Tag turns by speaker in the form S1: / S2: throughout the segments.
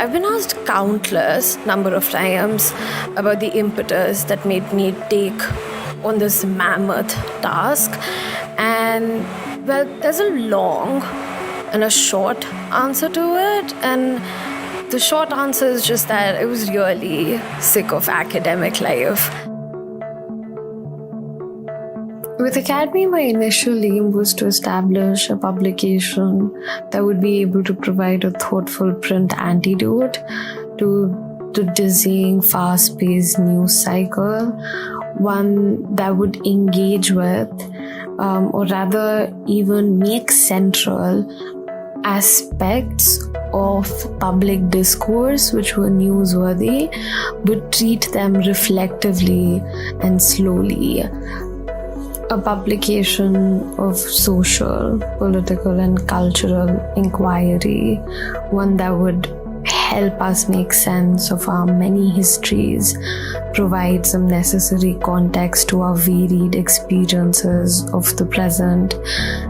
S1: I've been asked countless number of times about the impetus that made me take on this mammoth task. And well, there's a long and a short answer to it. And the short answer is just that I was really sick of academic life. With Academy, my initial aim was to establish a publication that would be able to provide a thoughtful print antidote to the dizzying, fast-paced news cycle, one that would engage with, or rather even make central aspects of public discourse which were newsworthy, but treat them reflectively and slowly. A publication of social, political, and cultural inquiry, one that would help us make sense of our many histories, provide some necessary context to our varied experiences of the present,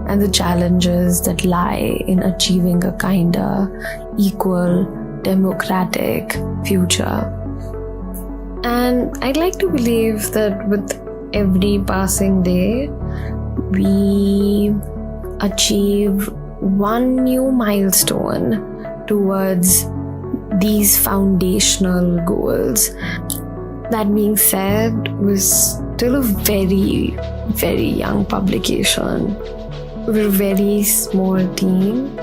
S1: and the challenges that lie in achieving a kinder, equal, democratic future. And I'd like to believe that with every passing day, we achieve one new milestone towards these foundational goals. That being said, we're still a very, very young publication. We're a very small team.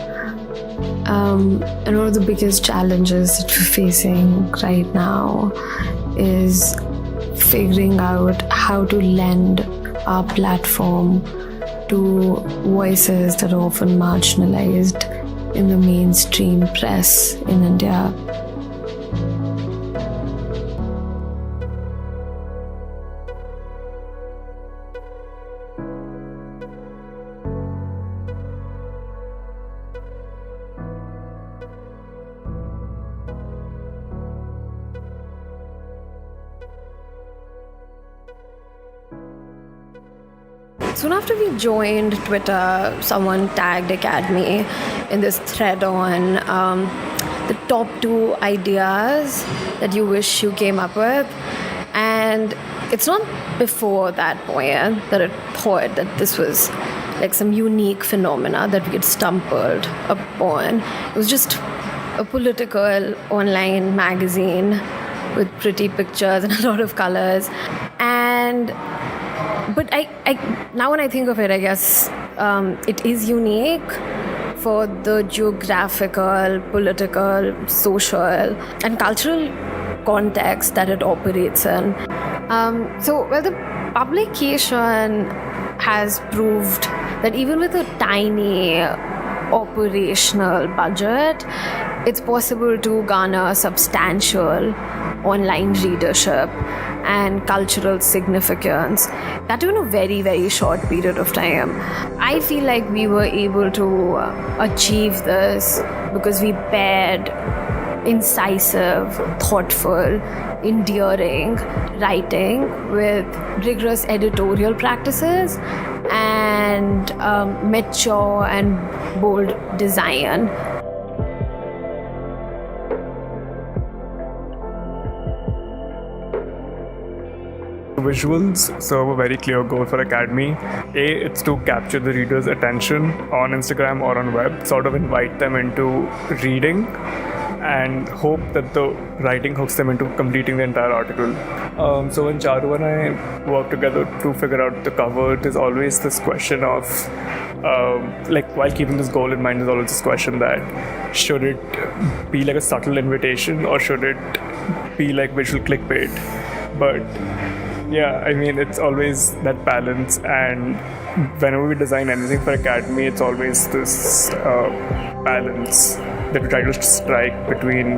S1: And one of the biggest challenges that we're facing right now is figuring out how to lend our platform to voices that are often marginalized in the mainstream press in India. Soon after we joined Twitter, someone tagged Academy in this thread on the top 2 ideas that you wish you came up with. And it's not before that point that I thought that this was like some unique phenomena that we had stumbled upon. It was just a political online magazine with pretty pictures and a lot of colors. But I now when I think of it, I guess it is unique for the geographical, political, social, and cultural context that it operates in. The publication has proved that even with a tiny operational budget, it's possible to garner substantial online readership and cultural significance, that in a very, very short period of time. I feel like we were able to achieve this because we paired incisive, thoughtful, endearing writing with rigorous editorial practices and mature and bold design.
S2: Visuals serve a very clear goal for Academy. It's to capture the reader's attention on Instagram or on web, sort of invite them into reading and hope that the writing hooks them into completing the entire article. So when Charu and I work together to figure out the cover, there's always this question of, while keeping this goal in mind, there's always this question that should it be like a subtle invitation or should it be like visual clickbait? But yeah, I mean, it's always that balance, and whenever we design anything for Academy, it's always this balance that we try to strike between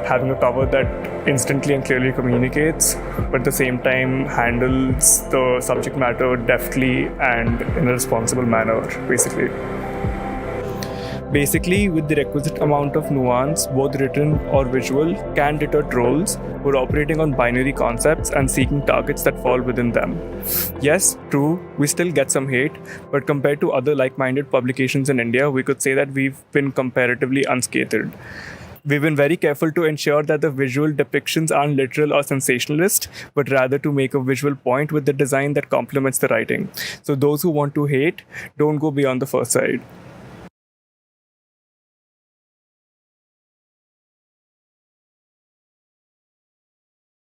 S2: having a cover that instantly and clearly communicates, but at the same time handles the subject matter deftly and in a responsible manner, basically. Basically, with the requisite amount of nuance, both written or visual, can deter trolls who are operating on binary concepts and seeking targets that fall within them. Yes, true, we still get some hate, but compared to other like-minded publications in India, we could say that we've been comparatively unscathed. We've been very careful to ensure that the visual depictions aren't literal or sensationalist, but rather to make a visual point with the design that complements the writing. So those who want to hate, don't go beyond the first side.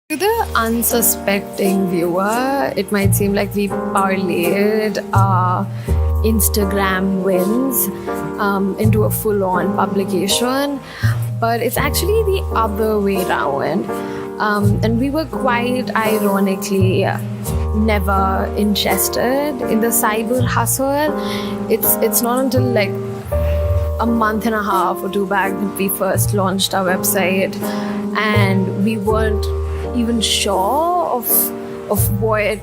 S1: To the unsuspecting viewer, it might seem like we parlayed our Instagram wins into a full-on publication, but it's actually the other way around. And we were quite ironically never interested in the cyber hustle. It's not until like a month and a half or two back that we first launched our website, and we weren't even sure of what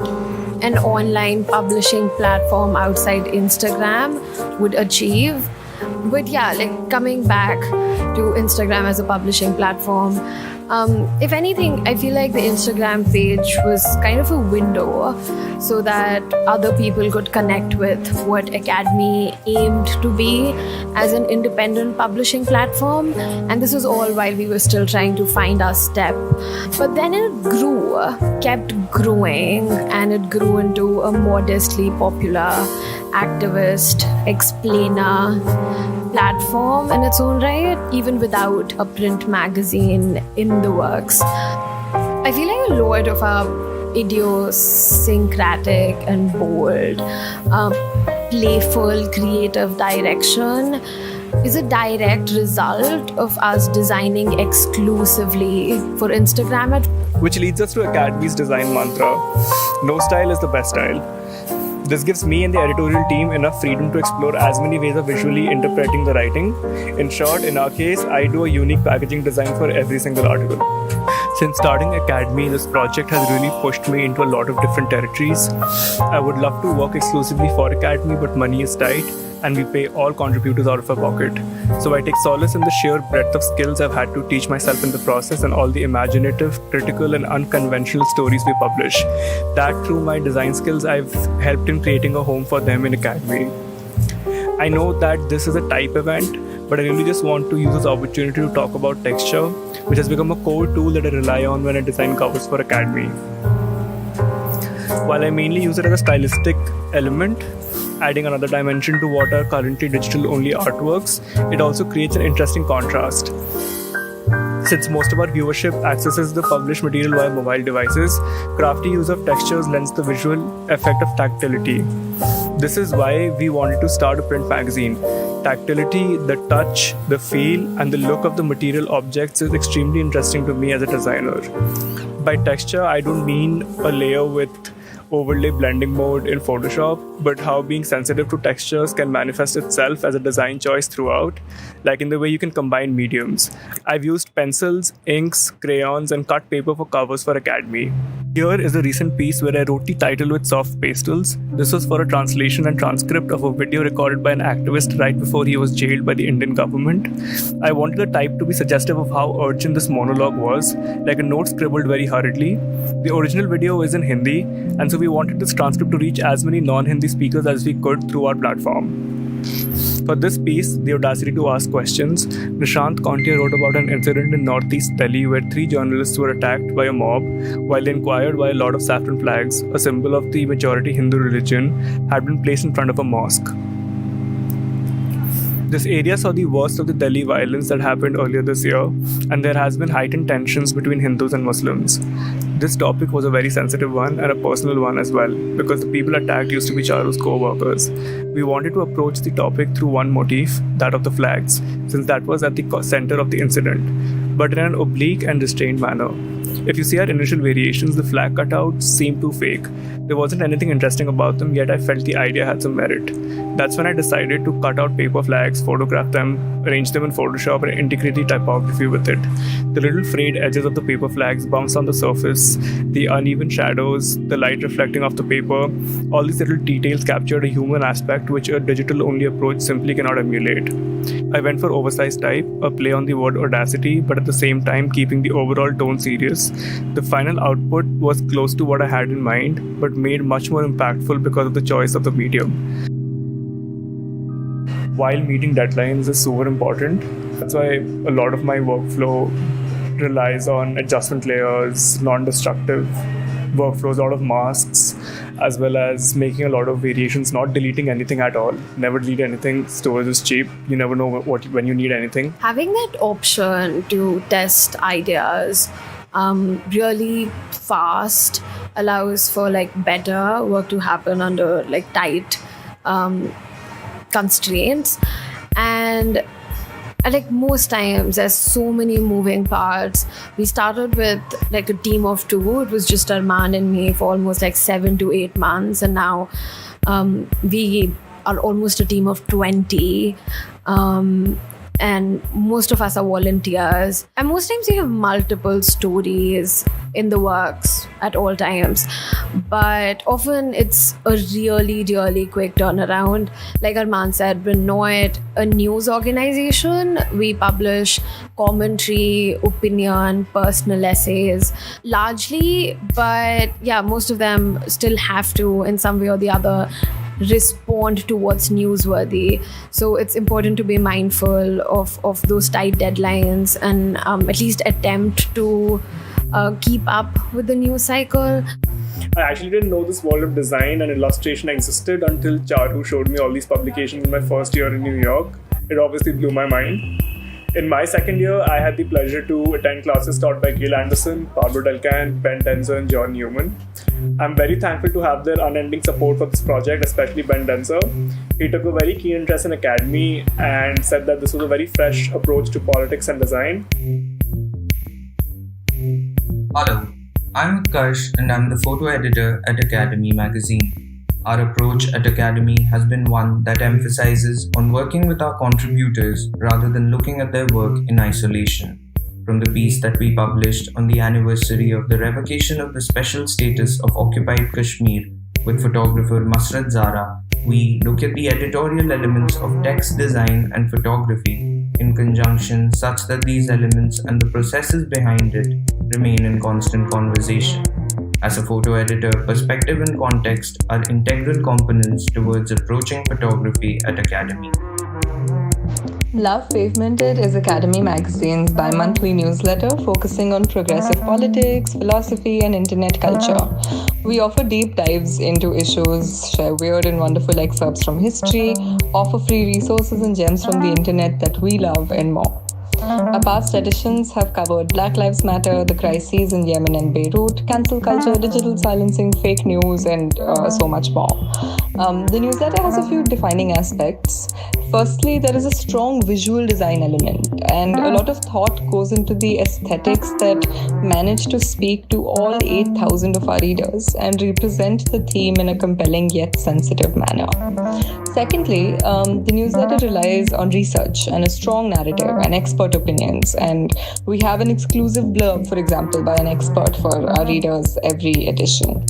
S1: an online publishing platform outside Instagram would achieve. But yeah, like coming back to Instagram as a publishing platform, if anything, I feel like the Instagram page was kind of a window so that other people could connect with what Academy aimed to be as an independent publishing platform. And this was all while we were still trying to find our step. But then it grew, kept growing, and it grew into a modestly popular activist, explainer platform in its own right, even without a print magazine in the works. I feel like a lot of our idiosyncratic and bold, playful, creative direction is a direct result of us designing exclusively for Instagram.
S2: Which leads us to Academy's design mantra: no style is the best style. This gives me and the editorial team enough freedom to explore as many ways of visually interpreting the writing. In short, in our case, I do a unique packaging design for every single article. Since starting Academy, this project has really pushed me into a lot of different territories. I would love to work exclusively for Academy, but money is tight, and we pay all contributors out of our pocket. So I take solace in the sheer breadth of skills I've had to teach myself in the process, and all the imaginative, critical, and unconventional stories we publish. That through my design skills, I've helped in creating a home for them in Academy. I know that this is a type event, but I really just want to use this opportunity to talk about texture, which has become a core tool that I rely on when I design covers for Academy. While I mainly use it as a stylistic element, adding another dimension to what are currently digital-only artworks, it also creates an interesting contrast. Since most of our viewership accesses the published material via mobile devices, crafty use of textures lends the visual effect of tactility. This is why we wanted to start a print magazine. Tactility, the touch, the feel, and the look of the material objects is extremely interesting to me as a designer. By texture, I don't mean a layer with overlay blending mode in Photoshop, but how being sensitive to textures can manifest itself as a design choice throughout, like in the way you can combine mediums. I've used pencils, inks, crayons, and cut paper for covers for Academy. Here is a recent piece where I wrote the title with soft pastels. This was for a translation and transcript of a video recorded by an activist right before he was jailed by the Indian government. I wanted the type to be suggestive of how urgent this monologue was, like a note scribbled very hurriedly. The original video is in Hindi, and so we wanted this transcript to reach as many non-Hindi speakers as we could through our platform. For this piece, The Audacity to Ask Questions, Nishant Kontia wrote about an incident in Northeast Delhi where 3 journalists were attacked by a mob while they inquired why a lot of saffron flags, a symbol of the majority Hindu religion, had been placed in front of a mosque. This area saw the worst of the Delhi violence that happened earlier this year, and there has been heightened tensions between Hindus and Muslims. This topic was a very sensitive one and a personal one as well, because the people attacked used to be Charu's co-workers. We wanted to approach the topic through one motif, that of the flags, since that was at the center of the incident, but in an oblique and restrained manner. If you see our initial variations, the flag cutouts seemed too fake. There wasn't anything interesting about them, yet I felt the idea had some merit. That's when I decided to cut out paper flags, photograph them, arrange them in Photoshop, and integrate the typography with it. The little frayed edges of the paper flags bounce on the surface, the uneven shadows, the light reflecting off the paper. All these little details captured a human aspect which a digital-only approach simply cannot emulate. I went for oversized type, a play on the word audacity, but at the same time keeping the overall tone serious. The final output was close to what I had in mind, but made much more impactful because of the choice of the medium. while meeting deadlines is super important. That's why a lot of my workflow relies on adjustment layers, non-destructive workflows, a lot of masks, as well as making a lot of variations, not deleting anything at all. Never delete anything. Storage is cheap. You never know when you need anything.
S1: Having that option to test ideas really fast allows for like better work to happen under like tight constraints. And like most times there's so many moving parts. We started with like a team of 2. It was just Aarman and me for almost like 7 to 8 months, and now we are almost a team of 20. And most of us are volunteers, and most times we have multiple stories in the works at all times, but often it's a really, really quick turnaround. Like Aarman said, we're not a news organization. We publish commentary, opinion, personal essays largely, but yeah, most of them still have to in some way or the other respond to what's newsworthy. So it's important to be mindful of those tight deadlines and at least attempt to keep up with the news cycle.
S2: I actually didn't know this world of design and illustration existed until Charu showed me all these publications in my first year in New York. It obviously blew my mind. In my second year, I had the pleasure to attend classes taught by Gail Anderson, Pablo Delcan, Ben Denzer, and John Newman. I'm very thankful to have their unending support for this project, especially Ben Denzer. He took a very keen interest in academy and said that this was a very fresh approach to politics and design.
S3: Hello, I'm Utkarsh and I'm the photo editor at Academy magazine. Our approach at Academy has been one that emphasizes on working with our contributors rather than looking at their work in isolation. From the piece that we published on the anniversary of the revocation of the special status of occupied Kashmir with photographer Masrat Zara, we look at the editorial elements of text design and photography in conjunction such that these elements and the processes behind it remain in constant conversation. As a photo editor, perspective and context are integral components towards approaching photography at Academy.
S4: Love Pavemented is Academy magazine's bi-monthly newsletter focusing on progressive politics, philosophy, and internet culture. We offer deep dives into issues, share weird and wonderful excerpts from history, offer free resources and gems from the internet that we love, and more. Our past editions have covered Black Lives Matter, the crises in Yemen and Beirut, cancel culture, digital silencing, fake news, and so much more. The newsletter has a few defining aspects. Firstly, there is a strong visual design element, and a lot of thought goes into the aesthetics that manage to speak to all 8,000 of our readers and represent the theme in a compelling yet sensitive manner. Secondly, the newsletter relies on research and a strong narrative and expert opinions, and we have an exclusive blurb, for example, by an expert for our readers every edition.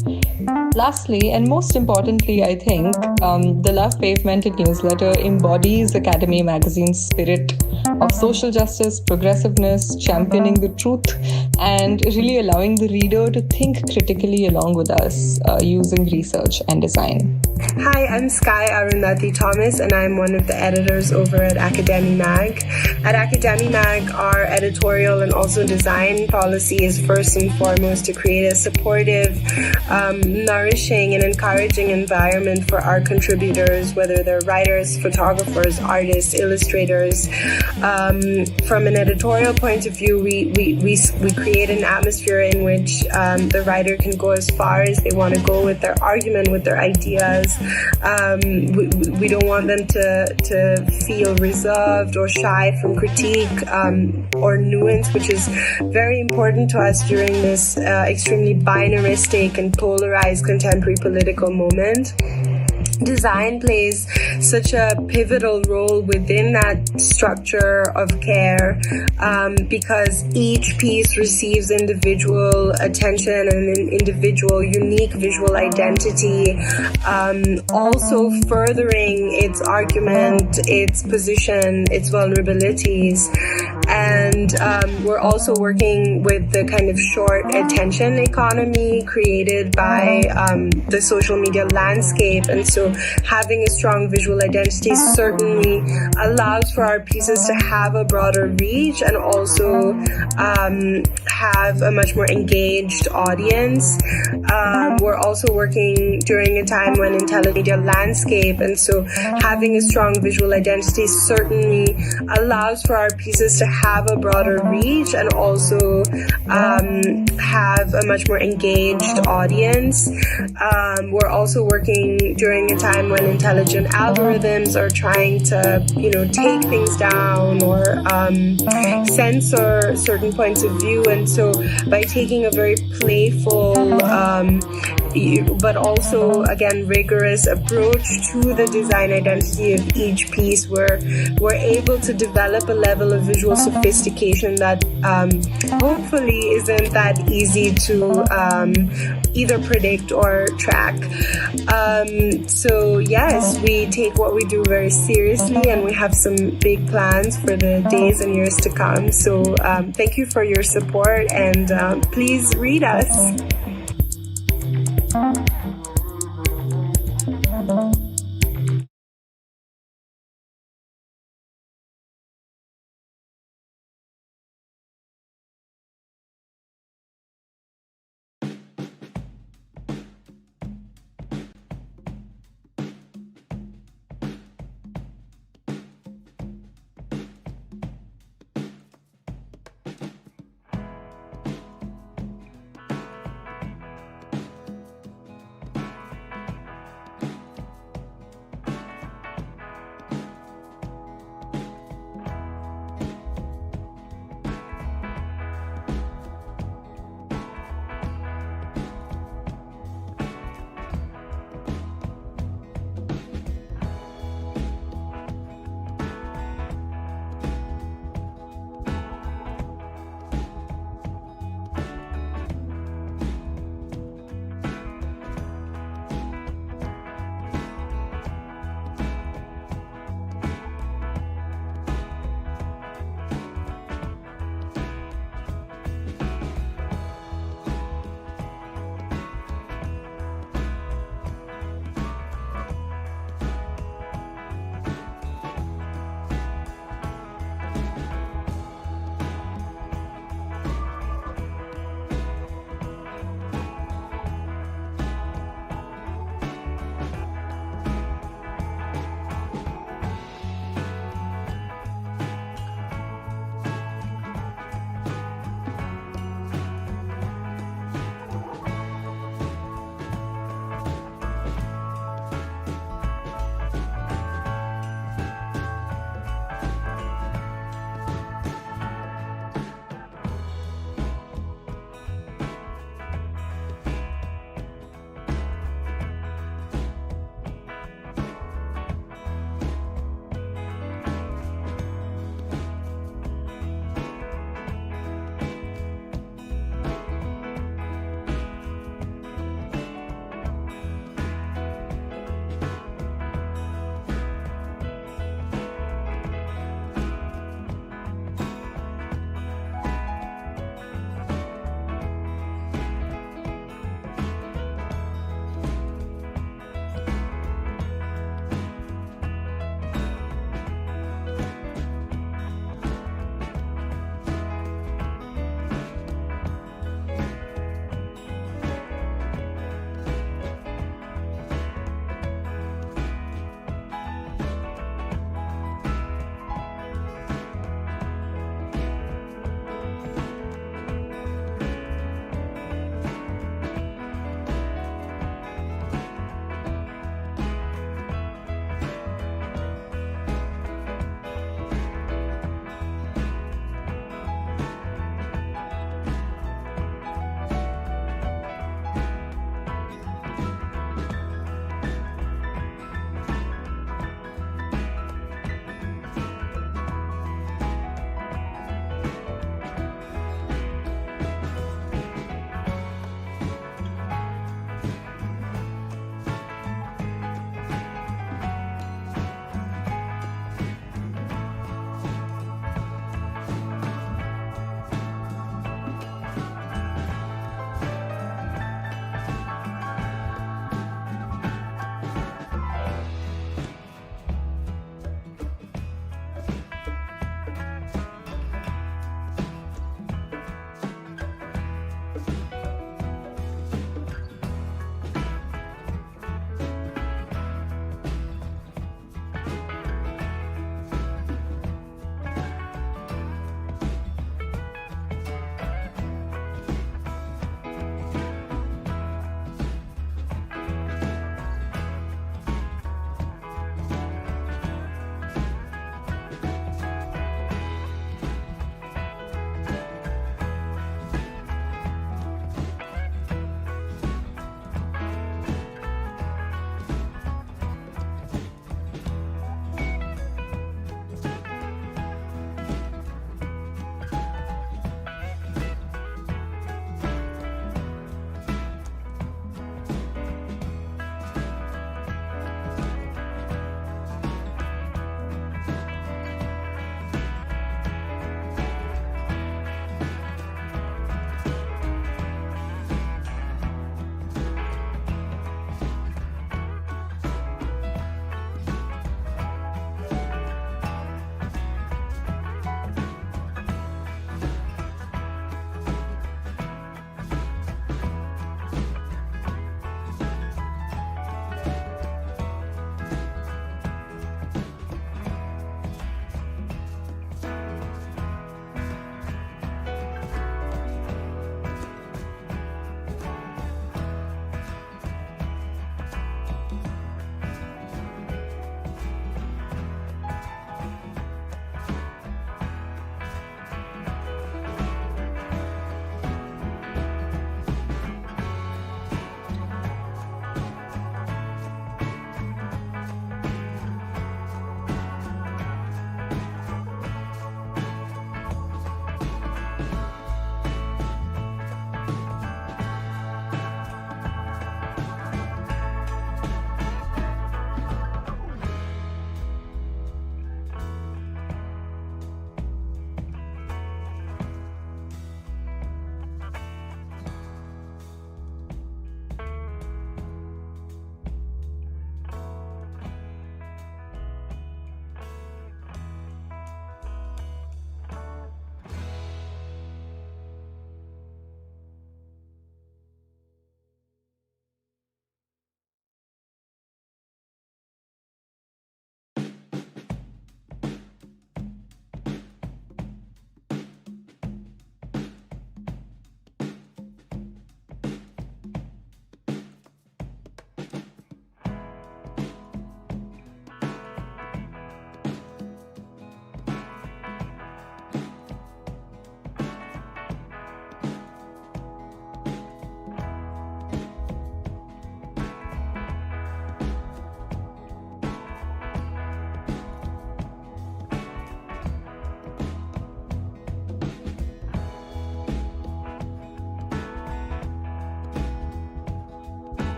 S4: Lastly, and most importantly, I think, the Love Pavemented newsletter embodies Academy magazine's spirit of social justice, progressiveness, championing the truth, and really allowing the reader to think critically along with us using research and design.
S5: Hi, I'm Sky Arundhati Thomas, and I'm one of the editors over at Academy Mag. At Academy Mag, our editorial and also design policy is first and foremost to create a supportive, nourishing and encouraging environment for our contributors, whether they're writers, photographers, artists, illustrators. From an editorial point of view, we create an atmosphere in which the writer can go as far as they want to go with their argument, with their ideas. We don't want them to feel reserved or shy from critique or nuance, which is very important to us during this extremely binaristic and polarized contemporary political moment. Design plays such a pivotal role within that structure of care because each piece receives individual attention and an individual unique visual identity, also furthering its argument, its position, its vulnerabilities. And we're also working with the kind of short attention economy created by the social media landscape. And so having a strong visual identity certainly allows for our pieces to have a broader reach and also have a much more engaged audience. We're also working during a time when intelligent media landscape, and so having a strong visual identity certainly allows for our pieces to have a broader reach and also have a much more engaged audience. We're also working during a time when intelligent algorithms are trying to, take things down or censor certain points of view. And so by taking a very playful but also, again, rigorous approach to the design identity of each piece, we're able to develop a level of visual sophistication that hopefully isn't that easy to either predict or track. So yes, we take what we do very seriously, and we have some big plans for the days and years to come. So thank you for your support, and please read us.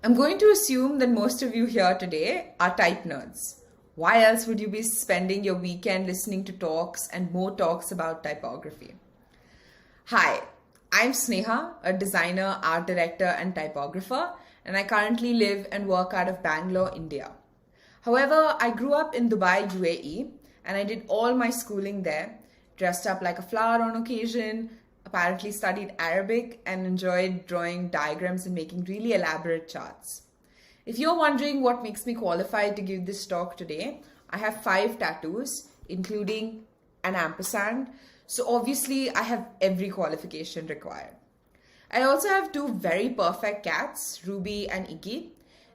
S6: I'm going to assume that most of you here today are type nerds. Why else would you be spending your weekend listening to talks and more talks about typography? Hi, I'm Sneha, a designer, art director, and typographer, and I currently live and work out of Bangalore, India. However, I grew up in Dubai, UAE, and I did all my schooling there, dressed up like a flower on occasion, apparently studied Arabic, and enjoyed drawing diagrams and making really elaborate charts. If you're wondering what makes me qualified to give this talk today, I have 5 tattoos, including an ampersand, so obviously I have every qualification required. I also have 2 very perfect cats, Ruby and Iggy.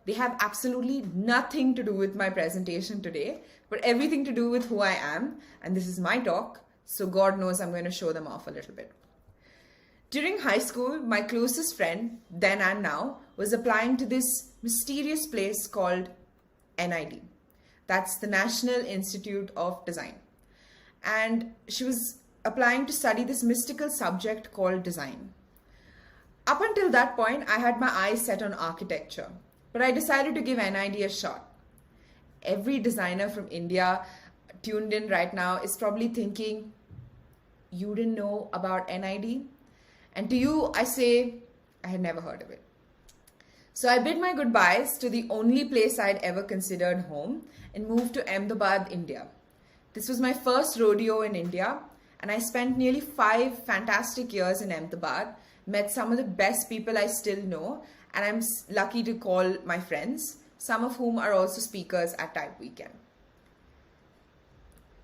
S6: They have absolutely nothing to do with my presentation today, but everything to do with who I am, and this is my talk, so God knows I'm going to show them off a little bit. During high school, my closest friend, then and now, was applying to this mysterious place called NID. That's the National Institute of Design. And she was applying to study this mystical subject called design. Up until that point, I had my eyes set on architecture, but I decided to give NID a shot. Every designer from India tuned in right now is probably thinking, you didn't know about NID? And to you, I say, I had never heard of it. So I bid my goodbyes to the only place I'd ever considered home and moved to Ahmedabad, India. This was my first rodeo in India, and I spent nearly 5 fantastic years in Ahmedabad, met some of the best people I still know, and I'm lucky to call my friends, some of whom are also speakers at TypeWknd.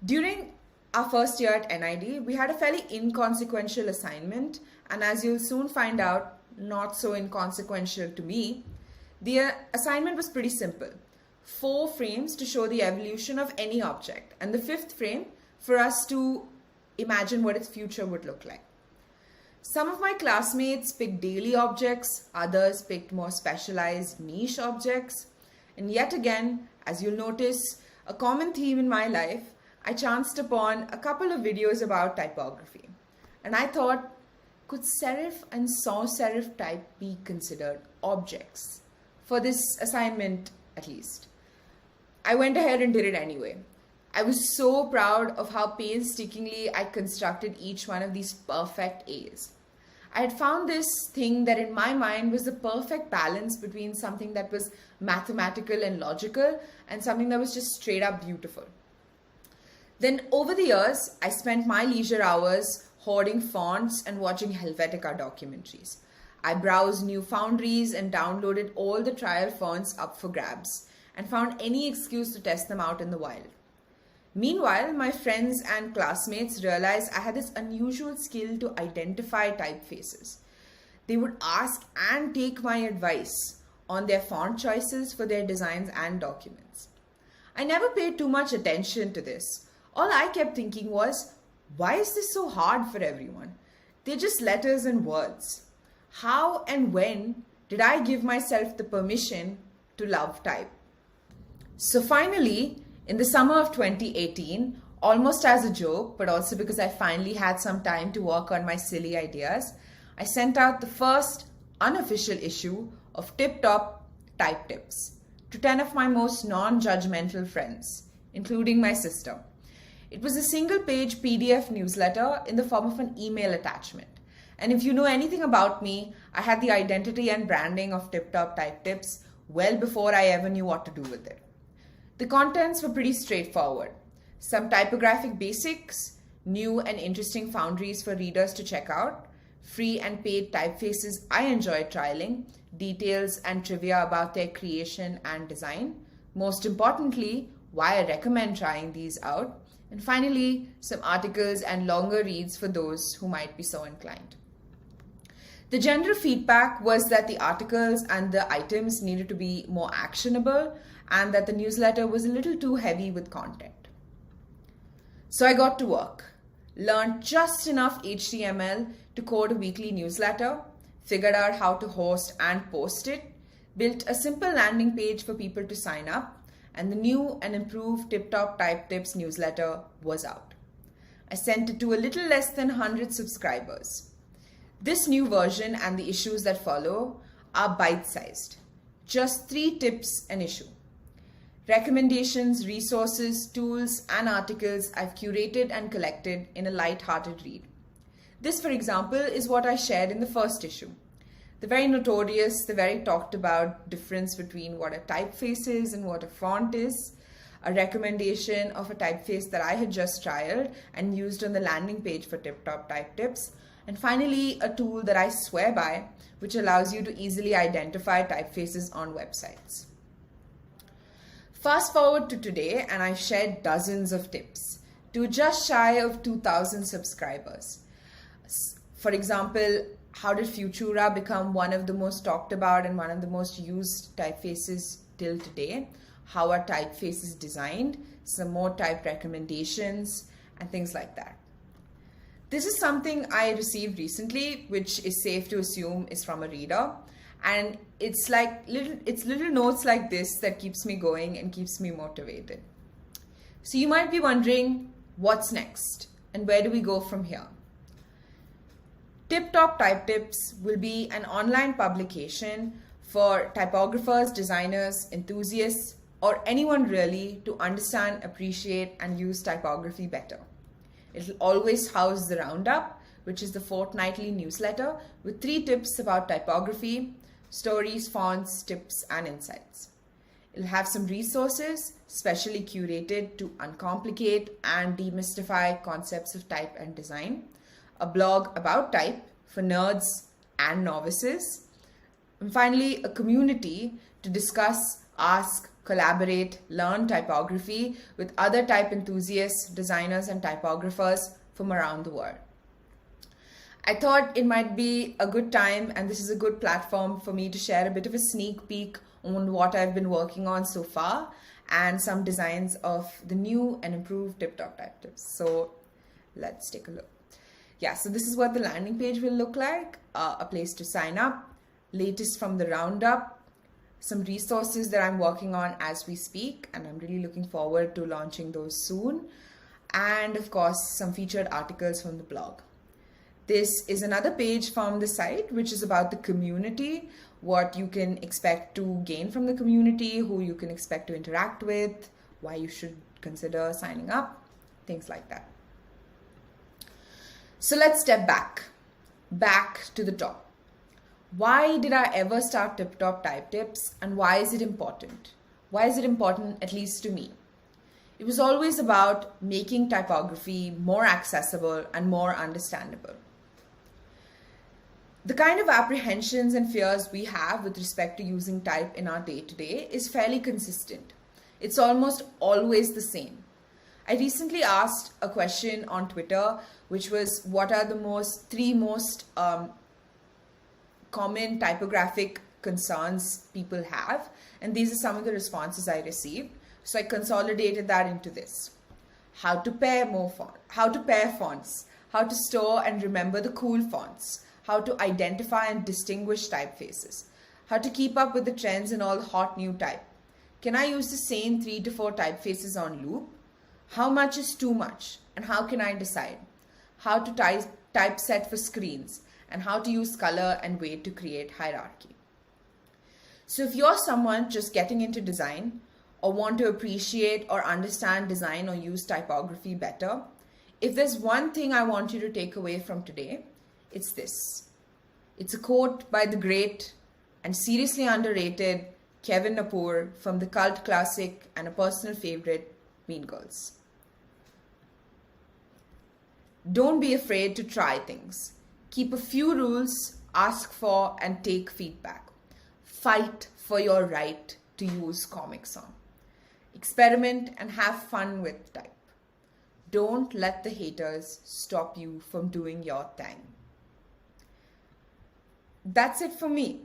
S6: During our first year at NID, we had a fairly inconsequential assignment, and as you'll soon find out, not so inconsequential to me. The assignment was pretty simple. 4 frames to show the evolution of any object, and the 5th frame for us to imagine what its future would look like. Some of my classmates picked daily objects, others picked more specialized niche objects, and yet again, as you'll notice, a common theme in my life, I chanced upon a couple of videos about typography, and I thought, could serif and sans serif type be considered objects? For this assignment, at least. I went ahead and did it anyway. I was so proud of how painstakingly I constructed each one of these perfect A's. I had found this thing that in my mind was the perfect balance between something that was mathematical and logical and something that was just straight up beautiful. Then over the years, I spent my leisure hours hoarding fonts and watching Helvetica documentaries. I browsed new foundries and downloaded all the trial fonts up for grabs and found any excuse to test them out in the wild. Meanwhile, my friends and classmates realized I had this unusual skill to identify typefaces. They would ask and take my advice on their font choices for their designs and documents. I never paid too much attention to this. All I kept thinking was, why is this so hard for everyone? They're just letters and words. How and when did I give myself the permission to love type? So finally, in the summer of 2018, almost as a joke, but also because I finally had some time to work on my silly ideas, I sent out the first unofficial issue of Tip Top Type Tips to 10 of my most non-judgmental friends, including my sister. It was a single-page PDF newsletter in the form of an email attachment. And if you know anything about me, I had the identity and branding of Tip Top Type Tips well before I ever knew what to do with it. The contents were pretty straightforward. Some typographic basics, new and interesting foundries for readers to check out, free and paid typefaces I enjoyed trialing, details and trivia about their creation and design, most importantly, why I recommend trying these out, and finally, some articles and longer reads for those who might be so inclined. The general feedback was that the articles and the items needed to be more actionable and that the newsletter was a little too heavy with content. So I got to work, learned just enough HTML to code a weekly newsletter, figured out how to host and post it, built a simple landing page for people to sign up, and the new and improved Tip Top Type Tips newsletter was out. I sent it to a little less than 100 subscribers. This new version and the issues that follow are bite-sized. Just 3 tips an issue. Recommendations, resources, tools, and articles I've curated and collected in a light-hearted read. This, for example, is what I shared in the first issue. The very notorious, the very talked about difference between what a typeface is and what a font is, a recommendation of a typeface that I had just trialed and used on the landing page for Tip Top Type Tips, and finally a tool that I swear by, which allows you to easily identify typefaces on websites. Fast forward to today, and I've shared dozens of tips to just shy of 2,000 subscribers. For example, how did Futura become one of the most talked about and one of the most used typefaces till today? How are typefaces designed? Some more type recommendations and things like that. This is something I received recently, which is safe to assume is from a reader. And it's little notes like this that keeps me going and keeps me motivated. So you might be wondering, what's next? And where do we go from here? Tip Top Type Tips will be an online publication for typographers, designers, enthusiasts, or anyone really to understand, appreciate, and use typography better. It'll always house the Roundup, which is the fortnightly newsletter with 3 tips about typography, stories, fonts, tips, and insights. It'll have some resources specially curated to uncomplicate and demystify concepts of type and design, a blog about type for nerds and novices, and finally a community to discuss, ask, collaborate, learn typography with other type enthusiasts, designers, and typographers from around the world. I thought it might be a good time, and this is a good platform for me to share a bit of a sneak peek on what I've been working on so far and some designs of the new and improved Tip Top Type Tips. So let's take a look. Yeah, so this is what the landing page will look like, a place to sign up, latest from the Roundup, some resources that I'm working on as we speak, and I'm really looking forward to launching those soon, and of course some featured articles from the blog. This is another page from the site, which is about the community, what you can expect to gain from the community, who you can expect to interact with, why you should consider signing up, things like that. So let's step back to the top. Why did I ever start Tip Top Type Tips, and why is it important? Why is it important, at least to me? It was always about making typography more accessible and more understandable. The kind of apprehensions and fears we have with respect to using type in our day-to-day is fairly consistent. It's almost always the same. I recently asked a question on Twitter, which was, what are the 3 most common typographic concerns people have? And these are some of the responses I received. So I consolidated that into this. How to pair fonts, how to store and remember the cool fonts, how to identify and distinguish typefaces, how to keep up with the trends in all hot new type. Can I use the same 3 to 4 typefaces on loop? How much is too much, and how can I decide? How to typeset for screens, and how to use color and weight to create hierarchy. So if you're someone just getting into design, or want to appreciate or understand design or use typography better, if there's one thing I want you to take away from today, it's this. It's a quote by the great and seriously underrated Kevin Napur from the cult classic and a personal favorite, Mean Girls. Don't be afraid to try things. Keep a few rules, ask for and take feedback. Fight for your right to use Comic Sans. Experiment and have fun with type. Don't let the haters stop you from doing your thing. That's it for me.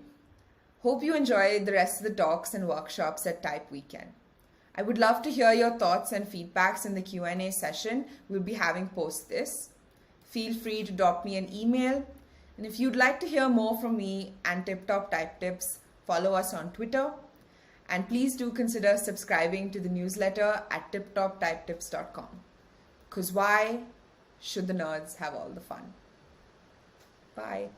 S6: Hope you enjoyed the rest of the talks and workshops at TypeWknd. I would love to hear your thoughts and feedbacks in the Q&A session we'll be having post this. Feel free to drop me an email. And if you'd like to hear more from me and Tip Top Type Tips, follow us on Twitter. And please do consider subscribing to the newsletter at tiptoptypetips.com. Because why should the nerds have all the fun? Bye.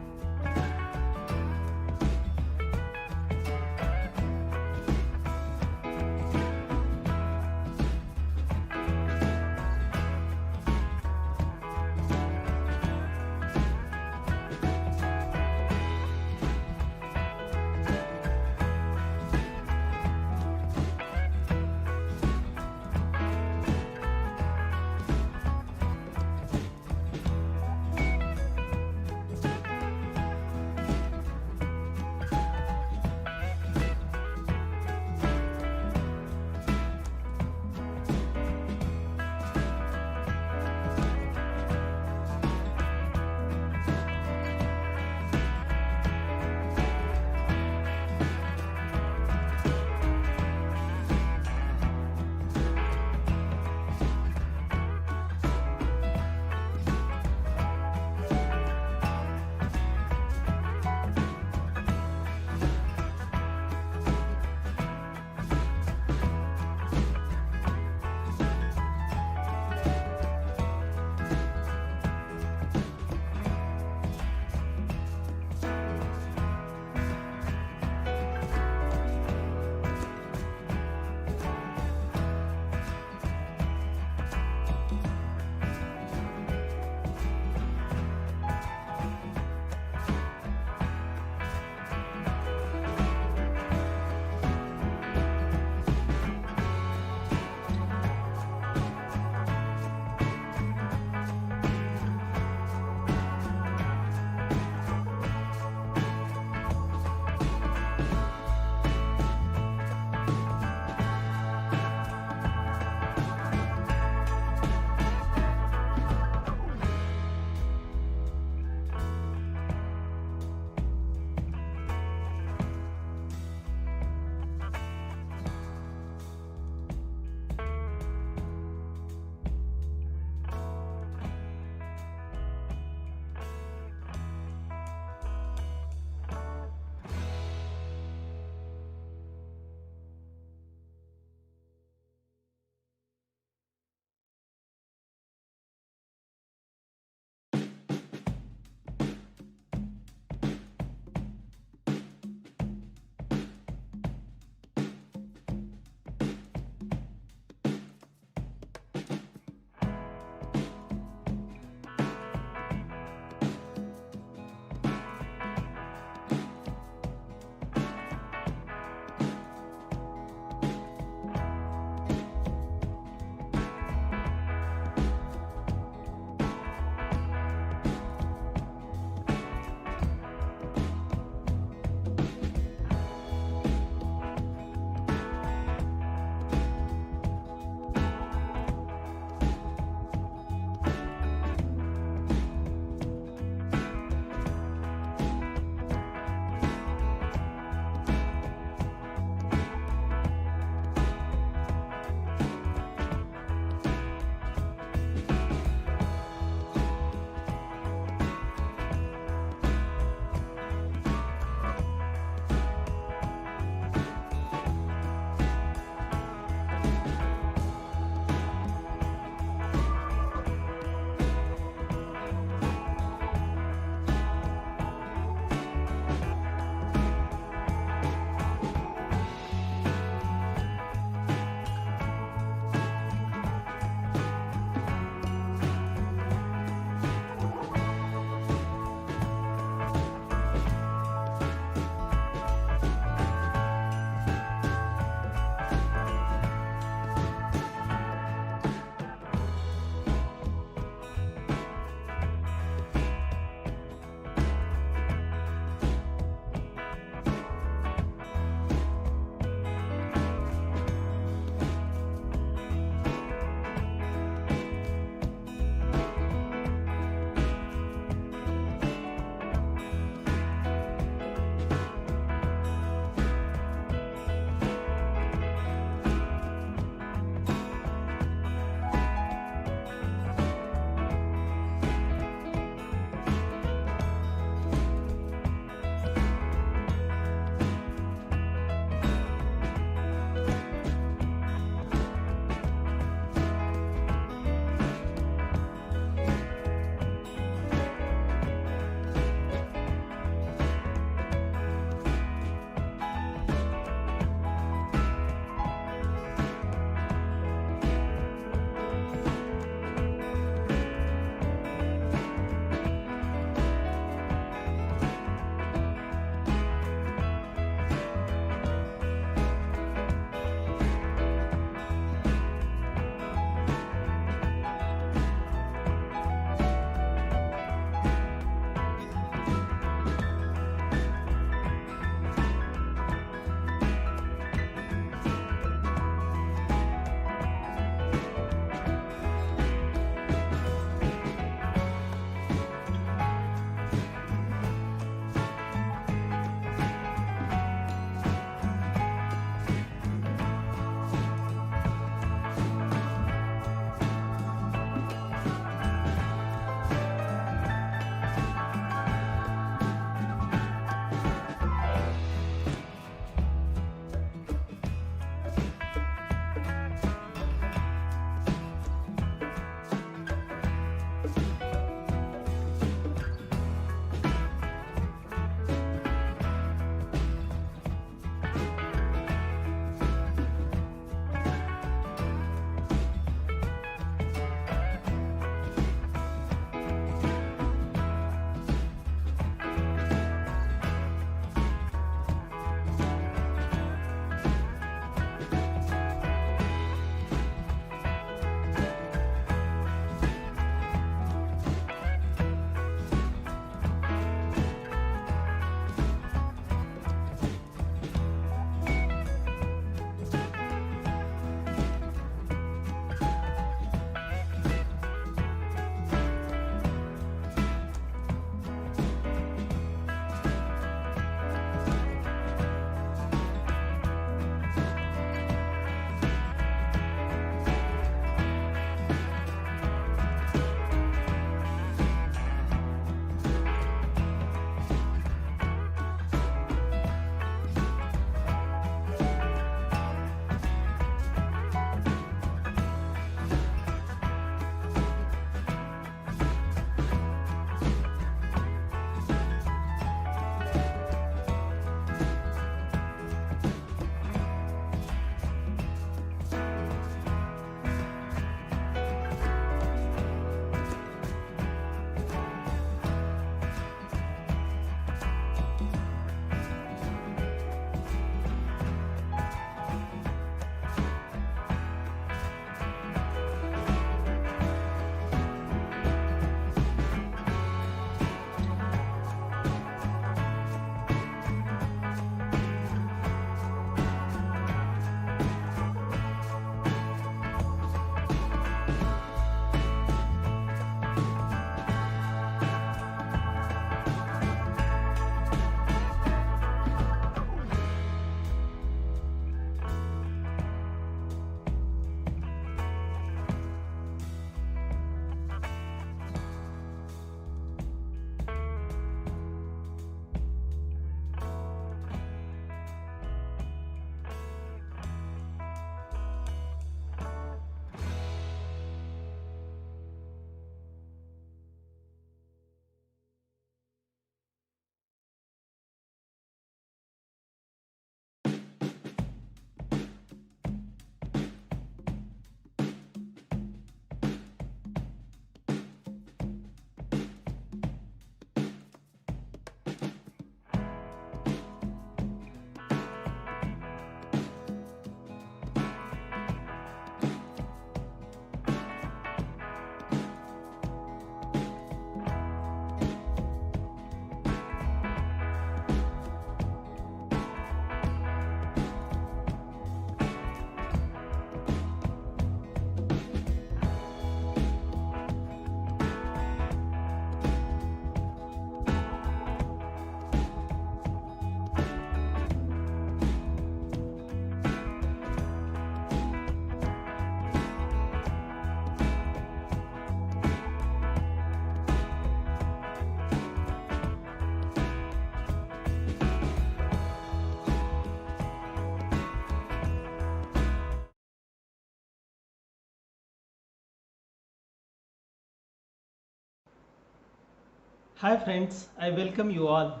S7: Hi friends, I welcome you all.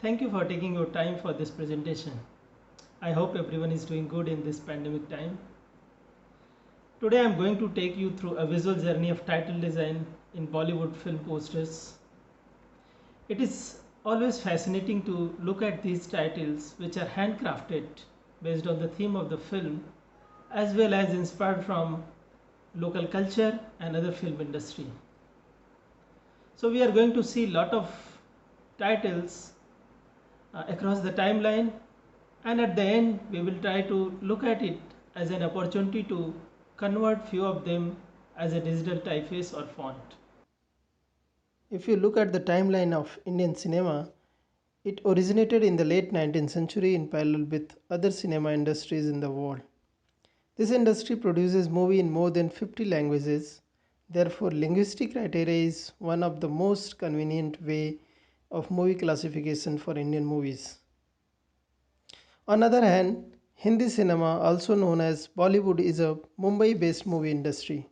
S7: Thank you for taking your time for this presentation. I hope everyone is doing good in this pandemic time. Today I am going to take you through a visual journey of title design in Bollywood film posters. It is always fascinating to look at these titles which are handcrafted based on the theme of the film as well as inspired from local culture and other film industry. So we are going to see a lot of titles across the timeline, and at the end we will try to look at it as an opportunity to convert few of them as a digital typeface or font. If you look at the timeline of Indian cinema, it originated in the late 19th century in parallel with other cinema industries in the world. This industry produces movies in more than 50 languages. Therefore, linguistic criteria is one of the most convenient way of movie classification for Indian movies. On the other hand, Hindi cinema, also known as Bollywood, is a Mumbai-based movie industry.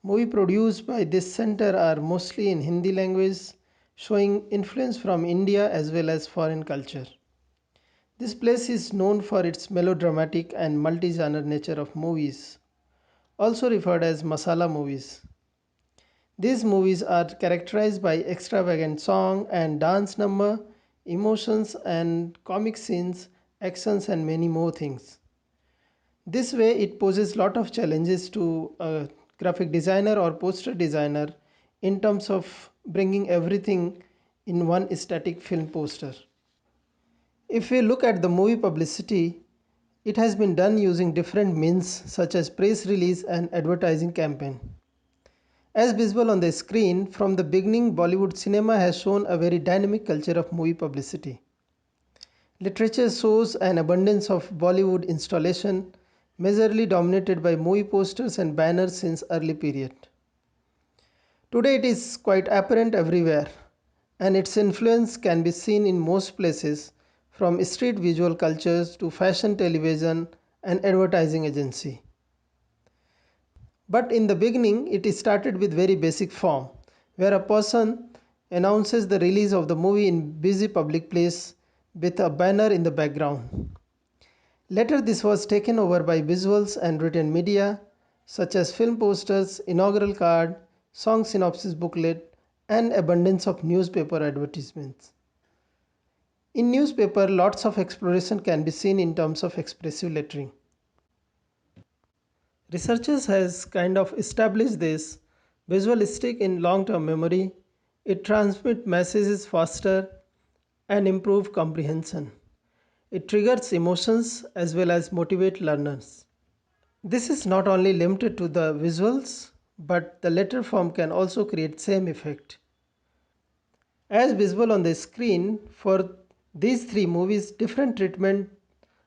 S7: Movies produced by this center are mostly in Hindi language, showing influence from India as well as foreign culture. This place is known for its melodramatic and multi-genre nature of movies, also referred as masala movies. These movies are characterized by extravagant song and dance number, emotions and comic scenes, actions and many more things. This way it poses lot of challenges to a graphic designer or poster designer in terms of bringing everything in one static film poster. If we look at the movie publicity, it has been done using different means such as press release and advertising campaign. As visible on the screen, from the beginning Bollywood cinema has shown a very dynamic culture of movie publicity. Literature shows an abundance of Bollywood installation, majorly dominated by movie posters and banners since early period. Today it is quite apparent everywhere, and its influence can be seen in most places, from street visual cultures to fashion television and advertising agency. But in the beginning, it started with very basic form, where a person announces the release of the movie in busy public place with a banner in the background. Later, this was taken over by visuals and written media, such as film posters, inaugural card, song synopsis booklet, and abundance of newspaper advertisements. In newspaper, lots of exploration can be seen in terms of expressive lettering. Researchers has kind of established this visual stick in long-term memory. It transmits messages faster and improve comprehension. It triggers emotions as well as motivate learners. This is not only limited to the visuals, but the letter form can also create same effect. As visible on the screen, for these three movies, different treatment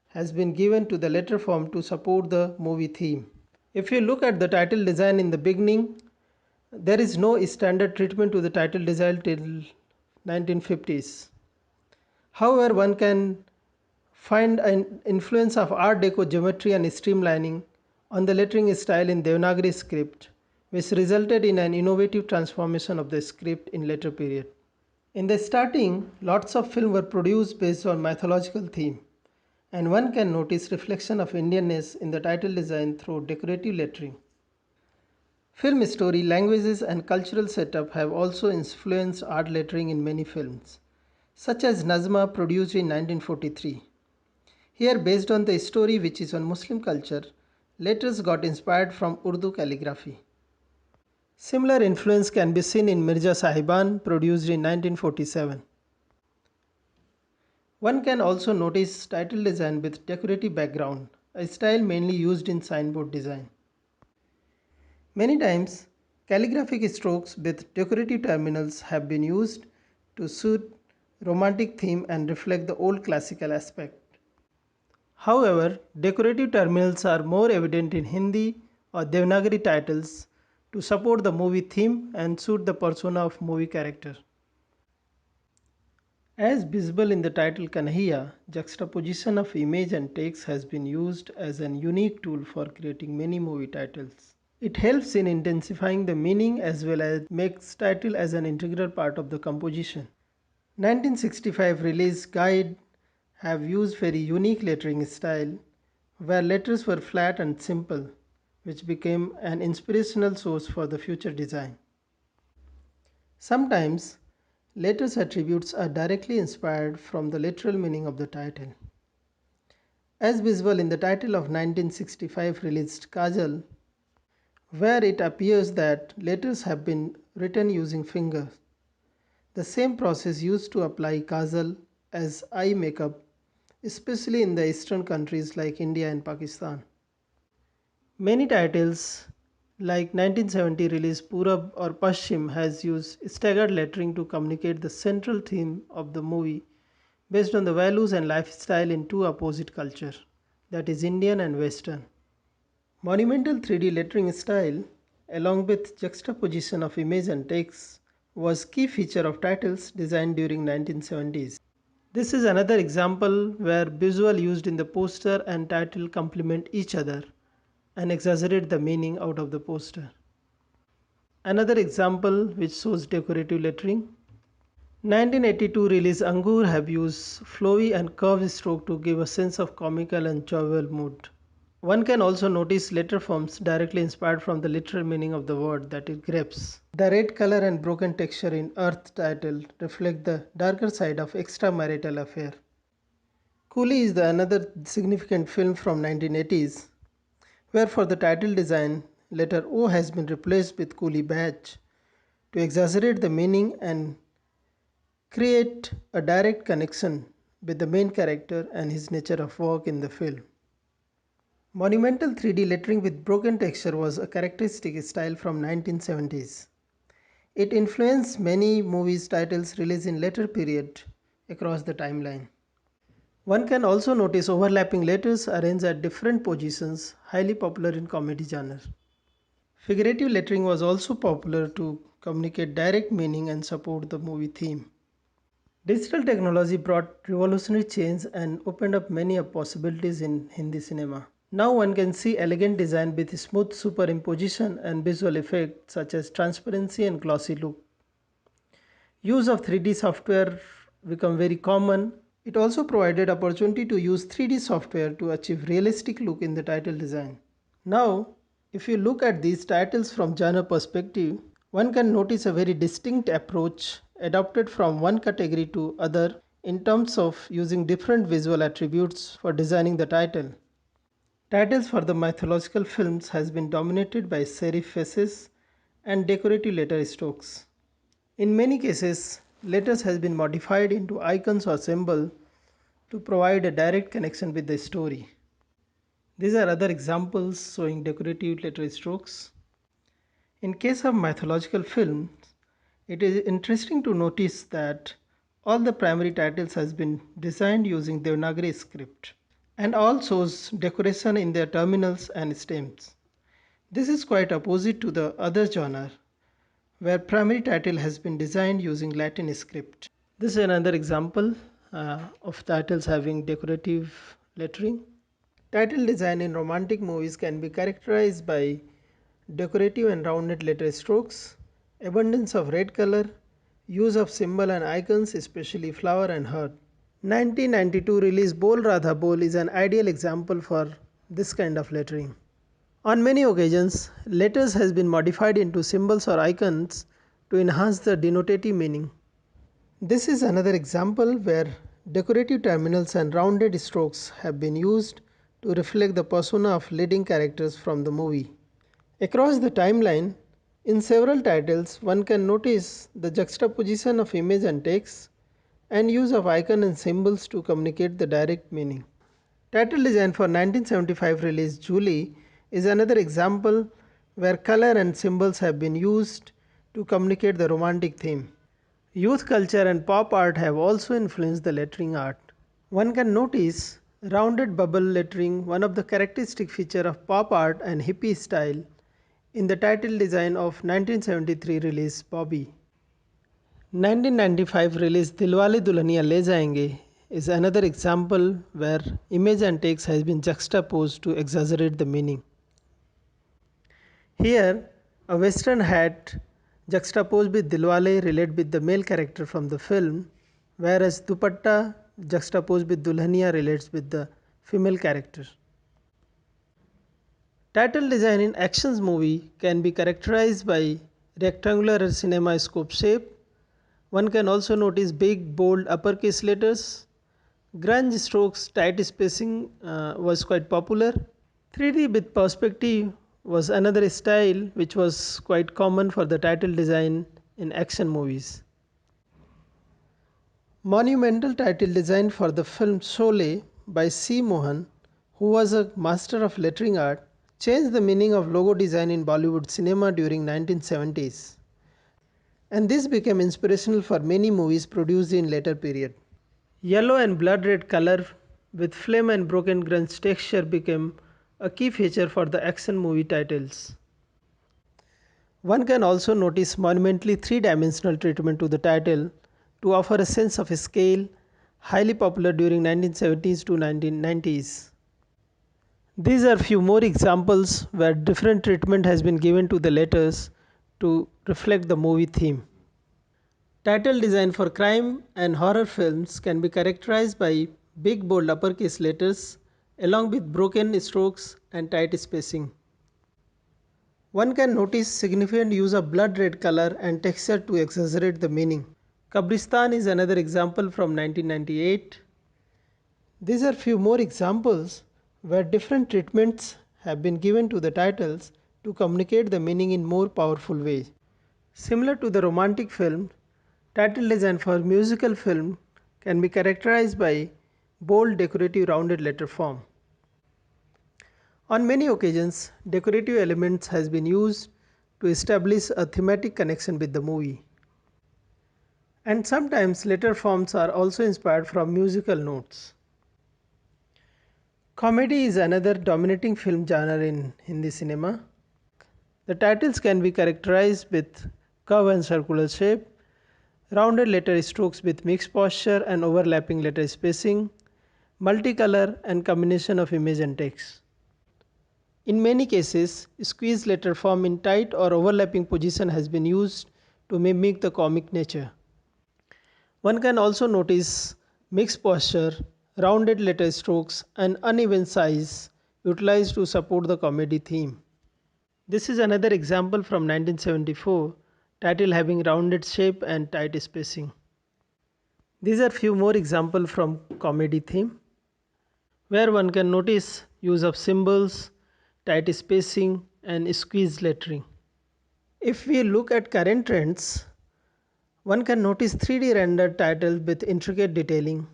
S7: has been given to the letter form to support the movie theme. If you look at the title design in the beginning, there is no standard treatment to the title design till 1950s. However, one can find an influence of Art Deco geometry and streamlining on the lettering style in Devanagari script, which resulted in an innovative transformation of the script in later period. In the starting, lots of films were produced based on mythological theme, and one can notice reflection of Indianness in the title design through decorative lettering. Film story, languages and cultural setup have also influenced art lettering in many films, such as Nazma produced in 1943. Here, based on the story which is on Muslim culture, letters got inspired from Urdu calligraphy. Similar influence can be seen in Mirza Sahiban produced in 1947. One can also notice title design with decorative background, a style mainly used in signboard design. Many times, calligraphic strokes with decorative terminals have been used to suit romantic theme and reflect the old classical aspect. However, decorative terminals are more evident in Hindi or Devanagari titles to support the movie theme and suit the persona of movie character. As visible in the title Kanhaiya, juxtaposition of image and text has been used as an unique tool for creating many movie titles. It helps in intensifying the meaning as well as makes title as an integral part of the composition. 1965 release guide have used very unique lettering style where letters were flat and simple, which became an inspirational source for the future design. Sometimes letters attributes are directly inspired from the literal meaning of the title. As visible in the title of 1965 released Kajal, where it appears that letters have been written using fingers. The same process used to apply kajal as eye makeup, especially in the eastern countries like India and Pakistan. Many titles like 1970 release Purab or Pashchim has used staggered lettering to communicate the central theme of the movie based on the values and lifestyle in two opposite cultures, that is Indian and Western. Monumental 3D lettering style, along with juxtaposition of image and text, was key feature of titles designed during 1970s. This is another example where visual used in the poster and title complement each other and exaggerate the meaning out of the poster. Another example which shows decorative lettering. 1982 release Angur have used flowy and curved stroke to give a sense of comical and jovial mood. One can also notice letter forms directly inspired from the literal meaning of the word, that is grapes. The red color and broken texture in Earth title reflect the darker side of extramarital affair. Coolie is the another significant film from 1980s, where for the title design, letter O has been replaced with Coolie badge to exaggerate the meaning and create a direct connection with the main character and his nature of work in the film. Monumental 3D lettering with broken texture was a characteristic style from 1970s. It influenced many movies titles released in later period across the timeline. One can also notice overlapping letters arranged at different positions, highly popular in comedy genre. Figurative lettering was also popular to communicate direct meaning and support the movie theme. Digital technology brought revolutionary change and opened up many possibilities in Hindi cinema. Now one can see elegant design with smooth superimposition and visual effects such as transparency and glossy look. Use of 3D software became very common. It also provided opportunity to use 3D software to achieve realistic look in the title design. Now, if you look at these titles from genre perspective, one can notice a very distinct approach adopted from one category to other in terms of using different visual attributes for designing the title. Titles for the mythological films has been dominated by serif faces and decorative letter strokes. In many cases, letters has been modified into icons or symbols to provide a direct connection with the story. These are other examples showing decorative letter strokes. In case of mythological films, it is interesting to notice that all the primary titles has been designed using Devanagari script, and all shows decoration in their terminals and stems. This is quite opposite to the other genre, where primary title has been designed using Latin script. This is another example of titles having decorative lettering. Title design in romantic movies can be characterized by decorative and rounded letter strokes, abundance of red color, use of symbol and icons, especially flower and heart. 1992 release Bol Radha Bol is an ideal example for this kind of lettering. On many occasions, letters has been modified into symbols or icons to enhance the denotative meaning. This is another example where decorative terminals and rounded strokes have been used to reflect the persona of leading characters from the movie. Across the timeline, in several titles, one can notice the juxtaposition of image and text and use of icon and symbols to communicate the direct meaning. Title design for 1975 release Julie is another example where color and symbols have been used to communicate the romantic theme. Youth culture and pop art have also influenced the lettering art. One can notice rounded bubble lettering, one of the characteristic feature of pop art and hippie style, in the title design of 1973 release Bobby. 1995 release Dilwale Dulhaniya Le Jayenge is another example where image and text has been juxtaposed to exaggerate the meaning. Here, a western hat juxtaposed with Dilwale relate with the male character from the film, whereas dupatta juxtaposed with Dulhania relates with the female character. Title design in actions movie can be characterized by rectangular cinema scope shape. One can also notice big, bold uppercase letters. Grunge strokes, tight spacing was quite popular. 3D with perspective was another style which was quite common for the title design in action movies. Monumental title design for the film Sholay by C. Mohan, who was a master of lettering art, changed the meaning of logo design in Bollywood cinema during 1970s. And this became inspirational for many movies produced in later period. Yellow and blood red color with flame and broken grunge texture became a key feature for the action movie titles. One can also notice monumentally three-dimensional treatment to the title to offer a sense of scale, highly popular during 1970s to 1990s. These are few more examples where different treatment has been given to the letters to reflect the movie theme. Title design for crime and horror films can be characterized by big bold uppercase letters along with broken strokes and tight spacing. One can notice significant use of blood red color and texture to exaggerate the meaning. Kabristan is another example from 1998. These are few more examples where different treatments have been given to the titles to communicate the meaning in more powerful way. Similar to the romantic film, title design for musical film can be characterized by bold decorative rounded letter form. On many occasions, decorative elements has been used to establish a thematic connection with the movie. And sometimes letter forms are also inspired from musical notes. Comedy is another dominating film genre in Hindi cinema. The titles can be characterized with curve and circular shape, rounded letter strokes with mixed posture and overlapping letter spacing, multicolor and combination of image and text. In many cases, squeeze letter form in tight or overlapping position has been used to mimic the comic nature. One can also notice mixed posture, rounded letter strokes and uneven size utilized to support the comedy theme. This is another example from 1974, title having rounded shape and tight spacing. These are few more examples from comedy theme, where one can notice use of symbols, tight spacing and squeeze lettering. If we look at current trends, one can notice 3D rendered titles with intricate detailing.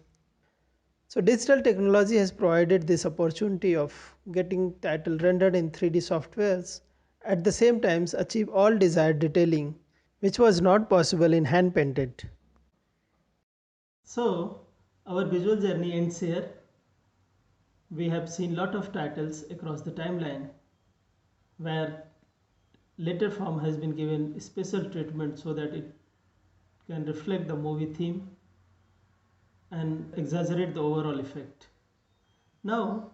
S7: So digital technology has provided this opportunity of getting title rendered in 3D softwares, at the same time achieve all desired detailing, which was not possible in hand painted. So our visual journey ends here. We have seen lot of titles across the timeline where letter form has been given special treatment so that it can reflect the movie theme and exaggerate the overall effect. Now,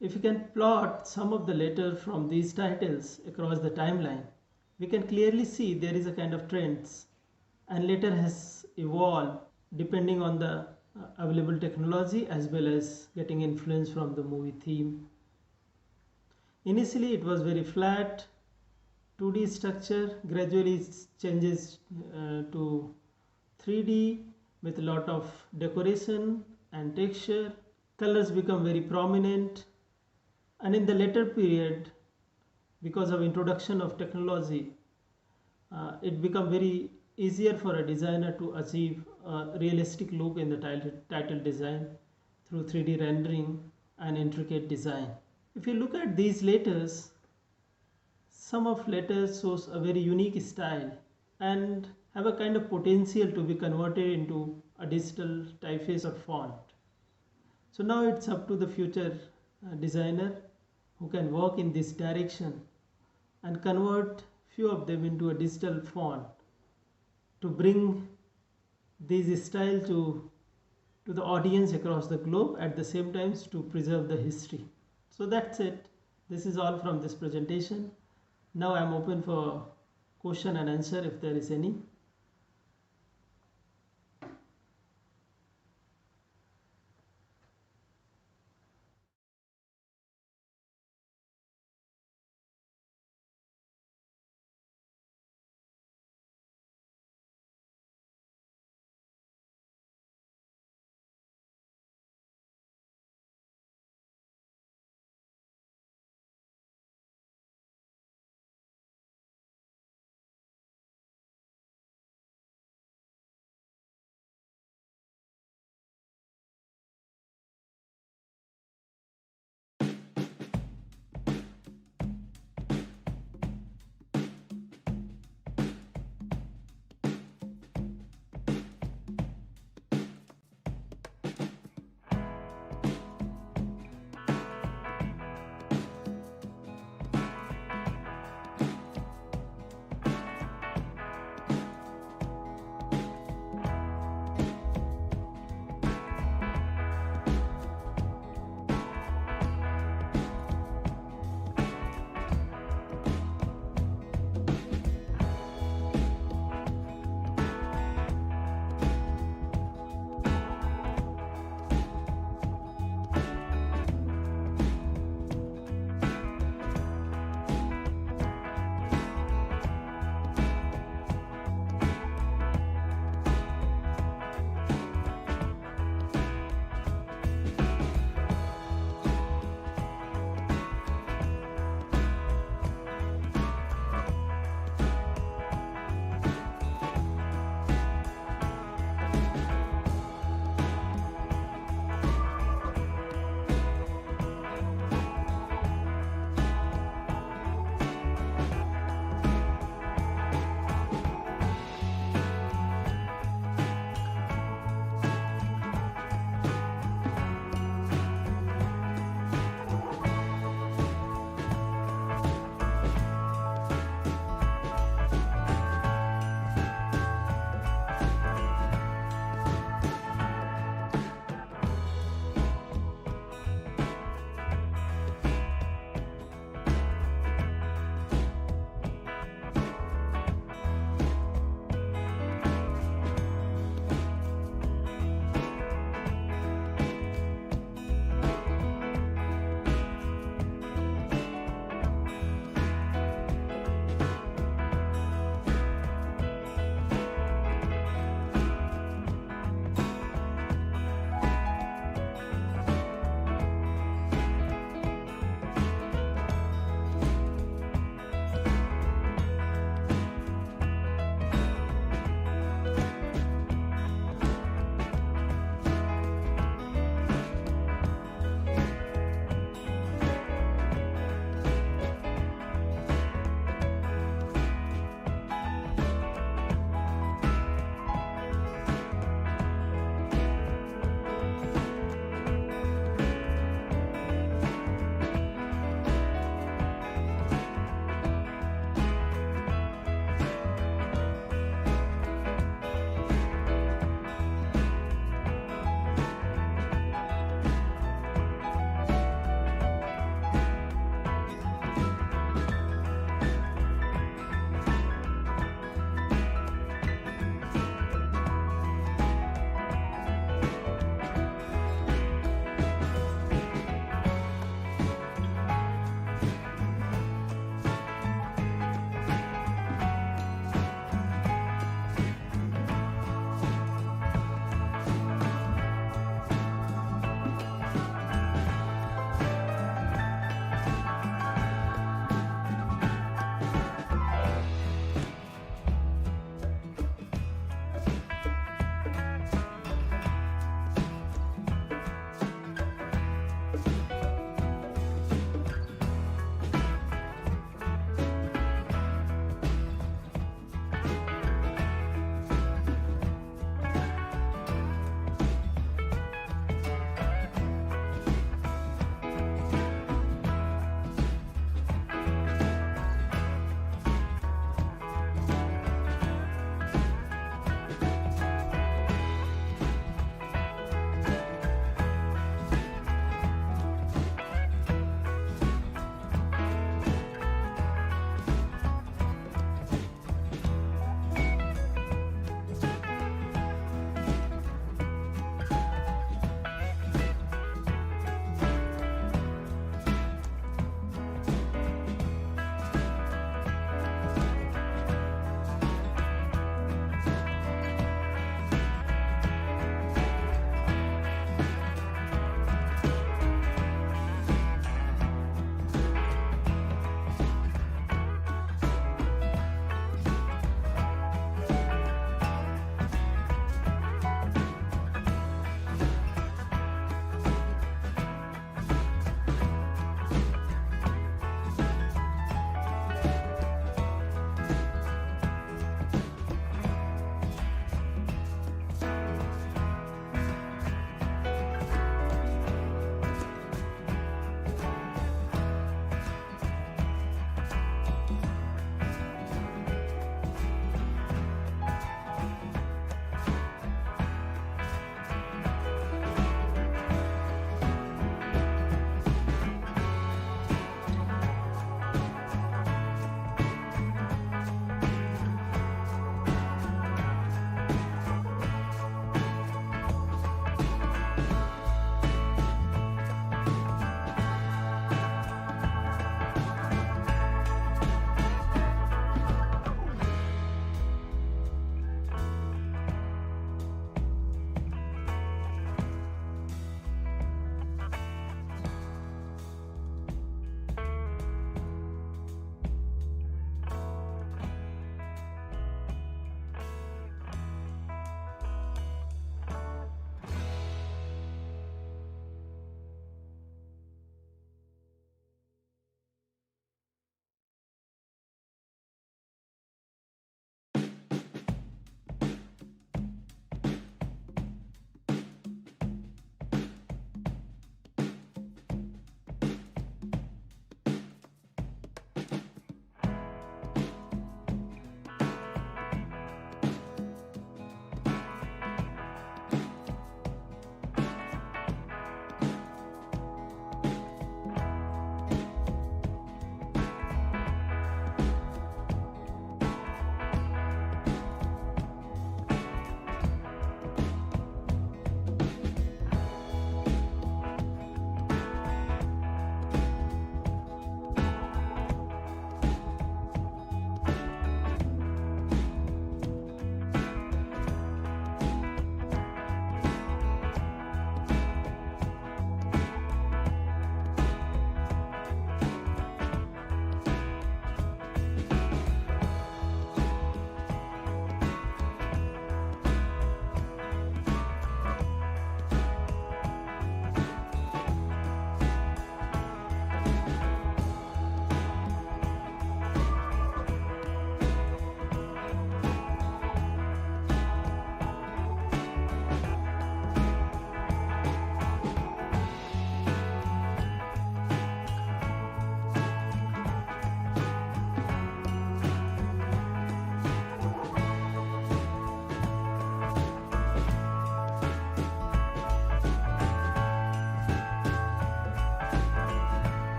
S7: if you can plot some of the letters from these titles across the timeline, we can clearly see there is a kind of trends, and letter has evolved depending on the available technology as well as getting influence from the movie theme. Initially it was very flat 2D structure, gradually it changes to 3D with a lot of decoration and texture. Colors become very prominent, and in the later period, because of introduction of technology, it become very easier for a designer to achieve a realistic look in the title design through 3D rendering and intricate design. If you look at these letters, some of letters shows a very unique style and have a kind of potential to be converted into a digital typeface or font. So now it's up to the future designer who can work in this direction and convert few of them into a digital font to bring these style to the audience across the globe, at the same time to preserve the history. So that's it. This is all from this presentation. Now I'm open for question and answer if there is any.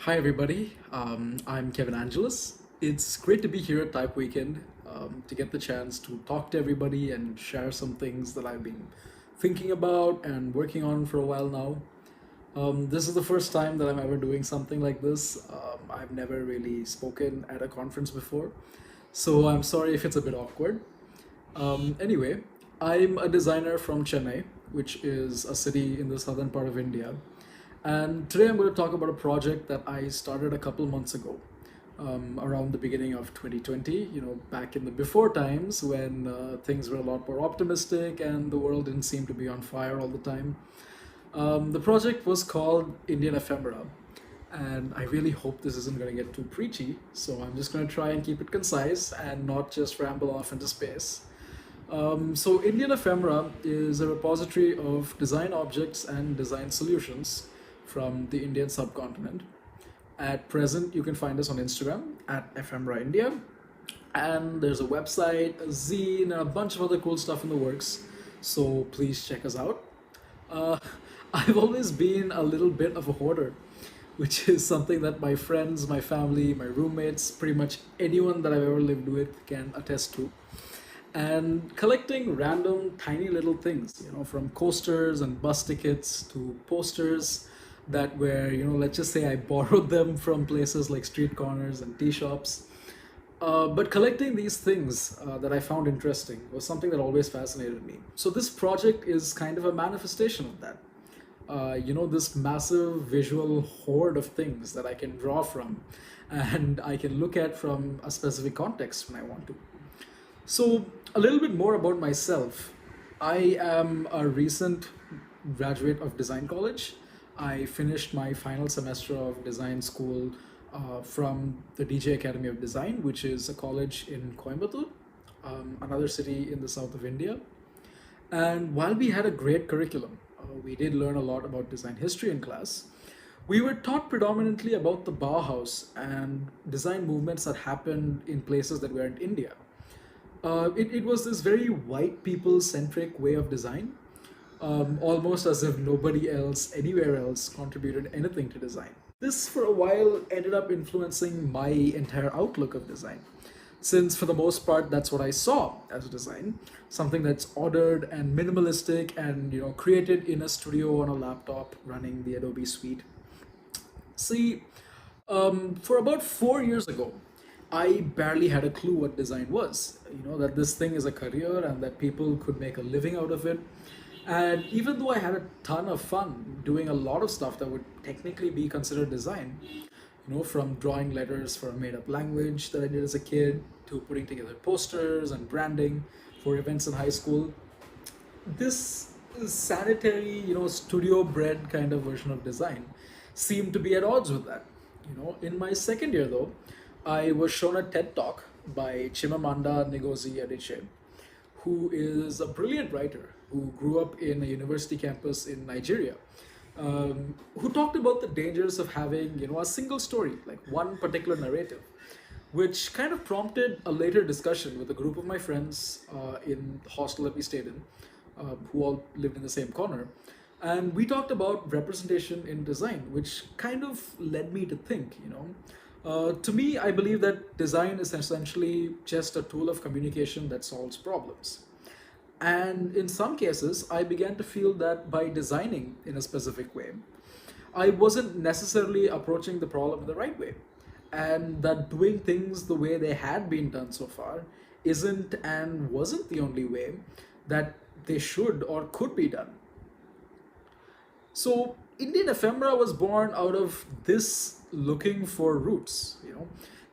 S8: Hi, everybody. I'm Kevin Angelus. It's great to be here at TypeWknd to get the chance to talk to everybody and share some things that I've been thinking about and working on for a while now. This is the first time that I'm ever doing something like this. I've never really spoken at a conference before, so I'm sorry if it's a bit awkward. Anyway, I'm a designer from Chennai, which is a city in the southern part of India. And today I'm going to talk about a project that I started a couple months ago, around the beginning of 2020, back in the before times when things were a lot more optimistic and the world didn't seem to be on fire all the time. The project was called Indian Ephemera, and I really hope this isn't going to get too preachy, so I'm just going to try and keep it concise and not just ramble off into space. So Indian Ephemera is a repository of design objects and design solutions from the Indian subcontinent. At present, you can find us on Instagram at Ephemera India, and there's a website, a zine, and a bunch of other cool stuff in the works, so please check us out. I've always been a little bit of a hoarder, which is something that my friends, my family, my roommates, pretty much anyone that I've ever lived with can attest to. And collecting random tiny little things, from coasters and bus tickets to posters that were, let's just say I borrowed them from places like street corners and tea shops. But collecting these things that I found interesting was something that always fascinated me. So this project is kind of a manifestation of that. This massive visual hoard of things that I can draw from and I can look at from a specific context when I want to. So a little bit more about myself. I am a recent graduate of design college. I finished my final semester of design school from the DJ Academy of Design, which is a college in Coimbatore, another city in the south of India. And while we had a great curriculum, we did learn a lot about design history in class. We were taught predominantly about the Bauhaus and design movements that happened in places that weren't India. It was this very white people centric way of design, almost as if nobody else anywhere else contributed anything to design. This for a while ended up influencing my entire outlook of design, since for the most part that's what I saw as design, something that's ordered and minimalistic and created in a studio on a laptop running the Adobe suite. See, for about 4 years ago, I barely had a clue what design was, that this thing is a career and that people could make a living out of it. And even though I had a ton of fun doing a lot of stuff that would technically be considered design, from drawing letters for a made-up language that I did as a kid to putting together posters and branding for events in high school, this sanitary, studio-bred kind of version of design seemed to be at odds with that. In my second year though, I was shown a TED Talk by Chimamanda Ngozi Adichie, who is a brilliant writer who grew up in a university campus in Nigeria, who talked about the dangers of having, a single story, like one particular narrative, which kind of prompted a later discussion with a group of my friends in the hostel that we stayed in, who all lived in the same corner. And we talked about representation in design, which kind of led me to think, to me, I believe that design is essentially just a tool of communication that solves problems. And in some cases, I began to feel that by designing in a specific way, I wasn't necessarily approaching the problem in the right way. And that doing things the way they had been done so far isn't and wasn't the only way that they should or could be done. So Indian Ephemera was born out of this looking for roots,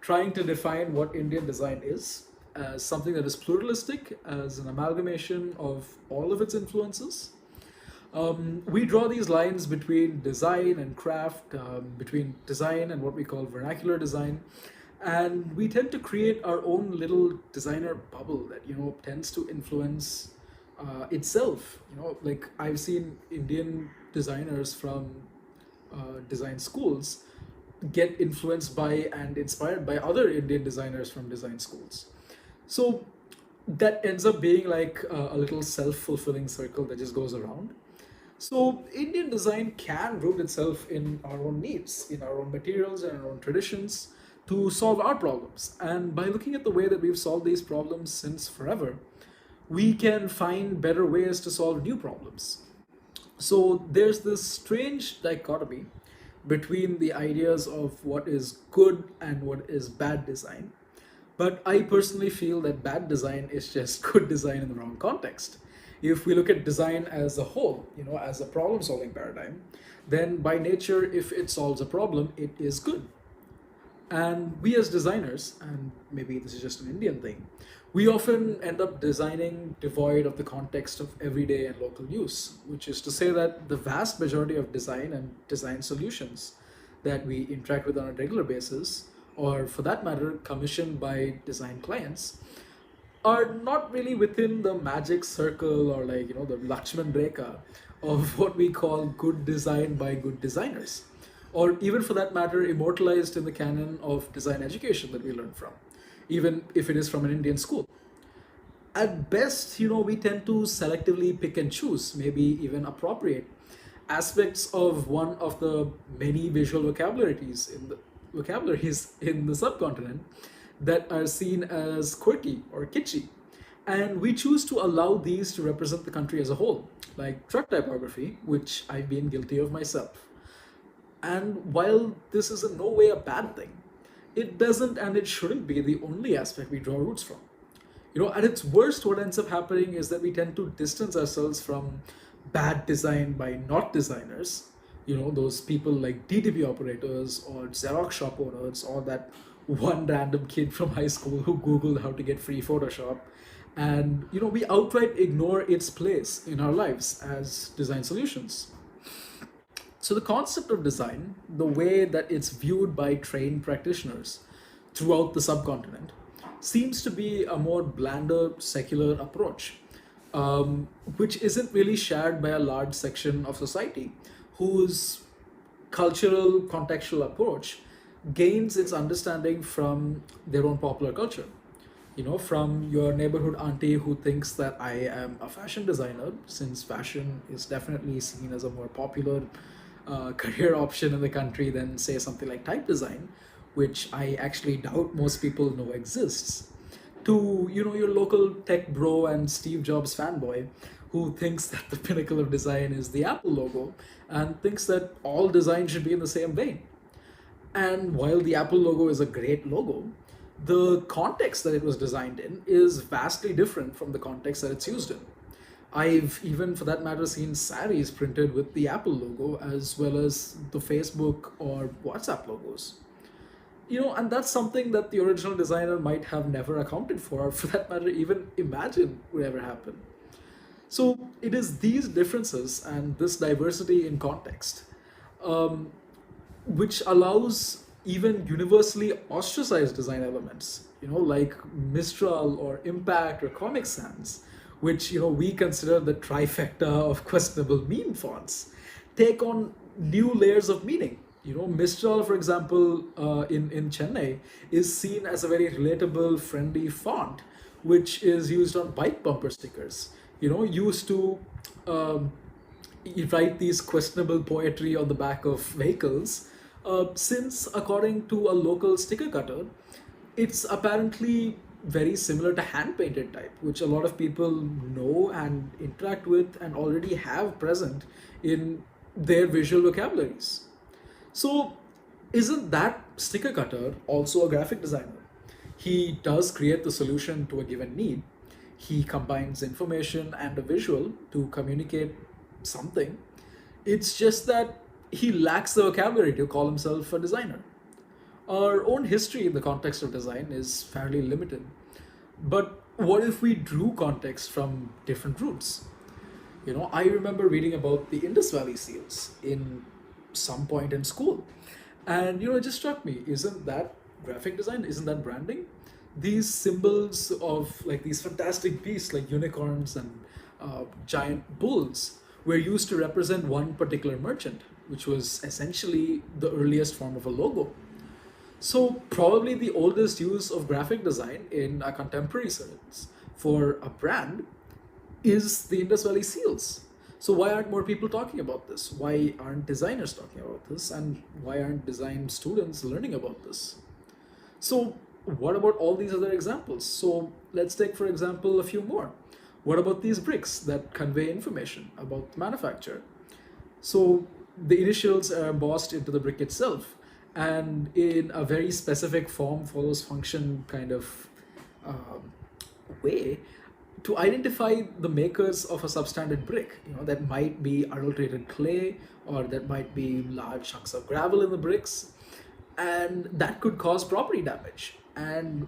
S8: trying to define what Indian design is as something that is pluralistic, as an amalgamation of all of its influences. We draw these lines between design and craft, between design and what we call vernacular design, and we tend to create our own little designer bubble that tends to influence itself. Like I've seen Indian designers from design schools get influenced by and inspired by other Indian designers from design schools. So that ends up being like a little self-fulfilling circle that just goes around. So Indian design can root itself in our own needs, in our own materials and our own traditions to solve our problems. And by looking at the way that we've solved these problems since forever, we can find better ways to solve new problems. So there's this strange dichotomy between the ideas of what is good and what is bad design. But I personally feel that bad design is just good design in the wrong context. If we look at design as a whole, as a problem solving paradigm, then by nature, if it solves a problem, it is good. And we as designers, and maybe this is just an Indian thing, we often end up designing devoid of the context of everyday and local use, which is to say that the vast majority of design and design solutions that we interact with on a regular basis, or for that matter, commissioned by design clients, are not really within the magic circle or the Lakshman Rekha of what we call good design by good designers, or even for that matter, immortalized in the canon of design education that we learn from, even if it is from an Indian school. At best, we tend to selectively pick and choose, maybe even appropriate aspects of one of the many visual vocabularies in the subcontinent that are seen as quirky or kitschy. And we choose to allow these to represent the country as a whole, like truck typography, which I've been guilty of myself. And while this is in no way a bad thing, it doesn't and it shouldn't be the only aspect we draw roots from. At its worst, what ends up happening is that we tend to distance ourselves from bad design by not designers, those people like DTP operators or Xerox shop owners or that one random kid from high school who Googled how to get free Photoshop. And, we outright ignore its place in our lives as design solutions. So the concept of design, the way that it's viewed by trained practitioners throughout the subcontinent, seems to be a more blander, secular approach, which isn't really shared by a large section of society whose cultural, contextual approach gains its understanding from their own popular culture. From your neighborhood auntie who thinks that I am a fashion designer, since fashion is definitely seen as a more popular career option in the country than, say, something like type design, which I actually doubt most people know exists, to, your local tech bro and Steve Jobs fanboy who thinks that the pinnacle of design is the Apple logo and thinks that all design should be in the same vein. And while the Apple logo is a great logo, the context that it was designed in is vastly different from the context that it's used in. I've even, for that matter, seen saris printed with the Apple logo as well as the Facebook or WhatsApp logos. And that's something that the original designer might have never accounted for, or for that matter, even imagine would ever happen. So it is these differences and this diversity in context which allows even universally ostracized design elements, like Mistral or Impact or Comic Sans, which we consider the trifecta of questionable meme fonts, take on new layers of meaning. Mistral, for example, in Chennai, is seen as a very relatable, friendly font, which is used on bike bumper stickers. Used to write these questionable poetry on the back of vehicles, since according to a local sticker cutter, it's apparently very similar to hand-painted type, which a lot of people know and interact with and already have present in their visual vocabularies. So isn't that sticker cutter also a graphic designer? He does create the solution to a given need. He combines information and a visual to communicate something. It's just that he lacks the vocabulary to call himself a designer. Our own history in the context of design is fairly limited. But what if we drew context from different roots? I remember reading about the Indus Valley seals in some point in school. And, it just struck me, isn't that graphic design? Isn't that branding? These symbols of these fantastic beasts like unicorns and giant bulls were used to represent one particular merchant, which was essentially the earliest form of a logo. So probably the oldest use of graphic design in a contemporary sense for a brand is the Indus Valley seals. So why aren't more people talking about this? Why aren't designers talking about this? And why aren't design students learning about this? So what about all these other examples? So let's take, for example, a few more. What about these bricks that convey information about the manufacturer? So the initials are embossed into the brick itself, and in a very specific form follows function kind of way to identify the makers of a substandard brick. That might be adulterated clay, or that might be large chunks of gravel in the bricks, and that could cause property damage. And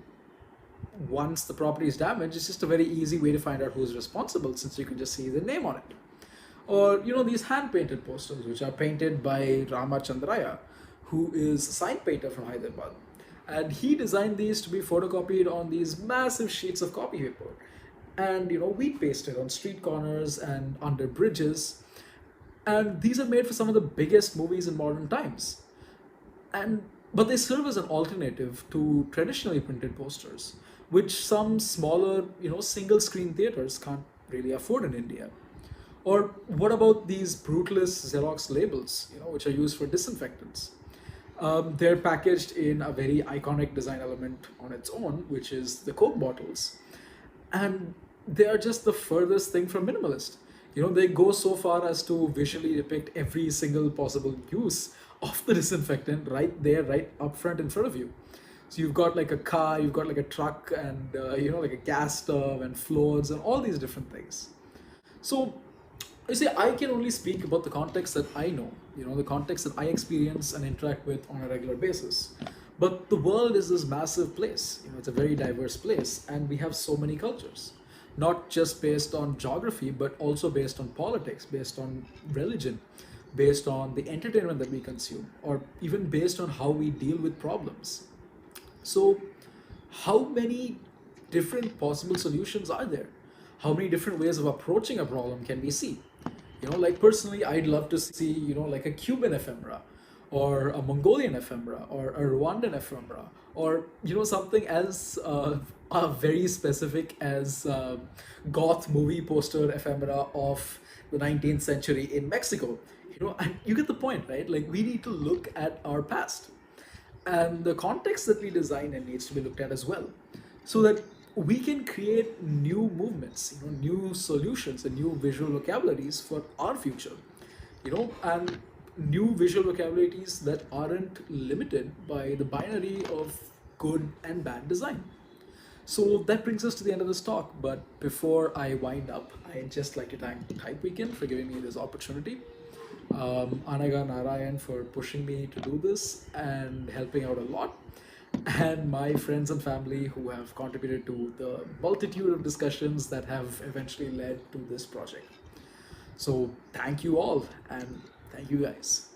S8: once the property is damaged, it's just a very easy way to find out who's responsible, since you can just see the name on it. Or these hand painted posters, which are painted by Rama Chandraya, who is a sign painter from Hyderabad, and he designed these to be photocopied on these massive sheets of copy paper, and we pasted on street corners and under bridges, and these are made for some of the biggest movies in modern times. But they serve as an alternative to traditionally printed posters, which some smaller single screen theaters can't really afford in India. Or what about these brutalist Xerox labels, which are used for disinfectants? They're packaged in a very iconic design element on its own, which is the Coke bottles. And they are just the furthest thing from minimalist. They go so far as to visually depict every single possible use of the disinfectant right there, right up front in front of you. So you've got like a car, you've got like a truck, and like a gas stove and floats and all these different things. So you see, I can only speak about the context that I know, the context that I experience and interact with on a regular basis. But the world is this massive place. It's a very diverse place, and we have so many cultures, not just based on geography, but also based on politics, based on religion, based on the entertainment that we consume, or even based on how we deal with problems. So how many different possible solutions are there? How many different ways of approaching a problem can we see? Like personally, I'd love to see, like a Cuban ephemera, or a Mongolian ephemera, or a Rwandan ephemera, or, something as very specific as goth movie poster ephemera of the 19th century in Mexico. And you get the point, right? Like, we need to look at our past. And the context that we design in needs to be looked at as well, so that we can create new movements, new solutions and new visual vocabularies for our future, and new visual vocabularies that aren't limited by the binary of good and bad design. So that brings us to the end of this talk. But before I wind up, I'd just like to thank TypeWknd for giving me this opportunity. Anaga Narayan for pushing me to do this and helping out a lot, and my friends and family who have contributed to the multitude of discussions that have eventually led to this project. So thank you all, and thank you guys.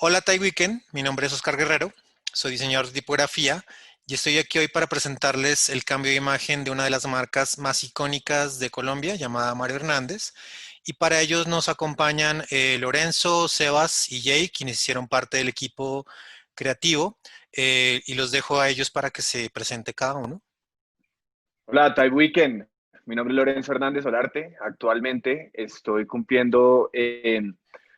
S9: Hola TypeWknd, mi nombre es Oscar Guerrero, soy diseñador de tipografía y estoy aquí hoy para presentarles el cambio de imagen de una de las marcas más icónicas de Colombia, llamada Mario Hernández. Y para ellos nos acompañan Lorenzo, Sebas y Jay, quienes hicieron parte del equipo creativo. Y los dejo a ellos para que se presente cada uno.
S10: Hola, TypeWknd. Mi nombre es Lorenzo Hernández Olarte. Actualmente estoy cumpliendo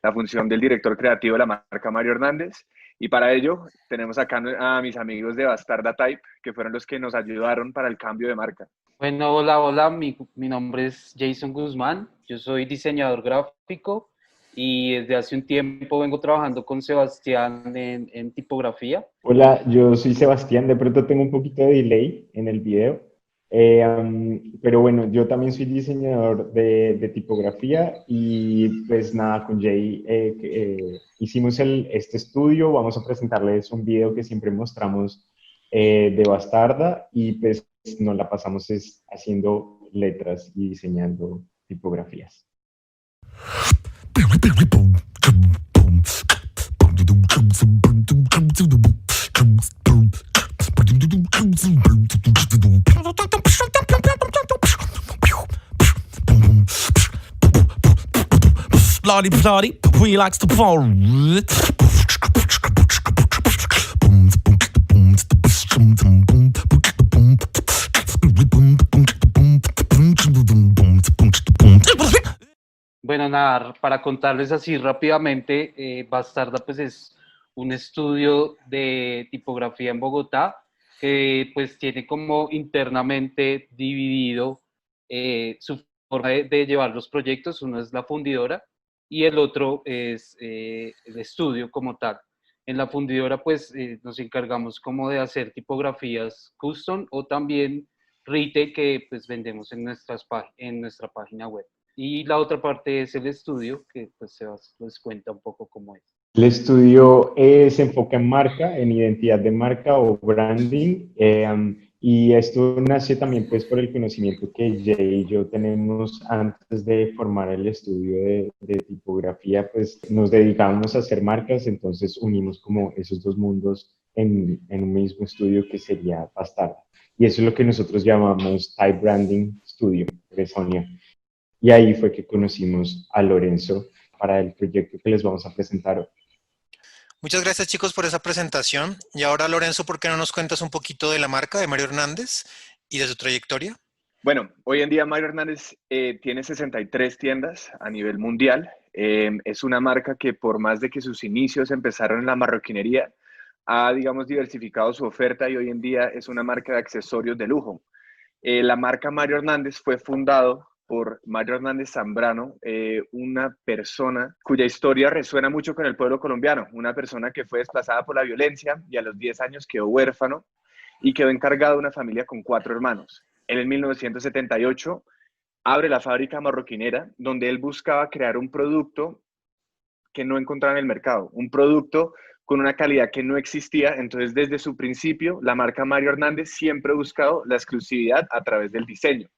S10: la función del director creativo de la marca Mario Hernández. Y para ello tenemos acá a mis amigos de Bastarda Type, que fueron los que nos ayudaron para el cambio de marca.
S11: Bueno, hola, mi nombre es Jason Guzmán, yo soy diseñador gráfico y desde hace un tiempo vengo trabajando con Sebastián en tipografía.
S12: Hola, yo soy Sebastián, de pronto tengo un poquito de delay en el video, pero bueno, yo también soy diseñador de tipografía y pues nada, con Jay hicimos este estudio, vamos a presentarles un video que siempre mostramos de Bastarda y pues nos la pasamos haciendo letras y diseñando tipografías.
S13: Bloody, bloody, we likes to fall.
S11: Bueno, nada, para contarles así rápidamente, Bastarda pues es un estudio de tipografía en Bogotá que pues tiene como internamente dividido su forma de llevar los proyectos. Uno es la fundidora y el otro es el estudio como tal. En la fundidora pues nos encargamos como de hacer tipografías custom o también retail que pues vendemos en nuestra página web. Y la otra parte es el estudio, que pues se les cuenta un poco cómo es.
S12: El estudio se enfoca en marca, en identidad de marca o branding, y esto nace también pues por el conocimiento que Jay y yo tenemos antes de formar el estudio de tipografía, pues nos dedicábamos a hacer marcas, entonces unimos como esos dos mundos en un mismo estudio que sería Bastarda. Y eso es lo que nosotros llamamos Type Branding Studio de Sonia. Y ahí fue que conocimos a Lorenzo para el proyecto que les vamos a presentar hoy.
S9: Muchas gracias chicos por esa presentación. Y ahora Lorenzo, ¿por qué no nos cuentas un poquito de la marca de Mario Hernández y de su trayectoria?
S10: Bueno, hoy en día Mario Hernández tiene 63 tiendas a nivel mundial. Es una marca que por más de que sus inicios empezaron en la marroquinería, ha, digamos, diversificado su oferta y hoy en día es una marca de accesorios de lujo. La marca Mario Hernández fue fundado por Mario Hernández Zambrano, una persona cuya historia resuena mucho con el pueblo colombiano, una persona que fue desplazada por la violencia y a los 10 años quedó huérfano y quedó encargado de una familia con 4 hermanos. Él en 1978 abre la fábrica marroquinera donde él buscaba crear un producto que no encontraba en el mercado, un producto con una calidad que no existía. Entonces, desde su principio, la marca Mario Hernández siempre ha buscado la exclusividad a través del diseño.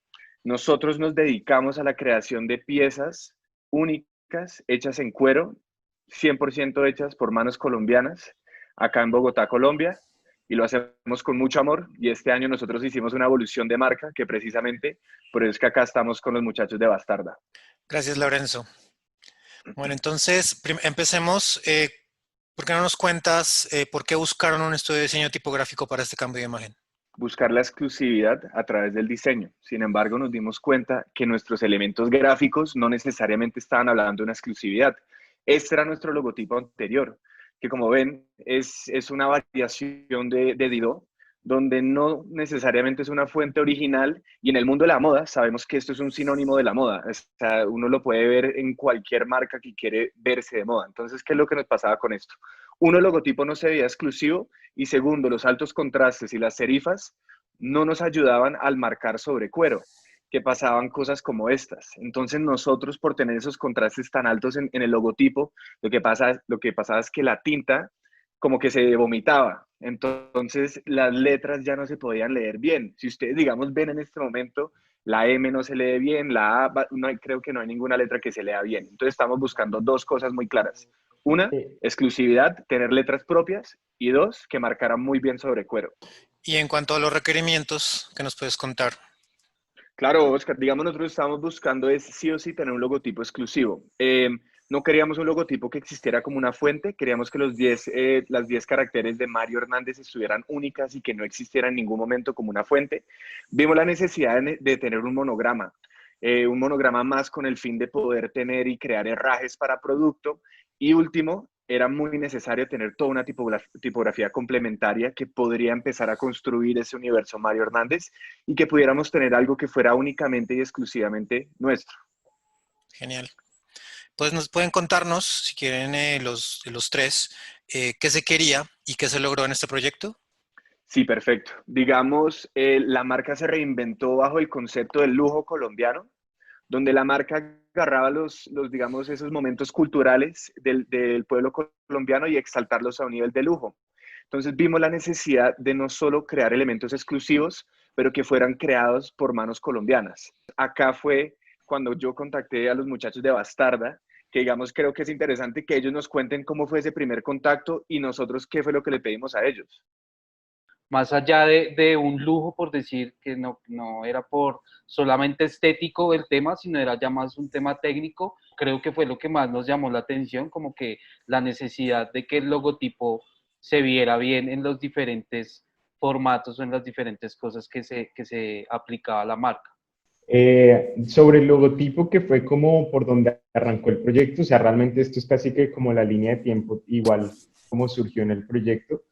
S10: Nosotros nos dedicamos a la creación de piezas únicas, hechas en cuero, 100% hechas por manos colombianas, acá en Bogotá, Colombia, y lo hacemos con mucho amor. Y este año nosotros hicimos una evolución de marca, que precisamente por eso es que acá estamos con los muchachos de Bastarda.
S9: Gracias, Lorenzo. Bueno, entonces empecemos. ¿Por qué no nos cuentas por qué buscaron un estudio de diseño tipográfico para este cambio de imagen?
S10: Buscar la exclusividad a través del diseño. Sin embargo, nos dimos cuenta que nuestros elementos gráficos no necesariamente estaban hablando de una exclusividad. Este era nuestro logotipo anterior, que como ven es una variación de Dido, donde no necesariamente es una fuente original, y en el mundo de la moda sabemos que esto es un sinónimo de la moda. O sea, uno lo puede ver en cualquier marca que quiere verse de moda. Entonces, ¿qué es lo que nos pasaba con esto? Uno, el logotipo no se veía exclusivo, y segundo, los altos contrastes y las serifas no nos ayudaban al marcar sobre cuero, que pasaban cosas como estas. Entonces nosotros, por tener esos contrastes tan altos en el logotipo, lo que pasaba es que la tinta como que se vomitaba. Entonces las letras ya no se podían leer bien. Si ustedes, digamos, ven en este momento, la M no se lee bien, la A, creo que no hay ninguna letra que se lea bien. Entonces estamos buscando dos cosas muy claras. Una, exclusividad, tener letras propias, y dos, que marcara muy bien sobre cuero.
S9: Y en cuanto a los requerimientos, ¿qué nos puedes contar?
S10: Claro, Oscar, digamos, nosotros estábamos buscando es sí o sí tener un logotipo exclusivo. No queríamos un logotipo que existiera como una fuente, queríamos que las 10 caracteres de Mario Hernández estuvieran únicas y que no existiera en ningún momento como una fuente. Vimos la necesidad de tener un monograma más con el fin de poder tener y crear herrajes para producto. Y último, era muy necesario tener toda una tipografía complementaria que podría empezar a construir ese universo Mario Hernández y que pudiéramos tener algo que fuera únicamente y exclusivamente nuestro.
S9: Genial. Pues nos pueden contarnos, si quieren, los tres, qué se quería y qué se logró en este proyecto.
S10: Sí, perfecto. Digamos, la marca se reinventó bajo el concepto del lujo colombiano, donde la marca agarraba digamos, esos momentos culturales del pueblo colombiano y exaltarlos a un nivel de lujo. Entonces vimos la necesidad de no solo crear elementos exclusivos, pero que fueran creados por manos colombianas. Acá fue cuando yo contacté a los muchachos de Bastarda, que digamos creo que es interesante que ellos nos cuenten cómo fue ese primer contacto y nosotros qué fue lo que le pedimos a ellos.
S11: Más allá de un lujo, por decir que no era por solamente estético el tema, sino era ya más un tema técnico, creo que fue lo que más nos llamó la atención, como que la necesidad de que el logotipo se viera bien en los diferentes formatos o en las diferentes cosas que se aplicaba a la marca.
S12: Sobre el logotipo, que fue como por donde arrancó el proyecto, o sea, realmente esto es casi que como la línea de tiempo, igual como surgió en el proyecto.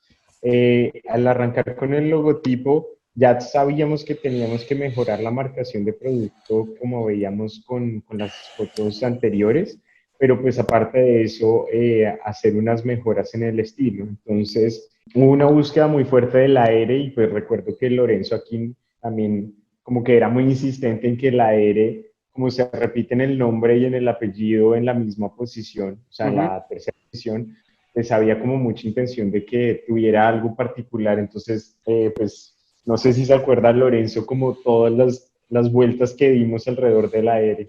S12: Al arrancar con el logotipo, ya sabíamos que teníamos que mejorar la marcación de producto como veíamos con las fotos anteriores, pero pues aparte de eso, hacer unas mejoras en el estilo. Entonces, hubo una búsqueda muy fuerte del aire y pues recuerdo que Lorenzo aquí también como que era muy insistente en que la R, como se repite en el nombre y en el apellido en la misma posición, o sea, en la tercera posición, pues había como mucha intención de que tuviera algo particular. Entonces, pues no sé si se acuerda Lorenzo, como todas las vueltas que dimos alrededor de la R.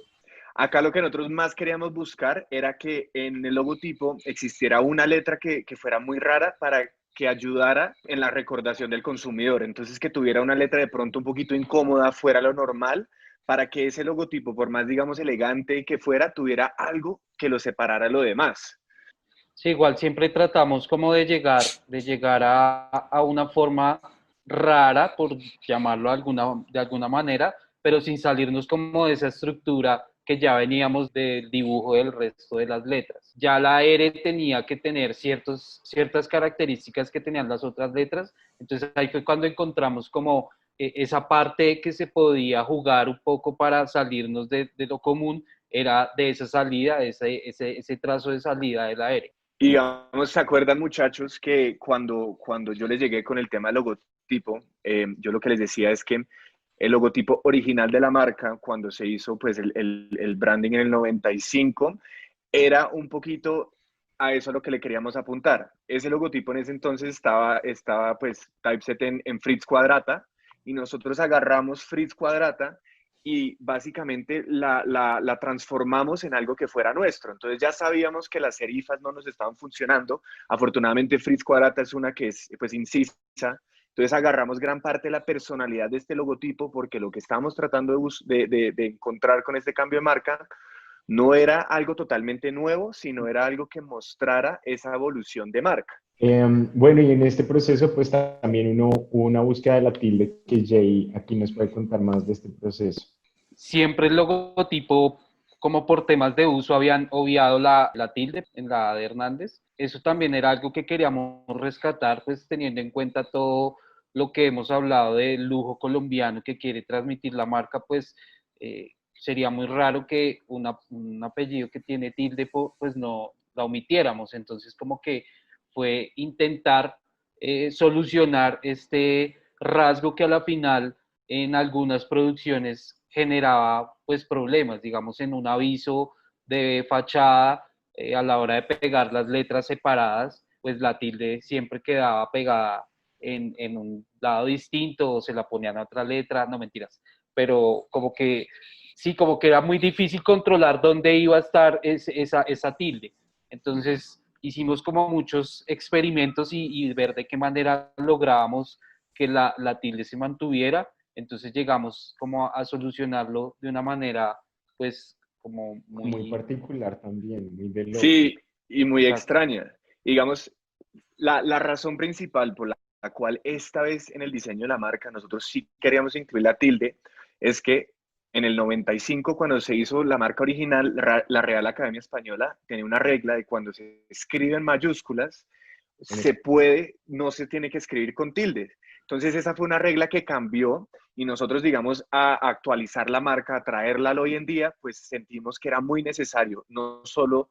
S10: Acá lo que nosotros más queríamos buscar era que en el logotipo existiera una letra que fuera muy rara para que ayudara en la recordación del consumidor. Entonces, que tuviera una letra de pronto un poquito incómoda, fuera lo normal, para que ese logotipo, por más, digamos, elegante que fuera, tuviera algo que lo separara de lo demás.
S11: Sí, igual siempre tratamos como de llegar a una forma rara, por llamarlo de alguna manera, pero sin salirnos como de esa estructura que ya veníamos del dibujo del resto de las letras. Ya la R tenía que tener ciertas características que tenían las otras letras, entonces ahí fue cuando encontramos como esa parte que se podía jugar un poco para salirnos de lo común, era de esa salida, ese trazo de salida de la R.
S10: Y digamos, ¿se acuerdan, muchachos, que cuando yo les llegué con el tema del logotipo, yo lo que les decía es que el logotipo original de la marca, cuando se hizo pues el branding en el 95, era un poquito a eso a lo que le queríamos apuntar. Ese logotipo en ese entonces estaba pues typeset en Fritz Quadrata, y nosotros agarramos Fritz Quadrata y básicamente la transformamos en algo que fuera nuestro. Entonces ya sabíamos que las serifas no nos estaban funcionando. Afortunadamente Fritz Quadrata es una que es pues incisa. Entonces agarramos gran parte de la personalidad de este logotipo, porque lo que estábamos tratando de encontrar con este cambio de marca no era algo totalmente nuevo, sino era algo que mostrara esa evolución de marca.
S12: Bueno, y en este proceso pues también hubo una búsqueda de la tilde, que Jay aquí nos puede contar más de este proceso.
S11: Siempre el logotipo, como por temas de uso, habían obviado la tilde en la de Hernández. Eso también era algo que queríamos rescatar, pues teniendo en cuenta todo lo que hemos hablado del lujo colombiano que quiere transmitir la marca, pues sería muy raro que un apellido que tiene tilde, pues no la omitiéramos. Entonces, como que fue intentar solucionar este rasgo que a la final en algunas producciones generaba pues problemas, digamos en un aviso de fachada, a la hora de pegar las letras separadas, pues la tilde siempre quedaba pegada en un lado distinto, o se la ponían a otra letra, no mentiras, pero como que sí, como que era muy difícil controlar dónde iba a estar esa tilde. Entonces, hicimos como muchos experimentos y ver de qué manera lográbamos que la tilde se mantuviera. Entonces llegamos como a solucionarlo de una manera, pues, como
S12: Muy
S11: muy...
S12: particular también, muy de logo.
S10: Sí, y muy
S11: Exacto.
S10: extraña. Digamos, la razón principal por la cual esta vez en el diseño de la marca nosotros sí queríamos incluir la tilde es que en el 95, cuando se hizo la marca original, la Real Academia Española tenía una regla de cuando se escribe en mayúsculas, no se tiene que escribir con tilde. Entonces esa fue una regla que cambió y nosotros, digamos, a actualizar la marca, a traerla al hoy en día, pues sentimos que era muy necesario, no solo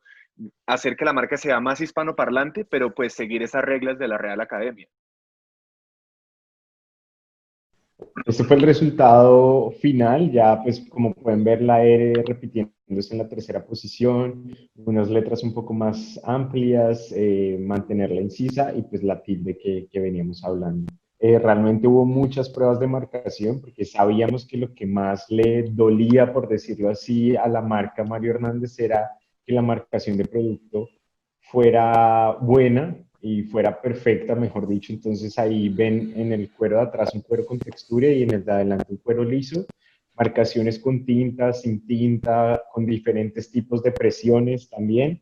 S10: hacer que la marca sea más hispanoparlante, pero pues seguir esas reglas de la Real Academia.
S12: Este fue el resultado final, ya pues como pueden ver la R repitiéndose en la tercera posición, unas letras un poco más amplias, mantenerla incisa y pues la tilde que veníamos hablando. Realmente hubo muchas pruebas de marcación porque sabíamos que lo que más le dolía, por decirlo así, a la marca Mario Hernández era que la marcación de producto fuera buena y fuera perfecta, mejor dicho. Entonces ahí ven en el cuero de atrás un cuero con textura y en el de adelante un cuero liso. Marcaciones con tinta, sin tinta, con diferentes tipos de presiones también.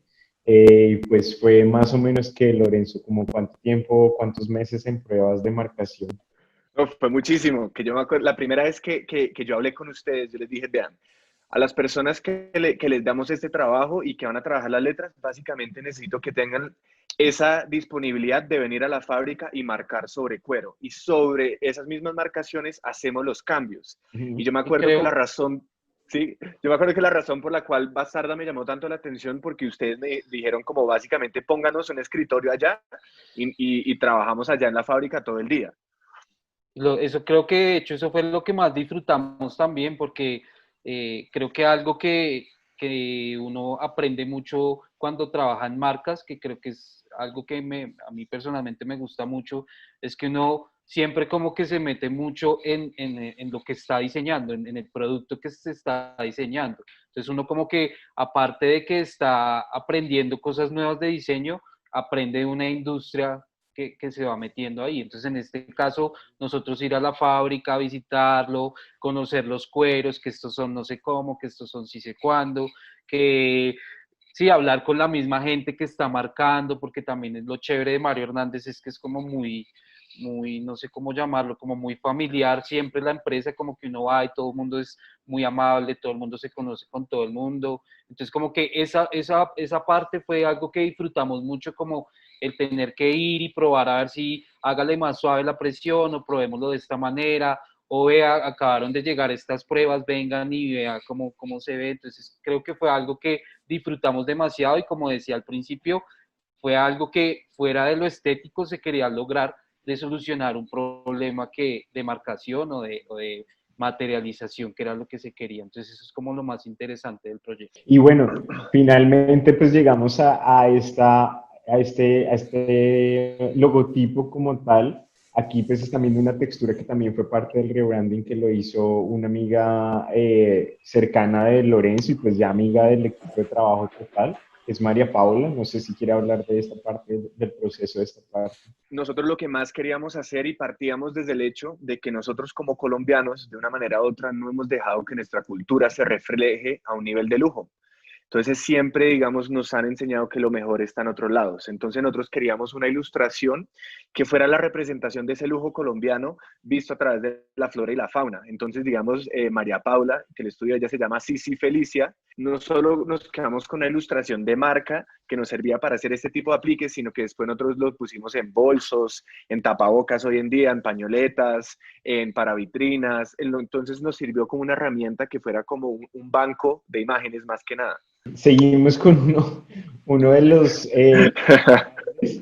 S12: Pues fue más o menos que, Lorenzo, como cuánto tiempo, cuántos meses en pruebas de marcación.
S10: No, fue muchísimo, que yo me acuerdo, la primera vez que yo hablé con ustedes, yo les dije, vean, a las personas que les damos este trabajo y que van a trabajar las letras, básicamente necesito que tengan esa disponibilidad de venir a la fábrica y marcar sobre cuero. Y sobre esas mismas marcaciones hacemos los cambios. Y yo me
S11: Y
S10: acuerdo que la
S11: creo,
S10: razón, sí, yo me acuerdo que la razón por la cual Bastarda me llamó tanto la atención, porque ustedes me dijeron como básicamente pónganos un escritorio allá y trabajamos allá en la fábrica todo el día.
S11: eso creo que de hecho eso fue lo que más disfrutamos también porque creo que algo que uno aprende mucho cuando trabaja en marcas, que creo que es algo que a mí personalmente me gusta mucho, es que uno siempre como que se mete mucho en lo que está diseñando, en el producto que se está diseñando. Entonces uno como que aparte de que está aprendiendo cosas nuevas de diseño, aprende una industria que se va metiendo ahí. Entonces, en este caso, nosotros ir a la fábrica, visitarlo, conocer los cueros, que estos son no sé cómo, que estos son sí sé cuándo, que sí, hablar con la misma gente que está marcando, porque también es lo chévere de Mario Hernández, es que es como muy, no sé cómo llamarlo, como muy familiar siempre la empresa, como que uno va y todo el mundo es muy amable, todo el mundo se conoce con todo el mundo. Entonces, como que esa parte fue algo que disfrutamos mucho, como el tener que ir y probar a ver si hágale más suave la presión o probémoslo de esta manera, o vea, acabaron de llegar estas pruebas, vengan y vea cómo se ve. Entonces, creo que fue algo que disfrutamos demasiado y como decía al principio, fue algo que fuera de lo estético se quería lograr de solucionar un problema de marcación o de materialización, que era lo que se quería. Entonces eso es como lo más interesante del proyecto.
S12: Y bueno, finalmente pues llegamos a este logotipo como tal. Aquí pues están viendo una textura que también fue parte del rebranding que lo hizo una amiga cercana de Lorenzo y pues ya amiga del equipo de trabajo total, que es María Paula. No sé si quiere hablar de esta parte, del proceso de esta parte.
S10: Nosotros lo que más queríamos hacer y partíamos desde el hecho de que nosotros como colombianos, de una manera u otra, no hemos dejado que nuestra cultura se refleje a un nivel de lujo. Entonces siempre, digamos, nos han enseñado que lo mejor está en otros lados. Entonces nosotros queríamos una ilustración que fuera la representación de ese lujo colombiano visto a través de la flora y la fauna. Entonces, digamos, María Paula, que el estudio de ella se llama Sisi Felicia, no solo nos quedamos con una ilustración de marca que nos servía para hacer este tipo de apliques, sino que después nosotros lo pusimos en bolsos, en tapabocas hoy en día, en pañoletas, en paravitrinas. Entonces nos sirvió como una herramienta que fuera como un banco de imágenes más que nada.
S12: Seguimos con uno de los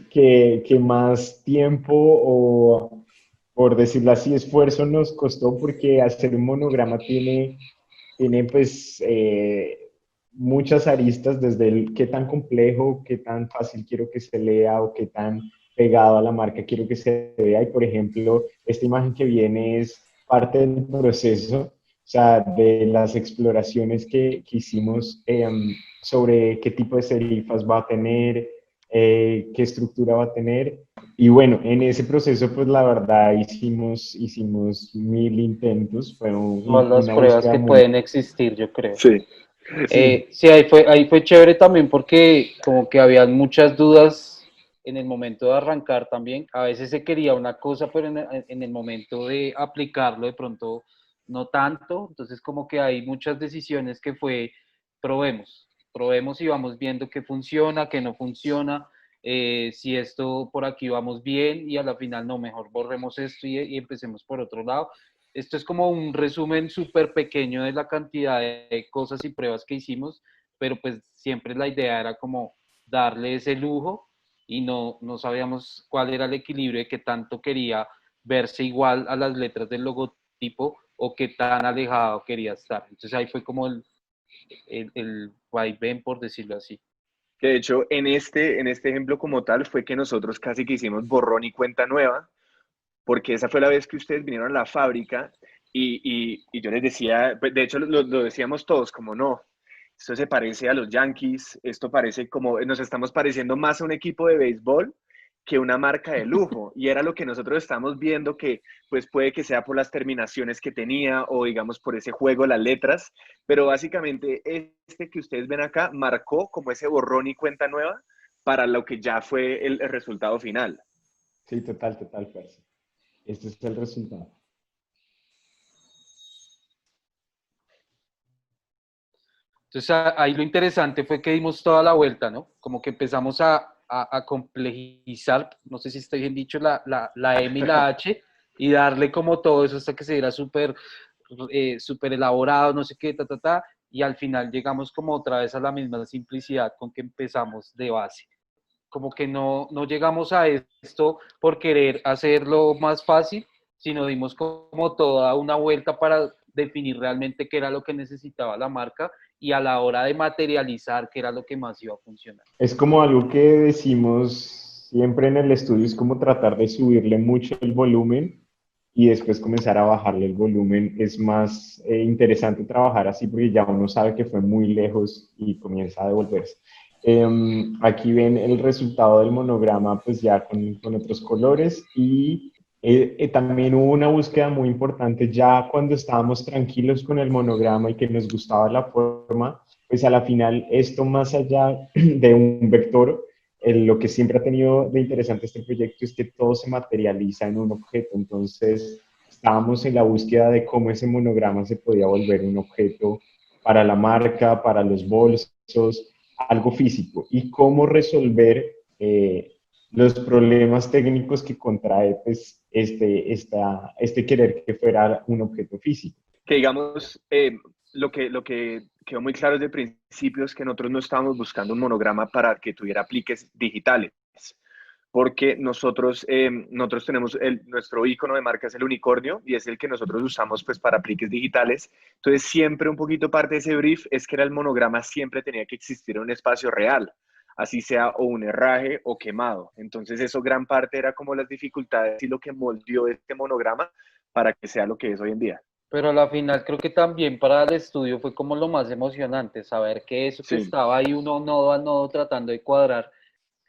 S12: que más tiempo o, por decirlo así, esfuerzo nos costó porque hacer un monograma tiene pues muchas aristas, desde el qué tan complejo, qué tan fácil quiero que se lea o qué tan pegado a la marca quiero que se vea. Y por ejemplo, esta imagen que viene es parte del proceso, o sea, de las exploraciones que hicimos sobre qué tipo de serifas va a tener, qué estructura va a tener. Y bueno, en ese proceso, pues la verdad hicimos 1000 intentos, fue
S11: Todas las
S12: una
S11: pruebas
S12: búsqueda
S11: que
S12: muy...
S11: pueden existir, yo creo.
S10: Sí, sí.
S11: Sí, ahí fue chévere también porque como que había muchas dudas en el momento de arrancar también. A veces se quería una cosa, pero en el momento de aplicarlo de pronto no tanto. Entonces como que hay muchas decisiones que fue probemos y vamos viendo qué funciona, qué no funciona. Si esto por aquí vamos bien y a la final no, mejor borremos esto y empecemos por otro lado. Esto es como un resumen súper pequeño de la cantidad de cosas y pruebas que hicimos, pero pues siempre la idea era como darle ese lujo y no sabíamos cuál era el equilibrio de qué tanto quería verse igual a las letras del logotipo o qué tan alejado quería estar. Entonces ahí fue como el vaivén, por decirlo así.
S10: Que de hecho, en este ejemplo como tal, fue que nosotros casi que hicimos borrón y cuenta nueva, porque esa fue la vez que ustedes vinieron a la fábrica y yo les decía, pues, de hecho lo decíamos todos, como no, esto se parece a los Yankees, esto parece como, nos estamos pareciendo más a un equipo de béisbol que una marca de lujo. Y era lo que nosotros estamos viendo que pues puede que sea por las terminaciones que tenía o digamos por ese juego, las letras, pero básicamente este que ustedes ven acá marcó como ese borrón y cuenta nueva para lo que ya fue el resultado final.
S12: Sí, total, Percy. Este es el resultado.
S11: Entonces ahí lo interesante fue que dimos toda la vuelta, ¿no? Como que empezamos a complejizar, no sé si está bien dicho, la M y la H, y darle como todo eso hasta que se diera súper elaborado, no sé qué, y al final llegamos como otra vez a la misma simplicidad con que empezamos de base. Como que no llegamos a esto por querer hacerlo más fácil, sino dimos como toda una vuelta para definir realmente qué era lo que necesitaba la marca y a la hora de materializar qué era lo que más iba a funcionar.
S12: Es como algo que decimos siempre en el estudio, es como tratar de subirle mucho el volumen y después comenzar a bajarle el volumen. Es más interesante trabajar así porque ya uno sabe que fue muy lejos y comienza a devolverse. Aquí ven el resultado del monograma pues ya con otros colores y también hubo una búsqueda muy importante ya cuando estábamos tranquilos con el monograma y que nos gustaba la forma, pues a la final esto más allá de un vector, lo que siempre ha tenido de interesante este proyecto es que todo se materializa en un objeto. Entonces estábamos en la búsqueda de cómo ese monograma se podía volver un objeto para la marca, para los bolsos, algo físico, y cómo resolver los problemas técnicos que contrae pues, este querer que fuera un objeto físico.
S10: Que digamos, lo que quedó muy claro desde el principio es que nosotros no estábamos buscando un monograma para que tuviera apliques digitales, porque nosotros tenemos nuestro icono de marca es el unicornio y es el que nosotros usamos pues para apliques digitales. Entonces siempre un poquito parte de ese brief es que era el monograma siempre tenía que existir en un espacio real, así sea o un herraje o quemado. Entonces eso gran parte era como las dificultades y lo que moldeó este monograma para que sea lo que es hoy en día.
S11: Pero a la final creo que también para el estudio fue como lo más emocionante, saber que eso que
S10: Sí.
S11: estaba ahí uno nodo a nodo tratando de cuadrar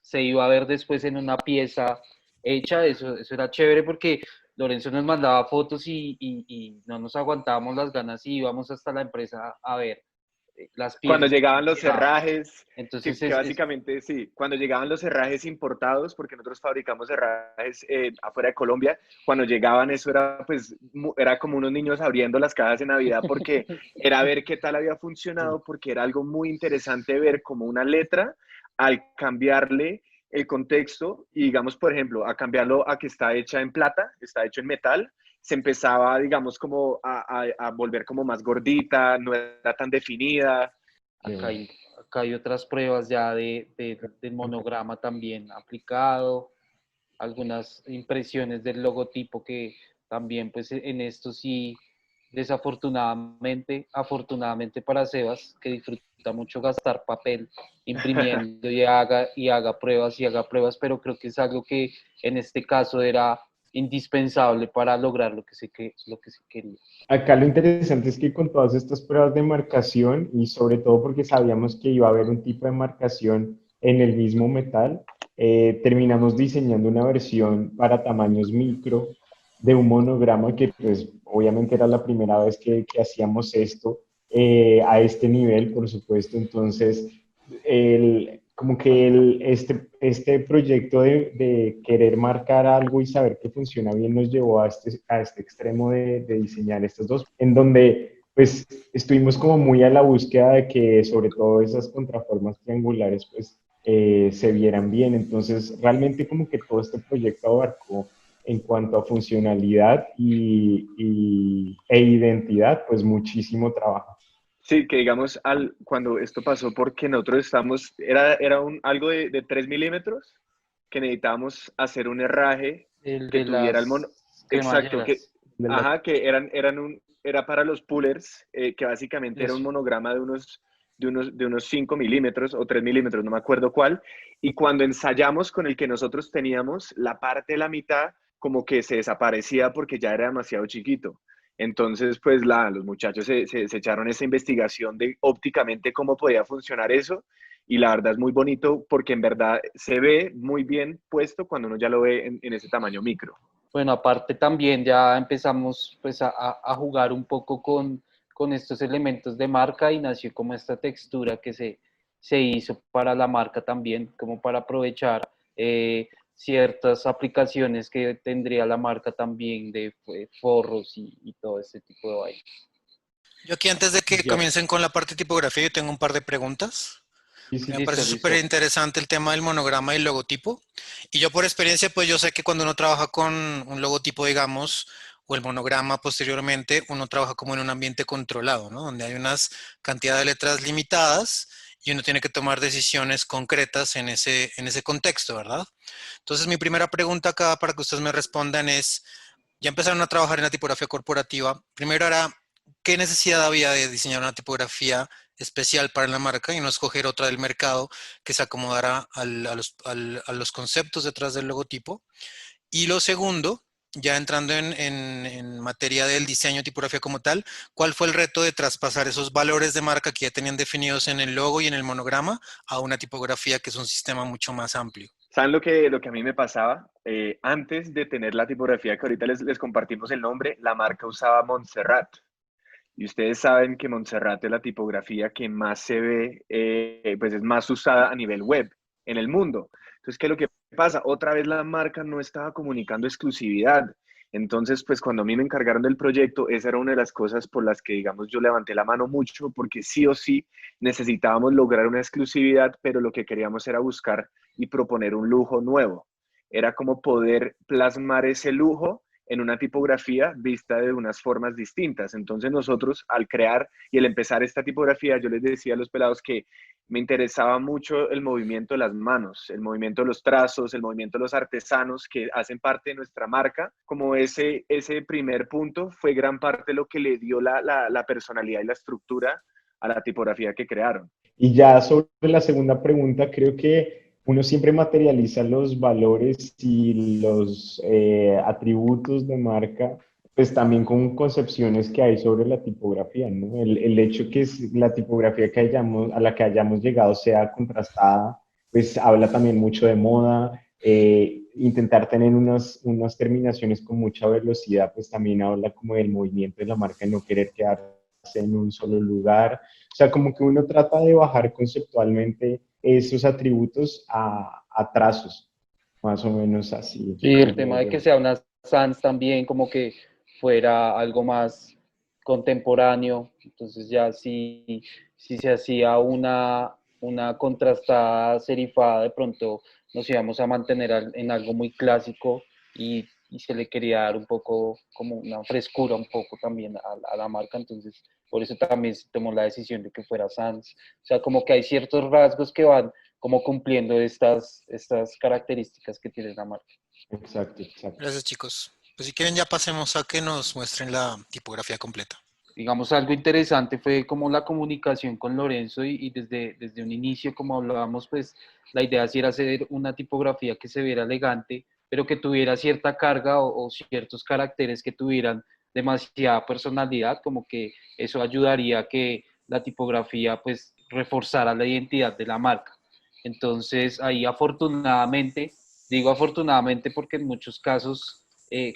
S11: se iba a ver después en una pieza hecha, eso era chévere porque Lorenzo nos mandaba fotos y no nos aguantábamos las ganas y íbamos hasta la empresa a ver las
S10: Cuando
S11: piezas.
S10: llegaban los herrajes,
S11: Entonces
S10: que básicamente sí, cuando llegaban los herrajes importados, porque nosotros fabricamos herrajes afuera de Colombia, cuando llegaban eso era pues, era como unos niños abriendo las cajas de Navidad porque era ver qué tal había funcionado, porque era algo muy interesante ver como una letra al cambiarle el contexto y digamos, por ejemplo, a cambiarlo a que está hecha en plata, está hecho en metal, se empezaba, digamos, como a volver como más gordita, no era tan definida.
S11: Acá hay otras pruebas ya del monograma también aplicado, algunas impresiones del logotipo que también pues en esto sí, afortunadamente para Sebas, que disfruta mucho gastar papel, imprimiendo y haga pruebas, pero creo que es algo que en este caso era indispensable para lograr lo que se quería.
S12: Acá lo interesante es que con todas estas pruebas de marcación y sobre todo porque sabíamos que iba a haber un tipo de marcación en el mismo metal, terminamos diseñando una versión para tamaños micro de un monograma que pues obviamente era la primera vez que hacíamos esto a este nivel, por supuesto. Entonces, como que este proyecto de querer marcar algo y saber que funciona bien nos llevó a este extremo de diseñar estos dos, en donde pues estuvimos como muy a la búsqueda de que sobre todo esas contraformas triangulares pues se vieran bien. Entonces, realmente como que todo este proyecto abarcó en cuanto a funcionalidad e identidad, pues muchísimo trabajo.
S10: Sí, que digamos, cuando esto pasó, porque nosotros estamos, era algo de 3 milímetros, que necesitábamos hacer un herraje
S11: El
S10: que
S11: de
S10: tuviera el mono.
S11: las
S10: Exacto,
S11: cremalleras.
S10: ajá, que era para los pullers, que básicamente era un
S11: Eso.
S10: monograma de unos 5 milímetros o 3 milímetros, no me acuerdo cuál. Y cuando ensayamos con el que nosotros teníamos, la parte de la mitad como que se desaparecía porque ya era demasiado chiquito. Entonces, pues los muchachos se echaron esa investigación de ópticamente cómo podía funcionar eso, y la verdad es muy bonito porque en verdad se ve muy bien puesto cuando uno ya lo ve en ese tamaño micro.
S11: Bueno, aparte también ya empezamos pues a jugar un poco con estos elementos de marca y nació como esta textura que se hizo para la marca también, como para aprovechar ciertas aplicaciones que tendría la marca también de forros y todo este tipo de vainas.
S9: Yo aquí antes de que
S12: Ya.
S9: comiencen con la parte de tipografía, yo tengo un par de preguntas.
S12: Sí, sí,
S9: Me
S11: Listo,
S9: parece súper
S11: listo.
S9: interesante el tema del monograma y el logotipo. Y yo por experiencia, pues yo sé que cuando uno trabaja con un logotipo, digamos, o el monograma posteriormente, uno trabaja como en un ambiente controlado, ¿no? Donde hay unas cantidad de letras limitadas y uno tiene que tomar decisiones concretas en ese contexto, ¿verdad? Entonces, mi primera pregunta acá para que ustedes me respondan es, ya empezaron a trabajar en la tipografía corporativa. Primero era, ¿qué necesidad había de diseñar una tipografía especial para la marca y no escoger otra del mercado que se acomodara a los conceptos detrás del logotipo? Y lo segundo, ya entrando en materia del diseño de tipografía como tal, ¿cuál fue el reto de traspasar esos valores de marca que ya tenían definidos en el logo y en el monograma a una tipografía que es un sistema mucho más amplio?
S10: ¿Saben lo que a mí me pasaba? Antes de tener la tipografía que ahorita les compartimos el nombre, la marca usaba Montserrat. Y ustedes saben que Montserrat es la tipografía que más se ve, pues es más usada a nivel web en el mundo. Entonces, ¿qué es lo que pasa? Otra vez la marca no estaba comunicando exclusividad. Entonces, pues cuando a mí me encargaron del proyecto, esa era una de las cosas por las que, digamos, yo levanté la mano mucho, porque sí o sí necesitábamos lograr una exclusividad, pero lo que queríamos era buscar y proponer un lujo nuevo. Era como poder plasmar ese lujo en una tipografía vista de unas formas distintas. Entonces nosotros al crear y al empezar esta tipografía, yo les decía a los pelados que me interesaba mucho el movimiento de las manos, el movimiento de los trazos, el movimiento de los artesanos que hacen parte de nuestra marca. Como ese primer punto fue gran parte de lo que le dio la personalidad y la estructura a la tipografía que crearon.
S12: Y ya sobre la segunda pregunta, creo que uno siempre materializa los valores y los atributos de marca, pues también con concepciones que hay sobre la tipografía, ¿no? El hecho que la tipografía a la que hayamos llegado sea contrastada, pues habla también mucho de moda. Intentar tener unas terminaciones con mucha velocidad, pues también habla como del movimiento de la marca y no querer quedarse en un solo lugar. O sea, como que uno trata de bajar conceptualmente esos atributos a trazos, más o menos así.
S11: Sí, el tema de que sea una sans también como que fuera algo más contemporáneo, entonces ya si se hacía una contrastada serifada, de pronto nos íbamos a mantener en algo muy clásico y se le quería dar un poco como una frescura un poco también a la marca, entonces por eso también se tomó la decisión de que fuera sans. O sea, como que hay ciertos rasgos que van como cumpliendo estas características que tiene la marca.
S12: Exacto, exacto.
S9: Gracias, chicos. Pues si quieren ya pasemos a que nos muestren la tipografía completa.
S11: Digamos, algo interesante fue como la comunicación con Lorenzo y desde un inicio, como hablábamos, pues la idea sí era hacer una tipografía que se viera elegante, pero que tuviera cierta carga o ciertos caracteres que tuvieran demasiada personalidad, como que eso ayudaría a que la tipografía pues reforzara la identidad de la marca. Entonces ahí afortunadamente, digo afortunadamente porque en muchos casos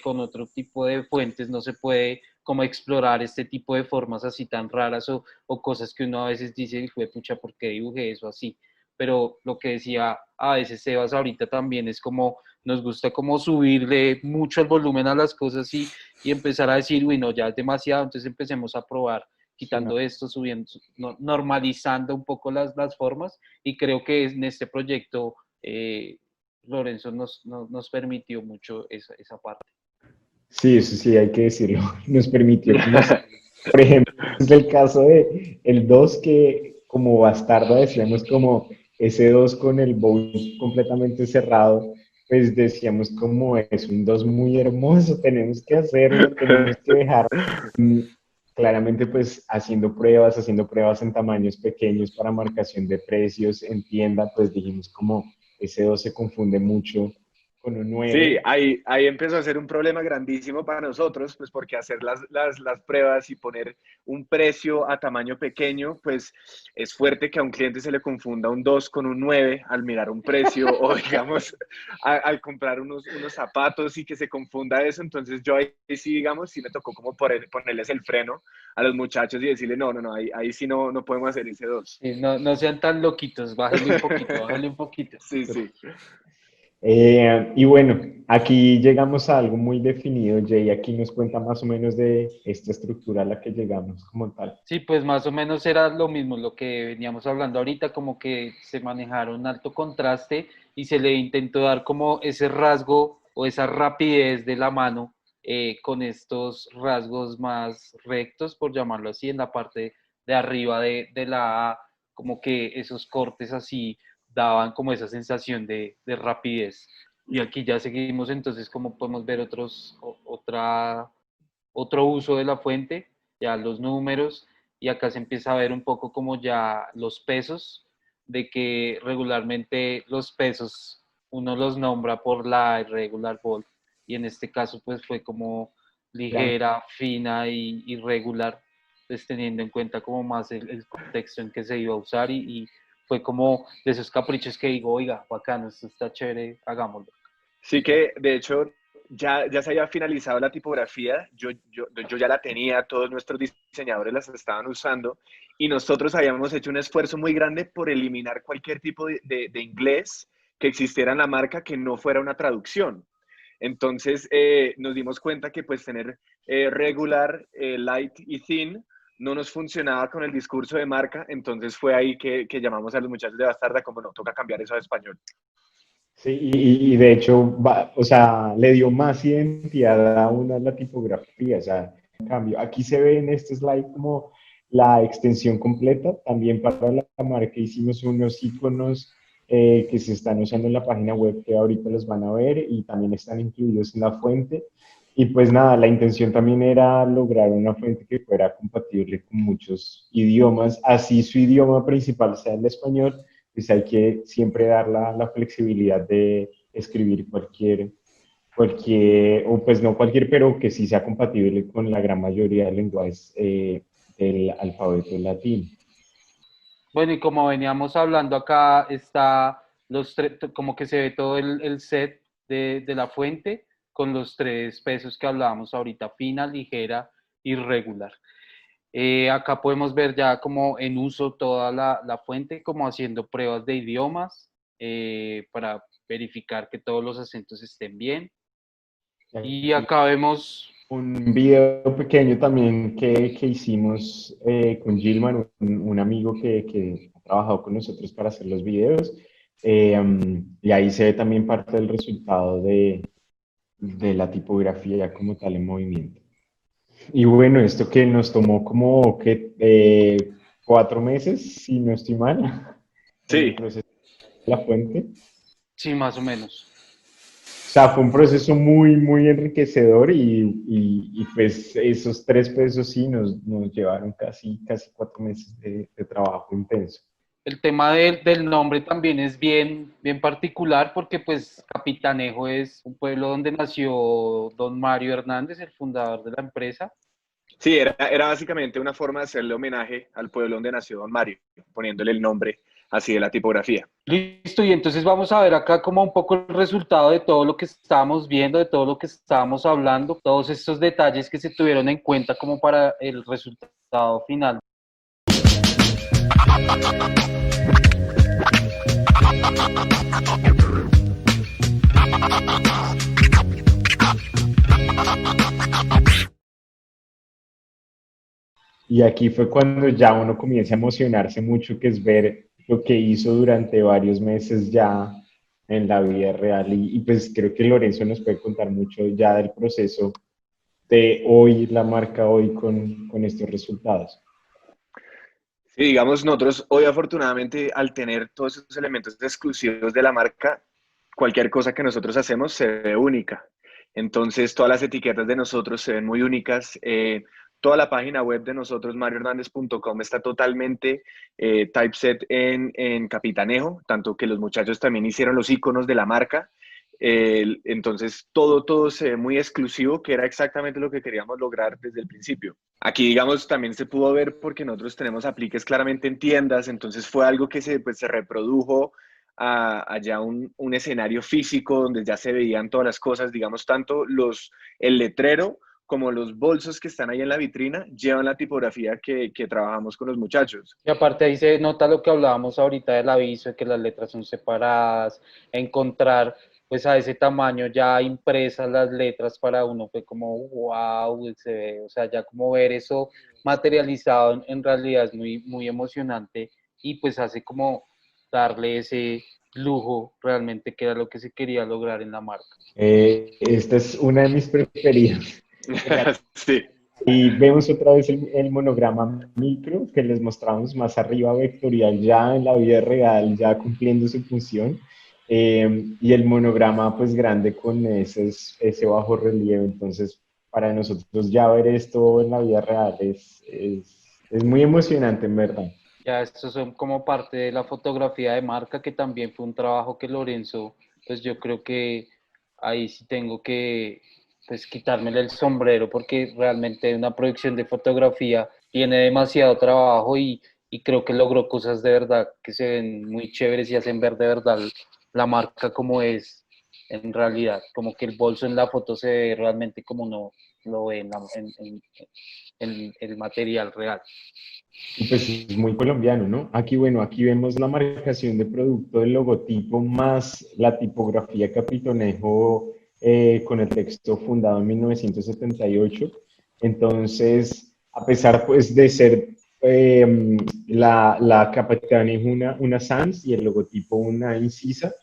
S11: con otro tipo de fuentes no se puede como explorar este tipo de formas así tan raras o cosas que uno a veces dice, fue pucha, ¿por qué dibujé eso así? Pero lo que decía a veces Sebas ahorita también es como, nos gusta como subirle mucho el volumen a las cosas y empezar a decir, uy, no, ya es demasiado, entonces empecemos a probar, quitando esto, subiendo, normalizando un poco las formas, y creo que en este proyecto Lorenzo nos permitió mucho esa parte.
S12: Sí, eso sí, hay que decirlo. Nos permitió, como, por ejemplo, es el caso de el 2 que como Bastarda decíamos como ese 2 con el bowl completamente cerrado, pues decíamos como es un 2 muy hermoso, tenemos que hacerlo, tenemos que dejar. Claramente pues haciendo pruebas en tamaños pequeños para marcación de precios en tienda, pues dijimos como ese 2 se confunde mucho con un
S10: Sí,
S12: 9.
S10: ahí empezó a ser un problema grandísimo para nosotros, pues porque hacer las pruebas y poner un precio a tamaño pequeño, pues es fuerte que a un cliente se le confunda un 2 con un 9 al mirar un precio o digamos al comprar unos zapatos y que se confunda eso. Entonces yo ahí sí, digamos, sí me tocó como ponerles el freno a los muchachos y decirle, no, ahí sí no podemos hacer ese 2.
S11: Sí, no sean tan loquitos, bájenle un poquito, bájenle un poquito.
S10: Sí, sí.
S12: Y bueno, aquí llegamos a algo muy definido, Jay. Aquí nos cuenta más o menos de esta estructura a la que llegamos como tal.
S11: Sí, pues más o menos era lo mismo, lo que veníamos hablando ahorita, como que se manejaron alto contraste y se le intentó dar como ese rasgo o esa rapidez de la mano con estos rasgos más rectos, por llamarlo así, en la parte de arriba de la A, como que esos cortes así daban como esa sensación de rapidez. Y aquí ya seguimos entonces como podemos ver otro uso de la fuente, ya los números, y acá se empieza a ver un poco como ya los pesos, de que regularmente los pesos uno los nombra por la irregular ball, y en este caso pues fue como ligera, fina y irregular, pues teniendo en cuenta como más el contexto en que se iba a usar y fue como de esos caprichos que digo, oiga, bacano, esto está chévere, hagámoslo.
S10: Sí que, de hecho, ya se había finalizado la tipografía, yo ya la tenía, todos nuestros diseñadores las estaban usando y nosotros habíamos hecho un esfuerzo muy grande por eliminar cualquier tipo de inglés que existiera en la marca que no fuera una traducción. Entonces nos dimos cuenta que pues tener regular, light y thin no nos funcionaba con el discurso de marca, entonces fue ahí que llamamos a los muchachos de Bastarda como no, toca cambiar eso a español.
S12: Sí, y de hecho, o sea, le dio más identidad a una la tipografía, o sea, en cambio, aquí se ve en este slide como la extensión completa, también para la marca hicimos unos iconos que se están usando en la página web que ahorita los van a ver y también están incluidos en la fuente. Y pues nada, la intención también era lograr una fuente que fuera compatible con muchos idiomas, así su idioma principal sea el español, pues hay que siempre dar la flexibilidad de escribir o pues no cualquier, pero que sí sea compatible con la gran mayoría de lenguajes del alfabeto latino.
S11: Bueno, y como veníamos hablando acá, está como que se ve todo el set de la fuente con los tres pesos que hablábamos ahorita, fina, ligera y regular. Acá podemos ver ya como en uso toda la fuente, como haciendo pruebas de idiomas para verificar que todos los acentos estén bien. Y acá vemos
S12: un video pequeño también que hicimos con Gilman, un amigo que ha trabajado con nosotros para hacer los videos. Y ahí se ve también parte del resultado de la tipografía como tal en movimiento. Y bueno, esto que nos tomó como que 4 meses, si no estoy mal,
S10: Sí.
S12: el proceso de la fuente.
S11: Sí, más o menos.
S12: O sea, fue un proceso muy, muy enriquecedor y pues esos 3 pesos sí nos llevaron casi 4 meses de trabajo intenso.
S11: El tema del nombre también es bien particular porque pues Capitanejo es un pueblo donde nació don Mario Hernández, el fundador de la empresa.
S10: Sí, era básicamente una forma de hacerle homenaje al pueblo donde nació Don Mario, poniéndole el nombre así de la tipografía.
S11: Listo, y entonces vamos a ver acá como un poco el resultado de todo lo que estábamos viendo, de todo lo que estábamos hablando, todos estos detalles que se tuvieron en cuenta como para el resultado final.
S12: Y aquí fue cuando ya uno comienza a emocionarse mucho, que es ver lo que hizo durante varios meses ya en la vida real. Y pues creo que Lorenzo nos puede contar mucho ya del proceso de hoy, la marca hoy con estos resultados.
S10: Sí, digamos, nosotros hoy afortunadamente al tener todos esos elementos exclusivos de la marca, cualquier cosa que nosotros hacemos se ve única. Entonces, todas las etiquetas de nosotros se ven muy únicas. Toda la página web de nosotros, mariohernandez.com, está totalmente typeset en capitanejo, tanto que los muchachos también hicieron los iconos de la marca. Entonces, todo se ve muy exclusivo, que era exactamente lo que queríamos lograr desde el principio. Aquí, digamos, también se pudo ver porque nosotros tenemos apliques claramente en tiendas, entonces fue algo que se reprodujo allá un escenario físico donde ya se veían todas las cosas, digamos, tanto el letrero como los bolsos que están ahí en la vitrina llevan la tipografía que trabajamos con los muchachos.
S11: Y aparte ahí se nota lo que hablábamos ahorita del aviso, de que las letras son separadas, encontrar pues a ese tamaño ya impresas las letras para uno fue como wow, se ve, o sea, ya como ver eso materializado en realidad es muy, muy emocionante y pues hace como darle ese lujo realmente que era lo que se quería lograr en la marca.
S12: Esta es una de mis preferidas.
S10: Sí.
S12: Y vemos otra vez el monograma micro que les mostramos más arriba, vectorial ya en la vida real, ya cumpliendo su función. Y el monograma pues grande con ese bajo relieve. Entonces, para nosotros ya ver esto en la vida real es muy emocionante, en verdad.
S11: Ya estos son como parte de la fotografía de marca, que también fue un trabajo que Lorenzo, pues yo creo que ahí sí tengo que pues quitármele el sombrero porque realmente una producción de fotografía tiene demasiado trabajo y creo que logró cosas de verdad que se ven muy chéveres y hacen ver de verdad la marca como es en realidad, como que el bolso en la foto se ve realmente como uno lo ve en el material real.
S12: Y pues es muy colombiano, ¿no? Aquí, bueno, aquí vemos la marcación de producto del logotipo más la tipografía Capitonejo con el texto fundado en 1978. Entonces, a pesar pues de ser la Capitonejo una sans y el logotipo una incisa,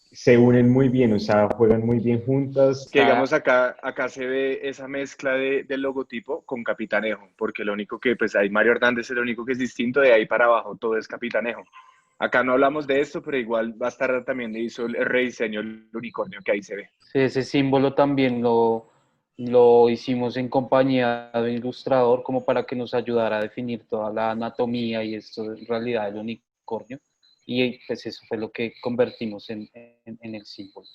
S12: se unen muy bien, o sea, juegan muy bien juntas.
S10: Que digamos acá se ve esa mezcla del logotipo con Capitanejo, porque lo único que, pues ahí Mario Hernández es lo único que es distinto, de ahí para abajo todo es Capitanejo. Acá no hablamos de esto, pero igual Bastarda también le hizo el rediseño, el unicornio que ahí se ve.
S11: Sí, ese símbolo también lo hicimos en compañía de un ilustrador como para que nos ayudara a definir toda la anatomía y esto en realidad del unicornio. Y pues eso fue lo que convertimos en el símbolo.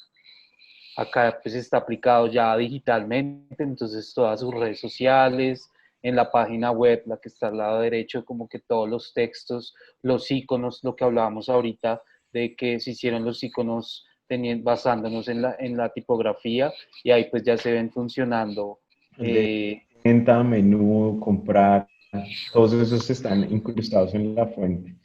S11: Acá pues está aplicado ya digitalmente, entonces todas sus redes sociales, en la página web, la que está al lado derecho, como que todos los textos, los iconos, lo que hablábamos ahorita, de que se hicieron los iconos basándonos en la tipografía, y ahí pues ya se ven funcionando.
S12: Venta, menú, comprar, todos esos están incrustados en la fuente.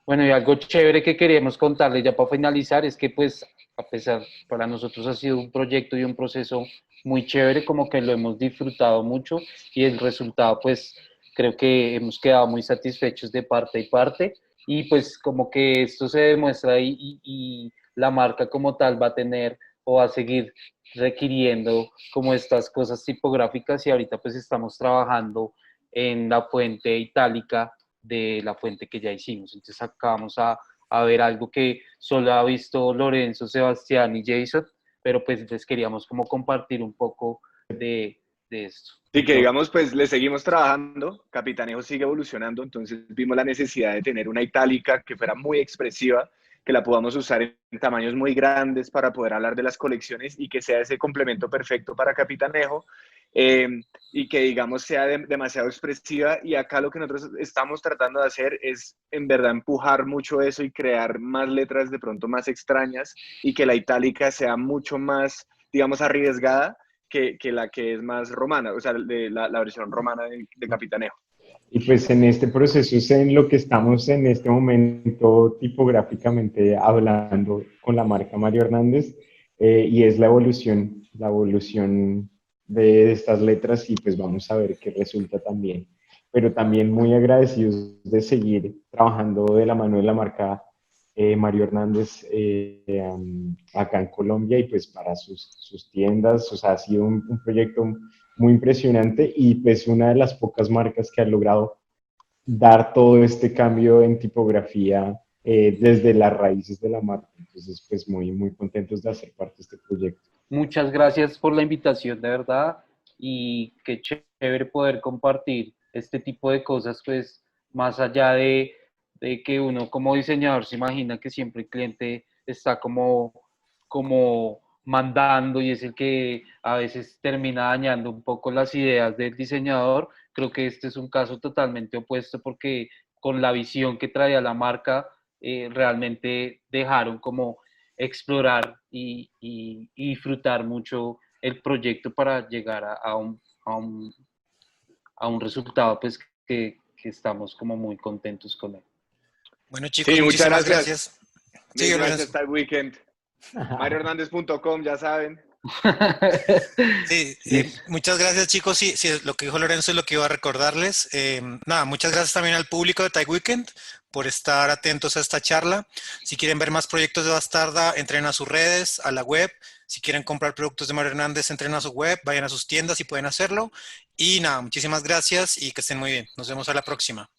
S11: Bueno, y algo chévere que queríamos contarles ya para finalizar es que pues a pesar, para nosotros ha sido un proyecto y un proceso muy chévere, como que lo hemos disfrutado mucho y el resultado pues creo que hemos quedado muy satisfechos de parte y parte y pues como que esto se demuestra y la marca como tal va a tener o va a seguir requiriendo como estas cosas tipográficas y ahorita pues estamos trabajando en la fuente itálica de la fuente que ya hicimos. Entonces acá vamos a ver algo que solo ha visto Lorenzo, Sebastián y Jason, pero pues les queríamos como compartir un poco de esto.
S10: Sí, que digamos, pues le seguimos trabajando, Capitanejo sigue evolucionando, entonces vimos la necesidad de tener una itálica que fuera muy expresiva que la podamos usar en tamaños muy grandes para poder hablar de las colecciones y que sea ese complemento perfecto para Capitanejo, y que digamos sea demasiado expresiva. Y acá lo que nosotros estamos tratando de hacer es en verdad empujar mucho eso y crear más letras de pronto más extrañas y que la itálica sea mucho más, digamos, arriesgada que la que es más romana, o sea, la versión romana de Capitanejo.
S12: Y pues en este proceso es en lo que estamos en este momento tipográficamente hablando con la marca Mario Hernández, y es la evolución de estas letras, y pues vamos a ver qué resulta también. Pero también muy agradecidos de seguir trabajando de la mano de la marca Mario Hernández acá en Colombia, y pues para sus tiendas. O sea, ha sido un proyecto muy impresionante, y pues una de las pocas marcas que ha logrado dar todo este cambio en tipografía desde las raíces de la marca. Entonces, pues muy contentos de hacer parte de este proyecto.
S11: Muchas gracias por la invitación, de verdad, y qué chévere poder compartir este tipo de cosas, pues más allá de que uno como diseñador se imagina que siempre el cliente está como mandando y es el que a veces termina dañando un poco las ideas del diseñador. Creo que este es un caso totalmente opuesto, porque con la visión que traía la marca realmente dejaron como explorar y disfrutar mucho el proyecto para llegar a un resultado pues que estamos como muy contentos con él.
S9: Bueno, chicos,
S10: Sí, muchas
S9: muchísimas
S10: gracias.
S9: Sí,
S10: gracias, TypeWknd. MarioHernandez.com, ya saben.
S9: Sí, muchas gracias, chicos. Sí, lo que dijo Lorenzo es lo que iba a recordarles. Nada, muchas gracias también al público de TypeWknd por estar atentos a esta charla. Si quieren ver más proyectos de Bastarda, entren a sus redes, a la web. Si quieren comprar productos de Mario Hernández, entren a su web, vayan a sus tiendas y pueden hacerlo. Y nada, muchísimas gracias y que estén muy bien. Nos vemos a la próxima.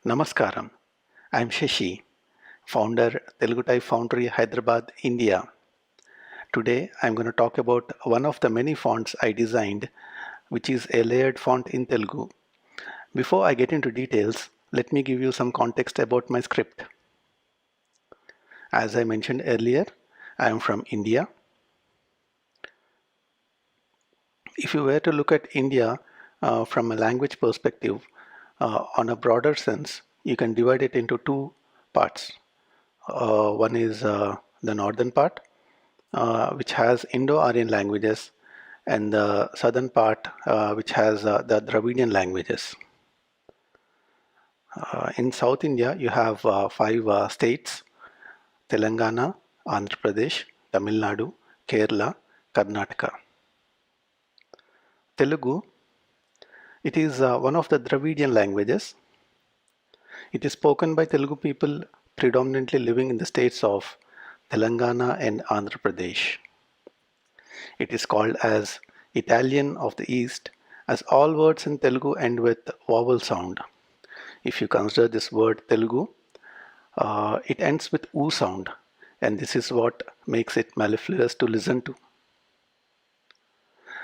S14: Namaskaram. I'm Shashi, founder Telugu Type Foundry, Hyderabad, India. Today I'm going to talk about one of the many fonts I designed, which is a layered font in Telugu. Before I get into details, let me give you some context about my script. As I mentioned earlier, I am from India. If you were to look at India from a language perspective, on a broader sense, you can divide it into two parts. One is the northern part, which has Indo-Aryan languages, and the southern part, which has the Dravidian languages. In South India, you have 5 states: Telangana, Andhra Pradesh, Tamil Nadu, Kerala, Karnataka. Telugu, it is one of the Dravidian languages. It is spoken by Telugu people predominantly living in the states of Telangana and Andhra Pradesh. It is called as Italian of the East, as all words in Telugu end with vowel sound. If you consider this word Telugu, it ends with oo sound, and this is what makes it mellifluous to listen to.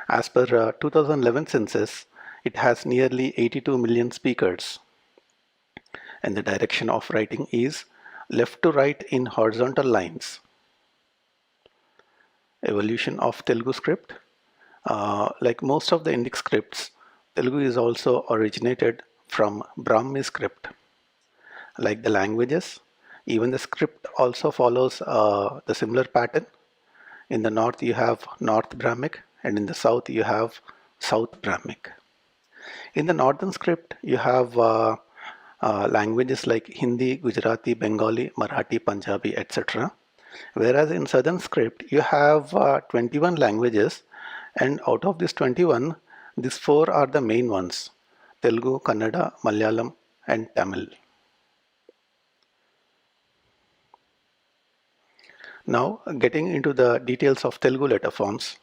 S14: As per 2011 census, it has nearly 82 million speakers, and the direction of writing is left to right in horizontal lines. Evolution of Telugu script. Like most of the Indic scripts, Telugu is also originated from Brahmi script. Like the languages, even the script also follows the similar pattern. In the north you have North Brahmic, and in the south you have South Brahmic. In the northern script you have languages like Hindi, Gujarati, Bengali, Marathi, Punjabi, etc. Whereas in southern script you have 21 languages, and out of these 21, these 4 are the main ones: Telugu, Kannada, Malayalam, and Tamil. Now getting into the details of Telugu letter forms.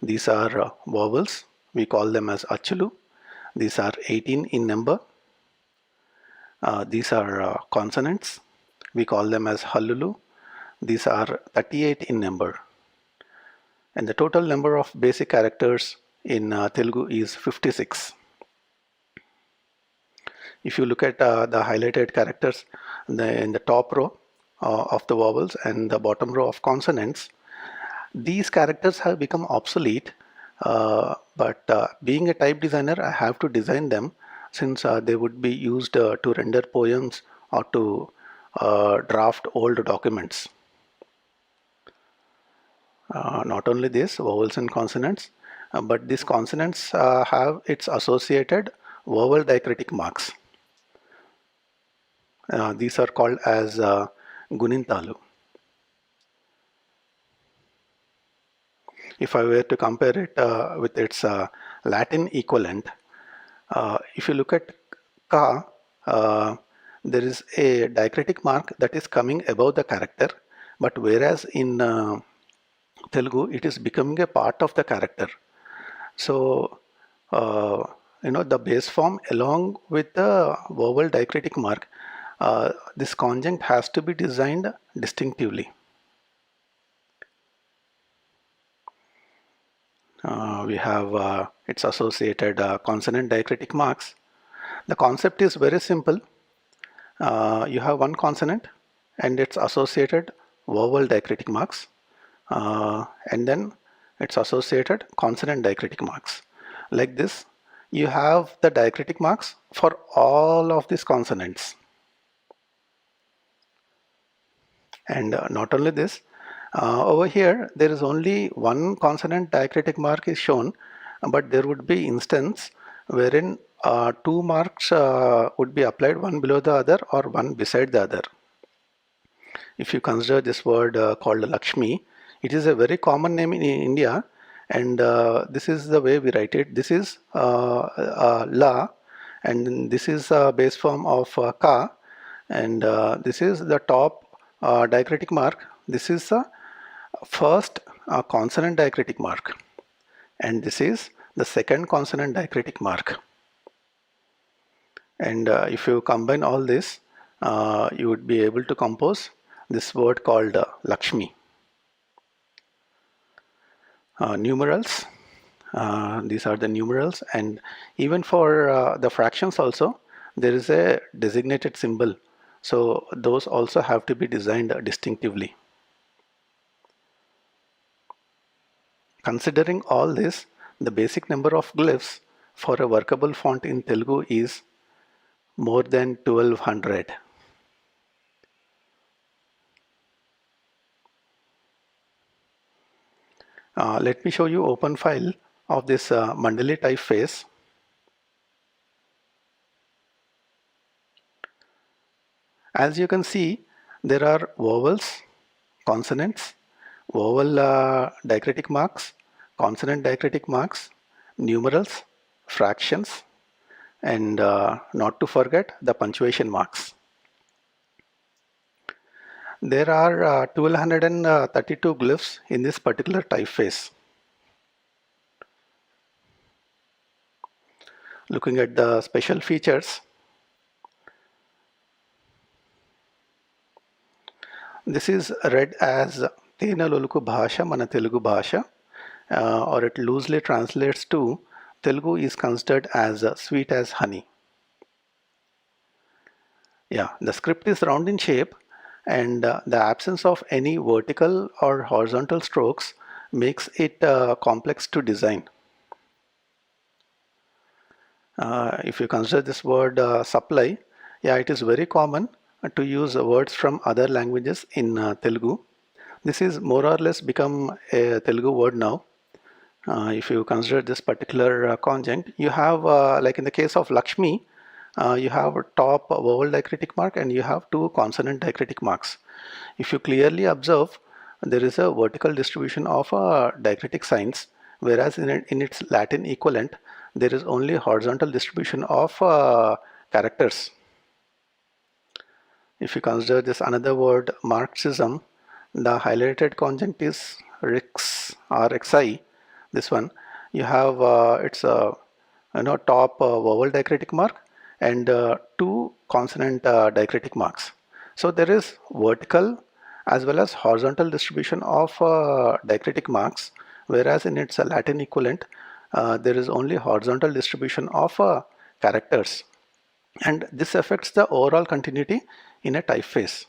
S14: These are vowels, we call them as Achulu. These are 18 in number. These are consonants, we call them as Hallulu. These are 38 in number. And the total number of basic characters in Telugu is 56. If you look at the highlighted characters in the top row of the vowels and the bottom row of consonants, these characters have become obsolete, but being a type designer, I have to design them, since they would be used to render poems or to draft old documents. Not only this, vowels and consonants, but these consonants have its associated vowel diacritic marks. These are called as Gunintalu. If I were to compare it with its Latin equivalent, if you look at Ka, there is a diacritic mark that is coming above the character, but whereas in Telugu it is becoming a part of the character. So the base form along with the vowel diacritic mark, this conjunct has to be designed distinctively. We have its associated consonant diacritic marks. The concept is very simple. You have one consonant and its associated vowel diacritic marks, and then its associated consonant diacritic marks. Like this, you have the diacritic marks for all of these consonants. And not only this, over here there is only one consonant diacritic mark is shown, but there would be instance wherein 2 marks would be applied, one below the other or one beside the other. If you consider this word called Lakshmi, it is a very common name in India, and this is the way we write it. This is La, and this is a base form of Ka, and this is the top diacritic mark. This is the first consonant diacritic mark, and this is the second consonant diacritic mark. And if you combine all this, you would be able to compose this word called Lakshmi. Numerals, these are the numerals, and even for the fractions also there is a designated symbol. So those also have to be designed distinctively. Considering all this, the basic number of glyphs for a workable font in Telugu is more than 1200. Let me show you open file of this Mandali typeface. As you can see, there are vowels, consonants, vowel diacritic marks, consonant diacritic marks, numerals, fractions, and not to forget the punctuation marks. There are 1232 glyphs in this particular typeface. Looking at the special features, this is read as Tena Loluku Bhasha Mana Telugu Bhasha, or it loosely translates to Telugu is considered as sweet as honey. Yeah, the script is round in shape, and the absence of any vertical or horizontal strokes makes it complex to design. If you consider this word supply, yeah, it is very common to use words from other languages in Telugu. This is more or less become a Telugu word now. If you consider this particular conjunct, you have, like in the case of Lakshmi, you have a top vowel diacritic mark and you have two consonant diacritic marks. If you clearly observe, there is a vertical distribution of diacritic signs, whereas in its Latin equivalent, there is only horizontal distribution of characters. If you consider this another word, Marxism, the highlighted conjunct is Rix or Xi. This one, you have its top vowel diacritic mark and two consonant diacritic marks. So there is vertical as well as horizontal distribution of diacritic marks, whereas in its Latin equivalent, there is only horizontal distribution of characters, and this affects the overall continuity in a typeface.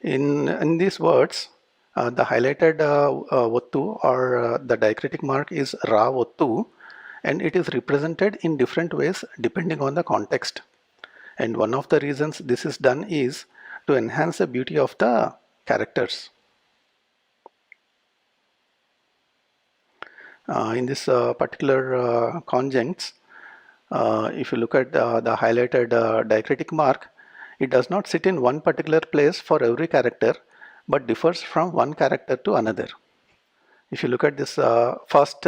S14: In these words, the highlighted Ottu or the diacritic mark is Ra Ottu, and it is represented in different ways depending on the context. And one of the reasons this is done is to enhance the beauty of the characters. In this particular conjuncts, if you look at the highlighted diacritic mark, it does not sit in one particular place for every character, but differs from one character to another. If you look at this first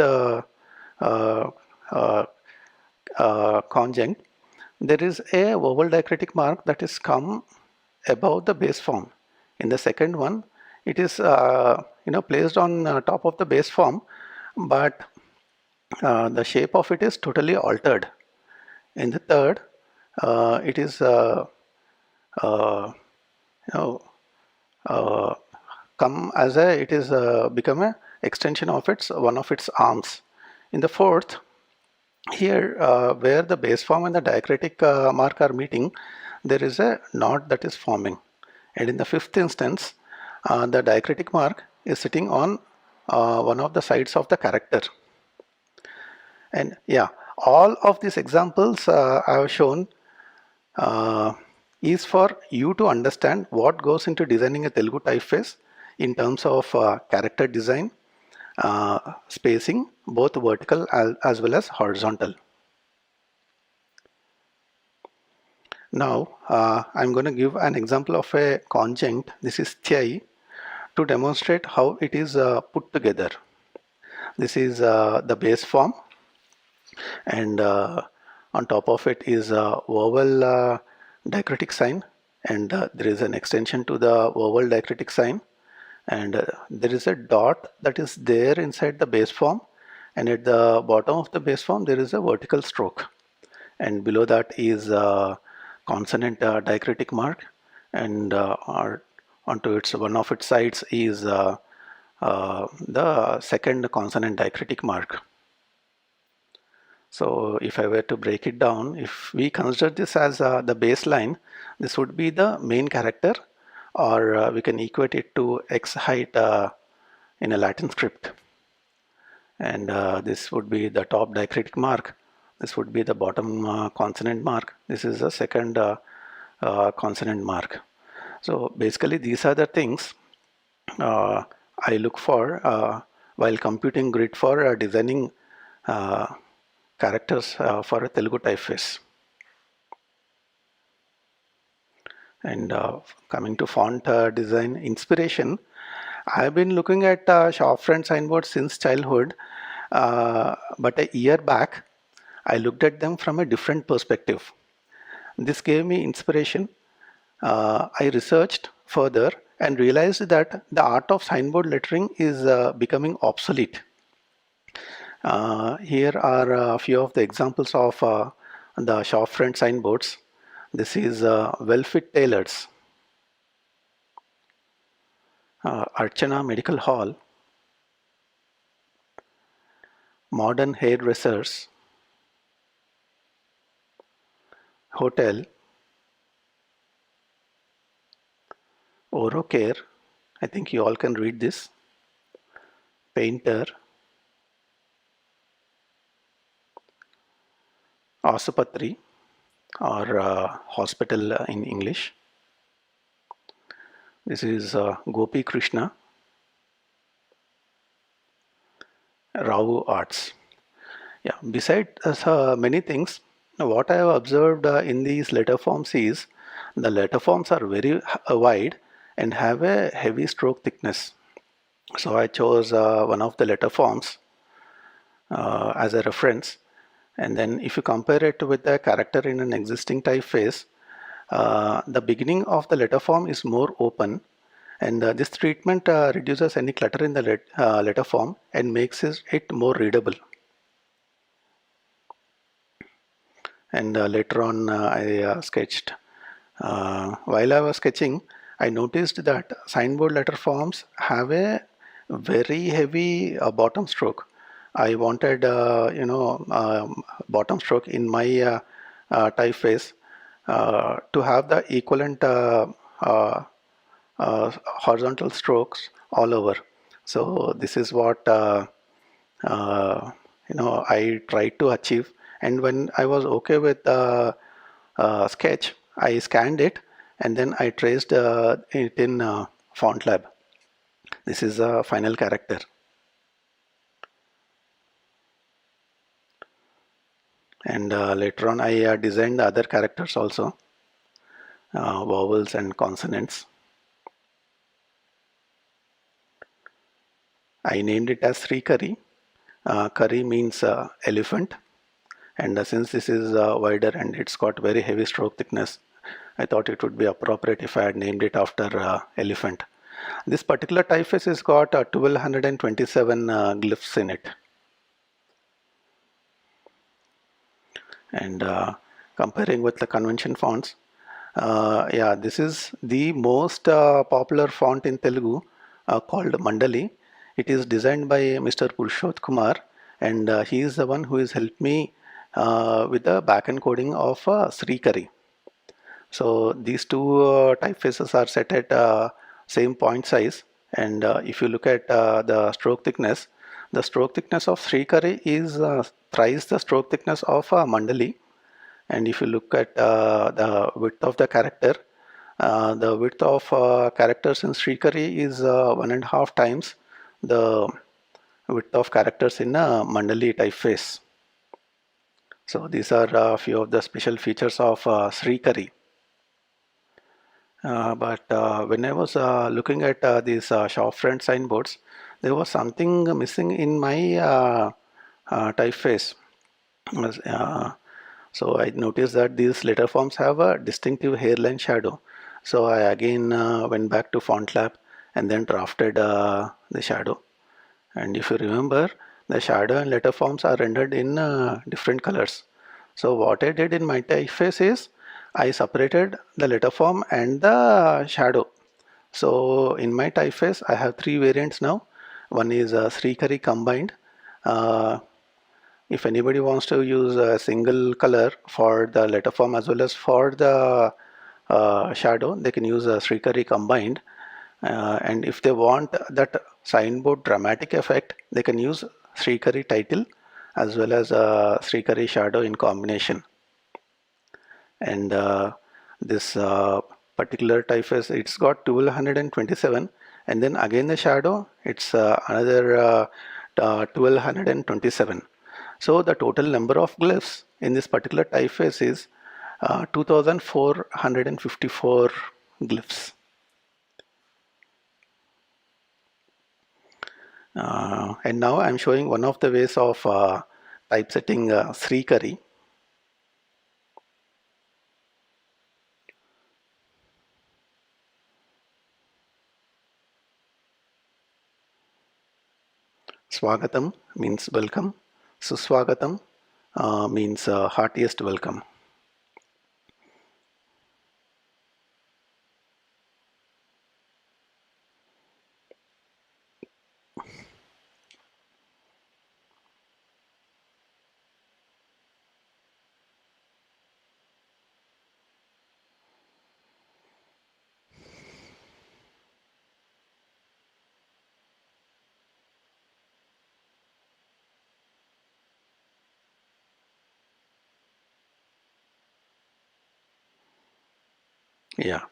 S14: conjunct, there is a vowel diacritic mark that is come above the base form. In the second one, it is placed on top of the base form, but the shape of it is totally altered. In the third, it is come as a, it is become a extension of one of its arms. In the fourth, here where the base form and the diacritic mark are meeting, there is a knot that is forming. And in the fifth instance, the diacritic mark is sitting on one of the sides of the character. And yeah, all of these examples I have shown is for you to understand what goes into designing a Telugu typeface in terms of character design, spacing, both vertical as well as horizontal. Now I'm going to give an example of a conjunct. This is Chai, to demonstrate how it is put together. This is the base form, and on top of it is a vowel diacritic sign, and there is an extension to the vowel diacritic sign, and there is a dot that is there inside the base form, and at the bottom of the base form there is a vertical stroke, and below that is a consonant diacritic mark, and onto its one of its sides is the second consonant diacritic mark. So if I were to break it down, if we consider this as the baseline, this would be the main character, or we can equate it to x height in a Latin script. And this would be the top diacritic mark. This would be the bottom consonant mark. This is the second consonant mark. So basically these are the things I look for while computing grid for designing characters for a Telugu typeface. And coming to font design inspiration, I've been looking at shop front signboards since childhood, but a year back I looked at them from a different perspective. This gave me inspiration. I researched further and realized that the art of signboard lettering is becoming obsolete. Here are a few of the examples of the shop front signboards. This is Well-Fit Tailors, Archana Medical Hall, Modern Hairdressers, Hotel, Oro Care, I think you all can read this, Painter, Asupatri, or hospital in English. This is Gopi Krishna, Rao Arts. Yeah, besides many things, what I have observed in these letter forms is the letter forms are very wide and have a heavy stroke thickness. So I chose one of the letter forms as a reference. And then if you compare it with the character in an existing typeface, the beginning of the letter form is more open, and this treatment reduces any clutter in the letter form and makes it more readable. And later on I sketched. While I was sketching, I noticed that signboard letter forms have a very heavy bottom stroke. I wanted, bottom stroke in my typeface to have the equivalent horizontal strokes all over. So this is what I tried to achieve. And when I was okay with the sketch, I scanned it and then I traced it in FontLab. This is a final character. And later on I designed the other characters also, vowels and consonants. I named it as Sri Curry. Curry means elephant, and since this is wider and it's got very heavy stroke thickness, I thought it would be appropriate if I had named it after elephant. This particular typeface has got 1227 glyphs in it. And comparing with the convention fonts, this is the most popular font in Telugu called Mandali. It is designed by Mr. Purushot Kumar, and he is the one who has helped me with the backend coding of Sri Curry. So these two typefaces are set at same point size, and if you look at the stroke thickness of Sri Curry is thrice the stroke thickness of Mandali. And if you look at the width of the character, the width of characters in Sri Curry is 1.5 times the width of characters in a Mandali typeface. So these are a few of the special features of Sri Curry. But when I was looking at these shop front signboards, there was something missing in my typeface. So I noticed that these letter forms have a distinctive hairline shadow. So I again went back to FontLab and then drafted the shadow. And if you remember, the shadow and letter forms are rendered in different colors. So what I did in my typeface is I separated the letter form and the shadow. So in my typeface, I have 3 variants now. One is Sri Curry combined. If anybody wants to use a single color for the letter form as well as for the shadow, they can use a Srikari combined. And if they want that signboard dramatic effect, they can use Srikari title as well as Srikari shadow in combination. And this particular typeface, it's got 1227, and then again the shadow, it's another 1227. So the total number of glyphs in this particular typeface is 2454 glyphs. And now I'm showing one of the ways of typesetting Srikari. Swagatam means welcome. Suswagatam means heartiest welcome. Yeah,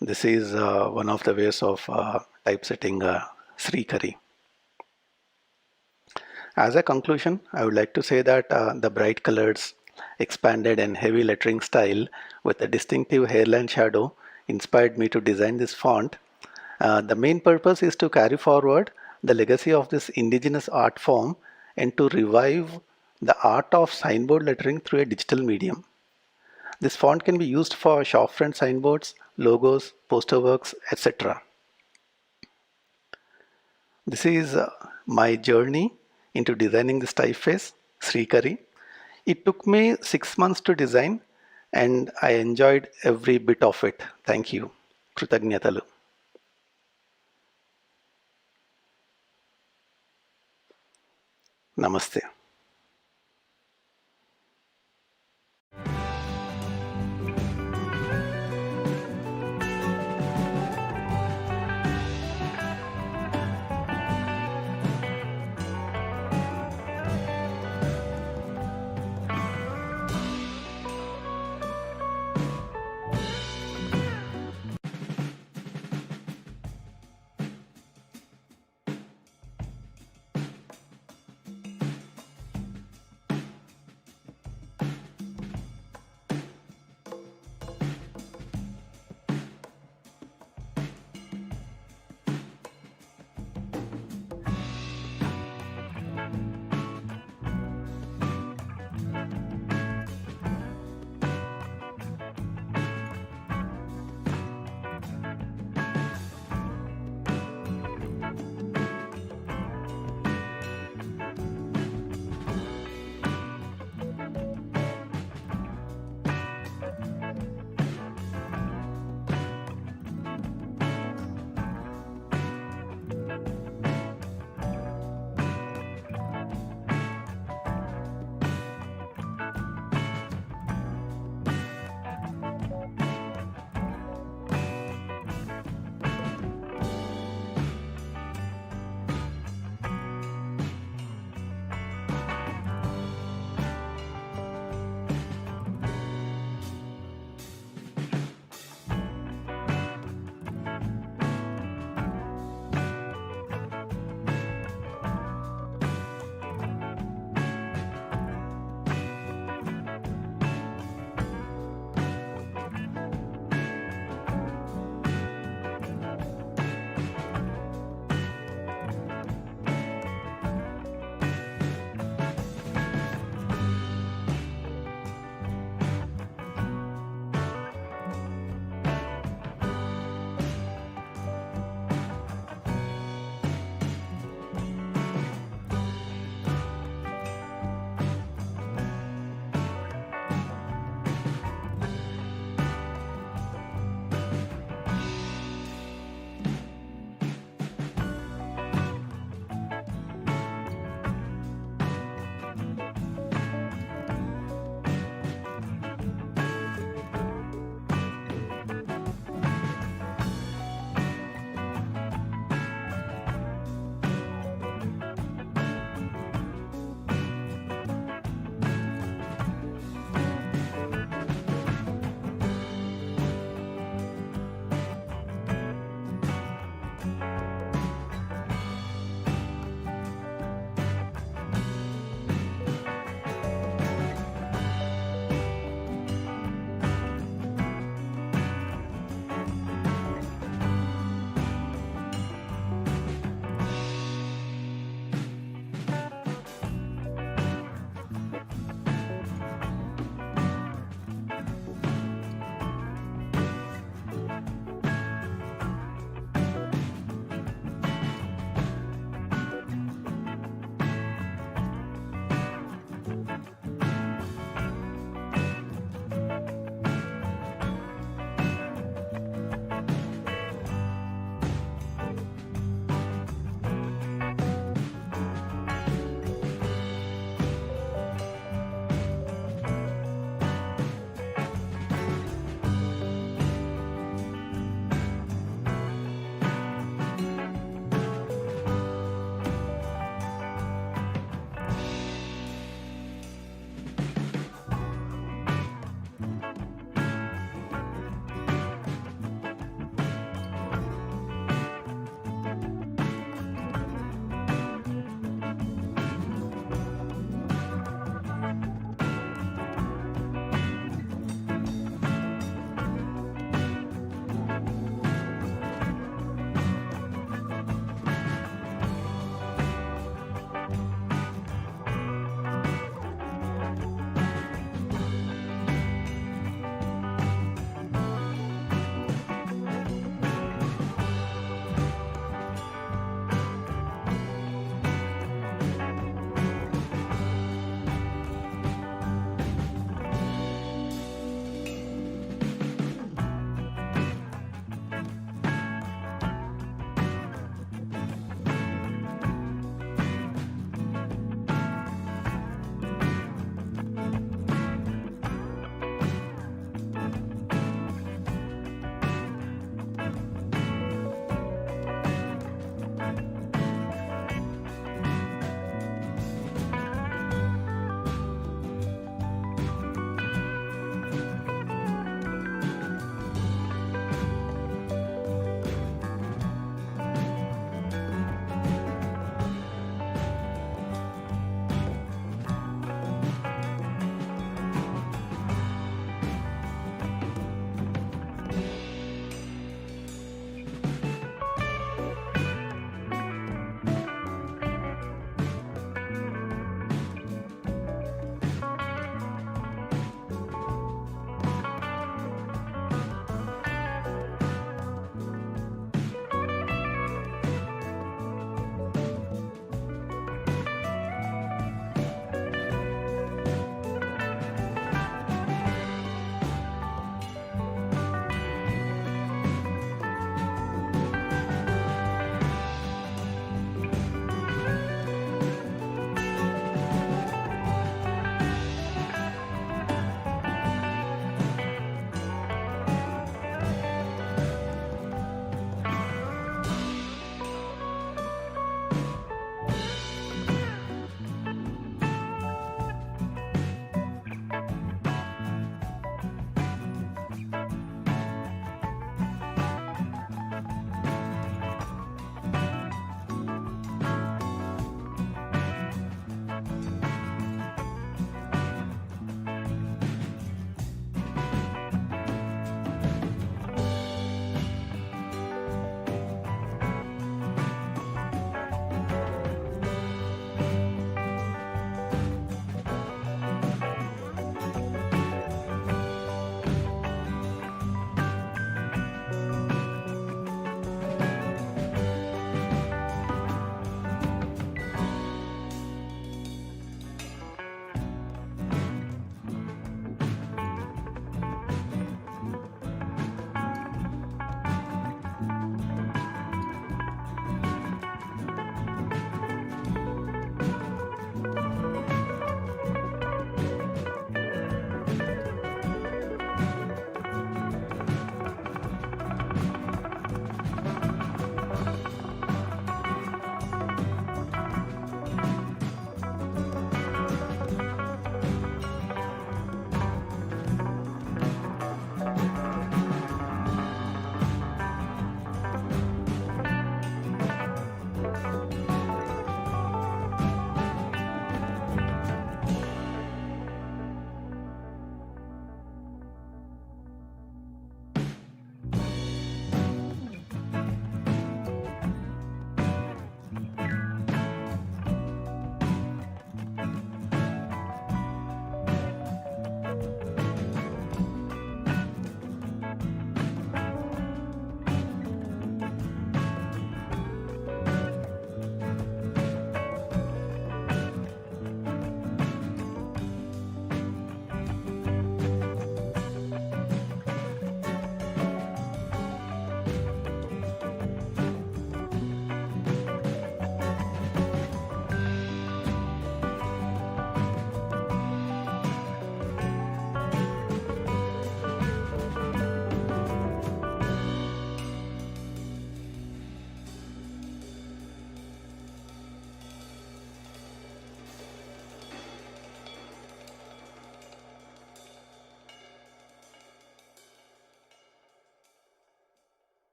S14: this is one of the ways of typesetting Srikari. As a conclusion, I would like to say that the bright colors, expanded and heavy lettering style with a distinctive hairline shadow inspired me to design this font. The main purpose is to carry forward the legacy of this indigenous art form and to revive the art of signboard lettering through a digital medium. This font can be used for shopfront signboards, logos, poster works, etc. This is my journey into designing this typeface, Srikari. It took me 6 months to design and I enjoyed every bit of it. Thank you. Krutagnatalu. Namaste.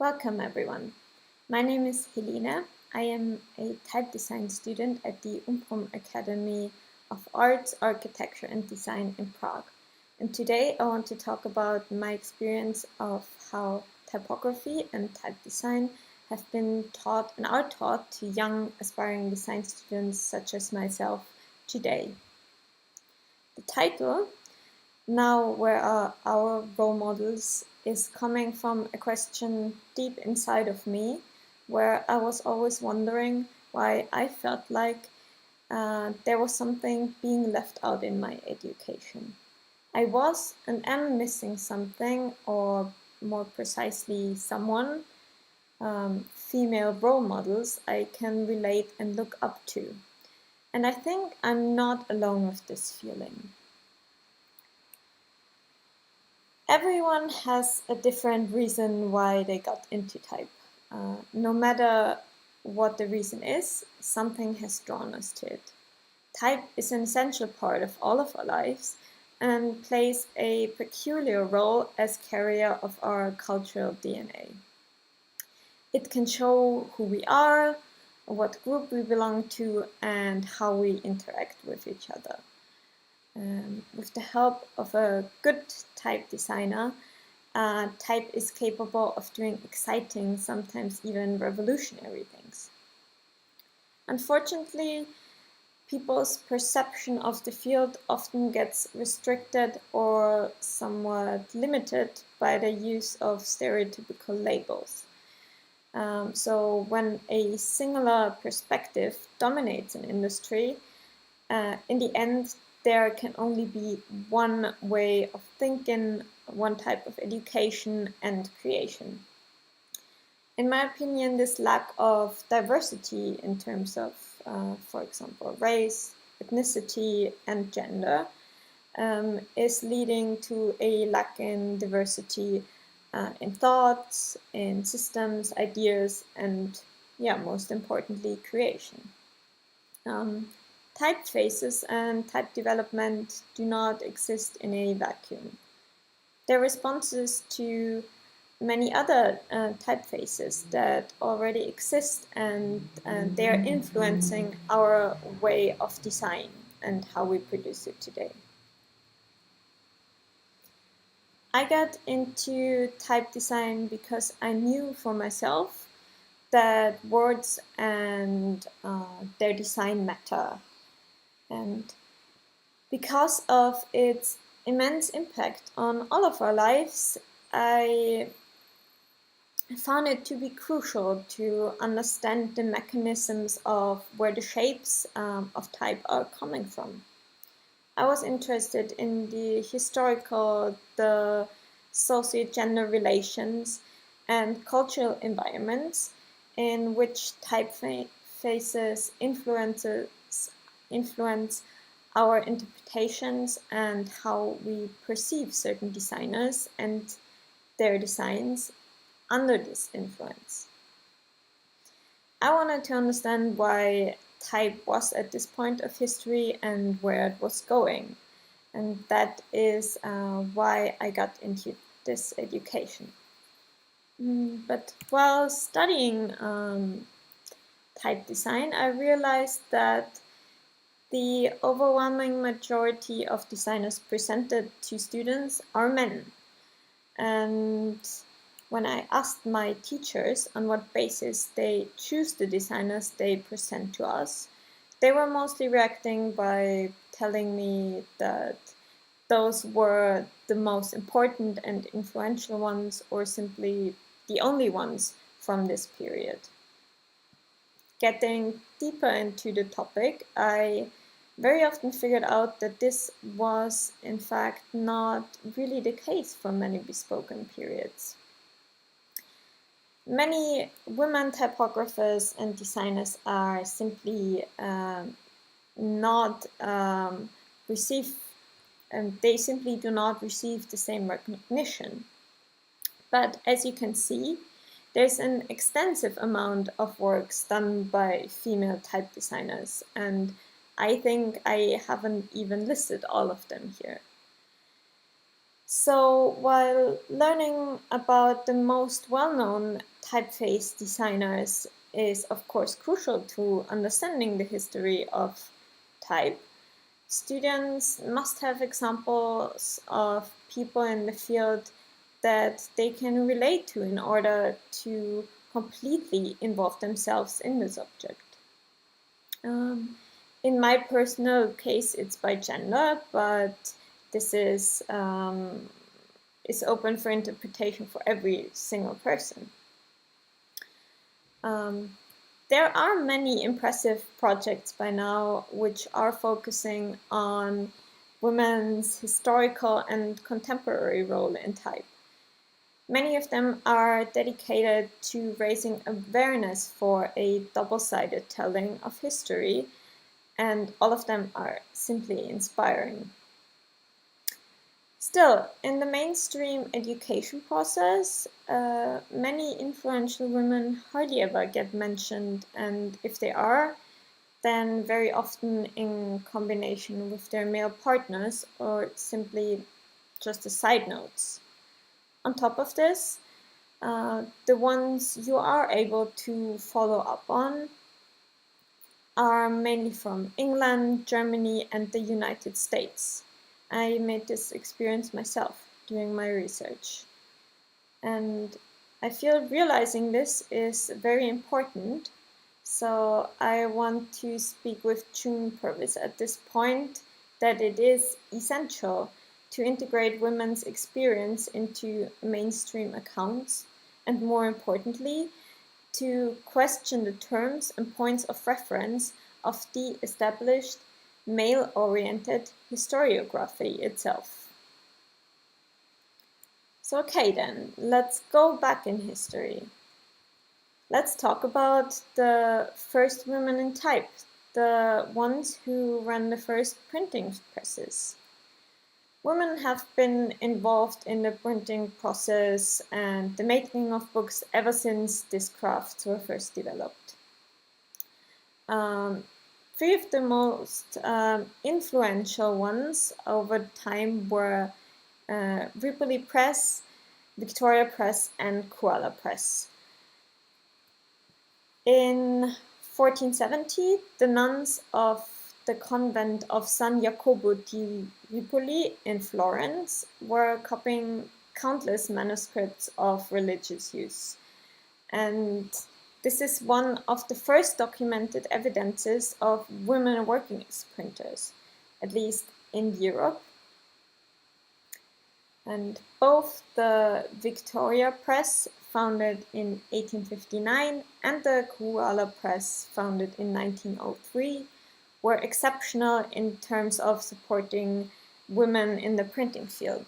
S15: Welcome everyone. My name is Helene. I am a type design student at the Academy of Arts, Architecture and Design in Prague. And today I want to talk about my experience of how typography and type design have been taught and are taught to young aspiring design students such as myself today. The title, Now Where Are Our Role Models, is coming from a question deep inside of me, where I was always wondering why I felt like there was something being left out in my education. I was and am missing something, or more precisely someone, female role models I can relate and look up to. And I think I'm not alone with this feeling. Everyone has a different reason why they got into type. No matter what the reason is, something has drawn us to it. Type is an essential part of all of our lives and plays a peculiar role as carrier of our cultural DNA. It can show who we are, what group we belong to, and how we interact with each other. With the help of a good type designer, type is capable of doing exciting, sometimes even revolutionary things. Unfortunately, people's perception of the field often gets restricted or somewhat limited by the use of stereotypical labels. So when a singular perspective dominates an industry, in the end, there can only be one way of thinking, one type of education and creation. In my opinion, this lack of diversity in terms of, for example, race, ethnicity, and gender is leading to a lack in diversity in thoughts, in systems, ideas, and, most importantly, creation. Typefaces and type development do not exist in a vacuum. They're responses to many other typefaces that already exist, and they're influencing our way of design and how we produce it today. I got into type design because I knew for myself that words and their design matter. And because of its immense impact on all of our lives, I found it to be crucial to understand the mechanisms of where the shapes of type are coming from. I was interested in the historical, the socio-gender relations, and cultural environments in which typefaces influence our interpretations and how we perceive certain designers and their designs under this influence. I wanted to understand why type was at this point of history and where it was going. And that is why I got into this education. But while studying type design, I realized that the overwhelming majority of designers presented to students are men. And when I asked my teachers on what basis they choose the designers they present to us, they were mostly reacting by telling me that those were the most important and influential ones, or simply the only ones from this period. Getting deeper into the topic, I very often figured out that this was in fact not really the case for many bespoken periods. Many women typographers and designers are simply not they simply do not receive the same recognition. But as you can see, there's an extensive amount of works done by female type designers, and I think I haven't even listed all of them here. So while learning about the most well-known typeface designers is of course crucial to understanding the history of type, students must have examples of people in the field that they can relate to in order to completely involve themselves in the subject. In my personal case, it's by gender, but this is open for interpretation for every single person. There are many impressive projects by now which are focusing on women's historical and contemporary role in type. Many of them are dedicated to raising awareness for a double-sided telling of history, and all of them are simply inspiring. Still, in the mainstream education process, many influential women hardly ever get mentioned, and if they are, then very often in combination with their male partners or simply just as side notes. On top of this, the ones you are able to follow up on are mainly from England, Germany, and the United States. I made this experience myself during my research. And I feel realizing this is very important. So I want to speak with June Purvis at this point that it is essential to integrate women's experience into mainstream accounts, and more importantly, to question the terms and points of reference of the established male-oriented historiography itself. So okay then, let's go back in history. Let's talk about the first women in type, the ones who ran the first printing presses. Women have been involved in the printing process and the making of books ever since these crafts were first developed. Three of the most influential ones over time were Ripoli Press, Victoria Press, and Koala Press. In 1470, the nuns of the convent of San Jacopo di Ripoli in Florence were copying countless manuscripts of religious use. And this is one of the first documented evidences of women working as printers, at least in Europe. And both the Victoria Press, founded in 1859, and the Koala Press, founded in 1903, were exceptional in terms of supporting women in the printing field.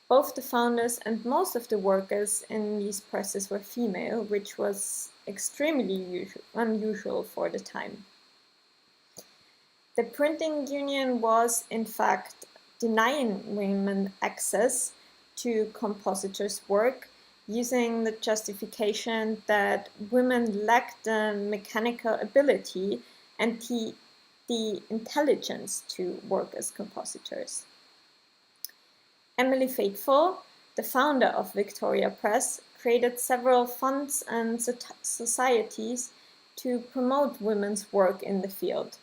S15: Both the founders and most of the workers in these presses were female, which was extremely unusual for the time. The printing union was, in fact, denying women access to compositors' work, using the justification that women lacked the mechanical ability and the intelligence to work as compositors. Emily Faithfull, the founder of Victoria Press, created several funds and societies to promote women's work in the field.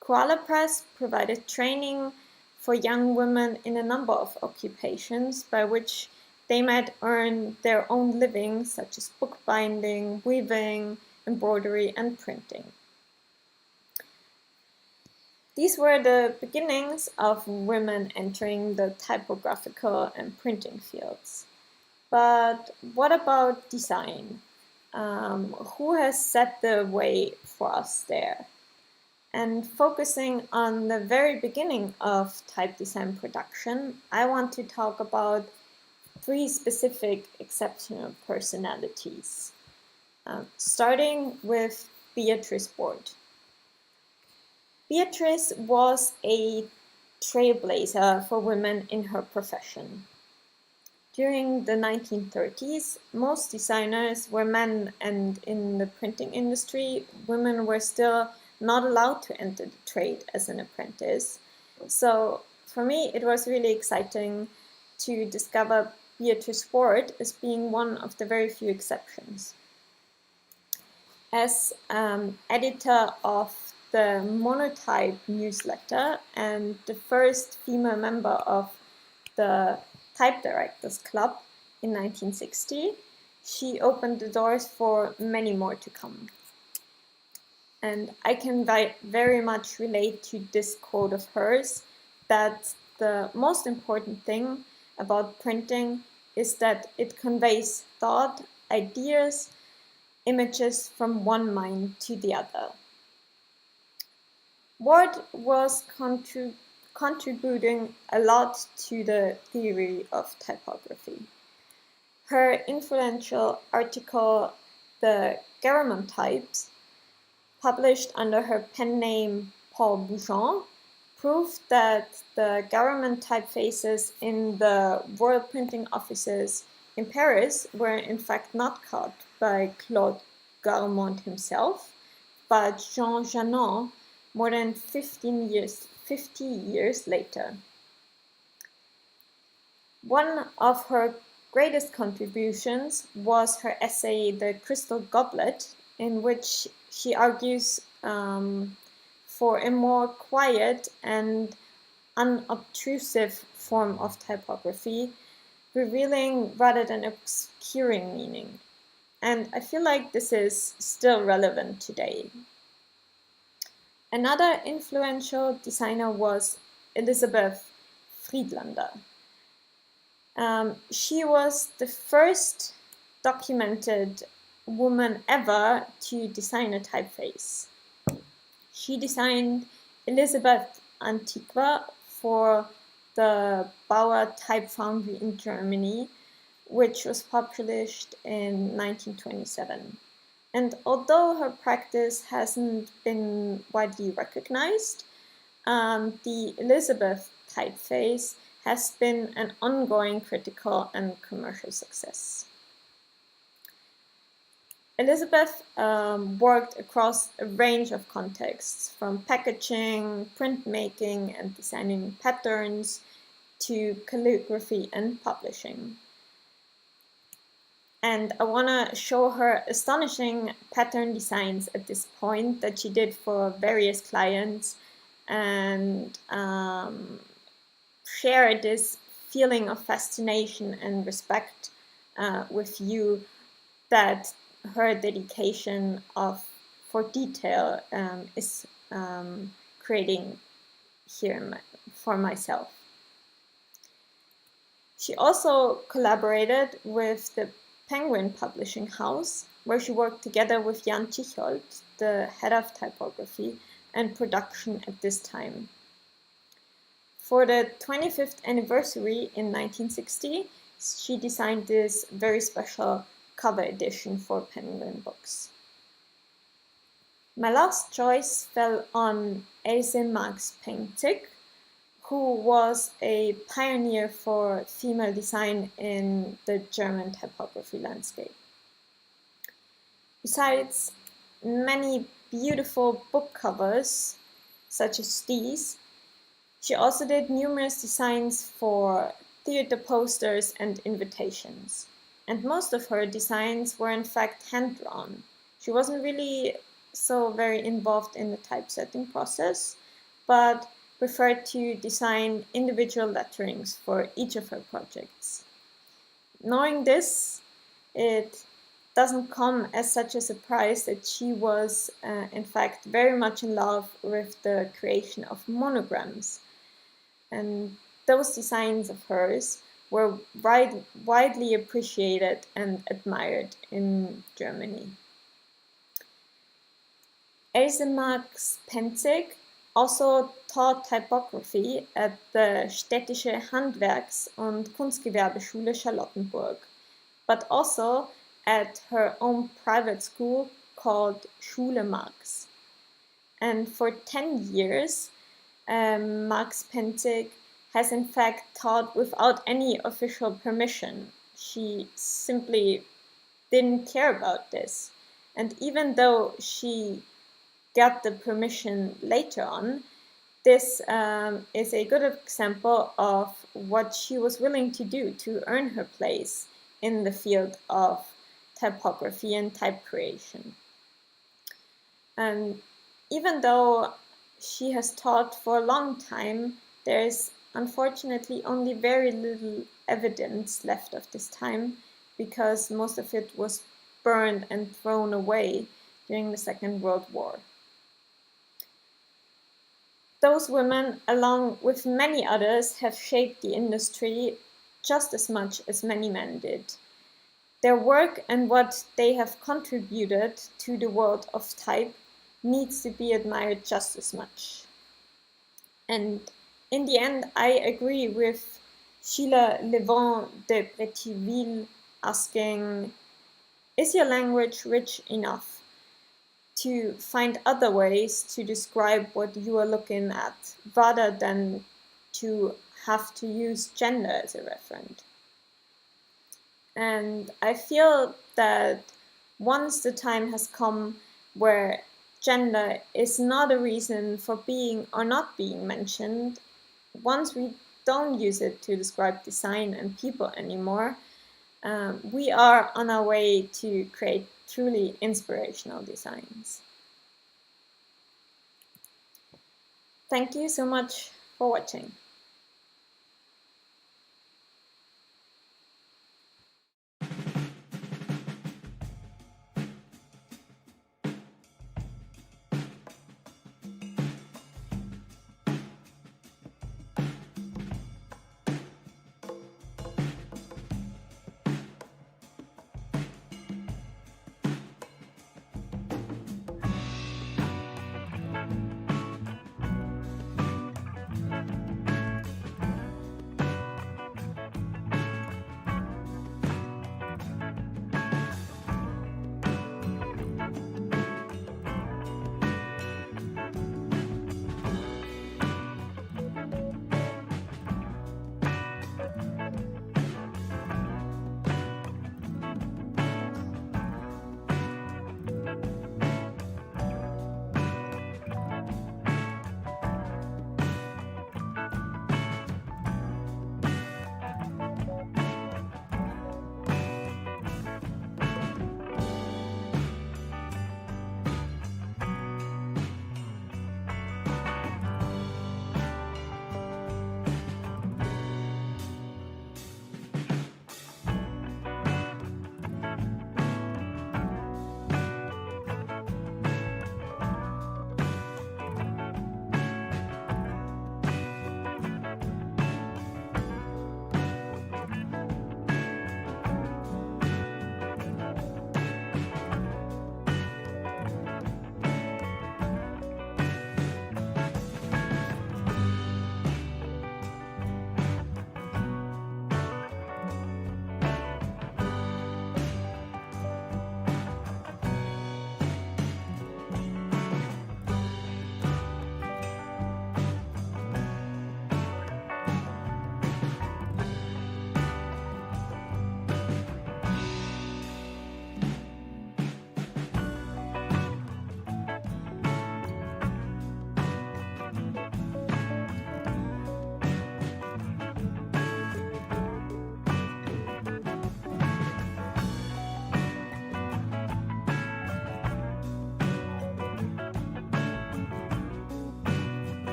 S15: Koala Press provided training for young women in a number of occupations by which they might earn their own living, such as bookbinding, weaving, embroidery, and printing. These were the beginnings of women entering the typographical and printing fields. But what about design? Who has set the way for us there? And focusing on the very beginning of type design production, I want to talk about three specific exceptional personalities, starting with Beatrice Ward. Beatrice was a trailblazer for women in her profession. During the 1930s, most designers were men, and in the printing industry, women were still not allowed to enter the trade as an apprentice. So for me, it was really exciting to discover Beatrice Ward as being one of the very few exceptions. As editor of the Monotype newsletter and the first female member of the Type Directors Club in 1960, she opened the doors for many more to come. And I can very much relate to this quote of hers, that the most important thing about printing is that it conveys thought, ideas, images from one mind to the other. Ward was contributing a lot to the theory of typography. Her influential article, The Garamond Types, published under her pen name Paul Bouchon, proved that the Garamond typefaces in the royal printing offices in Paris were in fact not cut by Claude Garamond himself, but Jean Janin more than 50 years later. One of her greatest contributions was her essay The Crystal Goblet, in which she argues for a more quiet and unobtrusive form of typography, revealing rather than obscuring meaning. And I feel like this is still relevant today. Another influential designer was Elisabeth Friedlander. She was the first documented woman ever to design a typeface. She designed Elisabeth Antiqua for the Bauer Type Foundry in Germany, which was published in 1927. And although her practice hasn't been widely recognized, the Elisabeth typeface has been an ongoing critical and commercial success. Elisabeth worked across a range of contexts, from packaging, printmaking, and designing patterns to calligraphy and publishing. And I want to show her astonishing pattern designs at this point that she did for various clients and share this feeling of fascination and respect with you that her dedication for detail is creating here for myself. She also collaborated with the Penguin Publishing House, where she worked together with Jan Tichold, the head of typography and production at this time. For the 25th anniversary in 1960, she designed this very special cover edition for Penguin Books. My last choice fell on Else Marx-Pengzig, who was a pioneer for female design in the German typography landscape. Besides many beautiful book covers, such as these, she also did numerous designs for theater posters and invitations. And most of her designs were in fact hand-drawn. She wasn't really so very involved in the typesetting process, but preferred to design individual letterings for each of her projects. Knowing this, it doesn't come as such a surprise that she was, in fact, very much in love with the creation of monograms. And those designs of hers were widely appreciated and admired in Germany. Else Marx-Pengzig also taught typography at the Städtische Handwerks- und Kunstgewerbeschule Charlottenburg, but also at her own private school called Schule Marx. And for 10 years, Marx-Pengzig has in fact taught without any official permission. She simply didn't care about this. And even though she got the permission later on, this is a good example of what she was willing to do to earn her place in the field of typography and type creation. And even though she has taught for a long time, there is unfortunately only very little evidence left of this time, because most of it was burned and thrown away during the Second World War. Those women, along with many others, have shaped the industry just as much as many men did. Their work and what they have contributed to the world of type needs to be admired just as much. And in the end, I agree with Sheila Levent de Bretiville asking, is your language rich enough to find other ways to describe what you are looking at, rather than to have to use gender as a referent? And I feel that once the time has come where gender is not a reason for being or not being mentioned, once we don't use it to describe design and people anymore, we are on our way to create truly inspirational designs. Thank you so much for watching.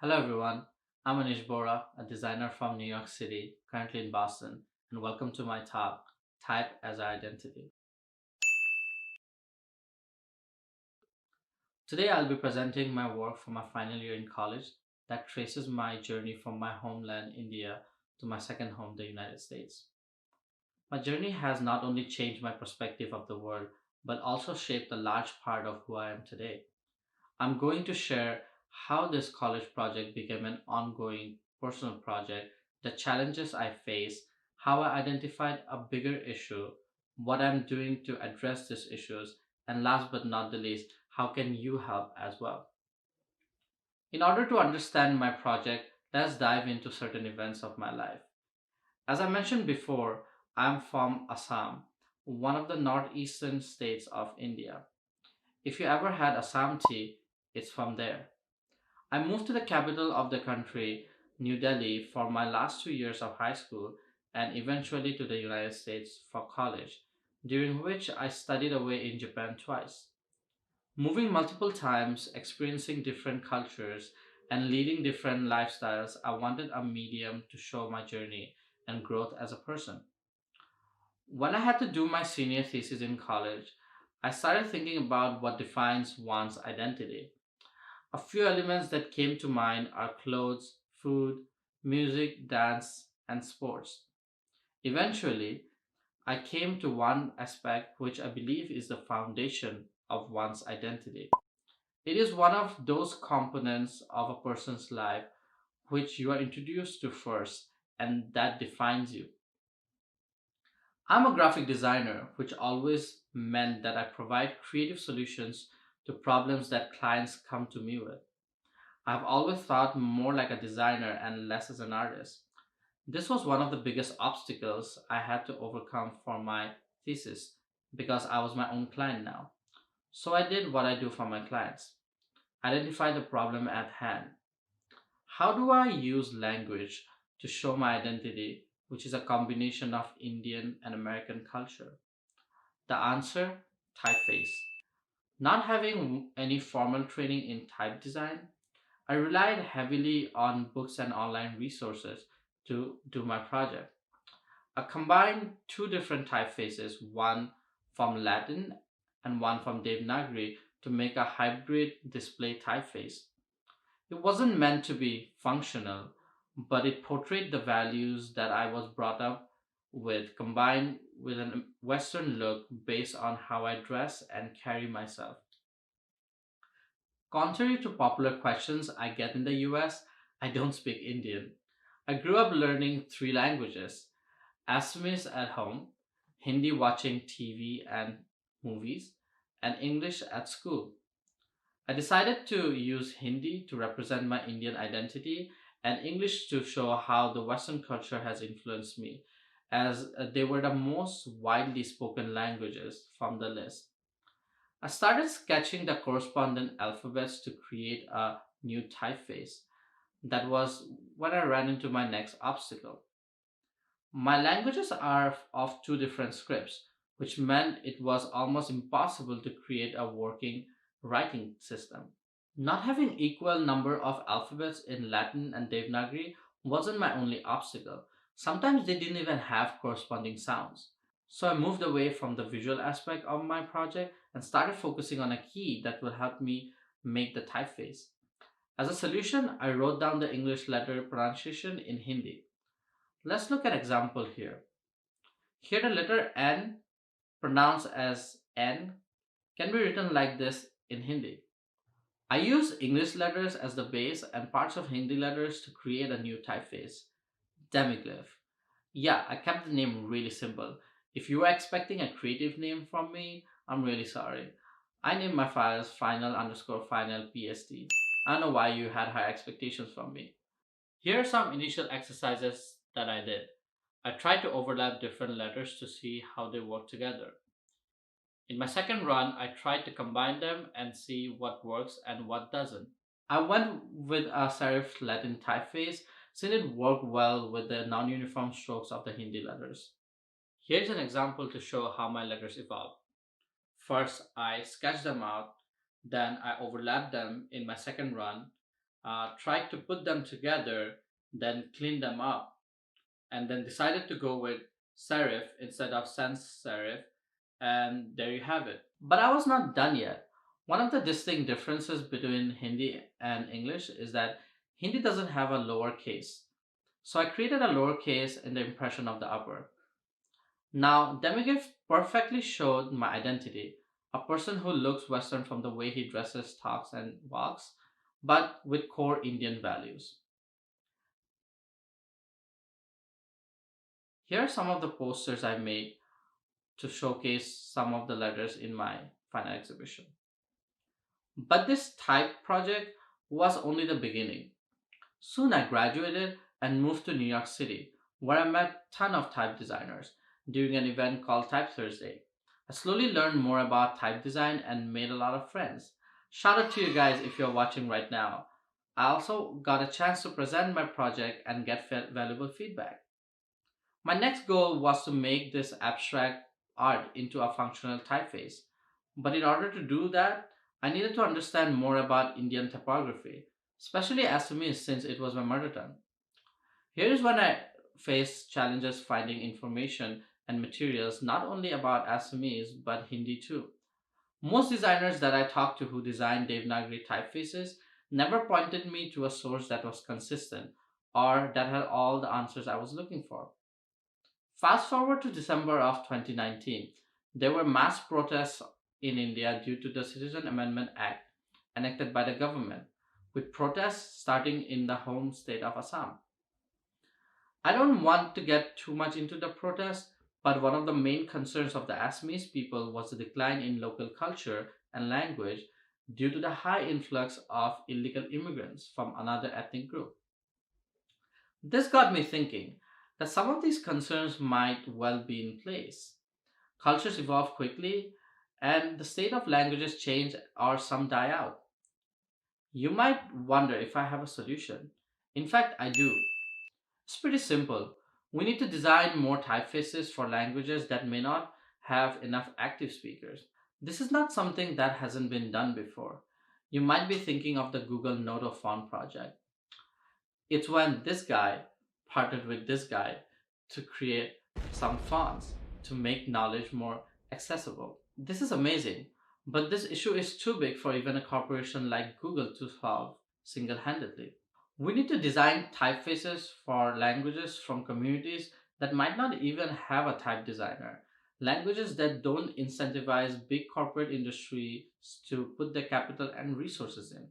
S16: Hello everyone, I'm Aneesh Borah, a designer from New York City, currently in Boston, and welcome to my talk, Type as Our Identity. Today I'll be presenting my work for my final year in college that traces my journey from my homeland, India, to my second home, the United States. My journey has not only changed my perspective of the world, but also shaped a large part of who I am today. I'm going to share how this college project became an ongoing personal project, the challenges I faced, how I identified a bigger issue, what I'm doing to address these issues, and last but not the least, how can you help as well? In order to understand my project, let's dive into certain events of my life. As I mentioned before, I'm from Assam, one of the northeastern states of India. If you ever had Assam tea, it's from there. I moved to the capital of the country, New Delhi, for my last 2 years of high school and eventually to the United States for college, during which I studied away in Japan twice. Moving multiple times, experiencing different cultures, and leading different lifestyles, I wanted a medium to show my journey and growth as a person. When I had to do my senior thesis in college, I started thinking about what defines one's identity. A few elements that came to mind are clothes, food, music, dance, and sports. Eventually, I came to one aspect which I believe is the foundation of one's identity. It is one of those components of a person's life which you are introduced to first and that defines you. I'm a graphic designer, which always meant that I provide creative solutions to problems that clients come to me with. I've always thought more like a designer and less as an artist. This was one of the biggest obstacles I had to overcome for my thesis because I was my own client now. So I did what I do for my clients, identify the problem at hand. How do I use language to show my identity, which is a combination of Indian and American culture? The answer, typeface. Not having any formal training in type design, I relied heavily on books and online resources to do my project. I combined two different typefaces, one from Latin and one from Devanagari, to make a hybrid display typeface. It wasn't meant to be functional, but it portrayed the values that I was brought up with combined with a Western look based on how I dress and carry myself. Contrary to popular questions I get in the US, I don't speak Indian. I grew up learning three languages: Assamese at home, Hindi watching TV and movies, and English at school. I decided to use Hindi to represent my Indian identity and English to show how the Western culture has influenced me, as they were the most widely spoken languages from the list. I started sketching the corresponding alphabets to create a new typeface. That was when I ran into my next obstacle. My languages are of two different scripts, which meant it was almost impossible to create a working writing system. Not having equal number of alphabets in Latin and Devanagari wasn't my only obstacle. Sometimes they didn't even have corresponding sounds. So I moved away from the visual aspect of my project and started focusing on a key that will help me make the typeface. As a solution, I wrote down the English letter pronunciation in Hindi. Let's look at example here. Here the letter N, pronounced as N, can be written like this in Hindi. I use English letters as the base and parts of Hindi letters to create a new typeface, demiglyph. Yeah, I kept the name really simple. If you were expecting a creative name from me, I'm really sorry. I named my files final underscore final PST. I don't know why you had high expectations from me. Here are some initial exercises that I did. I tried to overlap different letters to see how they work together. In my second run, I tried to combine them and see what works and what doesn't. I went with a serif Latin typeface since it worked well with the non-uniform strokes of the Hindi letters. Here's an example to show how my letters evolved. First, I sketched them out, then I overlapped them in my second run. tried to put them together, then cleaned them up, and then decided to go with serif instead of sans serif, and there you have it. But I was not done yet. One of the distinct differences between Hindi and English is that Hindi doesn't have a lowercase. So I created a lowercase in the impression of the upper. Now, Demigif perfectly showed my identity, a person who looks Western from the way he dresses, talks, and walks, but with core Indian values. Here are some of the posters I made to showcase some of the letters in my final exhibition. But this type project was only the beginning. Soon I graduated and moved to New York City, where I met a ton of type designers during an event called Type Thursday. I slowly learned more about type design and made a lot of friends. Shout out to you guys if you're watching right now. I also got a chance to present my project and get valuable feedback. My next goal was to make this abstract art into a functional typeface. But in order to do that, I needed to understand more about Indian typography, especially Assamese since it was my mother tongue. Here is when I faced challenges finding information and materials not only about Assamese but Hindi too. Most designers that I talked to who designed Devanagari typefaces never pointed me to a source that was consistent or that had all the answers I was looking for. Fast forward to December of 2019, there were mass protests in India due to the Citizen Amendment Act enacted by the government, with protests starting in the home state of Assam. I don't want to get too much into the protests, but one of the main concerns of the Assamese people was the decline in local culture and language due to the high influx of illegal immigrants from another ethnic group. This got me thinking that some of these concerns might well be in place. Cultures evolve quickly, and the state of languages change or some die out. You might wonder if I have a solution. In fact, I do. It's pretty simple. We need to design more typefaces for languages that may not have enough active speakers. This is not something that hasn't been done before. You might be thinking of the Google Noto font project. It's when this guy partnered with this guy to create some fonts to make knowledge more accessible. This is amazing, but this issue is too big for even a corporation like Google to solve single handedly. We need to design typefaces for languages from communities that might not even have a type designer. Languages that don't incentivize big corporate industries to put their capital and resources in.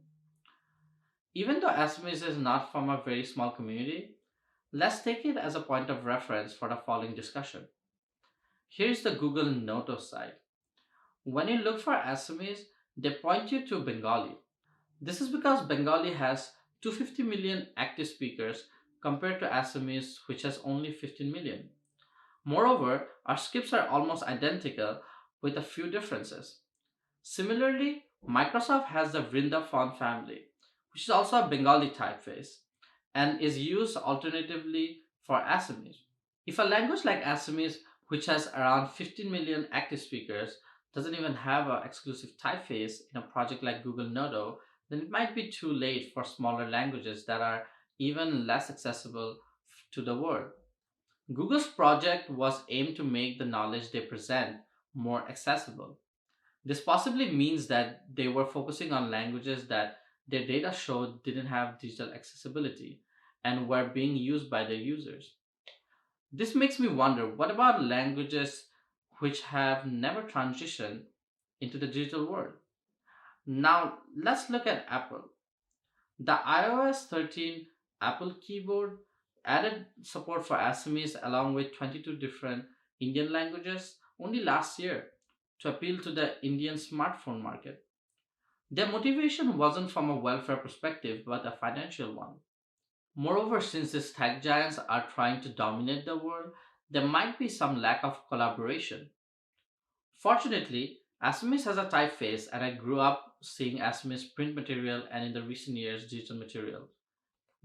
S16: Even though Assamese is not from a very small community, let's take it as a point of reference for the following discussion. Here's the Google Noto site. When you look for Assamese, they point you to Bengali. This is because Bengali has 250 million active speakers compared to Assamese, which has only 15 million. Moreover, our scripts are almost identical with a few differences. Similarly, Microsoft has the Vrinda font family, which is also a Bengali typeface and is used alternatively for Assamese. If a language like Assamese, which has around 15 million active speakers, doesn't even have an exclusive typeface in a project like Google Noto, then it might be too late for smaller languages that are even less accessible to the world. Google's project was aimed to make the knowledge they present more accessible. This possibly means that they were focusing on languages that their data showed didn't have digital accessibility and were being used by their users. This makes me wonder, what about languages which have never transitioned into the digital world? Now, let's look at Apple. The iOS 13 Apple keyboard added support for Assamese along with 22 different Indian languages only last year to appeal to the Indian smartphone market. Their motivation wasn't from a welfare perspective but a financial one. Moreover, since these tech giants are trying to dominate the world, there might be some lack of collaboration. Fortunately, Assamese has a typeface, and I grew up seeing Assamese print material and in the recent years digital material.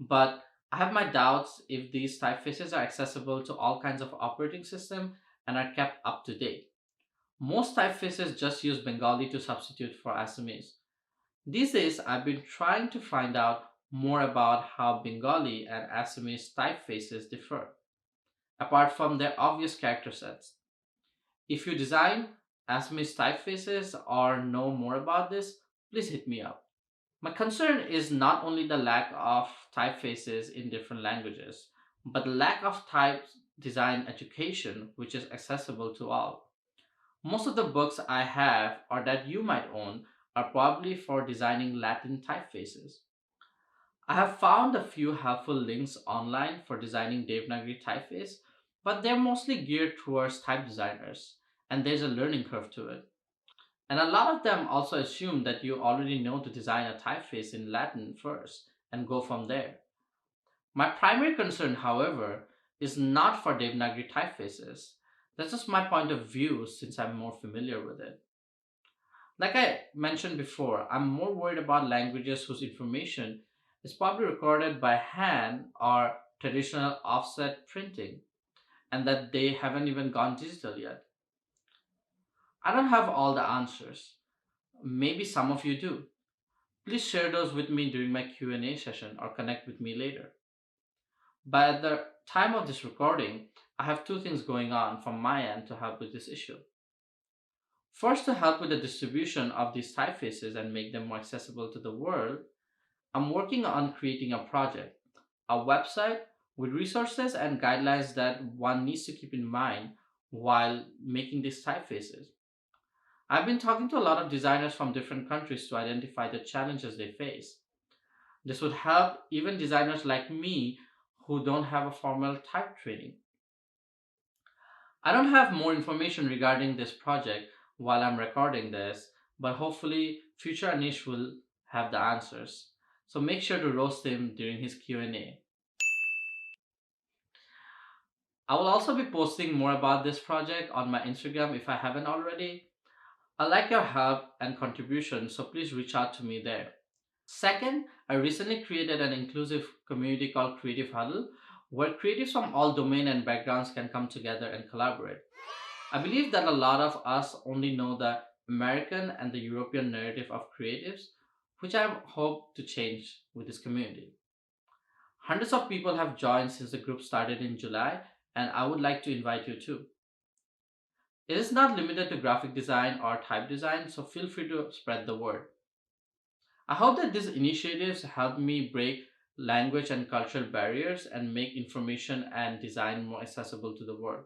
S16: But I have my doubts if these typefaces are accessible to all kinds of operating systems and are kept up to date. Most typefaces just use Bengali to substitute for Assamese. These days, I've been trying to find out more about how Bengali and Assamese typefaces differ, apart from their obvious character sets. If you design Assamese typefaces or know more about this, please hit me up. My concern is not only the lack of typefaces in different languages, but the lack of type design education which is accessible to all. Most of the books I have or that you might own are probably for designing Latin typefaces. I have found a few helpful links online for designing Devanagari typeface, but they're mostly geared towards type designers, and there's a learning curve to it. And a lot of them also assume that you already know to design a typeface in Latin first and go from there. My primary concern, however, is not for Devanagari typefaces. That's just my point of view since I'm more familiar with it. Like I mentioned before, I'm more worried about languages whose information is probably recorded by hand or traditional offset printing, and that they haven't even gone digital yet. I don't have all the answers. Maybe some of you do. Please share those with me during my Q&A session or connect with me later. But at the time of this recording, I have two things going on from my end to help with this issue. First, to help with the distribution of these typefaces and make them more accessible to the world, I'm working on creating a project, a website with resources and guidelines that one needs to keep in mind while making these typefaces. I've been talking to a lot of designers from different countries to identify the challenges they face. This would help even designers like me who don't have a formal type training. I don't have more information regarding this project while I'm recording this, but hopefully future Aneesh will have the answers. So make sure to roast him during his Q&A. I will also be posting more about this project on my Instagram if I haven't already. I like your help and contribution, so please reach out to me there. Second, I recently created an inclusive community called Creative Huddle, where creatives from all domain and backgrounds can come together and collaborate. I believe that a lot of us only know the American and the European narrative of creatives, which I hope to change with this community. Hundreds of people have joined since the group started in July, and I would like to invite you too. It is not limited to graphic design or type design, so feel free to spread the word. I hope that these initiatives help me break language and cultural barriers and make information and design more accessible to the world.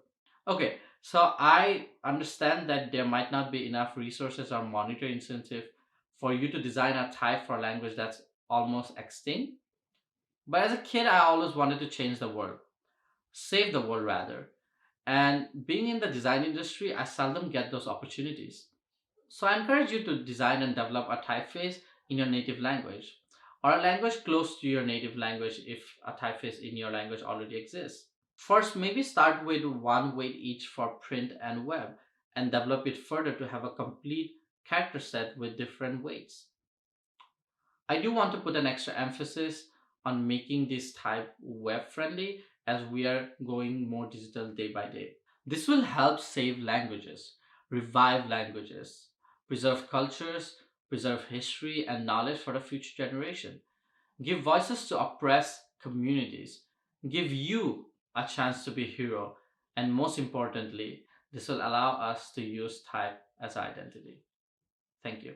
S16: Okay, so I understand that there might not be enough resources or monetary incentive for you to design a type for a language that's almost extinct. But as a kid, I always wanted to change the world, save the world rather. And being in the design industry, I seldom get those opportunities. So I encourage you to design and develop a typeface in your native language, or a language close to your native language if a typeface in your language already exists. First, maybe start with one weight each for print and web, and develop it further to have a complete character set with different weights. I do want to put an extra emphasis on making this type web friendly as we are going more digital day by day. This will help save languages, revive languages, preserve cultures, preserve history and knowledge for the future generation, give voices to oppressed communities, give you a chance to be a hero, and most importantly, this will allow us to use type as identity. Thank you.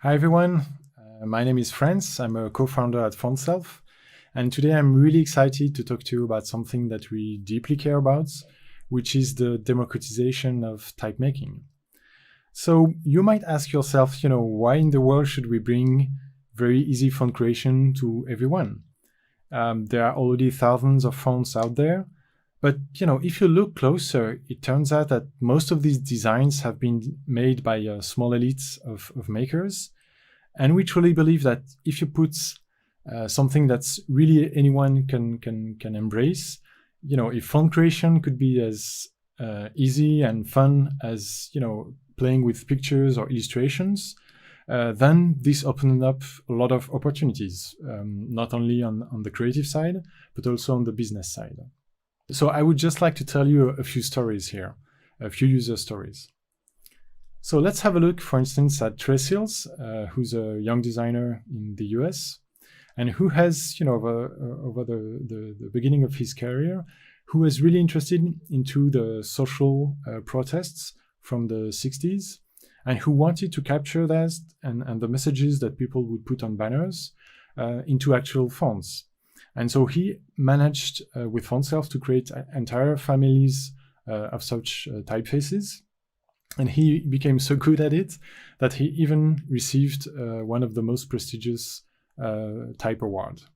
S17: Hi everyone, my name is Franz. I'm a co-founder at FontSelf, and today I'm really excited to talk to you about something that we deeply care about, which is the democratization of type making. So you might ask yourself, why in the world should we bring very easy font creation to everyone? There are already thousands of fonts out there, but if you look closer, it turns out that most of these designs have been made by a small elites of makers. And we truly believe that if you put something that's really anyone can embrace, if font creation could be as easy and fun as playing with pictures or illustrations, then this opened up a lot of opportunities, not only on the creative side, but also on the business side. So I would just like to tell you a few stories here, a few user stories. So let's have a look, for instance, at Tracils, who's a young designer in the US, and who has, over the beginning of his career, who was really interested into the social protests from the 60s, and who wanted to capture that and the messages that people would put on banners into actual fonts. And so he managed with FontSelf to create entire families of such typefaces. And he became so good at it that he even received one of the most prestigious type awards.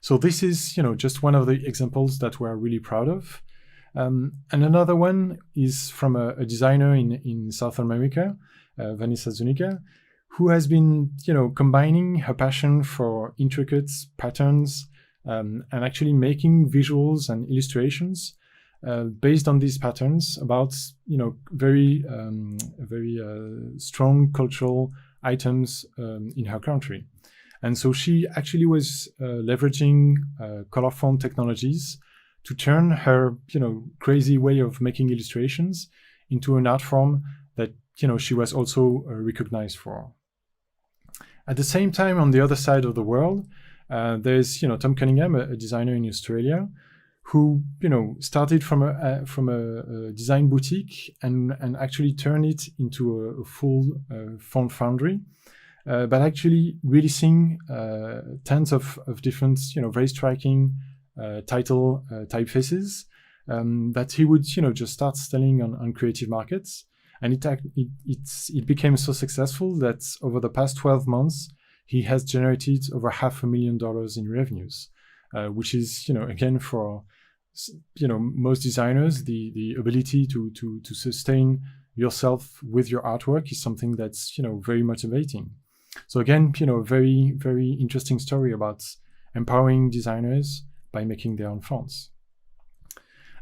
S17: So this is, just one of the examples that we're really proud of. And another one is from a designer in South America, Vanessa Zuniga, who has been, combining her passion for intricate patterns and actually making visuals and illustrations based on these patterns about, very strong cultural items in her country. And so she actually was leveraging color font technologies to turn her, crazy way of making illustrations into an art form that, she was also recognized for. At the same time, on the other side of the world, there's, Tom Cunningham, a designer in Australia, who, started from a design boutique and actually turned it into a full font foundry, but actually releasing tons of different, very striking title typefaces that he would, just start selling on creative markets. And it became so successful that over the past 12 months, he has generated over $500,000 in revenues, which is, again, for, most designers, the ability to sustain yourself with your artwork is something that's, very motivating. So again, very, very interesting story about empowering designers by making their own fonts.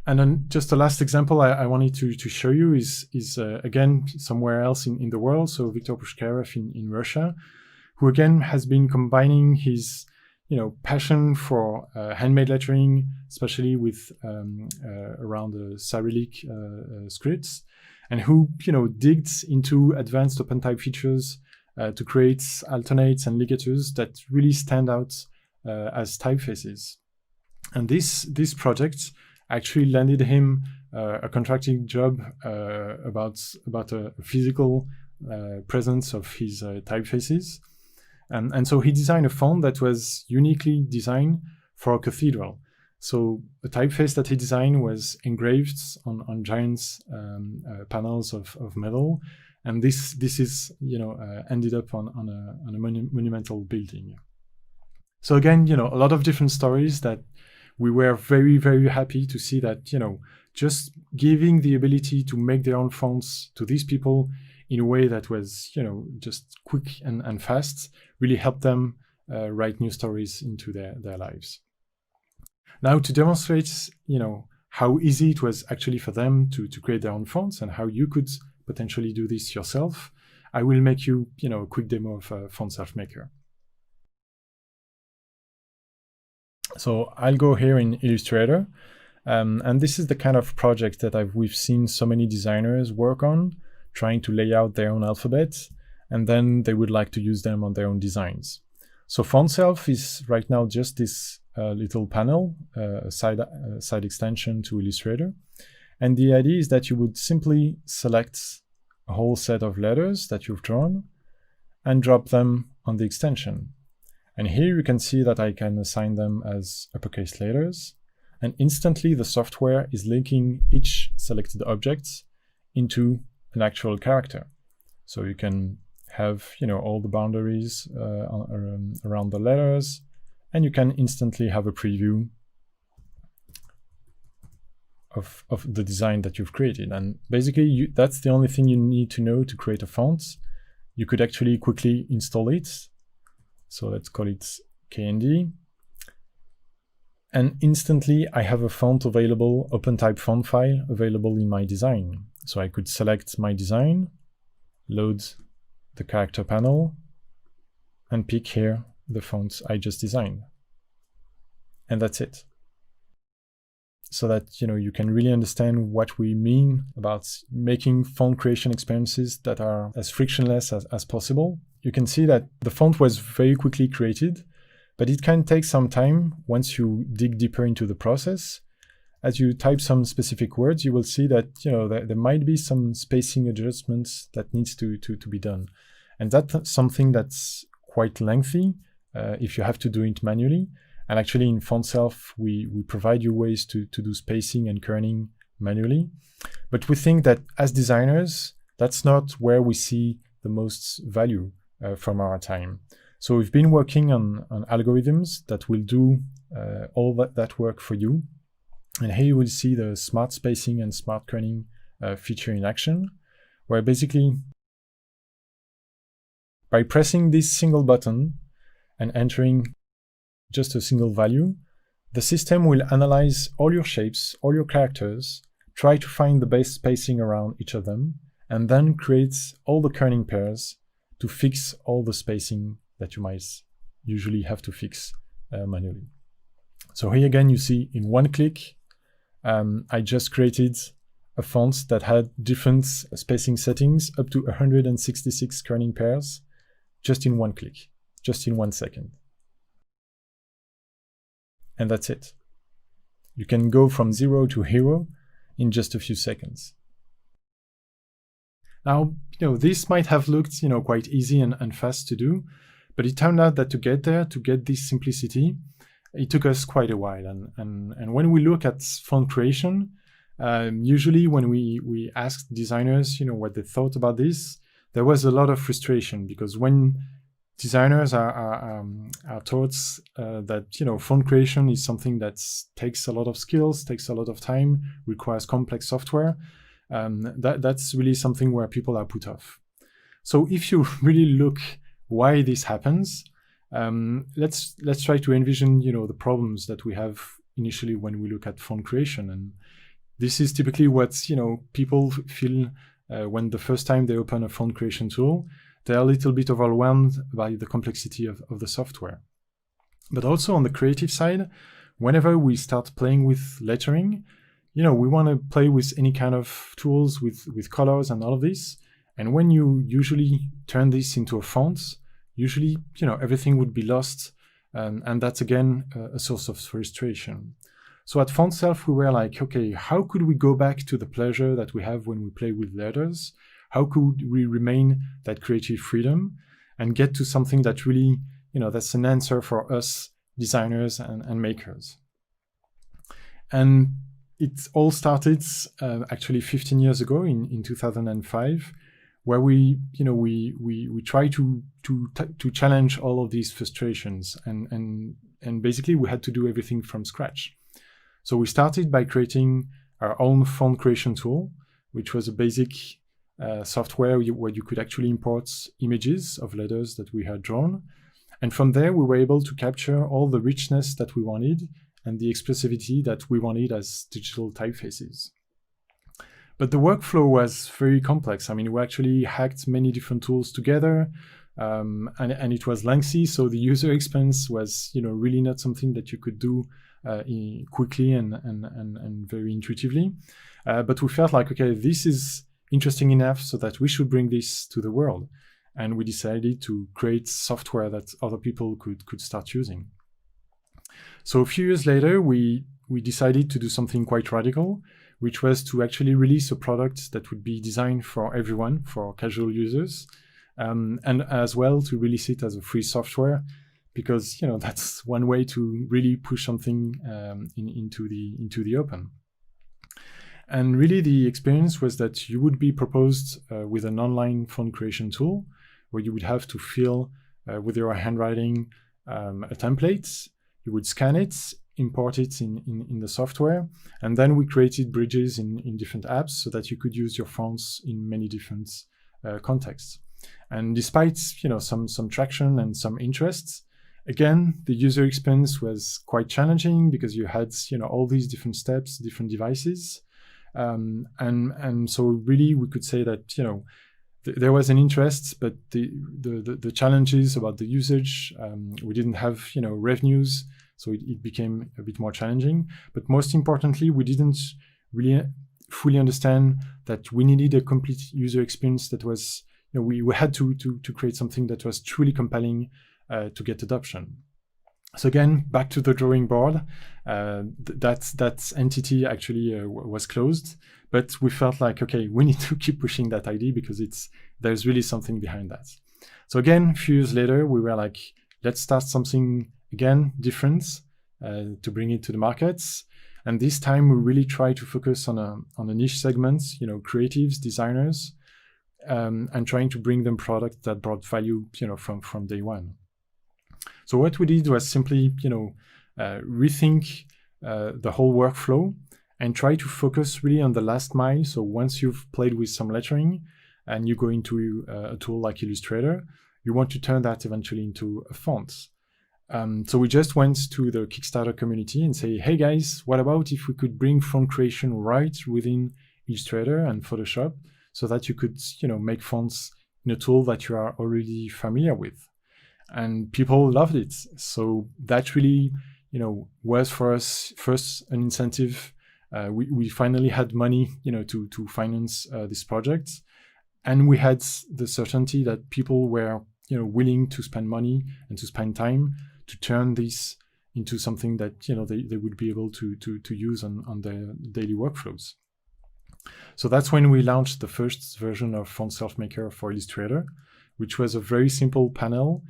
S17: And then just the last example I wanted to show you is again, somewhere else in the world. So Viktor Pushkarev in Russia, who again has been combining his, passion for handmade lettering, especially with around the Cyrillic scripts, and who, digs into advanced OpenType features to create alternates and ligatures that really stand out as typefaces. And this project actually landed him a contracting job about a physical presence of his typefaces. And so he designed a font that was uniquely designed for a cathedral. So the typeface that he designed was engraved on giant panels of metal. And this is, ended up on a monumental building. So again, a lot of different stories that we were very, very happy to see that, just giving the ability to make their own fonts to these people in a way that was, just quick and fast really helped them write new stories into their lives. Now, to demonstrate, how easy it was actually for them to create their own fonts and how you could potentially do this yourself, I will make you, a quick demo of FontSelf Maker. So I'll go here in Illustrator, and this is the kind of project that we've seen so many designers work on, trying to lay out their own alphabet, and then they would like to use them on their own designs. So FontSelf is right now just this little panel, a side extension to Illustrator. And the idea is that you would simply select a whole set of letters that you've drawn, and drop them on the extension. And here you can see that I can assign them as uppercase letters, and instantly the software is linking each selected object into an actual character. So you can have, all the boundaries around the letters, and you can instantly have a preview of the design that you've created. And basically, that's the only thing you need to know to create a font. You could actually quickly install it. So let's call it KND. And instantly, I have a font available, OpenType font file available in my design. So I could select my design, load the character panel, and pick here the fonts I just designed. And that's it. So that you can really understand what we mean about making font creation experiences that are as frictionless as possible. You can see that the font was very quickly created, but it can take some time once you dig deeper into the process. As you type some specific words, you will see that there might be some spacing adjustments that needs to be done. And that's something that's quite lengthy if you have to do it manually. And actually in FontSelf, we provide you ways to do spacing and kerning manually. But we think that as designers, that's not where we see the most value from our time. So we've been working on algorithms that will do all that work for you. And here you will see the smart spacing and smart kerning feature in action, where basically by pressing this single button and entering just a single value, the system will analyze all your shapes, all your characters, try to find the best spacing around each of them, and then create all the kerning pairs to fix all the spacing that you might usually have to fix manually. So here again, you see in one click, I just created a font that had different spacing settings up to 166 kerning pairs just in one click, just in 1 second. And that's it. You can go from 0 to hero in just a few seconds. Now, this might have looked, quite easy and fast to do, but it turned out that to get there, to get this simplicity, it took us quite a while. And when we look at font creation, usually when we asked designers, what they thought about this, there was a lot of frustration, because when designers are taught that font creation is something that takes a lot of skills, takes a lot of time, requires complex software, that's really something where people are put off. So if you really look why this happens, let's try to envision the problems that we have initially when we look at font creation. And this is typically what people feel when the first time they open a font creation tool. They're a little bit overwhelmed by the complexity of the software. But also on the creative side, whenever we start playing with lettering, we want to play with any kind of tools with colors and all of this. And when you usually turn this into a font, usually, everything would be lost. And that's again, a source of frustration. So at FontSelf, we were like, okay, how could we go back to the pleasure that we have when we play with letters? How could we remain that creative freedom and get to something that really, that's an answer for us designers and makers? And it all started actually 15 years ago in 2005, where we try to challenge all of these frustrations, and basically we had to do everything from scratch. So we started by creating our own font creation tool, which was a basic software where you could actually import images of letters that we had drawn. And from there, we were able to capture all the richness that we wanted and the expressivity that we wanted as digital typefaces. But the workflow was very complex. I mean, we actually hacked many different tools together, and it was lengthy. So the user experience was, really not something that you could do quickly and very intuitively. But we felt like, okay, this is interesting enough so that we should bring this to the world. And we decided to create software that other people could start using. So a few years later, we decided to do something quite radical, which was to actually release a product that would be designed for everyone, for casual users, and as well to release it as a free software, because that's one way to really push something into the open. And really the experience was that you would be proposed with an online font creation tool where you would have to fill with your handwriting a template. You would scan it, import it in the software, and then we created bridges in different apps so that you could use your fonts in many different contexts. And despite some traction and some interests, again, the user experience was quite challenging because you had all these different steps, different devices. And so really we could say that there was an interest, but the challenges about the usage, we didn't have revenues, so it became a bit more challenging. But most importantly, we didn't really fully understand that we needed a complete user experience that was we had to create something that was truly compelling to get adoption. So again, back to the drawing board. That entity actually was closed, but we felt like, okay, we need to keep pushing that idea because there's really something behind that. So again, a few years later, we were like, let's start something again different to bring it to the markets. And this time we really try to focus on a niche segment, creatives, designers, and trying to bring them products that brought value, from day one. So what we did was simply, rethink the whole workflow and try to focus really on the last mile. So once you've played with some lettering and you go into a tool like Illustrator, you want to turn that eventually into a font. So we just went to the Kickstarter community and say, hey guys, what about if we could bring font creation right within Illustrator and Photoshop so that you could, make fonts in a tool that you are already familiar with? And people loved it. So that really, was for us first an incentive. We finally had money, to finance this project, and we had the certainty that people were, willing to spend money and to spend time to turn this into something that they would be able to use on their daily workflows. So that's when we launched the first version of Font Self Maker for Illustrator, which was a very simple panel.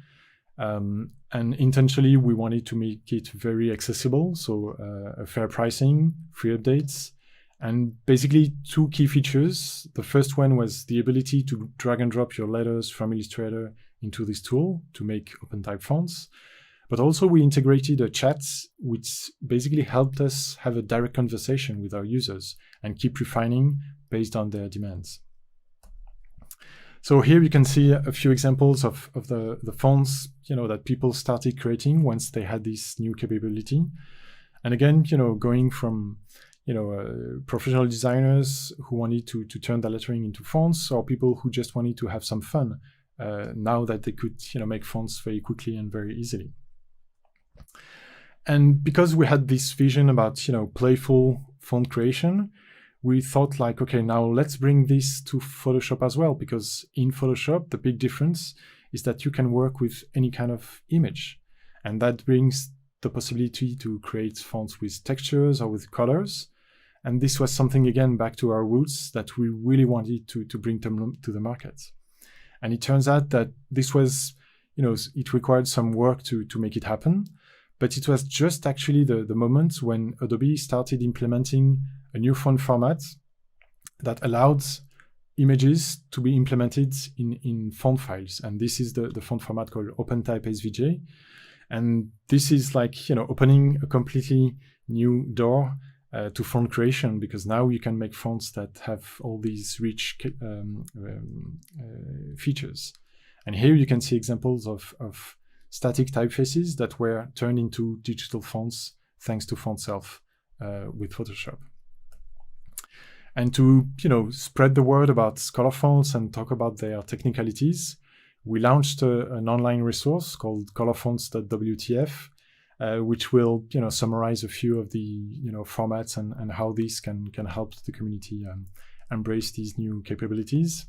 S17: And intentionally, we wanted to make it very accessible. So a fair pricing, free updates, and basically two key features. The first one was the ability to drag and drop your letters from Illustrator into this tool to make open type fonts. But also we integrated a chat, which basically helped us have a direct conversation with our users and keep refining based on their demands. So here you can see a few examples of the fonts, that people started creating once they had this new capability. And again, going from, professional designers who wanted to turn their lettering into fonts, or people who just wanted to have some fun now that they could, make fonts very quickly and very easily. And because we had this vision about, playful font creation, we thought like, okay, now let's bring this to Photoshop as well, because in Photoshop, the big difference is that you can work with any kind of image. And that brings the possibility to create fonts with textures or with colors. And this was something, again, back to our roots that we really wanted to bring them to the market. And it turns out that this was, it required some work to make it happen. But it was just actually the moment when Adobe started implementing a new font format that allowed images to be implemented in font files. And this is the font format called OpenType SVJ. And this is like, opening a completely new door to font creation, because now you can make fonts that have all these rich features. And here you can see examples of static typefaces that were turned into digital fonts thanks to Font Self with Photoshop. And to spread the word about color fonts and talk about their technicalities, we launched an online resource called colorfonts.wtf, which will summarize a few of the formats and how these can help the community embrace these new capabilities.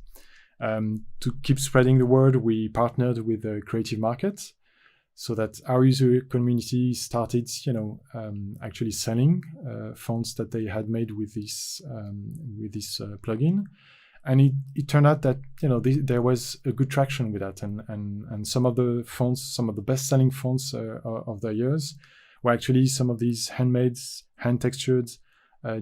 S17: To keep spreading the word, we partnered with the creative market, so that our user community started, actually selling fonts that they had made with this plugin, And it turned out that there was a good traction with that, and some of the fonts, some of the best-selling fonts of the years were actually some of these handmade, hand-textured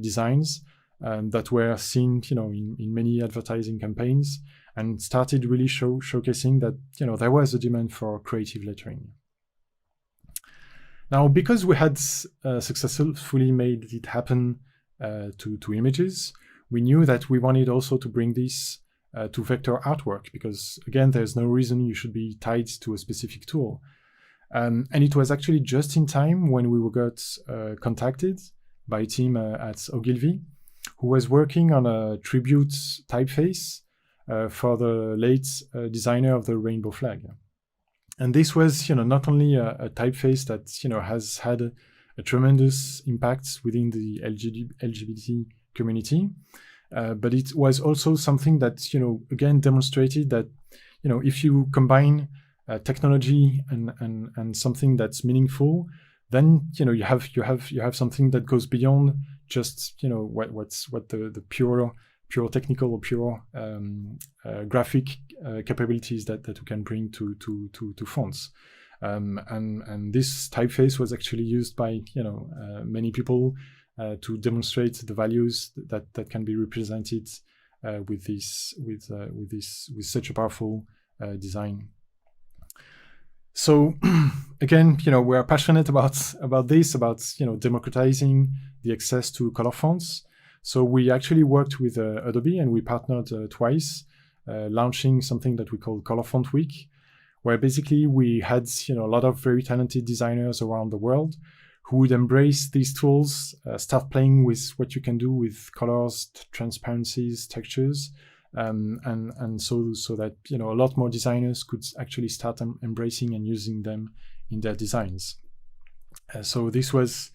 S17: designs that were seen, in many advertising campaigns, and started really showcasing that there was a demand for creative lettering. Now, because we had successfully made it happen to images, we knew that we wanted also to bring this to vector artwork, because again, there's no reason you should be tied to a specific tool. And it was actually just in time when we got contacted by a team at Ogilvy, who was working on a tribute typeface for the late designer of the rainbow flag. And this was, not only a typeface that, has had a tremendous impact within the LGBT community, but it was also something that, again, demonstrated that, if you combine technology and something that's meaningful, then you have something that goes beyond just what the pure technical or pure graphic capabilities that we can bring to fonts. And this typeface was actually used by many people to demonstrate the values that can be represented with such a powerful design. So again, we are passionate about this, about democratizing the access to color fonts. So we actually worked with Adobe, and we partnered twice, launching something that we call Color Font Week, where basically we had a lot of very talented designers around the world who would embrace these tools, start playing with what you can do with colors, transparencies, textures, and so that a lot more designers could actually start embracing and using them in their designs. So this was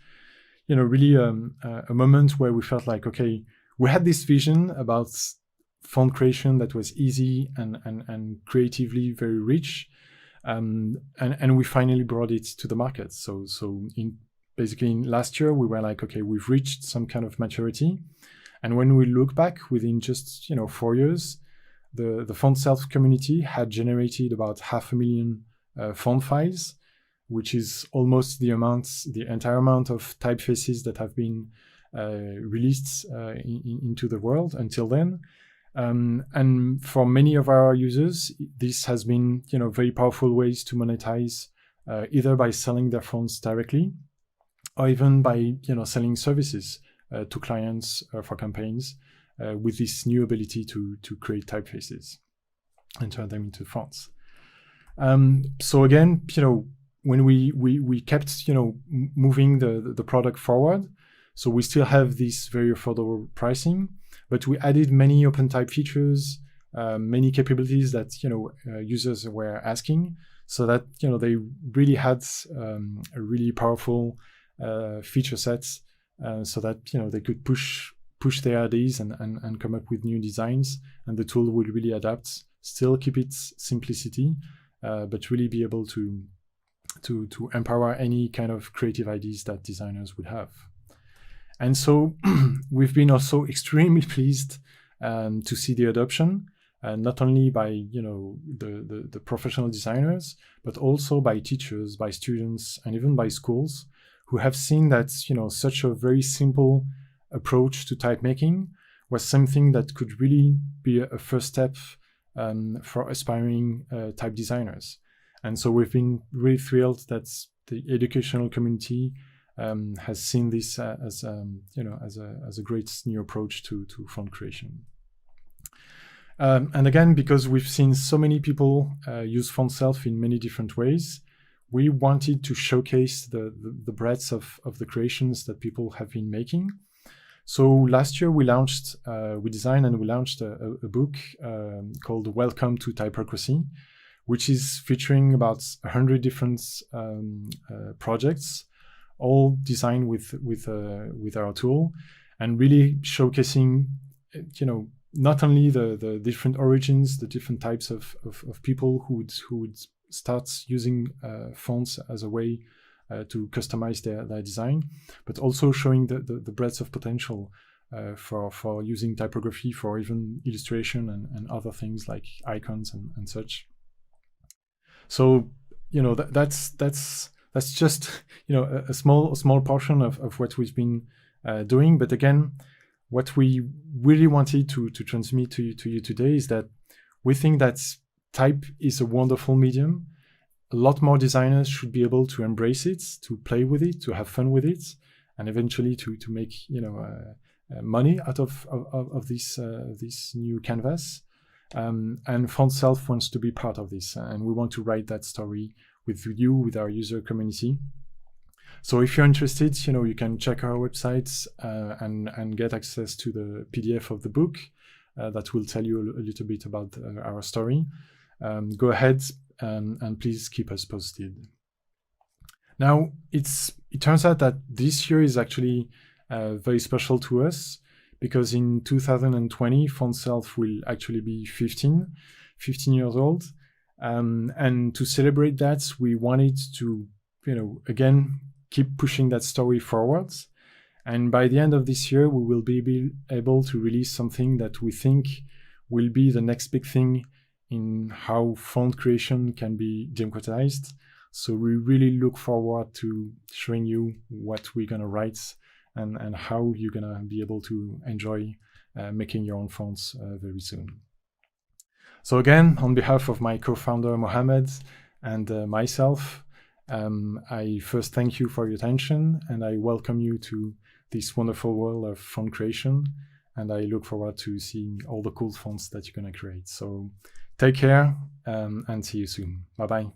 S17: really a moment where we felt like, okay, we had this vision about font creation that was easy and creatively very rich, and we finally brought it to the market. So basically last year we were like, okay, we've reached some kind of maturity, and when we look back within just 4 years, the font self community had generated about 500,000 font files, which is almost the entire amount of typefaces that have been released into the world until then. And for many of our users, this has been, very powerful ways to monetize, either by selling their fonts directly, or even by, selling services to clients for campaigns with this new ability to create typefaces and turn them into fonts. So again, when we kept, moving the product forward, so we still have this very affordable pricing, but we added many OpenType features, many capabilities that users were asking, so that they really had a really powerful feature sets, so that they could push their ideas and come up with new designs, and the tool would really adapt, still keep its simplicity, but really be able to empower any kind of creative ideas that designers would have. And so we've been also extremely pleased to see the adoption, not only by the professional designers, but also by teachers, by students, and even by schools, who have seen that such a very simple approach to type making was something that could really be a first step for aspiring type designers. And so we've been really thrilled that the educational community has seen this as a great new approach to font creation. And again, because we've seen so many people use font self in many different ways, we wanted to showcase the breadth of the creations that people have been making. So last year we designed and we launched a book called Welcome to Typography, which is featuring about 100 different projects, all designed with our tool, and really showcasing, not only the different origins, the different types of people who would start using fonts as a way to customize their design, but also showing the breadth of potential for using typography for even illustration and other things like icons and such. So that's just a small portion of what we've been doing. But again, what we really wanted to transmit to you today is that we think that type is a wonderful medium. A lot more designers should be able to embrace it, to play with it, to have fun with it, and eventually to make money out of this new canvas. And FontSelf wants to be part of this, and we want to write that story with you, with our user community. So if you're interested, you can check our websites and get access to the PDF of the book that will tell you a little bit about our story. Go ahead and please keep us posted. Now, it turns out that this year is actually very special to us, because in 2020, FontSelf will actually be 15 years old. And to celebrate that, we wanted to, again, keep pushing that story forwards. And by the end of this year, we will be able to release something that we think will be the next big thing in how font creation can be democratized. So we really look forward to showing you what we're going to write and how you're going to be able to enjoy making your own fonts very soon. So again, on behalf of my co-founder Mohammad and myself, I first thank you for your attention, and I welcome you to this wonderful world of font creation, and I look forward to seeing all the cool fonts that you're going to create. So take care and see you soon. Bye-bye.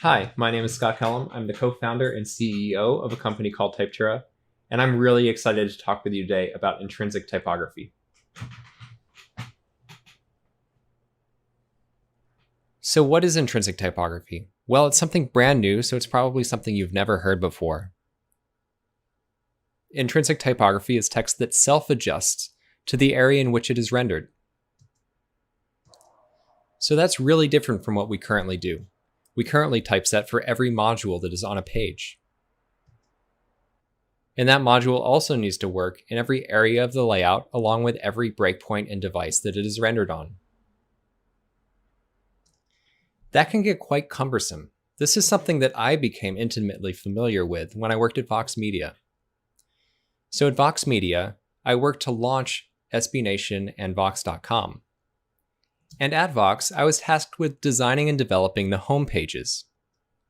S18: Hi, my name is Scott Kellum. I'm the co-founder and CEO of a company called Typtura, and I'm really excited to talk with you today about intrinsic typography. So what is intrinsic typography? Well, it's something brand new, so it's probably something you've never heard before. Intrinsic typography is text that self-adjusts to the area in which it is rendered. So that's really different from what we currently do. We currently typeset for every module that is on a page. And that module also needs to work in every area of the layout along with every breakpoint and device that it is rendered on. That can get quite cumbersome. This is something that I became intimately familiar with when I worked at Vox Media. So at Vox Media, I worked to launch SB Nation and Vox.com. And at Vox, I was tasked with designing and developing the home pages.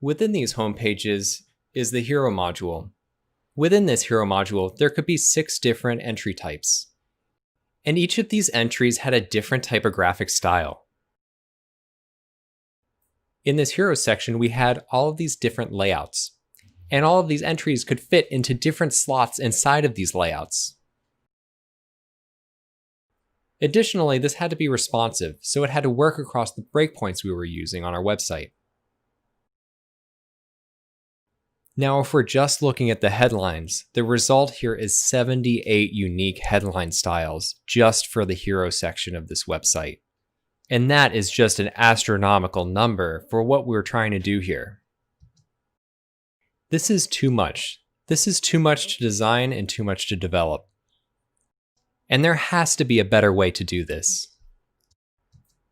S18: Within these home pages is the hero module. Within this hero module, there could be 6 different entry types. And each of these entries had a different typographic style. In this hero section, we had all of these different layouts. And all of these entries could fit into different slots inside of these layouts. Additionally, this had to be responsive, so it had to work across the breakpoints we were using on our website. Now, if we're just looking at the headlines, the result here is 78 unique headline styles just for the hero section of this website. And that is just an astronomical number for what we're trying to do here. This is too much. This is too much to design and too much to develop. And there has to be a better way to do this.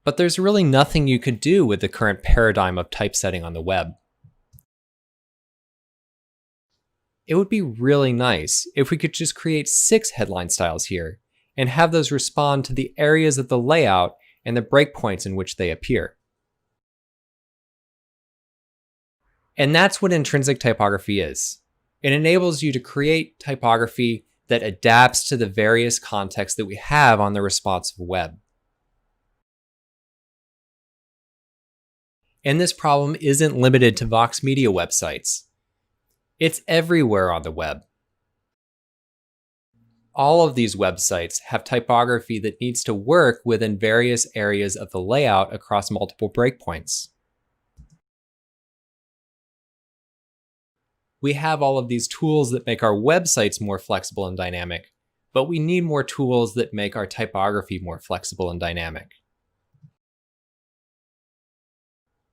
S18: But there's really nothing you could do with the current paradigm of typesetting on the web. It would be really nice if we could just create 6 headline styles here and have those respond to the areas of the layout and the breakpoints in which they appear. And that's what intrinsic typography is. It enables you to create typography that adapts to the various contexts that we have on the responsive web. And this problem isn't limited to Vox Media websites. It's everywhere on the web. All of these websites have typography that needs to work within various areas of the layout across multiple breakpoints. We have all of these tools that make our websites more flexible and dynamic, but we need more tools that make our typography more flexible and dynamic.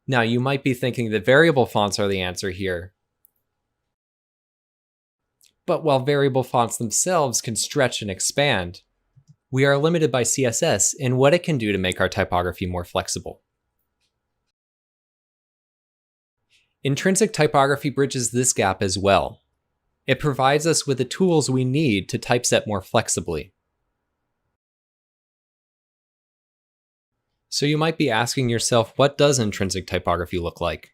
S18: Now, you might be thinking that variable fonts are the answer here. But while variable fonts themselves can stretch and expand, we are limited by CSS in what it can do to make our typography more flexible. Intrinsic typography bridges this gap as well. It provides us with the tools we need to typeset more flexibly. So you might be asking yourself, what does intrinsic typography look like?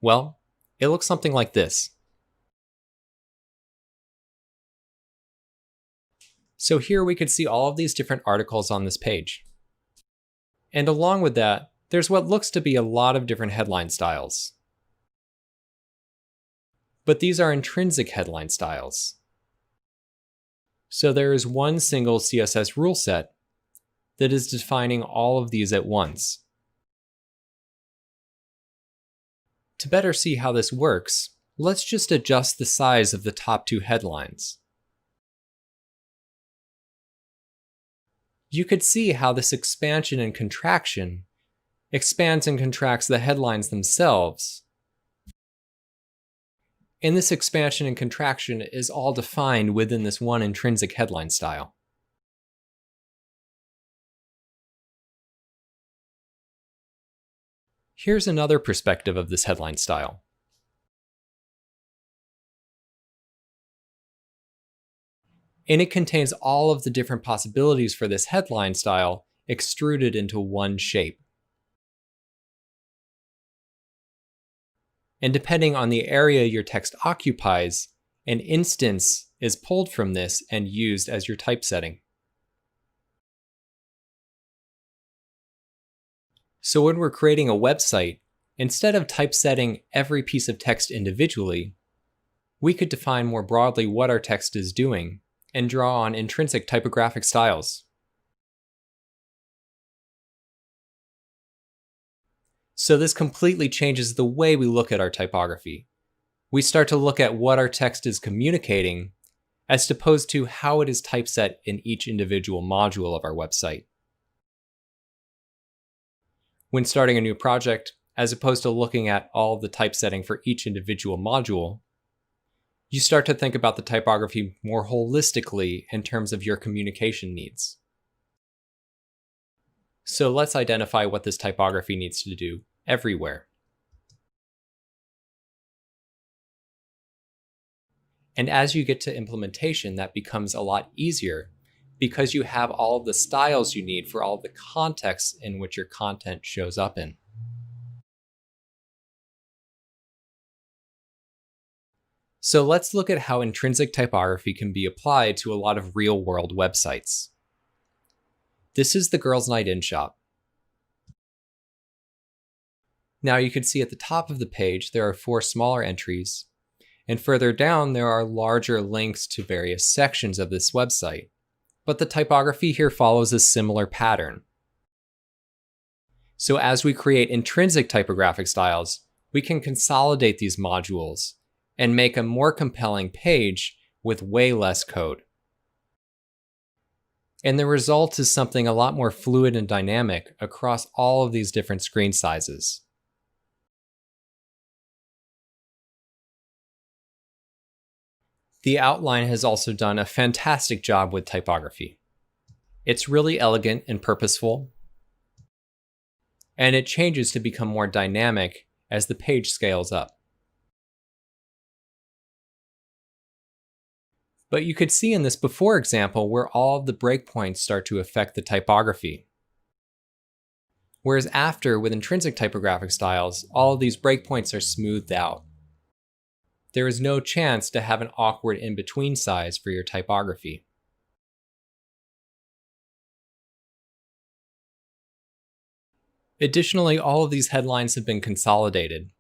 S18: Well, it looks something like this. So here we could see all of these different articles on this page. And along with that, there's what looks to be a lot of different headline styles. But these are intrinsic headline styles. So there is one single CSS rule set that is defining all of these at once. To better see how this works, let's just adjust the size of the top 2 headlines. You could see how this expansion and contraction expands and contracts the headlines themselves. And this expansion and contraction is all defined within this one intrinsic headline style. Here's another perspective of this headline style. And it contains all of the different possibilities for this headline style extruded into one shape. And depending on the area your text occupies, an instance is pulled from this and used as your typesetting. So when we're creating a website, Instead of typesetting every piece of text individually, we could define more broadly what our text is doing and draw on intrinsic typographic styles. So this completely changes the way we look at our typography. We start to look at what our text is communicating as opposed to how it is typeset in each individual module of our website. When starting a new project, as opposed to looking at all of the typesetting for each individual module, you start to think about the typography more holistically in terms of your communication needs. So let's identify what this typography needs to do everywhere. And as you get to implementation, that becomes a lot easier because you have all of the styles you need for all of the contexts in which your content shows up in. So let's look at how intrinsic typography can be applied to a lot of real-world websites. This is the Girls' Night In shop. Now you can see at the top of the page there are 4 smaller entries, and further down there are larger links to various sections of this website. But the typography here follows a similar pattern. So as we create intrinsic typographic styles, we can consolidate these modules and make a more compelling page with way less code. And the result is something a lot more fluid and dynamic across all of these different screen sizes. The outline has also done a fantastic job with typography. It's really elegant and purposeful, and it changes to become more dynamic as the page scales up. But you could see in this before example where all of the breakpoints start to affect the typography. Whereas after, with intrinsic typographic styles, all of these breakpoints are smoothed out. There is no chance to have an awkward in-between size for your typography. Additionally, all of these headlines have been consolidated.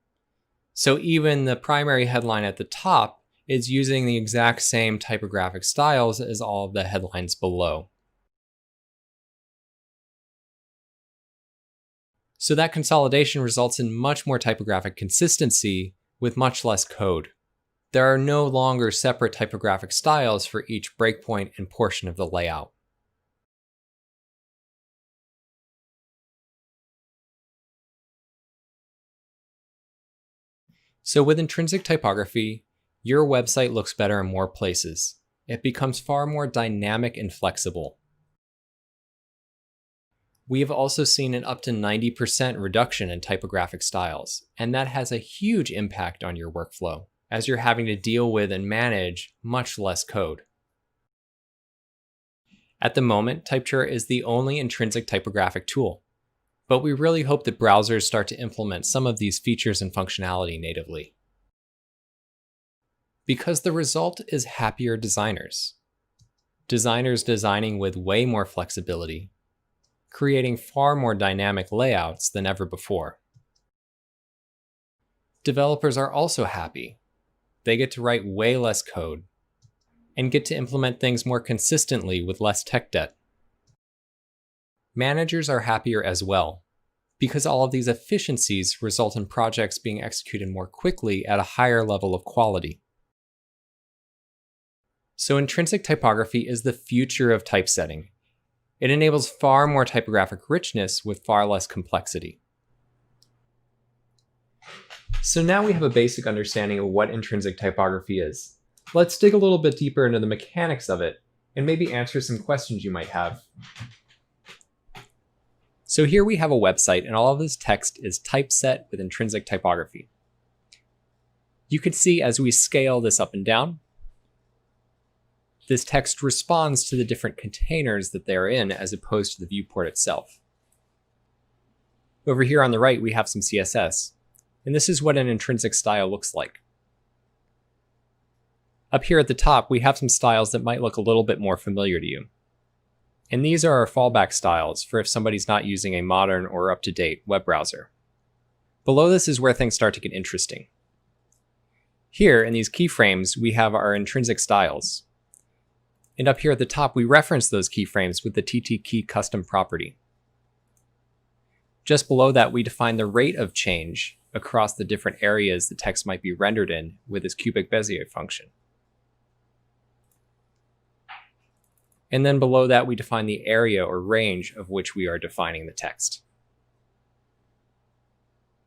S18: So even the primary headline at the top is using the exact same typographic styles as all of the headlines below. So that consolidation results in much more typographic consistency with much less code. There are no longer separate typographic styles for each breakpoint and portion of the layout. So with intrinsic typography, your website looks better in more places. It becomes far more dynamic and flexible. We have also seen an up to 90% reduction in typographic styles, and that has a huge impact on your workflow, as you're having to deal with and manage much less code. At the moment, Typechart is the only intrinsic typographic tool, but we really hope that browsers start to implement some of these features and functionality natively. Because the result is happier designers. Designers designing with way more flexibility, creating far more dynamic layouts than ever before. Developers are also happy. They get to write way less code and get to implement things more consistently with less tech debt. Managers are happier as well, because all of these efficiencies result in projects being executed more quickly at a higher level of quality. So intrinsic typography is the future of typesetting. It enables far more typographic richness with far less complexity. So now we have a basic understanding of what intrinsic typography is. Let's dig a little bit deeper into the mechanics of it and maybe answer some questions you might have. So here we have a website and all of this text is typeset with intrinsic typography. You can see as we scale this up and down, this text responds to the different containers that they're in as opposed to the viewport itself. Over here on the right, we have some CSS, and this is what an intrinsic style looks like. Up here at the top, we have some styles that might look a little bit more familiar to you. And these are our fallback styles for if somebody's not using a modern or up-to-date web browser. Below this is where things start to get interesting. Here, in these keyframes, we have our intrinsic styles. And up here at the top, we reference those keyframes with the TT key custom property. Just below that, we define the rate of change across the different areas the text might be rendered in with this cubic Bezier function. And then below that, we define the area or range of which we are defining the text.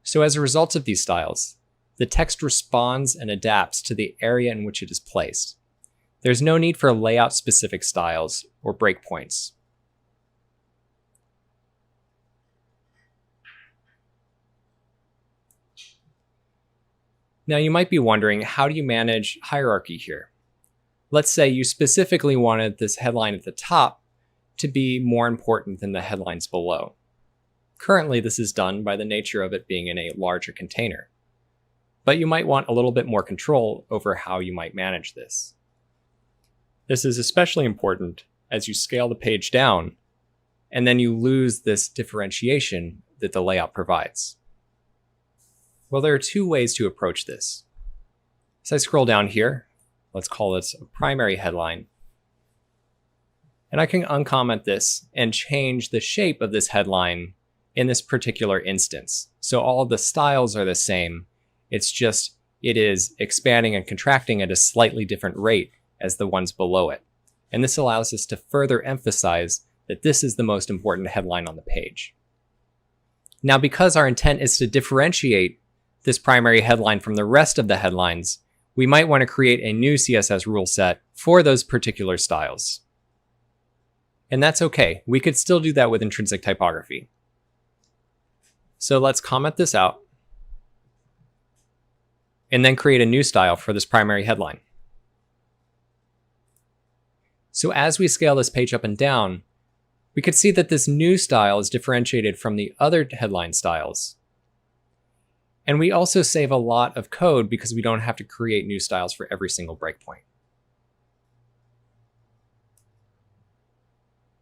S18: So as a result of these styles, the text responds and adapts to the area in which it is placed. There's no need for layout-specific styles or breakpoints. Now you might be wondering, how do you manage hierarchy here? Let's say you specifically wanted this headline at the top to be more important than the headlines below. Currently, this is done by the nature of it being in a larger container. But you might want a little bit more control over how you might manage this. This is especially important as you scale the page down, and then you lose this differentiation that the layout provides. Well, there are two ways to approach this. As I scroll down here, let's call this a primary headline. And I can uncomment this and change the shape of this headline in this particular instance. So all of the styles are the same. It's just, it is expanding and contracting at a slightly different rate as the ones below it. And this allows us to further emphasize that this is the most important headline on the page. Now, because our intent is to differentiate this primary headline from the rest of the headlines, we might want to create a new CSS rule set for those particular styles. And that's okay. We could still do that with intrinsic typography. So let's comment this out and then create a new style for this primary headline. So as we scale this page up and down, we could see that this new style is differentiated from the other headline styles. And we also save a lot of code because we don't have to create new styles for every single breakpoint.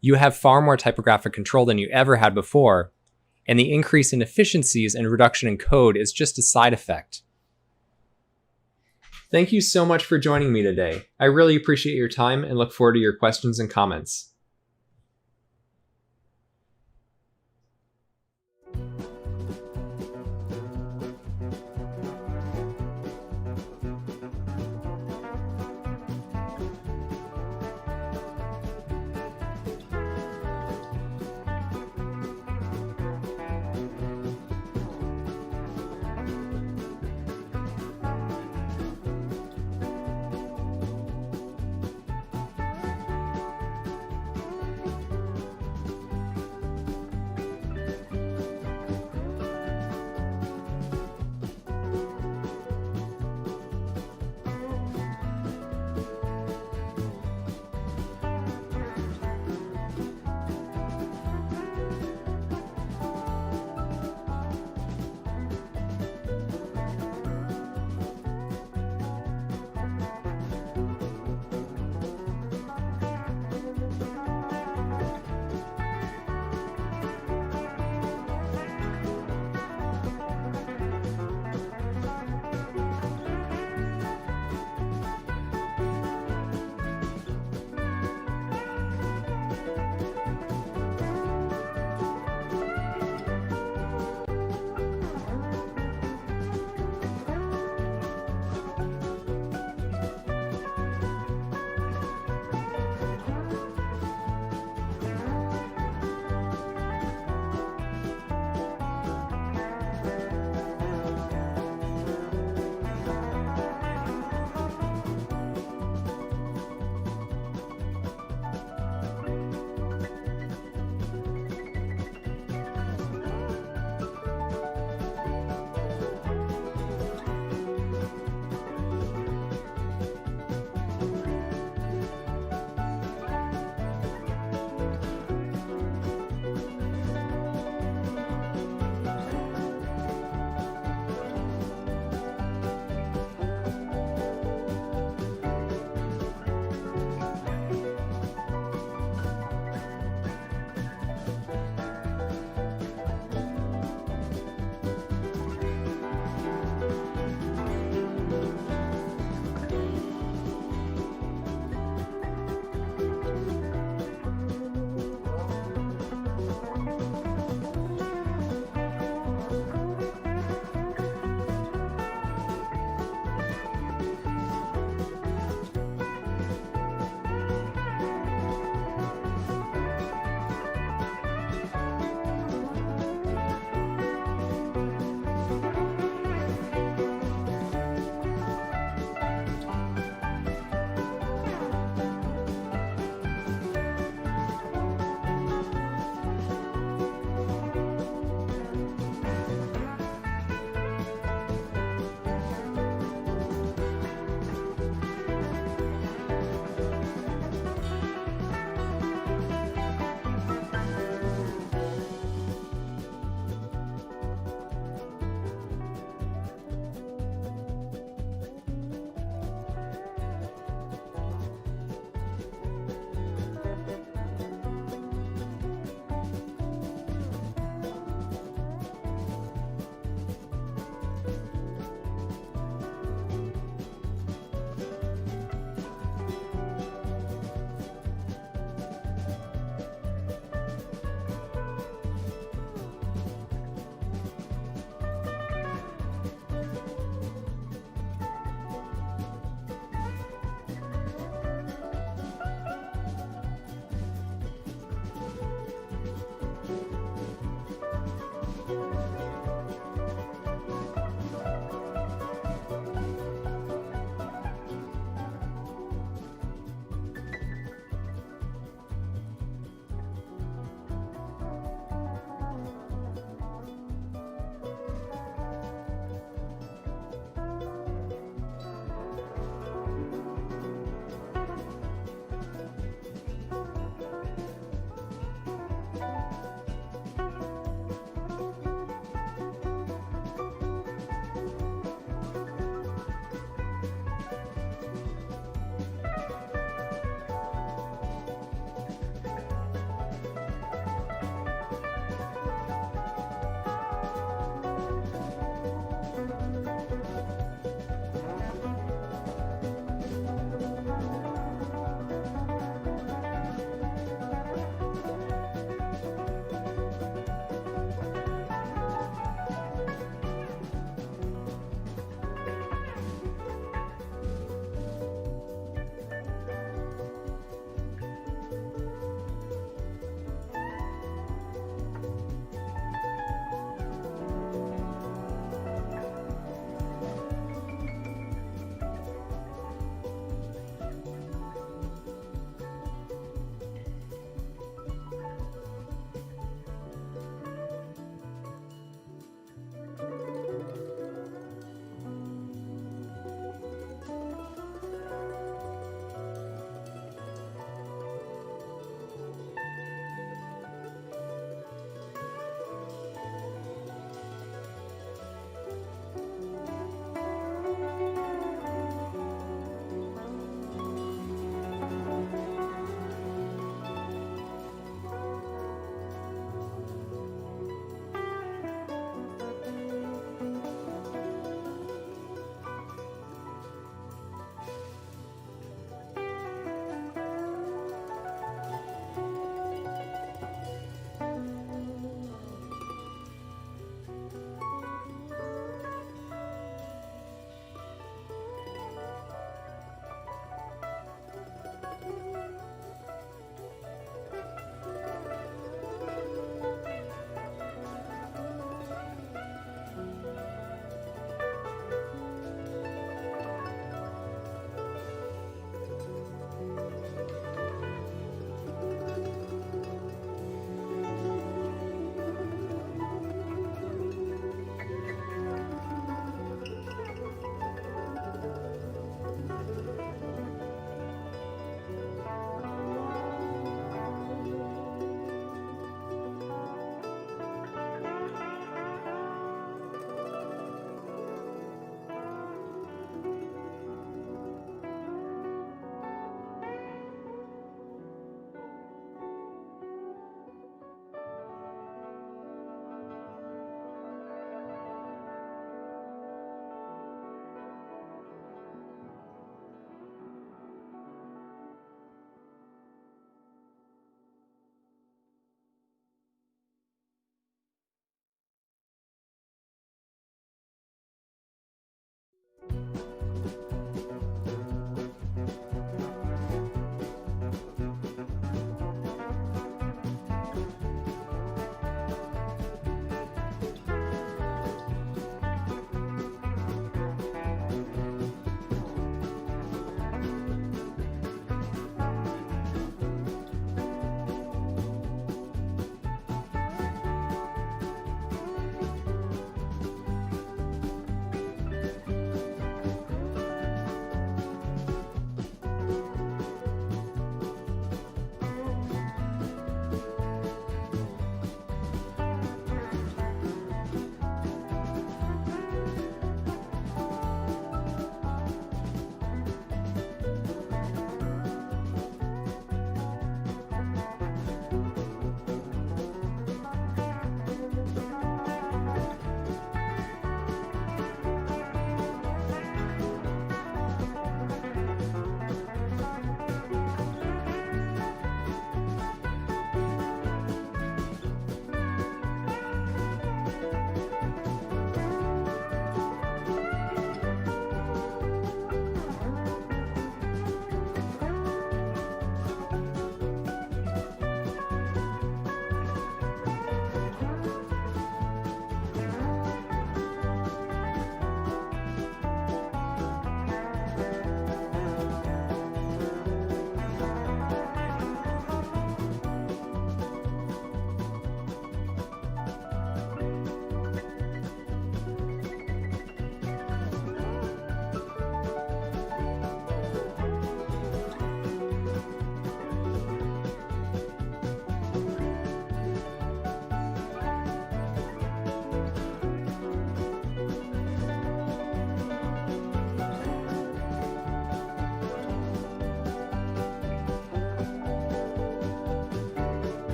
S18: You have far more typographic control than you ever had before, and the increase in efficiencies and reduction in code is just a side effect. Thank you so much for joining me today. I really appreciate your time and look forward to your questions and comments.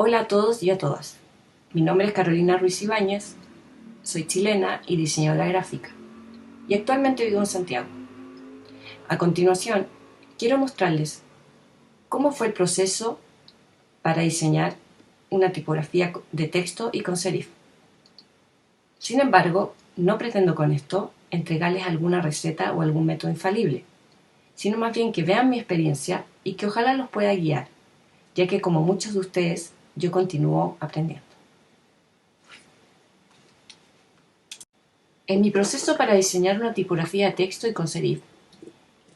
S19: Hola a todos y a todas. Mi nombre es Carolina Ruiz Ibáñez, soy chilena y diseñadora gráfica, y actualmente vivo en Santiago. A continuación, quiero mostrarles cómo fue el proceso para diseñar una tipografía de texto y con serif. Sin embargo, no pretendo con esto entregarles alguna receta o algún método infalible, sino más bien que vean mi experiencia y que ojalá los pueda guiar, ya que como muchos de ustedes, yo continúo aprendiendo. En mi proceso para diseñar una tipografía de texto y con serif,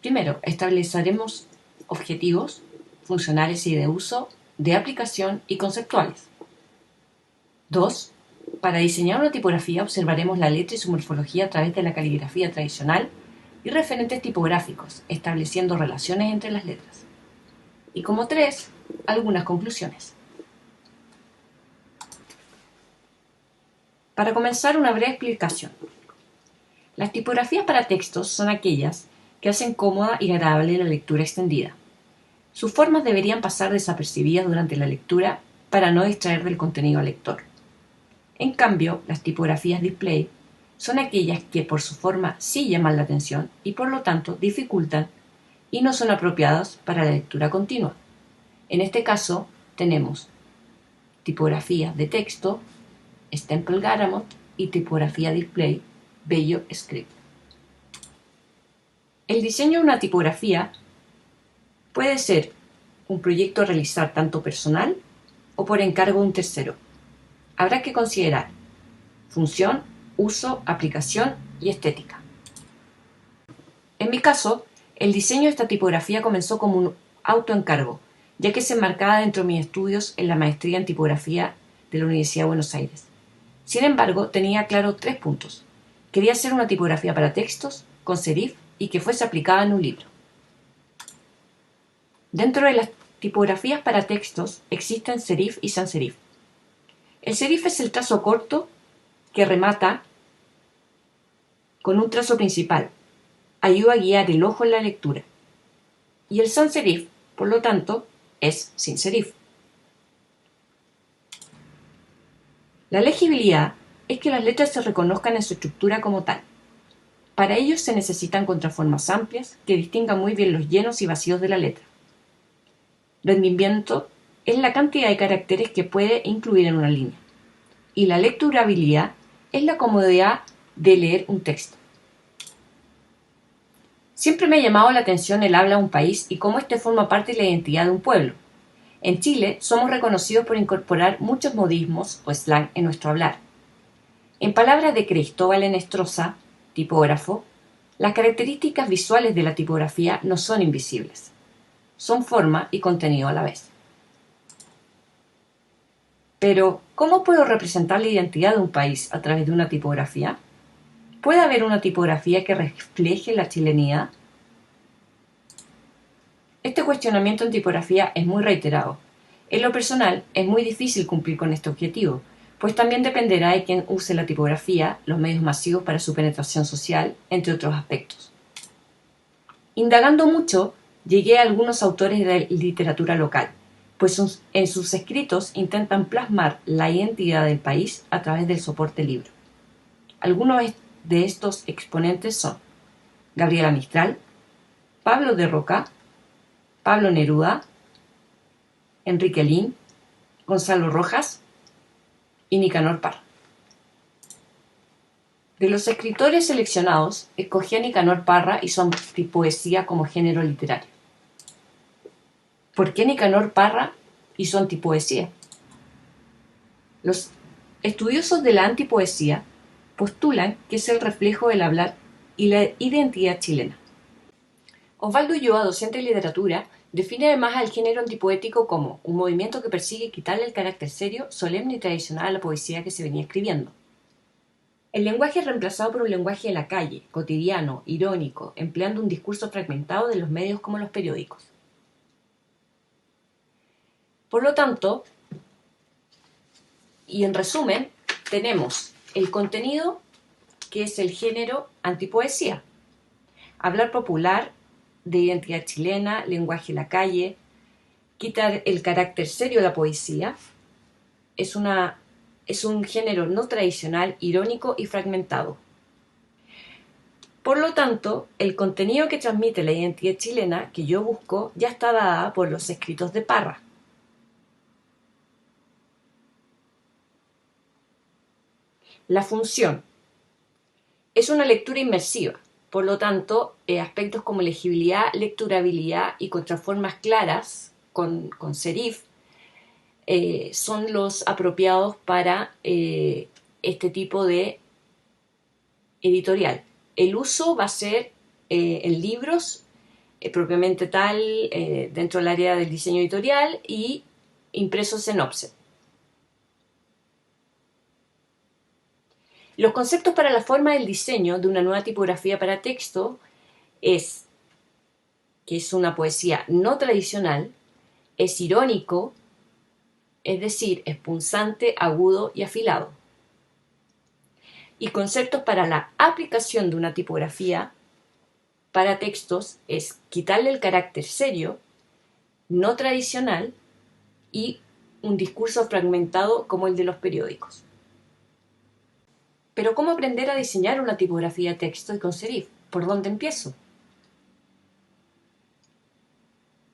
S19: primero estableceremos objetivos funcionales y de uso, de aplicación y conceptuales. 2. Para diseñar una tipografía observaremos la letra y su morfología a través de la caligrafía tradicional y referentes tipográficos, estableciendo relaciones entre las letras. Y como 3, algunas conclusiones. Para comenzar, una breve explicación. Las tipografías para textos son aquellas que hacen cómoda y agradable la lectura extendida. Sus formas deberían pasar desapercibidas durante la lectura para no distraer del contenido al lector. En cambio, las tipografías display son aquellas que por su forma sí llaman la atención y por lo tanto dificultan y no son apropiadas para la lectura continua. En este caso tenemos tipografía de texto, Stempel Garamond y tipografía display, Bello Script. El diseño de una tipografía puede ser un proyecto a realizar tanto personal o por encargo de un tercero. Habrá que considerar función, uso, aplicación y estética. En mi caso, el diseño de esta tipografía comenzó como un autoencargo, ya que se enmarcaba dentro de mis estudios en la maestría en tipografía de la Universidad de Buenos Aires. Sin embargo, tenía claro 3 puntos. Quería hacer una tipografía para textos, con serif y que fuese aplicada en un libro. Dentro de las tipografías para textos existen serif y sans serif. El serif es el trazo corto que remata con un trazo principal. Ayuda a guiar el ojo en la lectura. Y el sans serif, por lo tanto, es sin serif. La legibilidad es que las letras se reconozcan en su estructura como tal. Para ello se necesitan contraformas amplias que distingan muy bien los llenos y vacíos de la letra. Rendimiento es la cantidad de caracteres que puede incluir en una línea. Y la lecturabilidad es la comodidad de leer un texto. Siempre me ha llamado la atención el habla de un país y cómo este forma parte de la identidad de un pueblo. En Chile somos reconocidos por incorporar muchos modismos o slang en nuestro hablar. En palabras de Cristóbal Enestrosa, tipógrafo, las características visuales de la tipografía no son invisibles. Son forma y contenido a la vez. Pero, ¿cómo puedo representar la identidad de un país a través de una tipografía? ¿Puede haber una tipografía que refleje la chilenidad? Este cuestionamiento en tipografía es muy reiterado. En lo personal, es muy difícil cumplir con este objetivo, pues también dependerá de quién use la tipografía, los medios masivos para su penetración social, entre otros aspectos. Indagando mucho, llegué a algunos autores de la literatura local, pues en sus escritos intentan plasmar la identidad del país a través del soporte libro. Algunos de estos exponentes son Gabriela Mistral, Pablo de Roca, Pablo Neruda, Enrique Lin, Gonzalo Rojas y Nicanor Parra. De los escritores seleccionados, escogí a Nicanor Parra y su antipoesía como género literario. ¿Por qué Nicanor Parra y su antipoesía? Los estudiosos de la antipoesía postulan que es el reflejo del hablar y la identidad chilena. Osvaldo Ulloa, docente de literatura, define además al género antipoético como un movimiento que persigue quitarle el carácter serio, solemne y tradicional a la poesía que se venía escribiendo. El lenguaje es reemplazado por un lenguaje de la calle, cotidiano, irónico, empleando un discurso fragmentado de los medios como los periódicos. Por lo tanto, y en resumen, tenemos el contenido, que es el género antipoesía. Hablar popular, de identidad chilena, lenguaje de la calle, quitar el carácter serio de la poesía, es un género no tradicional, irónico y fragmentado. Por lo tanto, el contenido que transmite la identidad chilena que yo busco ya está dada por los escritos de Parra. La función es una lectura inmersiva, por lo tanto, aspectos como legibilidad, lecturabilidad y contraformas claras con serif son los apropiados para este tipo de editorial. El uso va a ser en libros, propiamente tal, dentro del área del diseño editorial y impresos en offset. Los conceptos para la forma del diseño de una nueva tipografía para texto es que es una poesía no tradicional, es irónico, es decir, es punzante, agudo y afilado. Y conceptos para la aplicación de una tipografía para textos es quitarle el carácter serio, no tradicional y un discurso fragmentado como el de los periódicos. Pero ¿cómo aprender a diseñar una tipografía de texto y con serif? ¿Por dónde empiezo?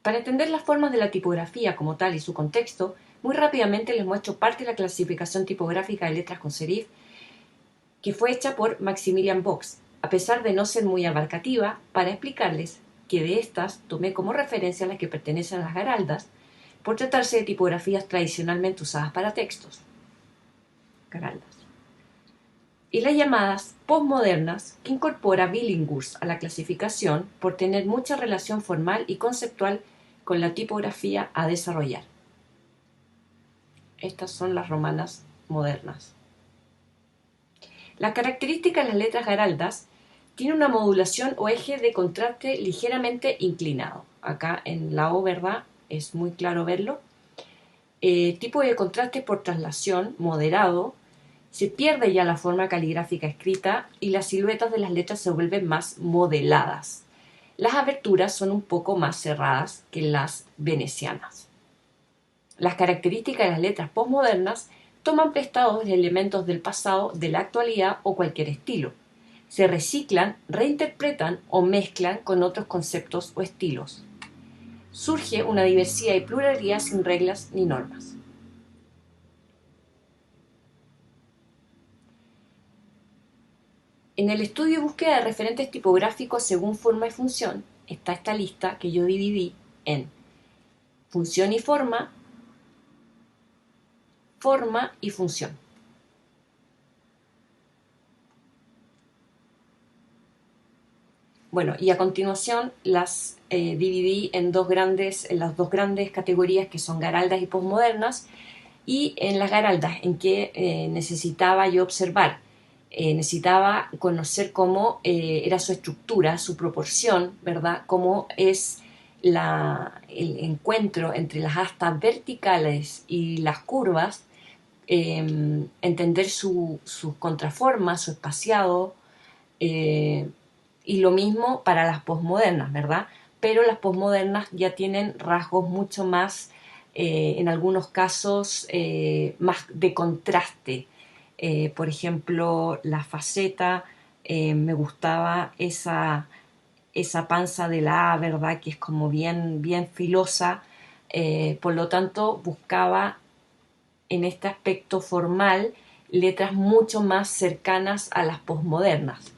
S19: Para entender las formas de la tipografía como tal y su contexto, muy rápidamente les muestro parte de la clasificación tipográfica de letras con serif que fue hecha por Maximilian Box, a pesar de no ser muy abarcativa, para explicarles que de estas tomé como referencia las que pertenecen a las garaldas, por tratarse de tipografías tradicionalmente usadas para textos. Garaldas. Y las llamadas postmodernas, que incorpora Billinghurst a la clasificación por tener mucha relación formal y conceptual con la tipografía a desarrollar. Estas son las romanas modernas. La característica de las letras garaldas tiene una modulación o eje de contraste ligeramente inclinado. Acá en la O, ¿verdad? Es muy claro verlo. Tipo de contraste por traslación moderado. Se pierde ya la forma caligráfica escrita y las siluetas de las letras se vuelven más modeladas. Las aberturas son un poco más cerradas que las venecianas. Las características de las letras postmodernas toman prestados elementos del pasado, de la actualidad o cualquier estilo. Se reciclan, reinterpretan o mezclan con otros conceptos o estilos. Surge una diversidad y pluralidad sin reglas ni normas. En el estudio y búsqueda de referentes tipográficos según forma y función, está esta lista que yo dividí en función y forma y función. Bueno, y a continuación las dividí en las dos grandes categorías que son garaldas y postmodernas, y en las garaldas en que necesitaba yo observar. Necesitaba conocer cómo era su estructura, su proporción, ¿verdad? Cómo es el encuentro entre las astas verticales y las curvas, entender sus contraformas, su espaciado, y lo mismo para las posmodernas, ¿verdad? Pero las posmodernas ya tienen rasgos mucho más, en algunos casos, más de contraste. Por ejemplo, la faceta, me gustaba esa panza de la A, ¿verdad? Que es como bien filosa. Por lo tanto, buscaba en este aspecto formal letras mucho más cercanas a las posmodernas.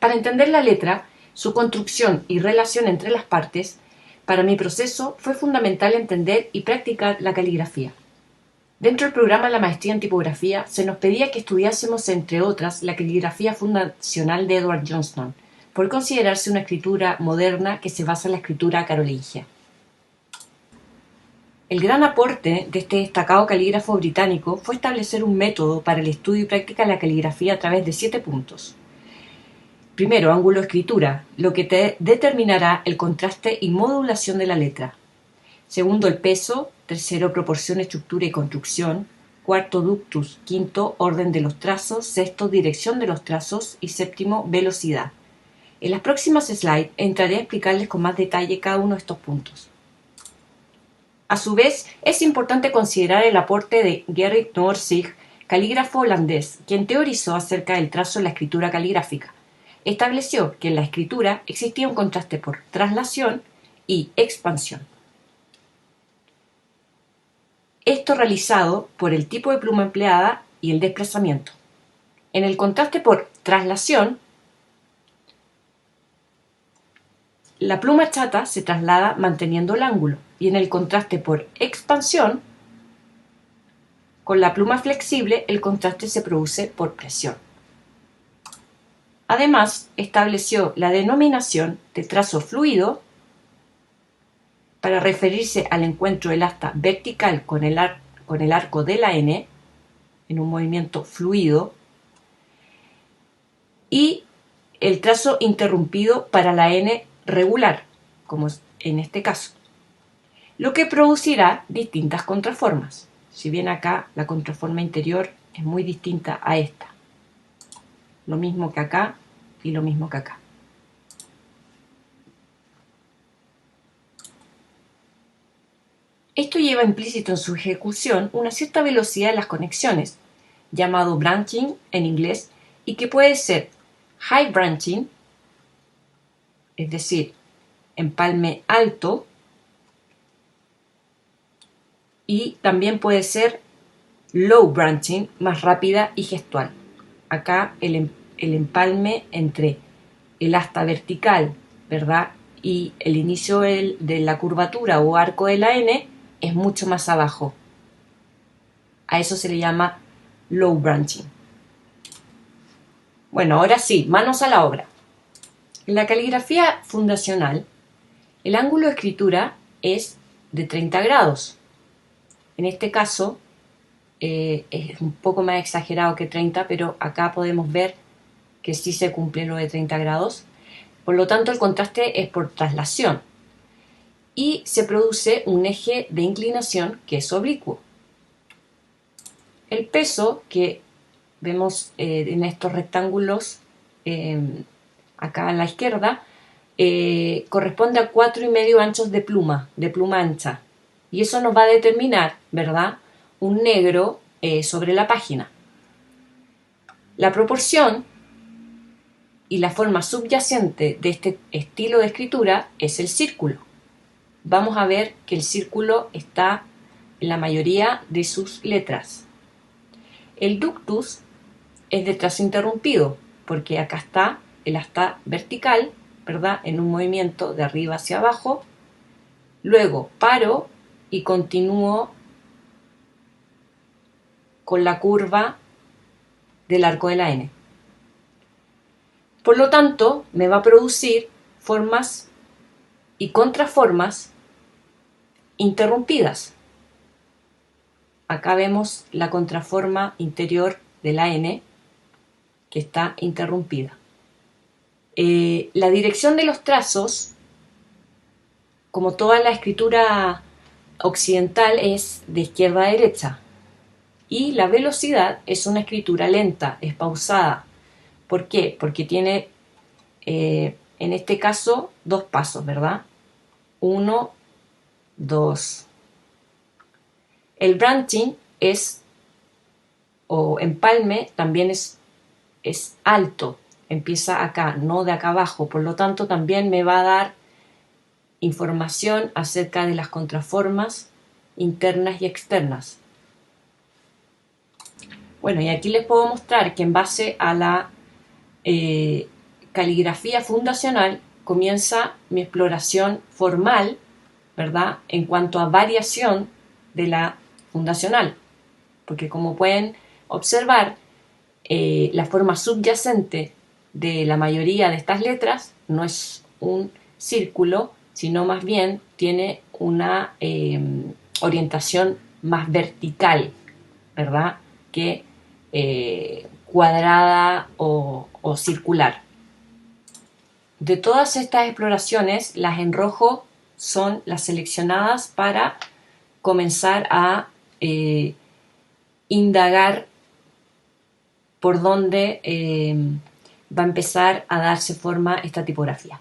S19: Para entender la letra, su construcción y relación entre las partes, para mi proceso fue fundamental entender y practicar la caligrafía. Dentro del programa de la maestría en tipografía se nos pedía que estudiásemos, entre otras, la caligrafía fundacional de Edward Johnston, por considerarse una escritura moderna que se basa en la escritura carolingia. El gran aporte de este destacado calígrafo británico fue establecer un método para el estudio y práctica de la caligrafía a través de 7 puntos. Primero, ángulo de escritura, lo que determinará el contraste y modulación de la letra. Segundo, el peso. Tercero, proporción, estructura y construcción. Cuarto, ductus. Quinto, orden de los trazos. Sexto, dirección de los trazos. Y séptimo, velocidad. En las próximas slides entraré a explicarles con más detalle cada uno de estos puntos. A su vez, es importante considerar el aporte de Gerrit Noordzig, calígrafo holandés, quien teorizó acerca del trazo en la escritura caligráfica. Estableció que en la escritura existía un contraste por traslación y expansión. Esto realizado por el tipo de pluma empleada y el desplazamiento. En el contraste por traslación, la pluma chata se traslada manteniendo el ángulo, y en el contraste por expansión, con la pluma flexible, el contraste se produce por presión. Además, estableció la denominación de trazo fluido para referirse al encuentro del asta vertical con el arco de la N en un movimiento fluido, y el trazo interrumpido para la N regular, como en este caso, lo que producirá distintas contraformas. Si bien acá la contraforma interior es muy distinta a esta. Lo mismo que acá y lo mismo que acá. Esto lleva implícito en su ejecución una cierta velocidad de las conexiones, llamado branching en inglés, y que puede ser high branching, es decir, empalme alto, y también puede ser low branching, más rápida y gestual. Acá el empalme entre el asta vertical, ¿verdad?, y el inicio de la curvatura o arco de la N es mucho más abajo. A eso se le llama low branching. Bueno, ahora sí, manos a la obra. En la caligrafía fundacional, el ángulo de escritura es de 30 grados. En este caso, es un poco más exagerado que 30, pero acá podemos ver que sí se cumple lo de 30 grados. Por lo tanto, el contraste es por traslación. Y se produce un eje de inclinación que es oblicuo. El peso que vemos en estos rectángulos acá a la izquierda corresponde a 4,5 anchos de pluma ancha. Y eso nos va a determinar, ¿verdad?, un negro sobre la página. La proporción y la forma subyacente de este estilo de escritura es el círculo. Vamos a ver que el círculo está en la mayoría de sus letras. El ductus es de trazo interrumpido, porque acá está el asta vertical, ¿verdad?, en un movimiento de arriba hacia abajo. Luego paro y continúo con la curva del arco de la N. Por lo tanto, me va a producir formas y contraformas interrumpidas. Acá vemos la contraforma interior de la N que está interrumpida. La dirección de los trazos, como toda la escritura occidental, es de izquierda a derecha. Y la velocidad es una escritura lenta, es pausada. ¿Por qué? Porque tiene, en este caso, 2 pasos, ¿verdad? 1, 2. El branching o empalme, también es alto. Empieza acá, no de acá abajo. Por lo tanto, también me va a dar información acerca de las contraformas internas y externas. Bueno, y aquí les puedo mostrar que en base a la caligrafía fundacional comienza mi exploración formal, ¿verdad?, en cuanto a variación de la fundacional. Porque como pueden observar, la forma subyacente de la mayoría de estas letras no es un círculo, sino más bien tiene una orientación más vertical, ¿verdad?, que cuadrada o circular. De todas estas exploraciones, las en rojo son las seleccionadas para comenzar a indagar por dónde va a empezar a darse forma esta tipografía.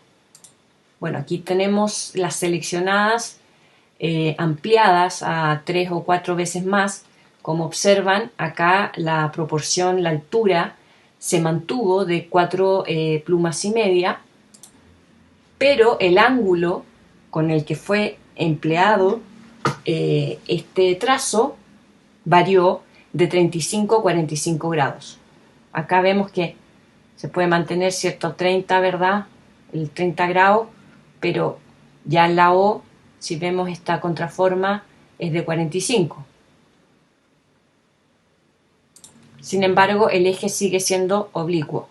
S19: Bueno, aquí tenemos las seleccionadas ampliadas a 3 o 4 veces más. Como observan, acá la proporción, la altura, se mantuvo de 4 plumas y media, pero el ángulo con el que fue empleado este trazo varió de 35 a 45 grados. Acá vemos que se puede mantener cierto 30, ¿verdad? El 30 grados, pero ya en la O, si vemos esta contraforma, es de 45. Sin embargo, el eje sigue siendo oblicuo.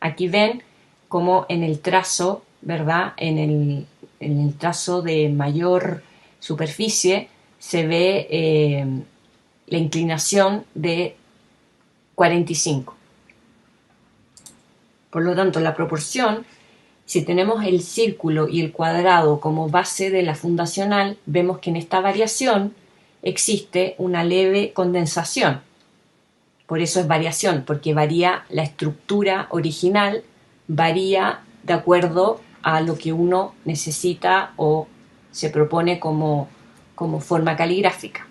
S19: Aquí ven como en el trazo, ¿verdad? En el trazo de mayor superficie se ve la inclinación de 45. Por lo tanto, la proporción, si tenemos el círculo y el cuadrado como base de la fundacional, vemos que en esta variación existe una leve condensación. Por eso es variación, porque varía la estructura original, varía de acuerdo a lo que uno necesita o se propone como forma caligráfica.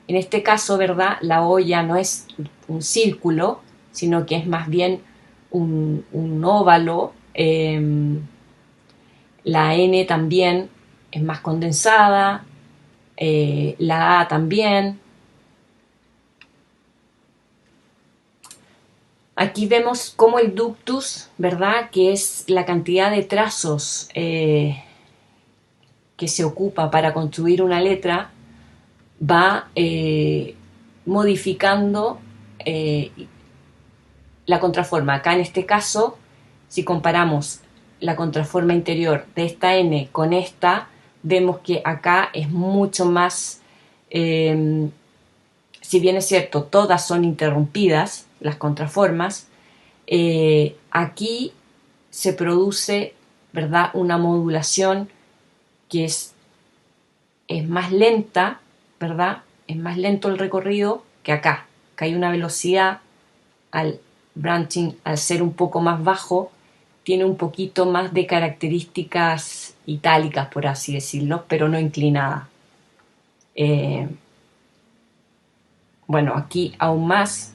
S19: En este caso, ¿verdad? La O ya no es un círculo, sino que es más bien un óvalo. La N también es más condensada, la A también. Aquí vemos cómo el ductus, ¿verdad? Que es la cantidad de trazos que se ocupa para construir una letra, va modificando la contraforma. Acá en este caso, si comparamos la contraforma interior de esta N con esta, vemos que acá es mucho más, si bien es cierto, todas son interrumpidas, las contraformas, aquí se produce, ¿verdad?, una modulación que es más lenta, ¿verdad? Es más lento el recorrido que acá. Acá hay una velocidad, al branching, al ser un poco más bajo, tiene un poquito más de características itálicas, por así decirlo, pero no inclinada. Bueno, aquí aún más,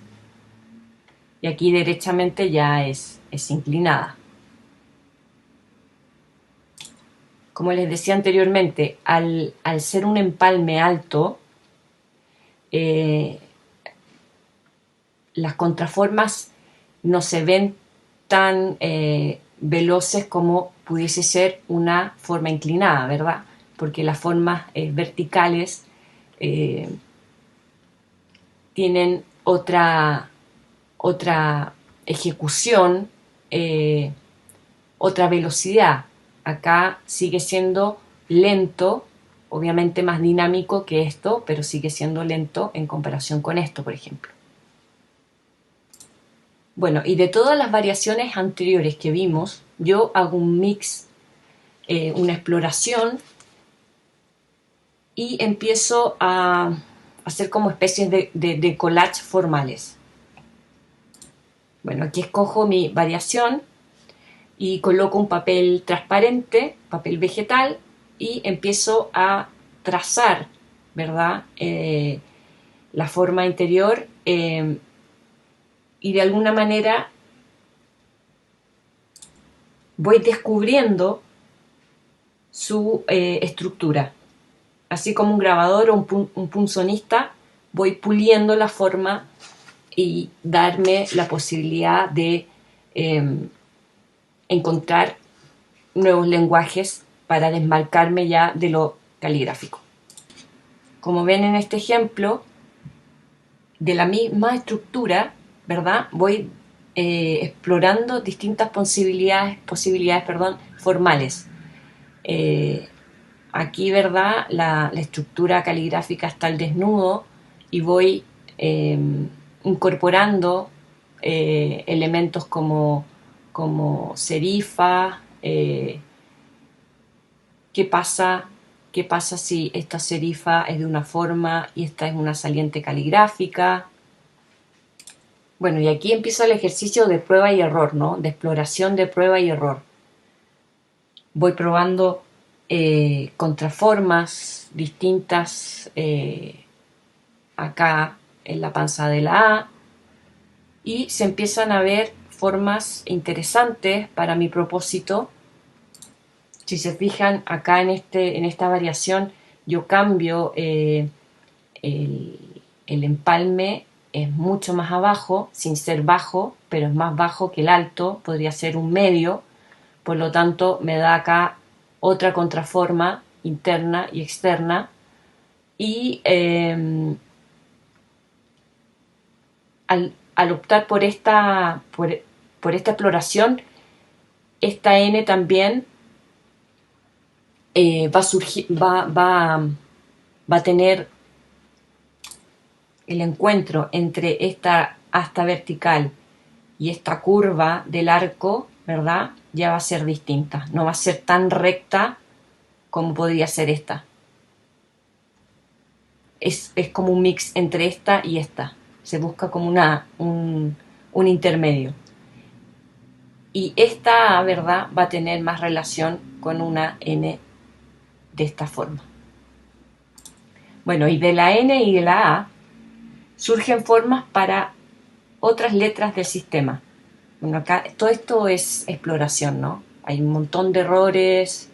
S19: y aquí derechamente ya es inclinada. Como les decía anteriormente, al ser un empalme alto, las contraformas no se ven tan veloces como pudiese ser una forma inclinada, ¿verdad? Porque las formas verticales tienen otra ejecución, otra velocidad. Acá sigue siendo lento, obviamente más dinámico que esto, pero sigue siendo lento en comparación con esto, por ejemplo. Bueno, y de todas las variaciones anteriores que vimos, yo hago un mix, una exploración, y empiezo a hacer como especies de collage formales. Bueno, aquí escojo mi variación y coloco un papel transparente, papel vegetal, y empiezo a trazar, ¿verdad?, la forma interior, y de alguna manera voy descubriendo su estructura. Así como un grabador o un punzonista, voy puliendo la forma y darme la posibilidad de encontrar nuevos lenguajes para desmarcarme ya de lo caligráfico. Como ven en este ejemplo, de la misma estructura, ¿verdad?, voy explorando distintas posibilidades formales. Aquí, ¿verdad?, la estructura caligráfica está al desnudo y voy incorporando elementos como serifa. ¿Qué pasa si esta serifa es de una forma y esta es una saliente caligráfica? Bueno, y aquí empieza el ejercicio de prueba y error, ¿no? De exploración de prueba y error. Voy probando contraformas distintas acá en la panza de la A, y se empiezan a ver formas interesantes para mi propósito. Si se fijan acá en esta variación, yo cambio el empalme, es mucho más abajo, sin ser bajo, pero es más bajo que el alto, podría ser un medio, por lo tanto me da acá otra contraforma interna y externa, y al optar por esta exploración, esta N también va a tener el encuentro entre esta asta vertical y esta curva del arco, ¿verdad? Ya va a ser distinta, no va a ser tan recta como podría ser esta. Es como un mix entre esta y esta. Se busca como un intermedio. Y esta, ¿verdad?, va a tener más relación con una N de esta forma. Bueno, y de la N y de la A surgen formas para otras letras del sistema. Bueno, acá todo esto es exploración, ¿no? Hay un montón de errores.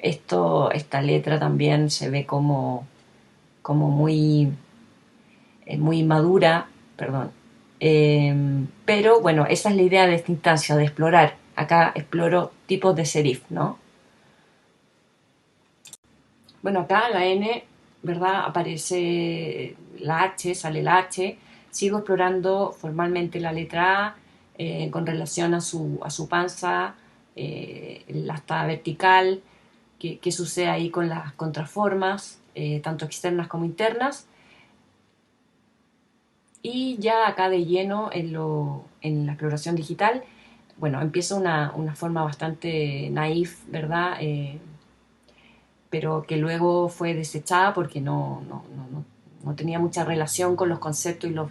S19: Esta letra también se ve como muy madura, perdón. Pero bueno, esa es la idea de esta instancia, de explorar. Acá exploro tipos de serif, ¿no? Bueno, acá la N, ¿verdad? Aparece la H, sale la H. Sigo explorando formalmente la letra A con relación a su panza, la asta vertical, qué sucede ahí con las contraformas, tanto externas como internas. Y ya acá de lleno en la exploración digital, bueno, empieza una forma bastante naif, ¿verdad? Pero que luego fue desechada porque no tenía mucha relación con los conceptos y los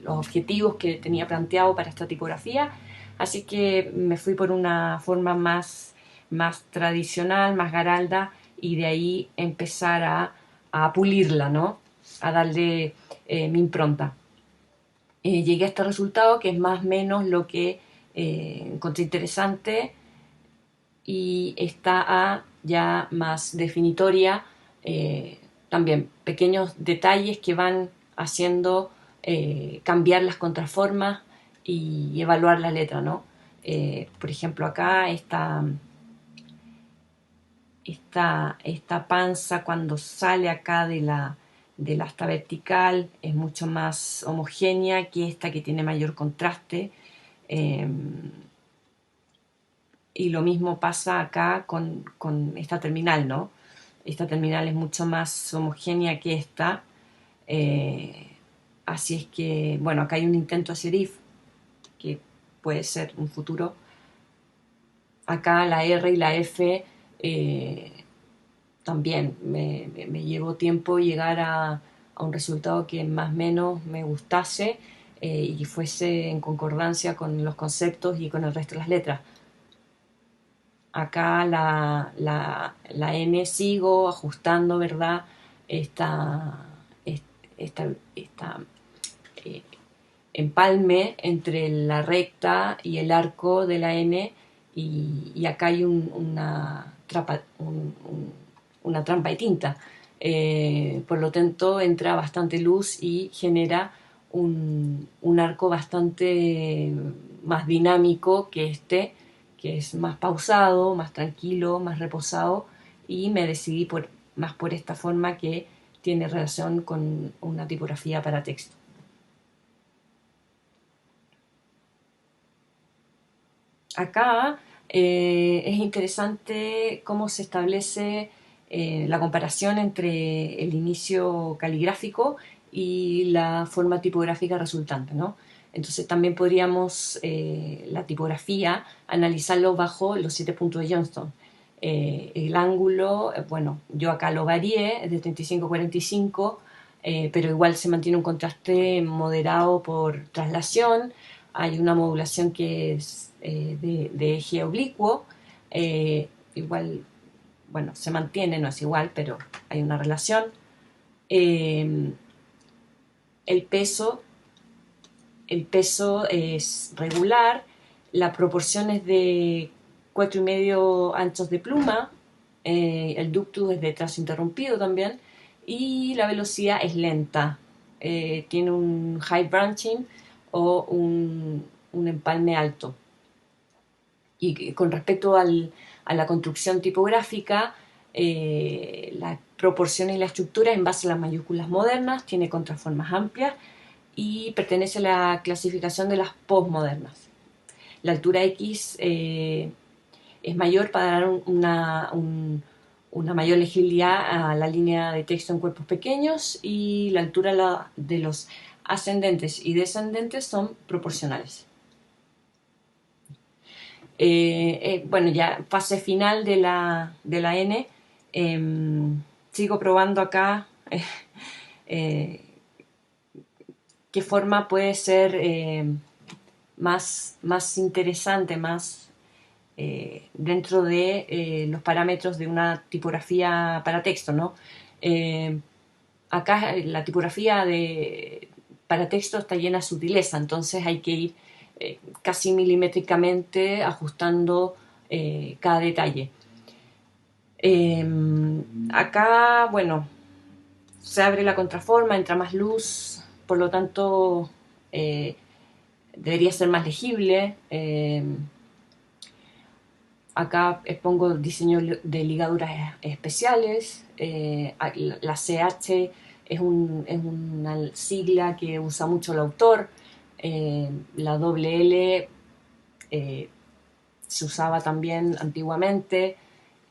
S19: objetivos que tenía planteado para esta tipografía. Así que me fui por una forma más tradicional, más garalda, y de ahí empezar a pulirla, ¿no? A darle mi impronta. Llegué a este resultado que es más o menos lo que encontré interesante, y está ya más definitoria, también pequeños detalles que van haciendo cambiar las contraformas y evaluar la letra, ¿no? Por ejemplo, acá esta panza, cuando sale acá de la asta vertical, es mucho más homogénea que esta, que tiene mayor contraste. Y lo mismo pasa acá con esta terminal, ¿no? Esta terminal es mucho más homogénea que esta. Así es que, bueno, acá hay un intento de serif, que puede ser un futuro. Acá la R y la F también me llevó tiempo llegar a un resultado que más o menos me gustase y fuese en concordancia con los conceptos y con el resto de las letras. Acá la N sigo ajustando, ¿verdad? Esta empalme entre la recta y el arco de la N, y acá hay una trampa de tinta. Por lo tanto, entra bastante luz y genera un arco bastante más dinámico que este, que es más pausado, más tranquilo, más reposado, y me decidí más por esta forma que tiene relación con una tipografía para texto. Acá es interesante cómo se establece la comparación entre el inicio caligráfico y la forma tipográfica resultante, ¿no? Entonces también podríamos la tipografía analizarlo bajo los 7 puntos de Johnston. El ángulo, bueno, yo acá lo varié de 35 a 45, pero igual se mantiene un contraste moderado por traslación. Hay una modulación que es de eje oblicuo, igual, bueno, se mantiene, no es igual, pero hay una relación. El peso es regular, la proporción es de 4,5 anchos de pluma, el ductus es de trazo interrumpido también, y la velocidad es lenta. Tiene un high branching o un empalme alto. Y con respecto a la construcción tipográfica, las proporciones y la estructura en base a las mayúsculas modernas, tiene contraformas amplias y pertenece a la clasificación de las postmodernas. La altura X es mayor para dar una mayor legibilidad a la línea de texto en cuerpos pequeños, y la altura de los ascendentes y descendentes son proporcionales. Bueno, ya fase final de la N. Sigo probando acá qué forma puede ser más interesante, más dentro de los parámetros de una tipografía para texto, ¿no? Acá la tipografía para texto está llena de sutileza, entonces hay que ir casi milimétricamente ajustando cada detalle. Acá, bueno, se abre la contraforma, entra más luz, por lo tanto debería ser más legible. Acá expongo diseño de ligaduras especiales. La CH es una sigla que usa mucho el autor. La WL se usaba también antiguamente.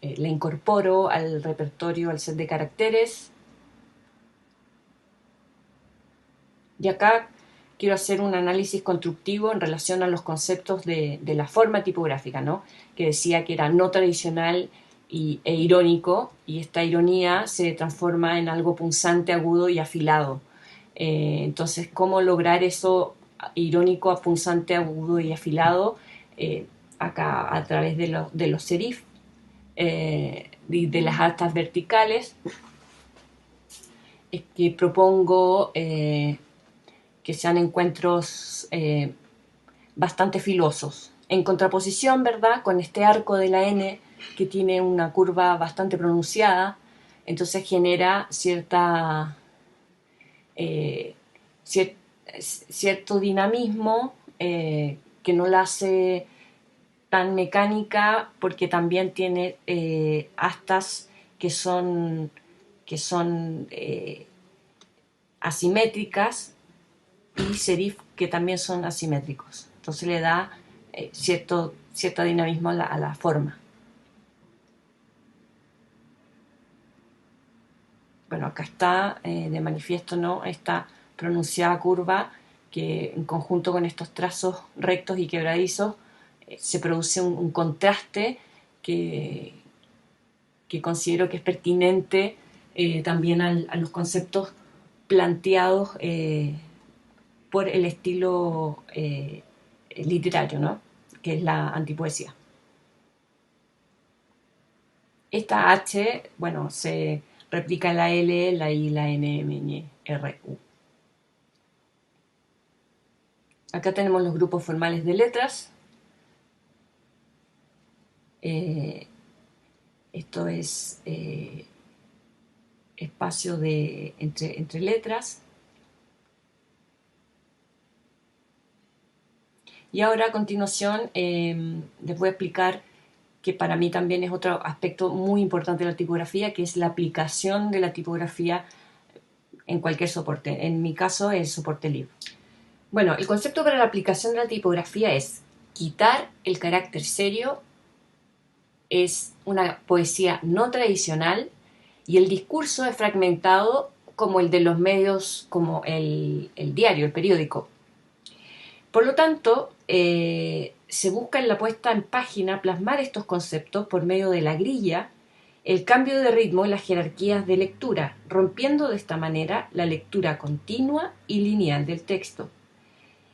S19: La incorporo al repertorio, al set de caracteres. Y acá quiero hacer un análisis constructivo en relación a los conceptos de la forma tipográfica, ¿no? Que decía que era no tradicional e irónico, y esta ironía se transforma en algo punzante, agudo y afilado. Entonces, ¿cómo lograr eso irónico, punzante, agudo y afilado? Acá a través de los serif, de las astas verticales, es que propongo que sean encuentros bastante filosos, en contraposición, ¿verdad?, con este arco de la N que tiene una curva bastante pronunciada, entonces genera cierto dinamismo que no la hace tan mecánica, porque también tiene astas que son asimétricas, y serif que también son asimétricos. Entonces le da cierto dinamismo a la forma. Bueno, acá está de manifiesto, ¿no?, esta pronunciada curva que en conjunto con estos trazos rectos y quebradizos se produce un contraste que considero que es pertinente también a los conceptos planteados por el estilo literario, ¿no?, que es la antipoesía. Esta H, bueno, se replica en la L, la I, la N, M, Ñ, R, U. Acá tenemos los grupos formales de letras. Esto es espacio entre letras. Y ahora a continuación les voy a explicar que para mí también es otro aspecto muy importante de la tipografía, que es la aplicación de la tipografía en cualquier soporte. En mi caso es soporte libre. Bueno, el concepto para la aplicación de la tipografía es quitar el carácter serio, es una poesía no tradicional, y el discurso es fragmentado como el de los medios, como el diario, el periódico. Por lo tanto, se busca en la puesta en página plasmar estos conceptos por medio de la grilla el cambio de ritmo en las jerarquías de lectura, rompiendo de esta manera la lectura continua y lineal del texto.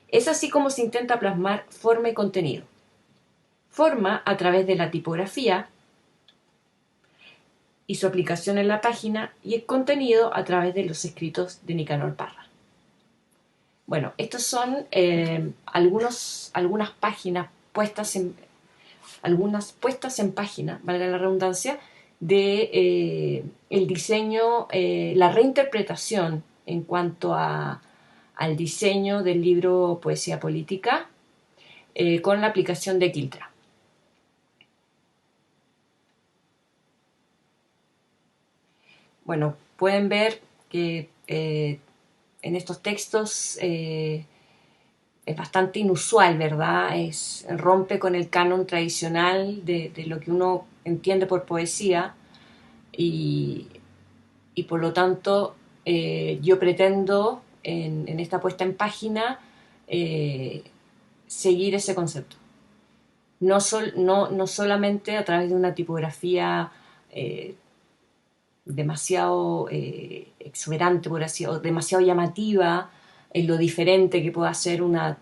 S19: Es así como se intenta plasmar forma y contenido. Forma a través de la tipografía y su aplicación en la página, y el contenido a través de los escritos de Nicanor Parra. Bueno, estos son algunas páginas algunas puestas en página, valga la redundancia, de el diseño, la reinterpretación en cuanto al diseño del libro Poesía Política con la aplicación de Quiltra. Bueno, pueden ver que en estos textos es bastante inusual, ¿verdad? Rompe con el canon tradicional de lo que uno entiende por poesía y por lo tanto yo pretendo en esta puesta en página seguir ese concepto. No solamente a través de una tipografía demasiado exuberante, por así, o demasiado llamativa en lo diferente que pueda ser una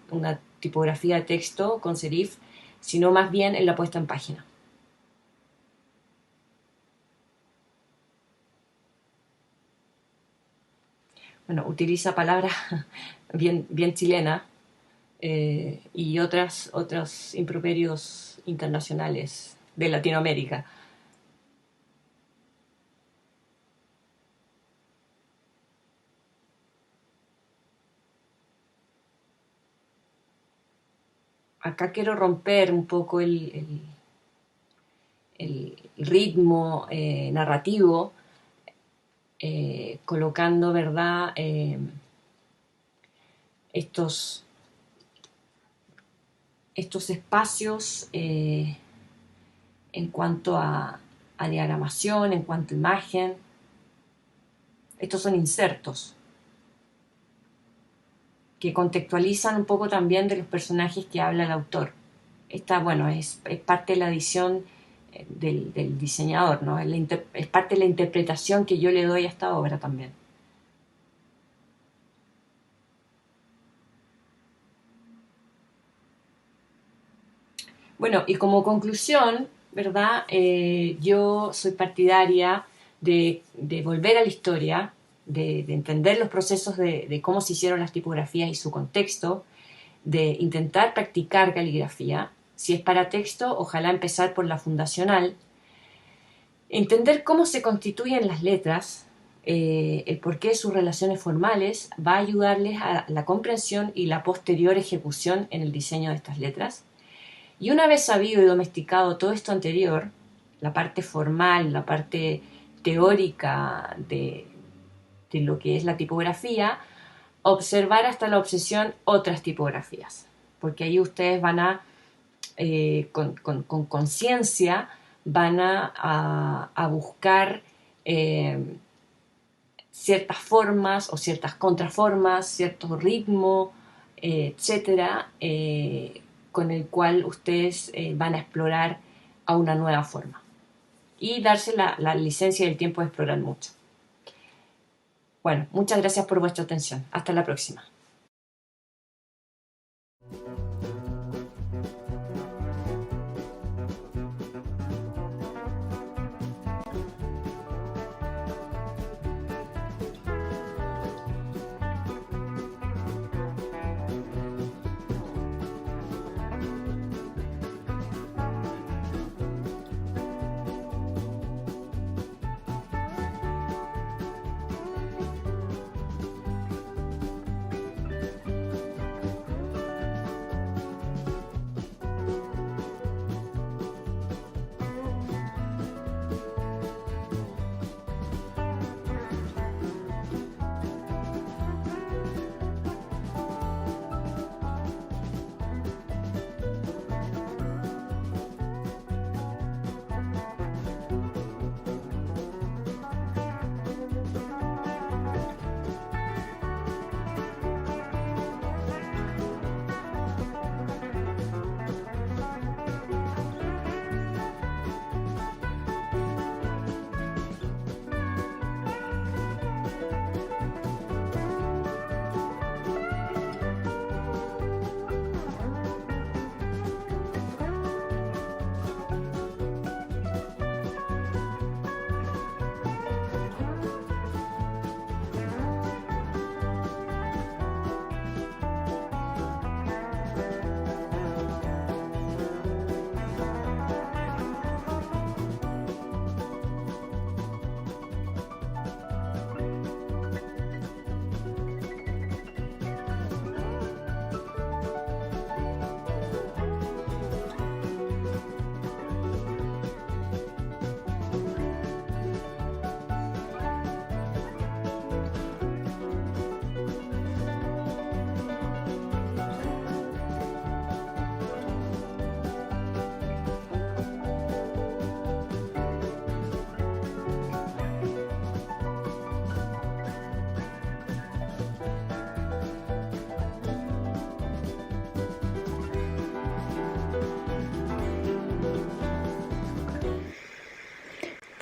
S19: tipografía de texto con serif, sino más bien en la puesta en página. Bueno, utiliza palabras bien chilenas y otros improperios internacionales de Latinoamérica. Acá quiero romper un poco el ritmo narrativo, colocando, ¿verdad?, estos espacios en cuanto a diagramación, en cuanto a imagen. Estos son insertos que contextualizan un poco también de los personajes que habla el autor. Esta, bueno, es parte de la edición del diseñador, ¿no? Es parte de la interpretación que yo le doy a esta obra también. Bueno, y como conclusión, ¿verdad? Yo soy partidaria de volver a la historia, de entender los procesos de cómo se hicieron las tipografías y su contexto, de intentar practicar caligrafía. Si es para texto, ojalá empezar por la fundacional. Entender cómo se constituyen las letras, el porqué de sus relaciones formales, va a ayudarles a la comprensión y la posterior ejecución en el diseño de estas letras. Y una vez sabido y domesticado todo esto anterior, la parte formal, la parte teórica de lo que es la tipografía, observar hasta la obsesión otras tipografías, porque ahí ustedes van a, con conciencia, van a buscar ciertas formas o ciertas contraformas, cierto ritmo, etcétera, con el cual ustedes van a explorar a una nueva forma y darse la licencia y el tiempo de explorar mucho. Bueno, muchas gracias por vuestra atención. Hasta la próxima.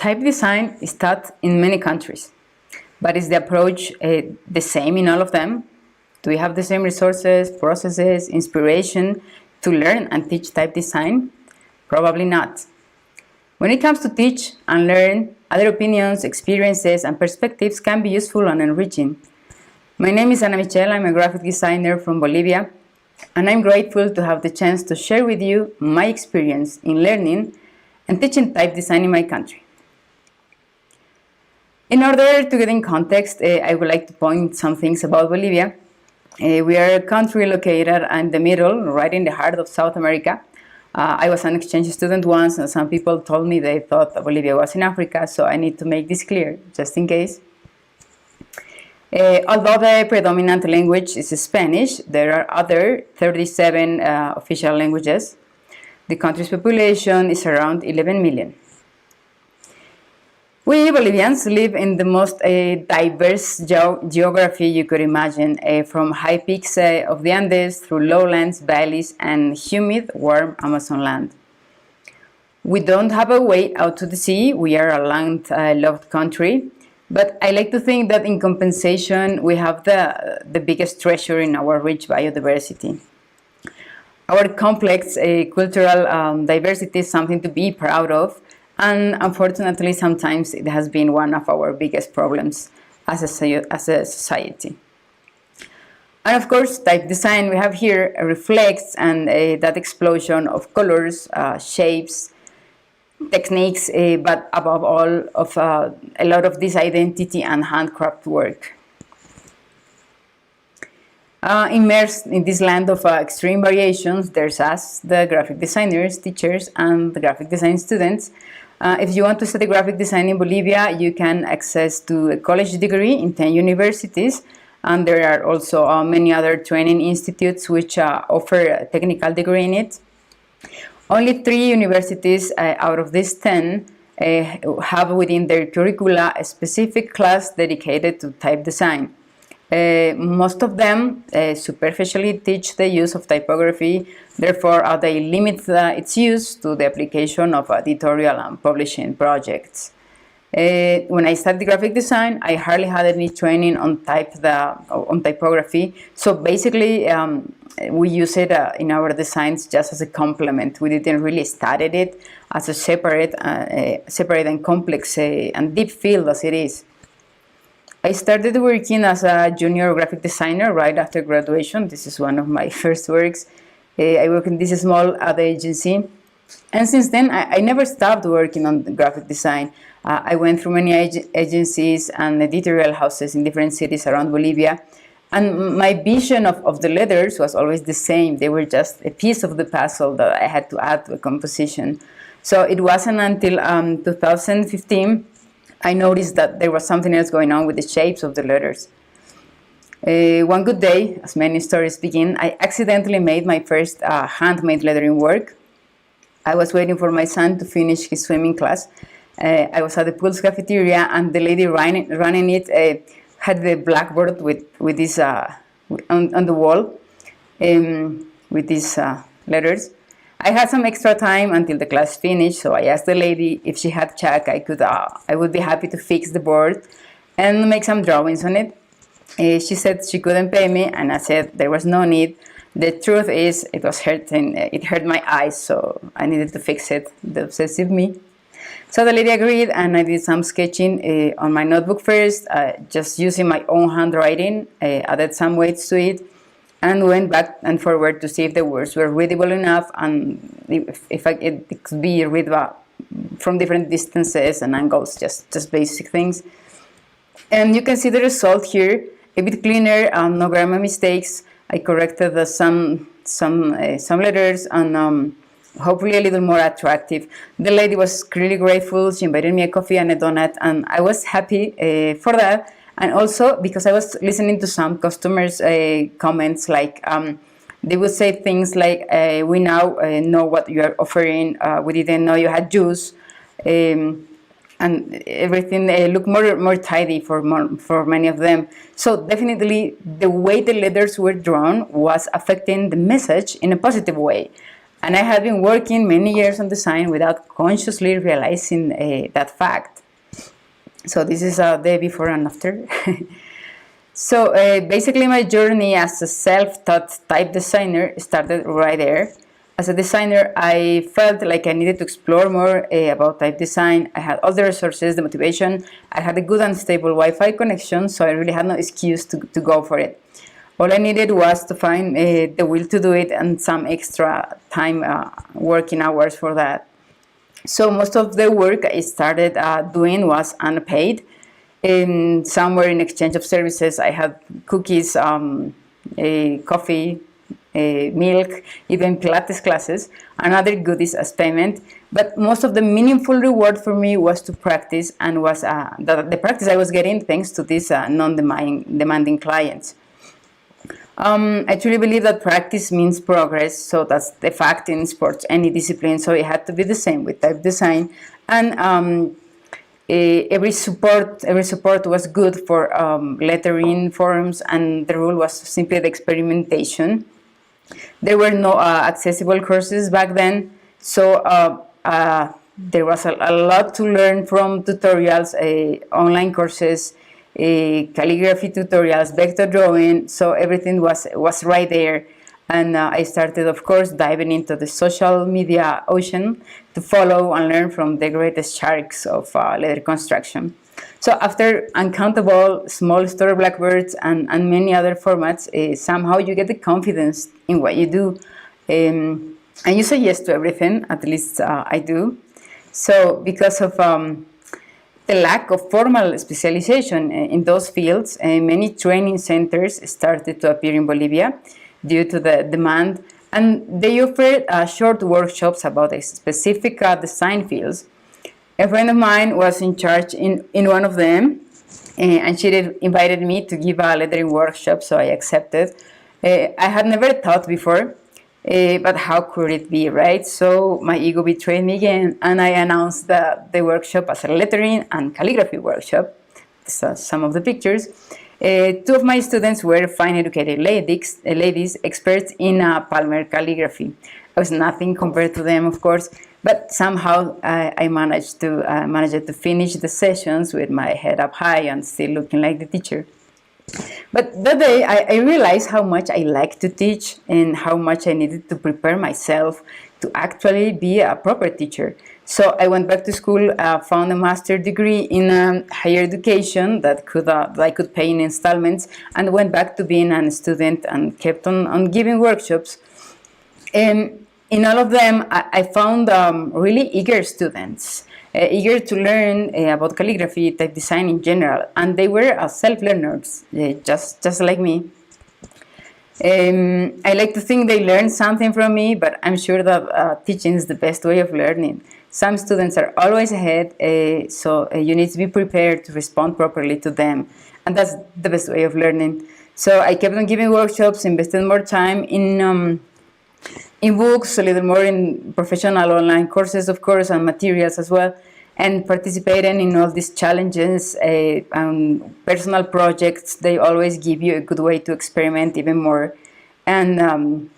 S20: Type design is taught in many countries, but is the approach the same in all of them? Do we have the same resources, processes, inspiration to learn and teach type design? Probably not. When it comes to teach and learn, other opinions, experiences, and perspectives can be useful and enriching. My name is Ana Michelle. I'm a graphic designer from Bolivia, and I'm grateful to have the chance to share with you my experience in learning and teaching type design in my country. In order to get in context, I would like to point some things about Bolivia. We are a country located in the middle, right in the heart of South America. I was an exchange student once, and some people told me they thought Bolivia was in Africa, so I need to make this clear, just in case. Although the predominant language is Spanish, there are other 37 official languages. The country's population is around 11 million. We Bolivians live in the most diverse geography you could imagine, from high peaks of the Andes through lowlands, valleys, and humid, warm Amazon land. We don't have a way out to the sea. We are a land-locked country, but I like to think that in compensation, we have the biggest treasure in our rich biodiversity. Our complex cultural diversity is something to be proud of, and unfortunately, sometimes it has been one of our biggest problems as a society. And of course, type design we have here reflects and that explosion of colors, shapes, techniques, but above all of a lot of this identity and handcraft work. Immersed in this land of extreme variations, there's us, the graphic designers, teachers, and the graphic design students. If you want to study graphic design in Bolivia, you can access to a college degree in 10 universities, and there are also many other training institutes which offer a technical degree in it. Only 3 universities out of these 10 have within their curricula a specific class dedicated to type design. Most of them superficially teach the use of typography, therefore they limit its use to the application of editorial and publishing projects. When I studied graphic design, I hardly had any training on typography, so basically we use it in our designs just as a complement. We didn't really study it as a separate and complex and deep field as it is. I started working as a junior graphic designer right after graduation. This is one of my first works. I work in this small ad agency. And since then, I never stopped working on graphic design. I went through many agencies and editorial houses in different cities around Bolivia. And my vision of the letters was always the same. They were just a piece of the puzzle that I had to add to a composition. So it wasn't until 2015 I noticed that there was something else going on with the shapes of the letters. One good day, as many stories begin, I accidentally made my first handmade lettering work. I was waiting for my son to finish his swimming class. I was at the Pulse cafeteria, and the lady running it had the blackboard with this on the wall with these letters. I had some extra time until the class finished, so I asked the lady if she had check. I would be happy to fix the board and make some drawings on it. She said she couldn't pay me, and I said there was no need. The truth is, it was hurting. It hurt my eyes, so I needed to fix it. The obsessive me. So the lady agreed, and I did some sketching on my notebook first, just using my own handwriting. Added some weights to it, and went back and forward to see if the words were readable enough, and if it could be read from different distances and angles, just basic things. And you can see the result here, a bit cleaner, no grammar mistakes. I corrected some letters, and hopefully a little more attractive. The lady was really grateful. She invited me a coffee and a donut, and I was happy for that. And also because I was listening to some customers' comments, like they would say things like, we now know what you are offering, we didn't know you had juice, and everything looked more tidy for many of them. So definitely the way the letters were drawn was affecting the message in a positive way. And I had been working many years on design without consciously realizing that fact. So this is the before and after. So basically my journey as a self-taught type designer started right there. As a designer, I felt like I needed to explore more about type design. I had all the resources, the motivation. I had a good and stable Wi-Fi connection, so I really had no excuse to go for it. All I needed was to find the will to do it and some extra time working hours for that. So most of the work I started doing was unpaid. Somewhere in exchange of services, I had cookies, coffee, milk, even Pilates classes, and other goodies as payment. But most of the meaningful reward for me was to practice, and was the practice I was getting thanks to these non-demanding clients. I truly believe that practice means progress, so that's the fact in sports, any discipline, so it had to be the same with type design. And every support was good for lettering forms, and the rule was simply the experimentation. There were no accessible courses back then, so there was a lot to learn from tutorials, online courses, calligraphy tutorials, vector drawing, so everything was right there. And I started, of course, diving into the social media ocean to follow and learn from the greatest sharks of leather construction. So after uncountable small store blackbirds and many other formats, somehow you get the confidence in what you do. And you say yes to everything, at least I do. So because of the lack of formal specialization in those fields, many training centers started to appear in Bolivia due to the demand, and they offered short workshops about specific design fields. A friend of mine was in charge in one of them, and she invited me to give a lettering workshop, so I accepted. I had never thought before, but how could it be, right? So my ego betrayed me again, and I announced the workshop as a lettering and calligraphy workshop. So some of the pictures. Two of my students were fine educated ladies, experts in Palmer calligraphy. I was nothing compared to them, of course, but somehow I managed to finish the sessions with my head up high and still looking like the teacher. But that day I realized how much I liked to teach and how much I needed to prepare myself to actually be a proper teacher. So I went back to school, found a master's degree in higher education that I could pay in installments, and went back to being a student and kept on giving workshops. And in all of them, I found really eager students, eager to learn about calligraphy, type design in general, and they were self-learners, just like me. I like to think they learned something from me, but I'm sure that teaching is the best way of learning. Some students are always ahead, so you need to be prepared to respond properly to them, and that's the best way of learning. So I kept on giving workshops, invested more time in books, a little more in professional online courses, of course, and materials as well, and participating in all these challenges and personal projects. They always give you a good way to experiment even more. And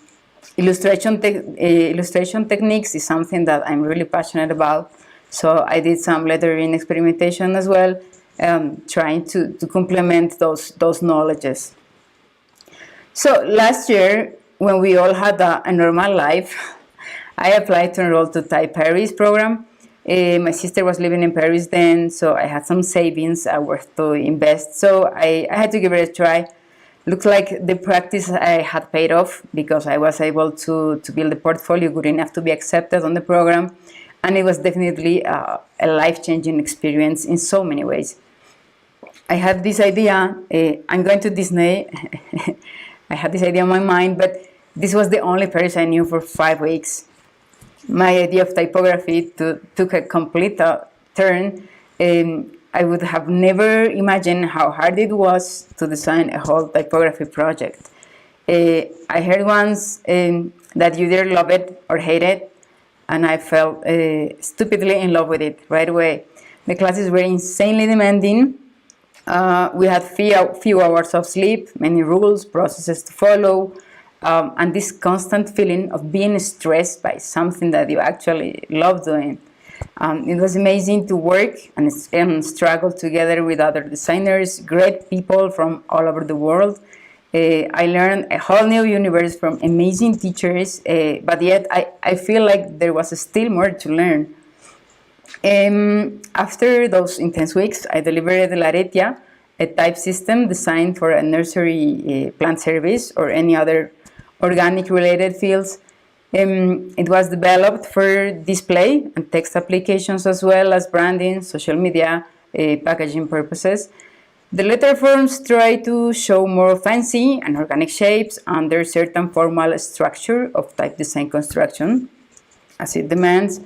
S20: illustration techniques is something that I'm really passionate about. So I did some lettering experimentation as well, trying to complement those knowledges. So last year, when we all had a normal life, I applied to enroll to Type Paris program. My sister was living in Paris then, so I had some savings worth to invest. So I had to give it a try. Looks like the practice I had paid off because I was able to build a portfolio good enough to be accepted on the program. And it was definitely a life-changing experience in so many ways. I had this idea, I'm going to Disney. I had this idea in my mind, but this was the only Paris I knew for 5 weeks. My idea of typography took a complete turn. I would have never imagined how hard it was to design a whole typography project. I heard once that you either love it or hate it, and I fell stupidly in love with it right away. The classes were insanely demanding. We had few hours of sleep, many rules, processes to follow, and this constant feeling of being stressed by something that you actually love doing. It was amazing to work and struggle together with other designers, great people from all over the world. I learned a whole new universe from amazing teachers, but yet I feel like there was still more to learn. After those intense weeks, I delivered Laretia, a type system designed for a nursery plant service or any other organic related fields. It was developed for display and text applications as well as branding, social media, packaging purposes. The letter forms try to show more fancy and organic shapes under certain formal structure of type design construction, as it demands.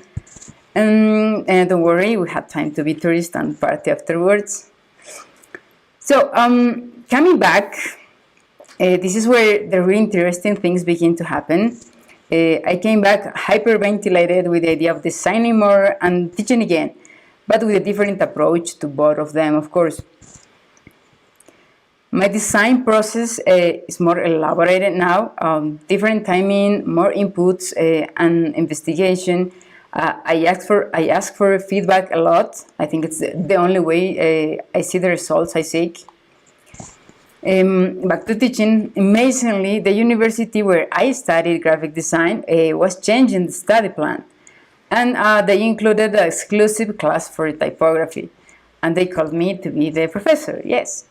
S20: And don't worry, we had time to be tourist and party afterwards. So, coming back, this is where the really interesting things begin to happen. I came back hyperventilated with the idea of designing more and teaching again, but with a different approach to both of them, of course. My design process is more elaborated now, different timing, more inputs and investigation. I ask for feedback a lot. I think it's the only way I see the results I seek. Back to teaching, amazingly, the university where I studied graphic design was changing the study plan. And they included an exclusive class for typography. And they called me to be the professor, yes.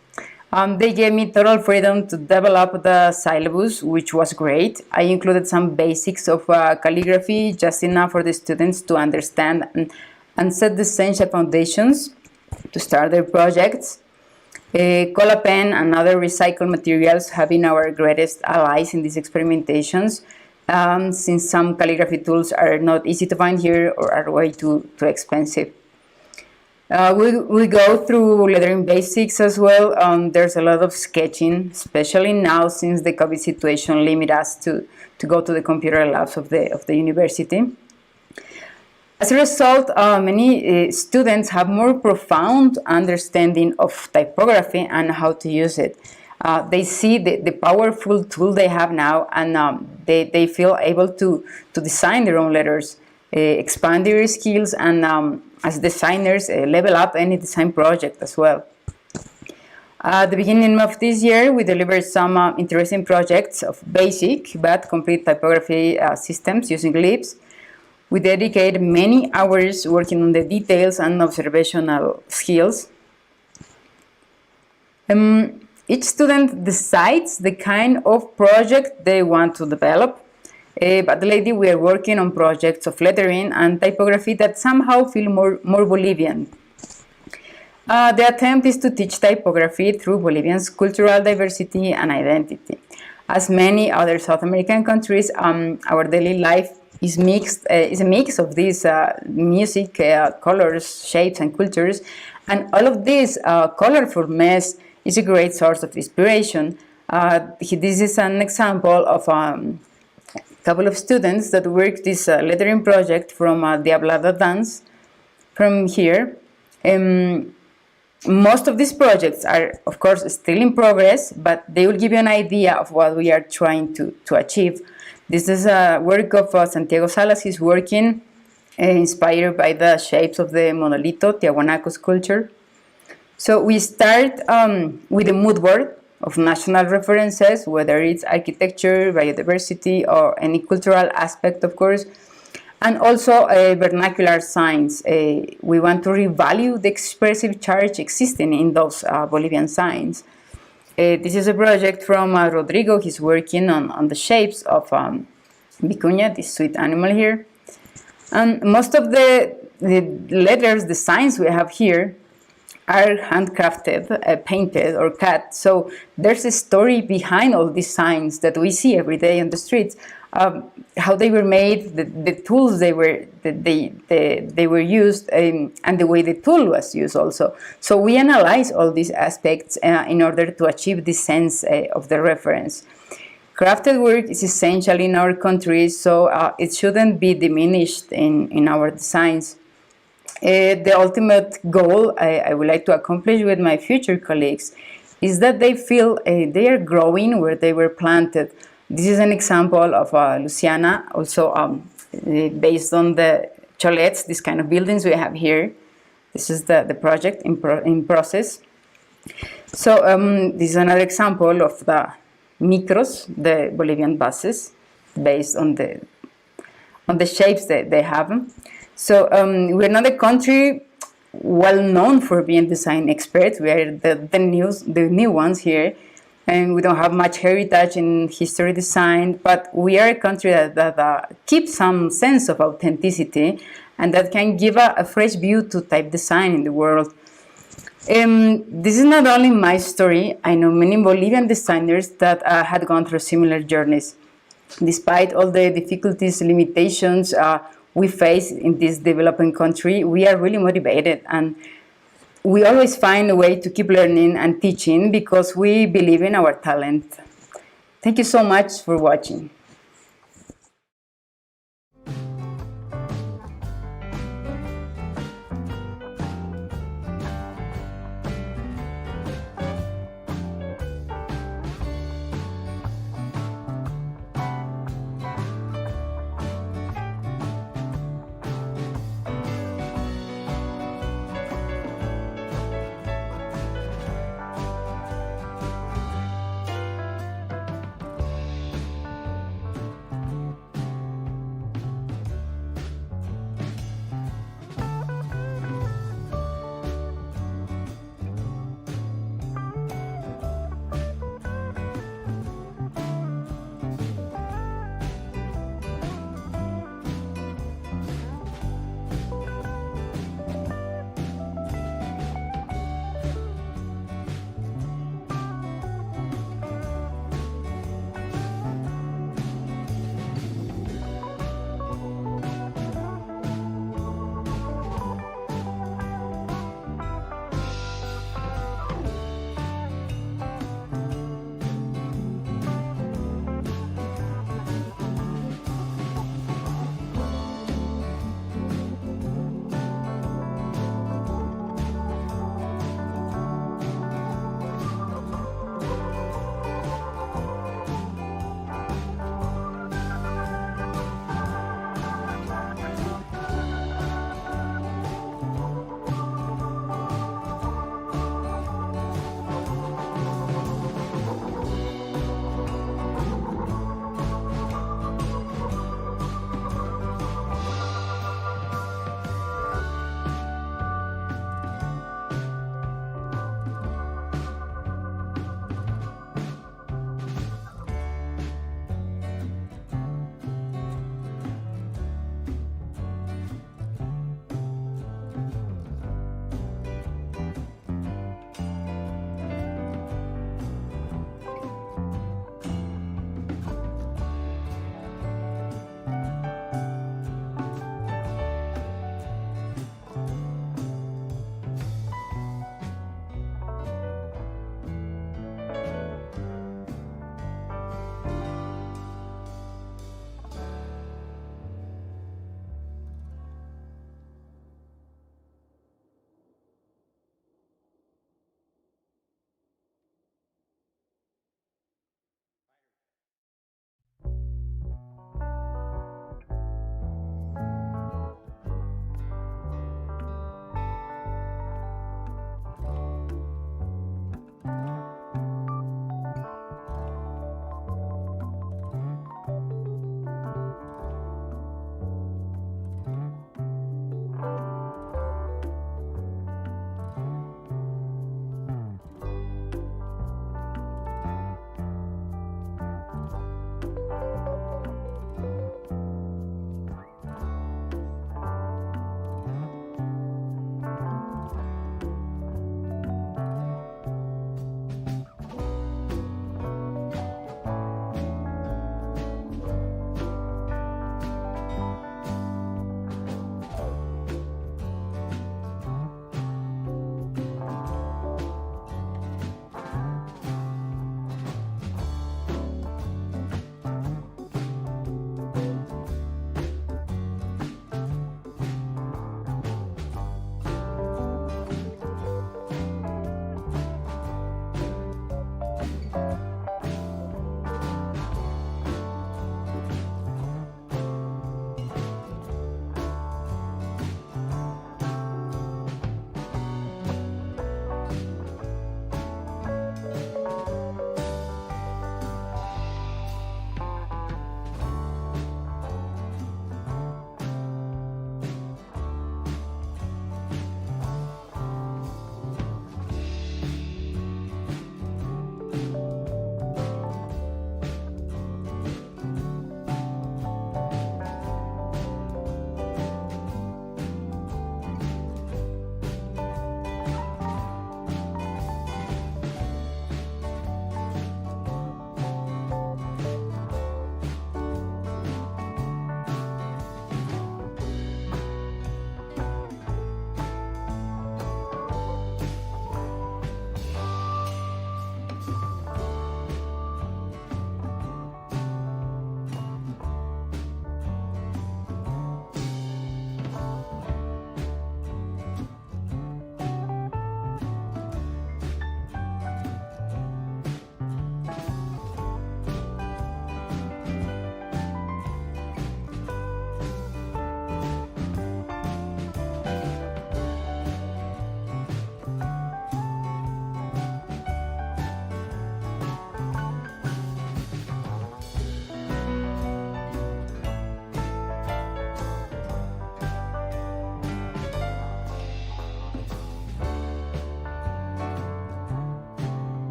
S20: They gave me total freedom to develop the syllabus, which was great. I included some basics of calligraphy, just enough for the students to understand and set the essential foundations to start their projects. Cola pen and other recycled materials have been our greatest allies in these experimentations, since some calligraphy tools are not easy to find here or are way too expensive. We go through lettering basics as well. There's a lot of sketching, especially now since the COVID situation limit us to go to the computer labs of the university. As a result, many students have more profound understanding of typography and how to use it. They see the powerful tool they have now, and they feel able to design their own letters, expand their skills, and as designers, level up any design project as well. At the beginning of this year, we delivered some interesting projects of basic but complete typography systems using Libs. We dedicate many hours working on the details and observational skills. Each student decides the kind of project they want to develop, but lately we are working on projects of lettering and typography that somehow feel more Bolivian. The attempt is to teach typography through Bolivia's cultural diversity and identity. As many other South American countries, our daily life is a mix of these music, colors, shapes, and cultures, and all of this colorful mess is a great source of inspiration. This is an example of a couple of students that worked this lettering project from the Hablada dance from here. Most of these projects are, of course, still in progress, but they will give you an idea of what we are trying to achieve. This is a work of Santiago Salas. He's working inspired by the shapes of the monolito, Tiahuanaco sculpture. So we start with a mood board of national references, whether it's architecture, biodiversity, or any cultural aspect, of course, and also vernacular signs. We want to revalue the expressive charge existing in those Bolivian signs. This is a project from Rodrigo. He's working on the shapes of vicuña, this sweet animal here. And most of the letters, the signs we have here, are handcrafted, painted, or cut. So there's a story behind all these signs that we see every day on the streets. How they were made, the tools they were used, and the way the tool was used also. So we analyze all these aspects in order to achieve this sense of the reference. Crafted work is essential in our country, so it shouldn't be diminished in our designs. The ultimate goal I would like to accomplish with my future colleagues is that they feel they are growing where they were planted. This is an example of Luciana, also based on the chalets, this kind of buildings we have here. This is the project in process. So this is another example of the micros, the Bolivian buses, based on the shapes that they have. So we're not a country well known for being design experts. We are the new ones here, and we don't have much heritage in history design, but we are a country that keeps some sense of authenticity and that can give a fresh view to type design in the world. This is not only my story. I know many Bolivian designers that had gone through similar journeys. Despite all the difficulties, limitations we face in this developing country, we are really motivated, and we always find a way to keep learning and teaching because we believe in our talent. Thank you so much for watching.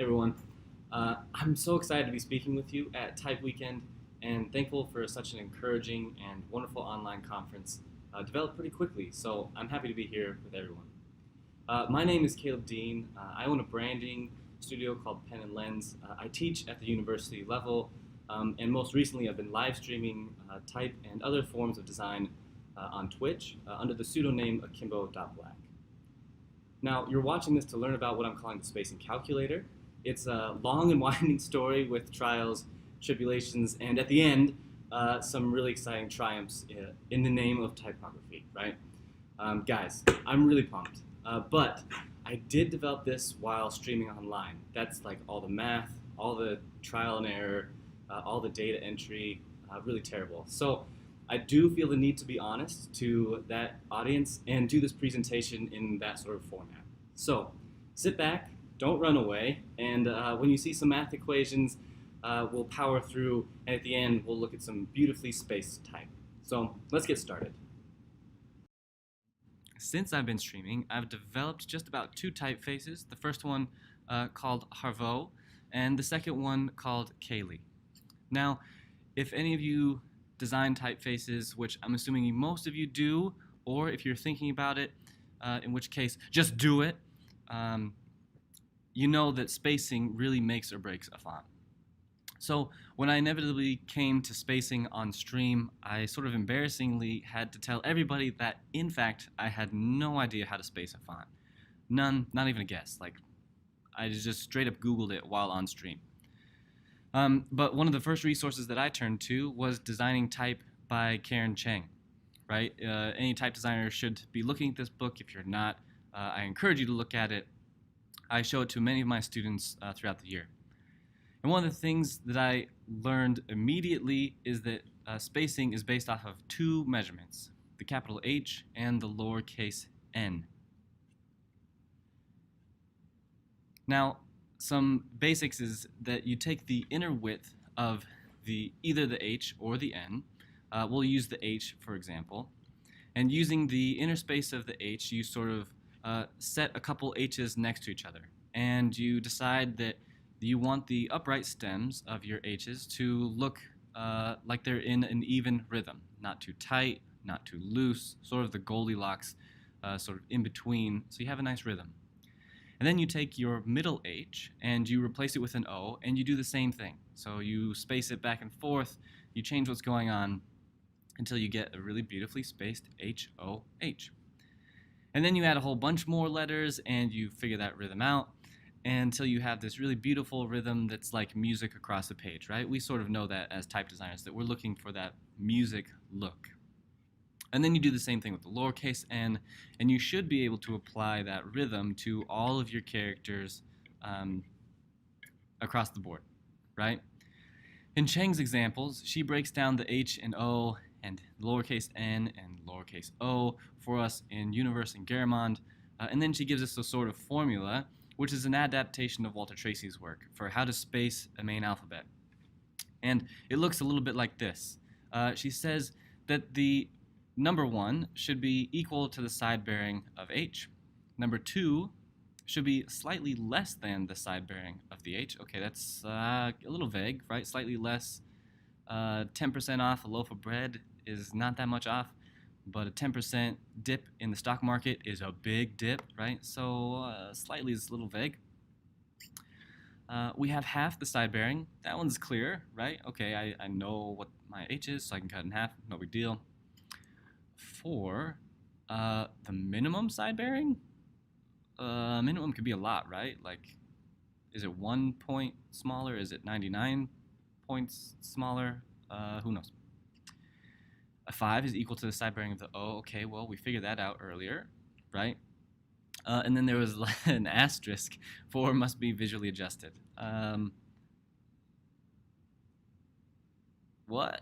S21: everyone. I'm so excited to be speaking with you at TypeWknd and thankful for such an encouraging and wonderful online conference developed pretty quickly, so I'm happy to be here with everyone. My name is Caleb Dean. I own a branding studio called Pen and Lens. I teach at the university level, and most recently I've been live streaming type and other forms of design on Twitch under the pseudonym Akimbo.black. Now, you're watching this to learn about what I'm calling the spacing calculator. It's a long and winding story with trials, tribulations, and at the end, some really exciting triumphs in the name of typography, right? Guys, I'm really pumped. But I did develop this while streaming online. That's like all the math, all the trial and error, all the data entry, really terrible. So I do feel the need to be honest to that audience and do this presentation in that sort of format. So sit back, don't run away, and when you see some math equations, we'll power through, and at the end, we'll look at some beautifully spaced type. So let's get started. Since I've been streaming, I've developed just about 2 typefaces. The first one called Harvo, and the second one called Kaylee. Now, if any of you design typefaces, which I'm assuming most of you do, or if you're thinking about it, in which case, just do it. You know that spacing really makes or breaks a font. So when I inevitably came to spacing on stream, I sort of embarrassingly had to tell everybody that, in fact, I had no idea how to space a font. None, not even a guess. Like, I just straight up Googled it while on stream. But one of the first resources that I turned to was Designing Type by Karen Cheng, right? Any type designer should be looking at this book. If you're not, I encourage you to look at it. I show it to many of my students throughout the year. And one of the things that I learned immediately is that spacing is based off of 2 measurements, the capital H and the lowercase n. Now, some basics is that you take the inner width of either the H or the N. We'll use the H, for example. And using the inner space of the H, you sort of set a couple H's next to each other. And you decide that you want the upright stems of your H's to look like they're in an even rhythm. Not too tight, not too loose, sort of the Goldilocks, sort of in between, so you have a nice rhythm. And then you take your middle H and you replace it with an O, and you do the same thing. So you space it back and forth, you change what's going on until you get a really beautifully spaced H-O-H. And then you add a whole bunch more letters and you figure that rhythm out until you have this really beautiful rhythm that's like music across the page, right? We sort of know that as type designers, that we're looking for that music look. And then you do the same thing with the lowercase n, and you should be able to apply that rhythm to all of your characters across the board, right? In Cheng's examples, she breaks down the H and O and lowercase n and lowercase o for us in Universe and Garamond, and then she gives us a sort of formula, which is an adaptation of Walter Tracy's work for how to space a main alphabet. And it looks a little bit like this. She says that the number 1 should be equal to the side bearing of H. Number 2 should be slightly less than the side bearing of the H. Okay, that's a little vague, right? Slightly less. 10% off a loaf of bread is not that much off, but a 10% dip in the stock market is a big dip, right? So slightly is a little vague. We have half the side bearing. That one's clear, right? Okay, I know what my H is, so I can cut it in half, no big deal. For the minimum side bearing, minimum could be a lot, right? Like, is it 1 point smaller? Is it 99 points smaller? Who knows? A 5 is equal to the side bearing of the O. Okay, well, we figured that out earlier, right? And then there was an asterisk. 4 must be visually adjusted. What?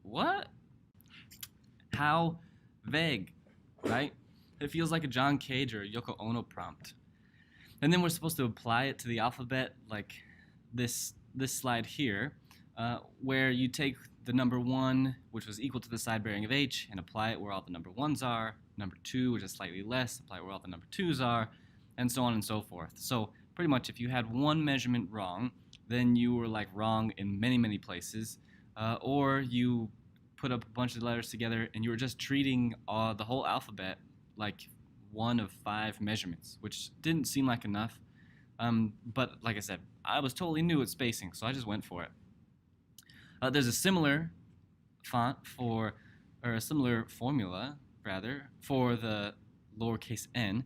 S21: What? How vague, right? It feels like a John Cage or a Yoko Ono prompt. And then we're supposed to apply it to the alphabet, like this slide here, where you take the number 1, which was equal to the side bearing of H, and apply it where all the number 1s are. Number 2, which is slightly less, apply it where all the number 2s are, and so on and so forth. So pretty much if you had one measurement wrong, then you were like wrong in many, many places, or you put up a bunch of letters together and you were just treating the whole alphabet like one of 5 measurements, which didn't seem like enough. But like I said, I was totally new at spacing, so I just went for it. There's a similar font or a similar formula, rather, for the lowercase n.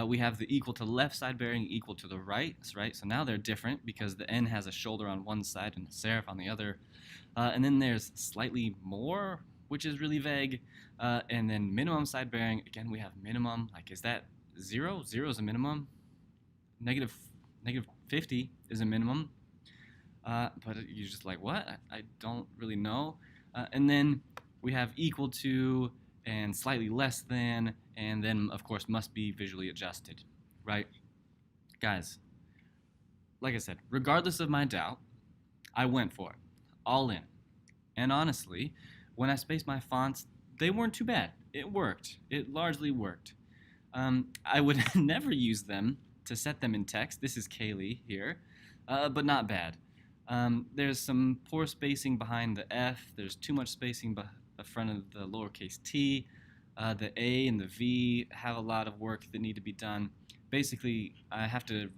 S21: We have the equal to left side bearing equal to the right, right? So now they're different because the n has a shoulder on one side and a serif on the other. And then there's slightly more, which is really vague. And then minimum side bearing, again, we have minimum. Like, is that 0? 0 is a minimum. Negative 50 is a minimum. But you're just like, what? I don't really know. And then we have equal to and slightly less than, and then, of course, must be visually adjusted, right? Guys, like I said, regardless of my doubt, I went for it, all in. And honestly, when I spaced my fonts, they weren't too bad. It worked. It largely worked. I would never use them to set them in text. This is Kaylee here, but not bad. There's some poor spacing behind the F. There's too much spacing behind the front of the lowercase t. The A and the V have a lot of work that need to be done. Basically, I have to,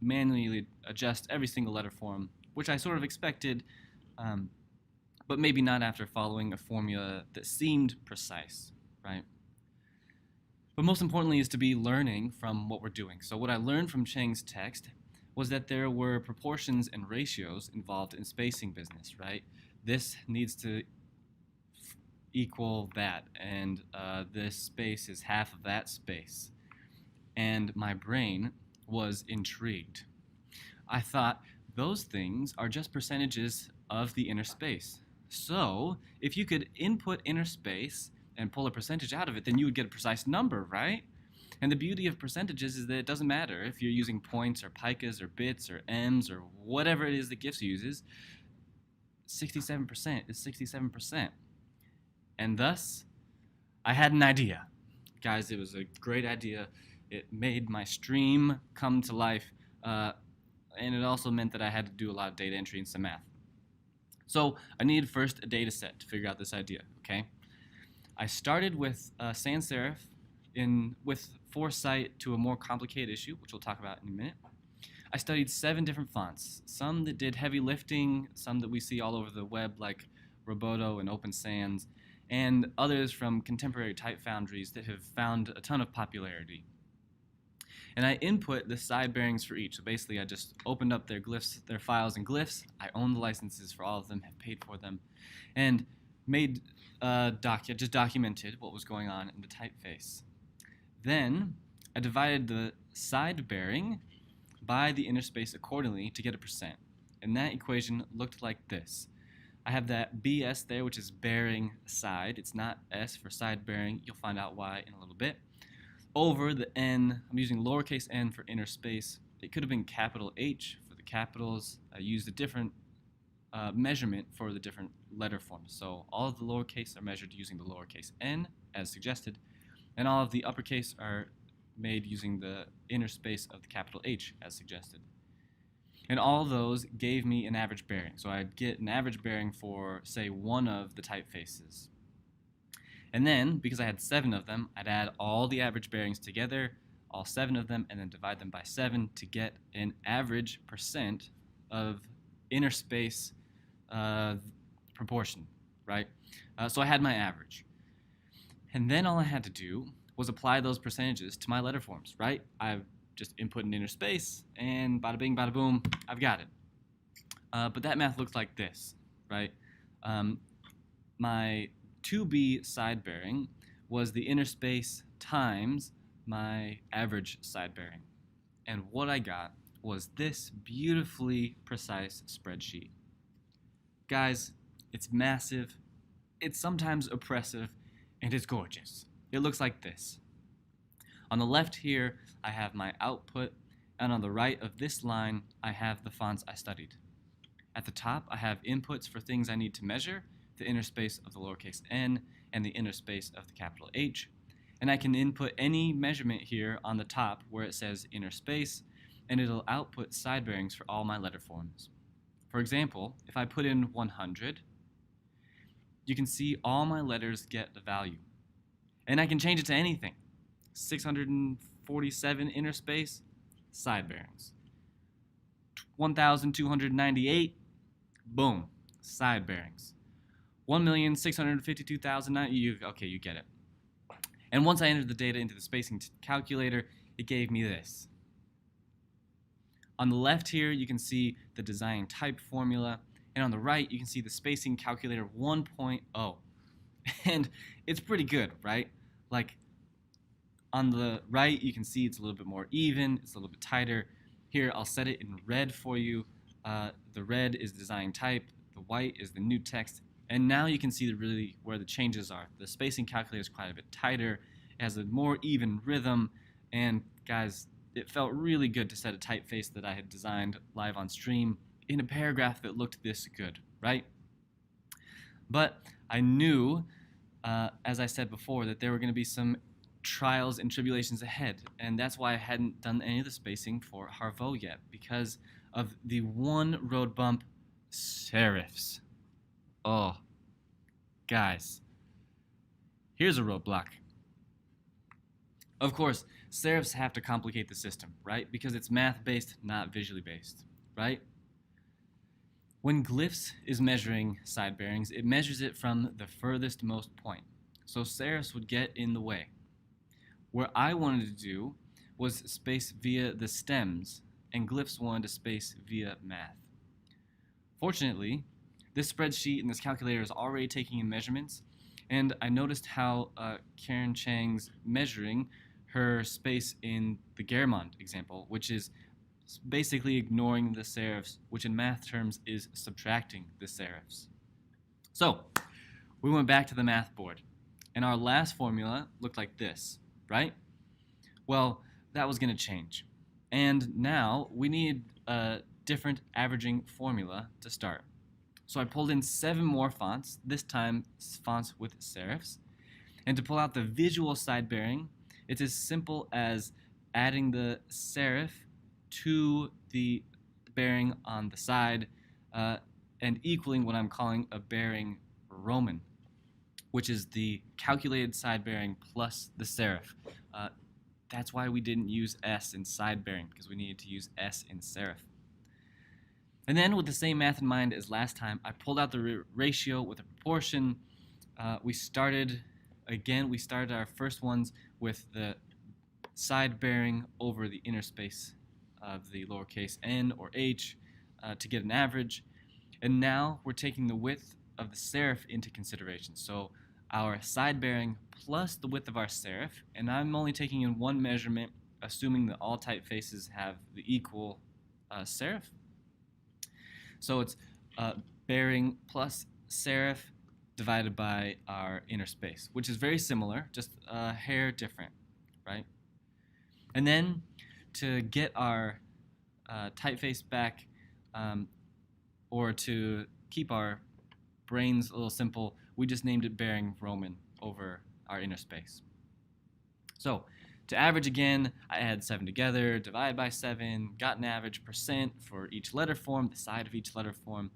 S21: manually adjust every single letter form, which I sort of expected, but maybe not after following a formula that seemed precise, right? But most importantly is to be learning from what we're doing. So what I learned from Cheng's text was that there were proportions and ratios involved in spacing business, right? This needs to equal that, and this space is half of that space. And my brain was intrigued. I thought, those things are just percentages of the inner space. So if you could input inner space and pull a percentage out of it, then you would get a precise number, right? And the beauty of percentages is that it doesn't matter if you're using points or picas or bits or ems or whatever it is that GIFs uses. 67% is 67%. And thus, I had an idea. Guys, it was a great idea. It made my stream come to life, and it also meant that I had to do a lot of data entry and some math. So I needed first a data set to figure out this idea, okay? I started with sans serif with foresight to a more complicated issue, which we'll talk about in a minute. I studied 7 different fonts, some that did heavy lifting, some that we see all over the web like Roboto and Open Sans, and others from contemporary type foundries that have found a ton of popularity. And I input the side bearings for each. So basically I just opened up their glyphs, their files and glyphs. I own the licenses for all of them, have paid for them, and made just documented what was going on in the typeface. Then I divided the side bearing by the inner space accordingly to get a percent. And that equation looked like this. I have that BS there, which is bearing side. It's not S for side bearing. You'll find out why in a little bit. Over the N, I'm using lowercase n for inner space. It could have been capital H for the capitals. I used a different measurement for the different letter forms. So all of the lowercase are measured using the lowercase n, as suggested, and all of the uppercase are made using the inner space of the capital H, as suggested. And all those gave me an average bearing. So I'd get an average bearing for, say, one of the typefaces. And then, because I had 7 of them, I'd add all the average bearings together, all 7 of them, and then divide them by 7 to get an average percent of inner space proportion, right? So I had my average. And then all I had to do was apply those percentages to my letter forms, right? I've just input an inner space, and bada bing, bada boom, I've got it. But that math looks like this, right? My 2B side bearing was the inner space times my average side bearing. And what I got was this beautifully precise spreadsheet. Guys, it's massive, it's sometimes oppressive, and it's gorgeous. It looks like this. On the left here, I have my output, and on the right of this line, I have the fonts I studied. At the top, I have inputs for things I need to measure, the inner space of the lowercase n and the inner space of the capital H. And I can input any measurement here on the top where it says inner space, and it'll output side bearings for all my letter forms. For example, if I put in 100, you can see all my letters get the value. And I can change it to anything. 647 inner space, side bearings. 1,298, boom, side bearings. 1,652,009, okay, you get it. And once I entered the data into the spacing calculator, it gave me this. On the left here, you can see the design type formula, and on the right, you can see the spacing calculator 1.0. And it's pretty good, right? Like, on the right, you can see it's a little bit more even, it's a little bit tighter. Here, I'll set it in red for you. The red is design type, the white is the new text, and now you can see really where the changes are. The spacing calculator is quite a bit tighter, it has a more even rhythm, and guys, it felt really good to set a typeface that I had designed live on stream in a paragraph that looked this good, right? But I knew, as I said before, that there were going to be some trials and tribulations ahead, and that's why I hadn't done any of the spacing for Harvo yet, because of the one road bump, serifs. Oh, guys, here's a roadblock. Of course, serifs have to complicate the system, right? Because it's math-based, not visually based, right? When glyphs is measuring side bearings, it measures it from the furthest most point. So serifs would get in the way. What I wanted to do was space via the stems, and glyphs wanted to space via math. Fortunately, this spreadsheet and this calculator is already taking in measurements, and I noticed how Karen Chang's measuring her space in the Germond example, which is basically ignoring the serifs, which in math terms is subtracting the serifs. So we went back to the math board, and our last formula looked like this, right? Well, that was going to change. And now we need a different averaging formula to start. So I pulled in 7 more fonts, this time fonts with serifs. And to pull out the visual side bearing, it's as simple as adding the serif to the bearing on the side and equaling what I'm calling a bearing Roman, which is the calculated side bearing plus the serif. That's why we didn't use S in side bearing, because we needed to use S in serif. And then with the same math in mind as last time, I pulled out the ratio with a proportion. We started our first ones with the side bearing over the inner space of the lowercase n or h to get an average. And now we're taking the width of the serif into consideration. So our side bearing plus the width of our serif, and I'm only taking in one measurement, assuming that all typefaces have the equal serif. So it's bearing plus serif divided by our inner space, which is very similar, just a hair different, right? And then to get our typeface back, or to keep our brains a little simple, we just named it bearing Roman over our inner space. So to average again, I add 7 together, divide by 7, got an average percent for each letter form, the side of each letter form.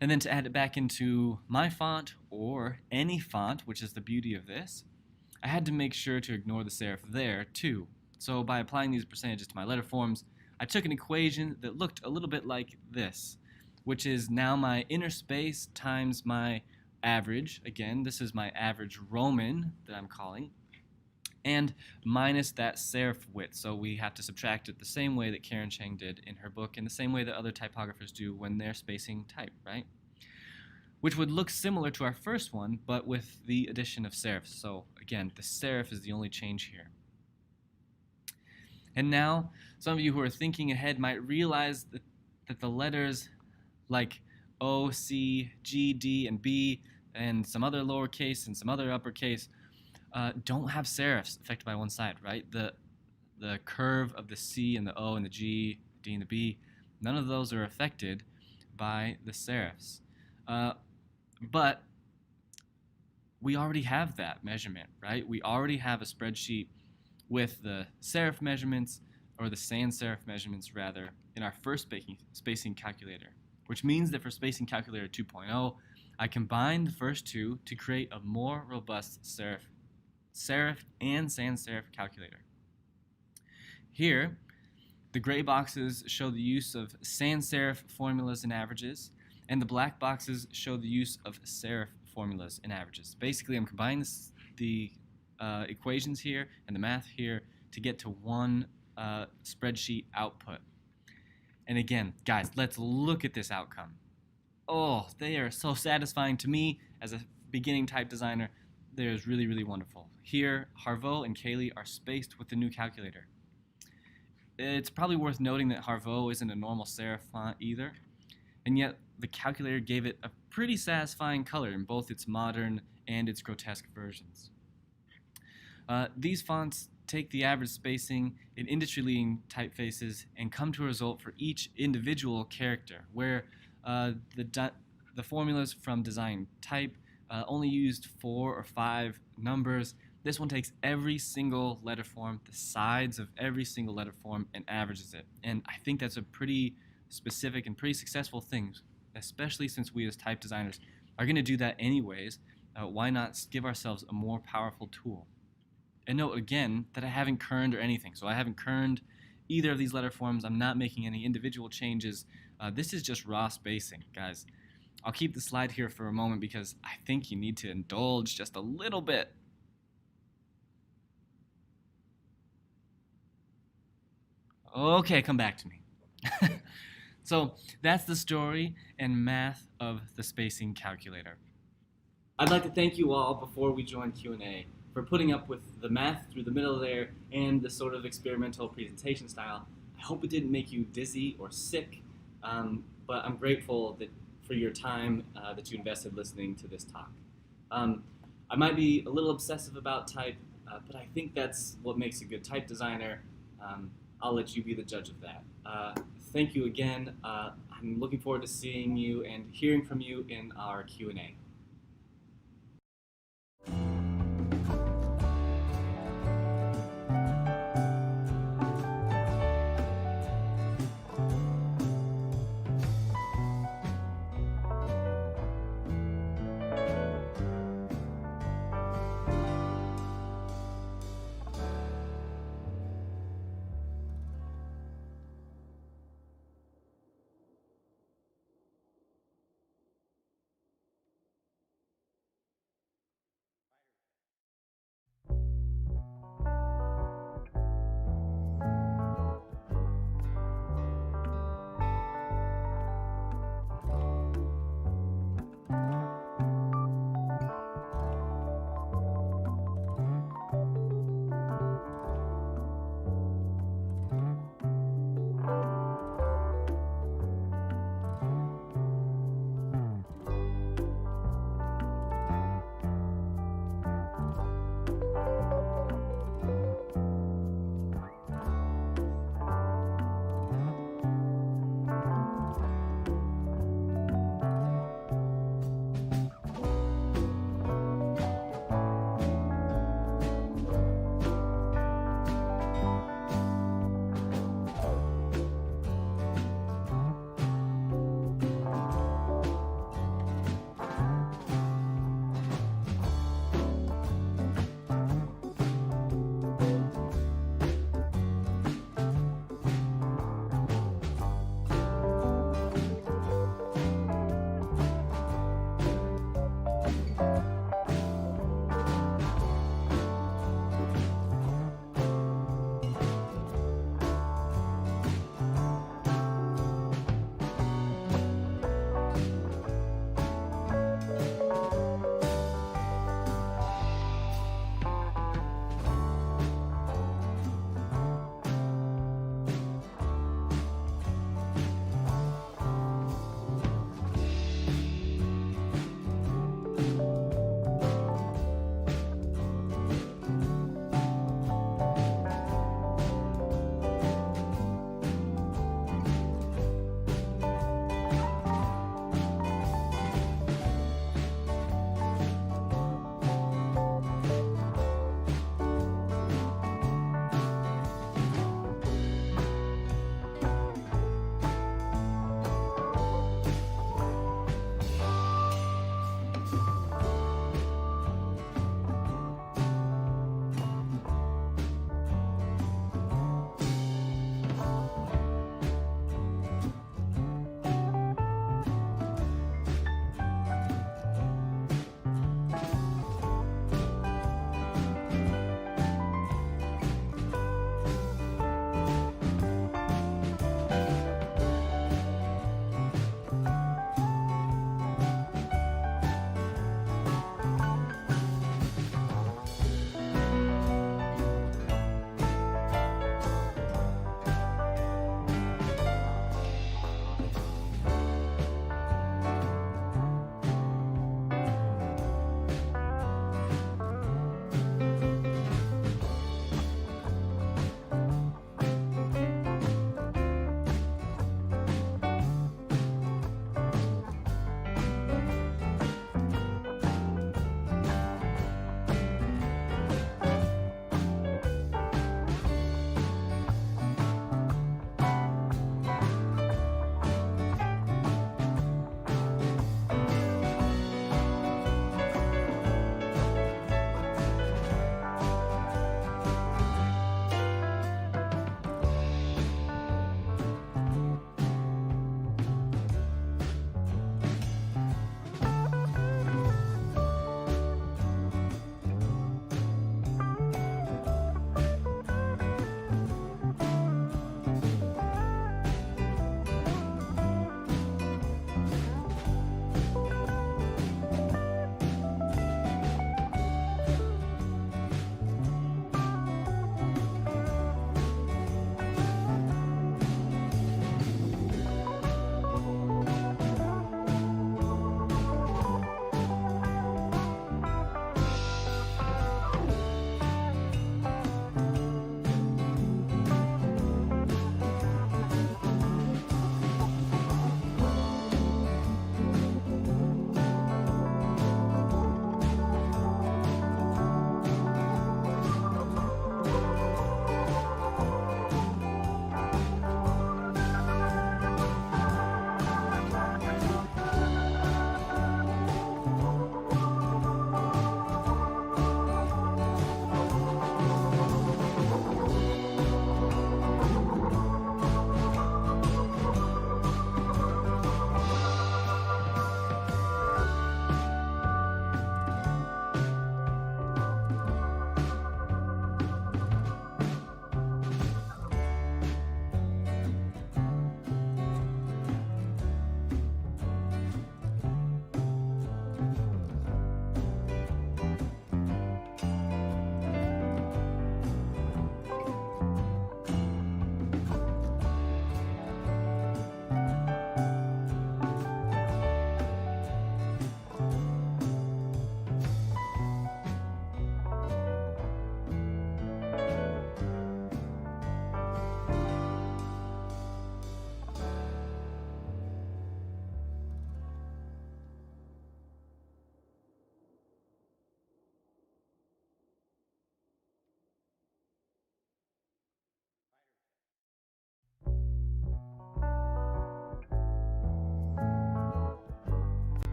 S21: And then to add it back into my font or any font, which is the beauty of this, I had to make sure to ignore the serif there too. So by applying these percentages to my letter forms, I took an equation that looked a little bit like this, which is now my inner space times my average. Again, this is my average Roman that I'm calling, and minus that serif width. So we have to subtract it the same way that Karen Chang did in her book, and the same way that other typographers do when they're spacing type, right? Which would look similar to our first one, but with the addition of serifs. So again, the serif is the only change here. And now, some of you who are thinking ahead might realize that the letters like O, C, G, D, and B, and some other lowercase and some other uppercase, don't have serifs affected by one side, right? The curve of the C and the O and the G, D and the B, none of those are affected by the serifs. But we already have that measurement, right? We already have a spreadsheet with the serif measurements or the sans serif measurements rather, in our first spacing calculator, which means that for Spacing Calculator 2.0, I combined the first two to create a more robust serif and sans serif calculator. Here, the gray boxes show the use of sans serif formulas and averages, and the black boxes show the use of serif formulas and averages. Basically, I'm combining the equations here and the math here to get to one spreadsheet output. And again, guys, let's look at this outcome. Oh, they are so satisfying to me as a beginning type designer. They're really, really wonderful. Here, Harvo and Kaylee are spaced with the new calculator. It's probably worth noting that Harvo isn't a normal serif font either, and yet the calculator gave it a pretty satisfying color in both its modern and its grotesque versions. These fonts take the average spacing in industry-leading typefaces and come to a result for each individual character, where the formulas from Design Type only used 4 or 5 numbers. This one takes every single letter form, the sides of every single letter form, and averages it. And I think that's a pretty specific and pretty successful thing, especially since we as type designers are going to do that anyways. Why not give ourselves a more powerful tool? And note again that I haven't kerned or anything. So I haven't kerned either of these letter forms. I'm not making any individual changes. This is just raw spacing, guys. I'll keep the slide here for a moment because I think you need to indulge just a little bit. Okay, come back to me. So that's the story and math of the spacing calculator. I'd like to thank you all before we join Q&A for putting up with the math through the middle there and the sort of experimental presentation style. I hope it didn't make you dizzy or sick, but I'm grateful for your time that you invested listening to this talk. I might be a little obsessive about type, but I think that's what makes a good type designer. I'll let you be the judge of that. Thank you again. I'm looking forward to seeing you and hearing from you in our Q&A.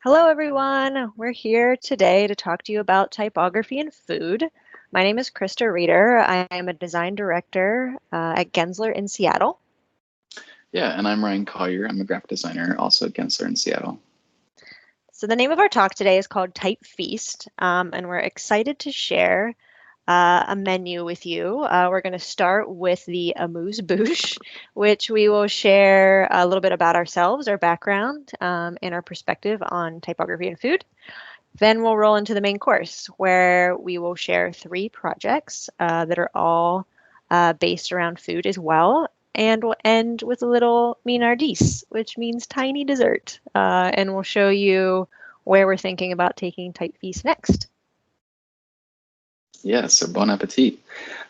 S1: Hello, everyone. We're here today to talk to you about typography and food. My name is Krista Reeder. I am a design director at Gensler in Seattle.
S22: Yeah, and I'm Ryan Collier. I'm a graphic designer, also at Gensler in Seattle.
S1: So the name of our talk today is called Type Feast, and we're excited to share a menu with you. We're going to start with the amuse-bouche, which we will share a little bit about ourselves, our background, and our perspective on typography and food. Then we'll roll into the main course, where we will share 3 projects that are all based around food as well. And we'll end with a little minardis, which means tiny dessert. And we'll show you where we're thinking about taking Type Feast next.
S22: Yeah, so bon appetit.